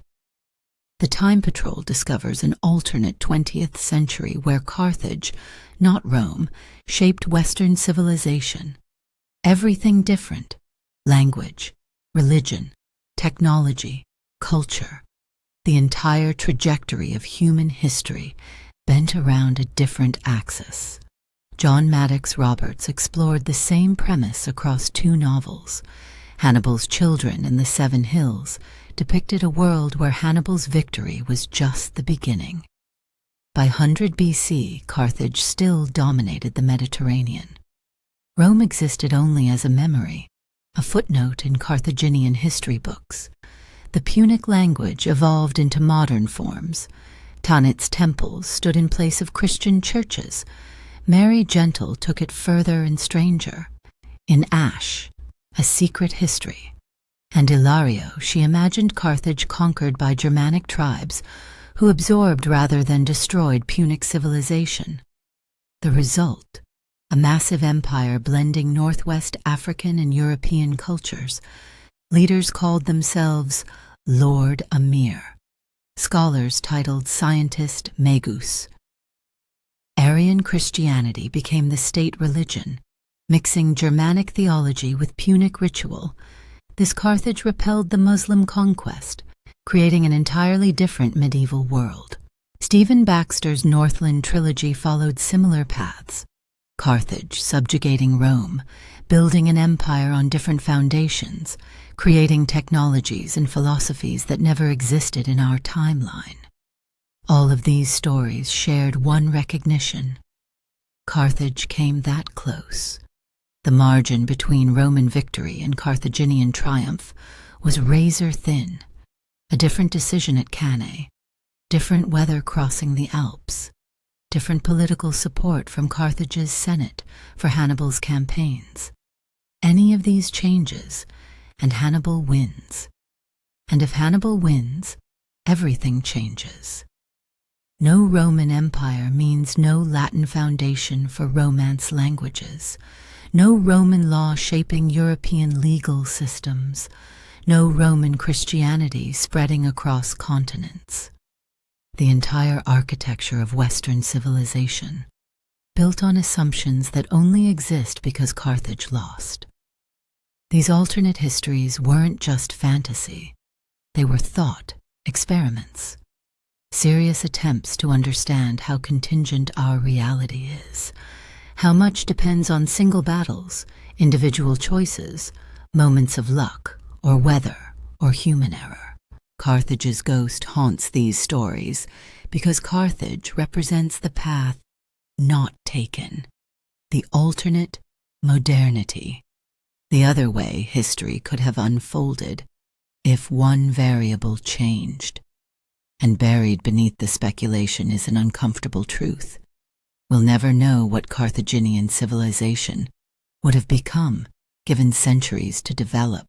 The Time Patrol discovers an alternate 20th century where Carthage, not Rome, shaped Western civilization. Everything different: language, religion, technology, culture. The entire trajectory of human history bent around a different axis. John Maddox Roberts explored the same premise across 2 novels. Hannibal's Children and The Seven Hills depicted a world where Hannibal's victory was just the beginning. By 100 BC, Carthage still dominated the Mediterranean. Rome existed only as a memory, a footnote in Carthaginian history books. The Punic language evolved into modern forms. Tanit's temples stood in place of Christian churches. Mary Gentle took it further and stranger. In Ash, A Secret History, and Ilario, she imagined Carthage conquered by Germanic tribes who absorbed rather than destroyed Punic civilization. The result: a massive empire blending Northwest African and European cultures. Leaders called themselves Lord Amir. Scholars titled Scientist Magus. Arian Christianity became the state religion, mixing Germanic theology with Punic ritual. This Carthage repelled the Muslim conquest, creating an entirely different medieval world. Stephen Baxter's Northland trilogy followed similar paths. Carthage subjugating Rome, building an empire on different foundations, creating technologies and philosophies that never existed in our timeline. All of these stories shared one recognition: Carthage came that close. The margin between Roman victory and Carthaginian triumph was razor thin. A different decision at Cannae, different weather crossing the Alps, different political support from Carthage's Senate for Hannibal's campaigns. Any of these changes, and Hannibal wins. And if Hannibal wins, everything changes. No Roman Empire means no Latin foundation for Romance languages, no Roman law shaping European legal systems, no Roman Christianity spreading across continents. The entire architecture of Western civilization, built on assumptions that only exist because Carthage lost. These alternate histories weren't just fantasy. They were thought experiments. Serious attempts to understand how contingent our reality is, how much depends on single battles, individual choices, moments of luck, or weather, or human error. Carthage's ghost haunts these stories because Carthage represents the path not taken, the alternate modernity, the other way history could have unfolded if one variable changed. And buried beneath the speculation is an uncomfortable truth. We'll never know what Carthaginian civilization would have become given centuries to develop.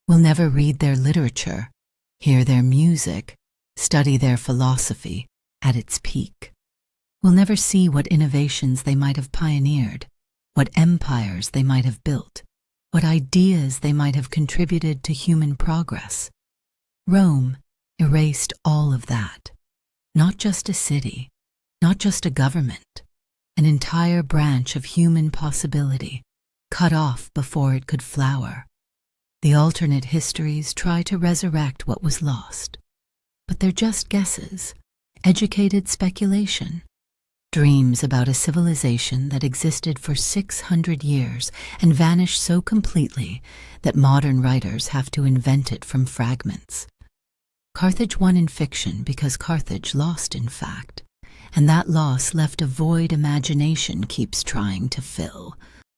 We'll never read their literature, hear their music, study their philosophy at its peak. We'll never see what innovations they might have pioneered, what empires they might have built, what ideas they might have contributed to human progress. Rome erased all of that. Not just a city, not just a government, an entire branch of human possibility, cut off before it could flower. The alternate histories try to resurrect what was lost, but they're just guesses, educated speculation, dreams about a civilization that existed for 600 years and vanished so completely that modern writers have to invent it from fragments. Carthage won in fiction because Carthage lost in fact, and that loss left a void imagination keeps trying to fill.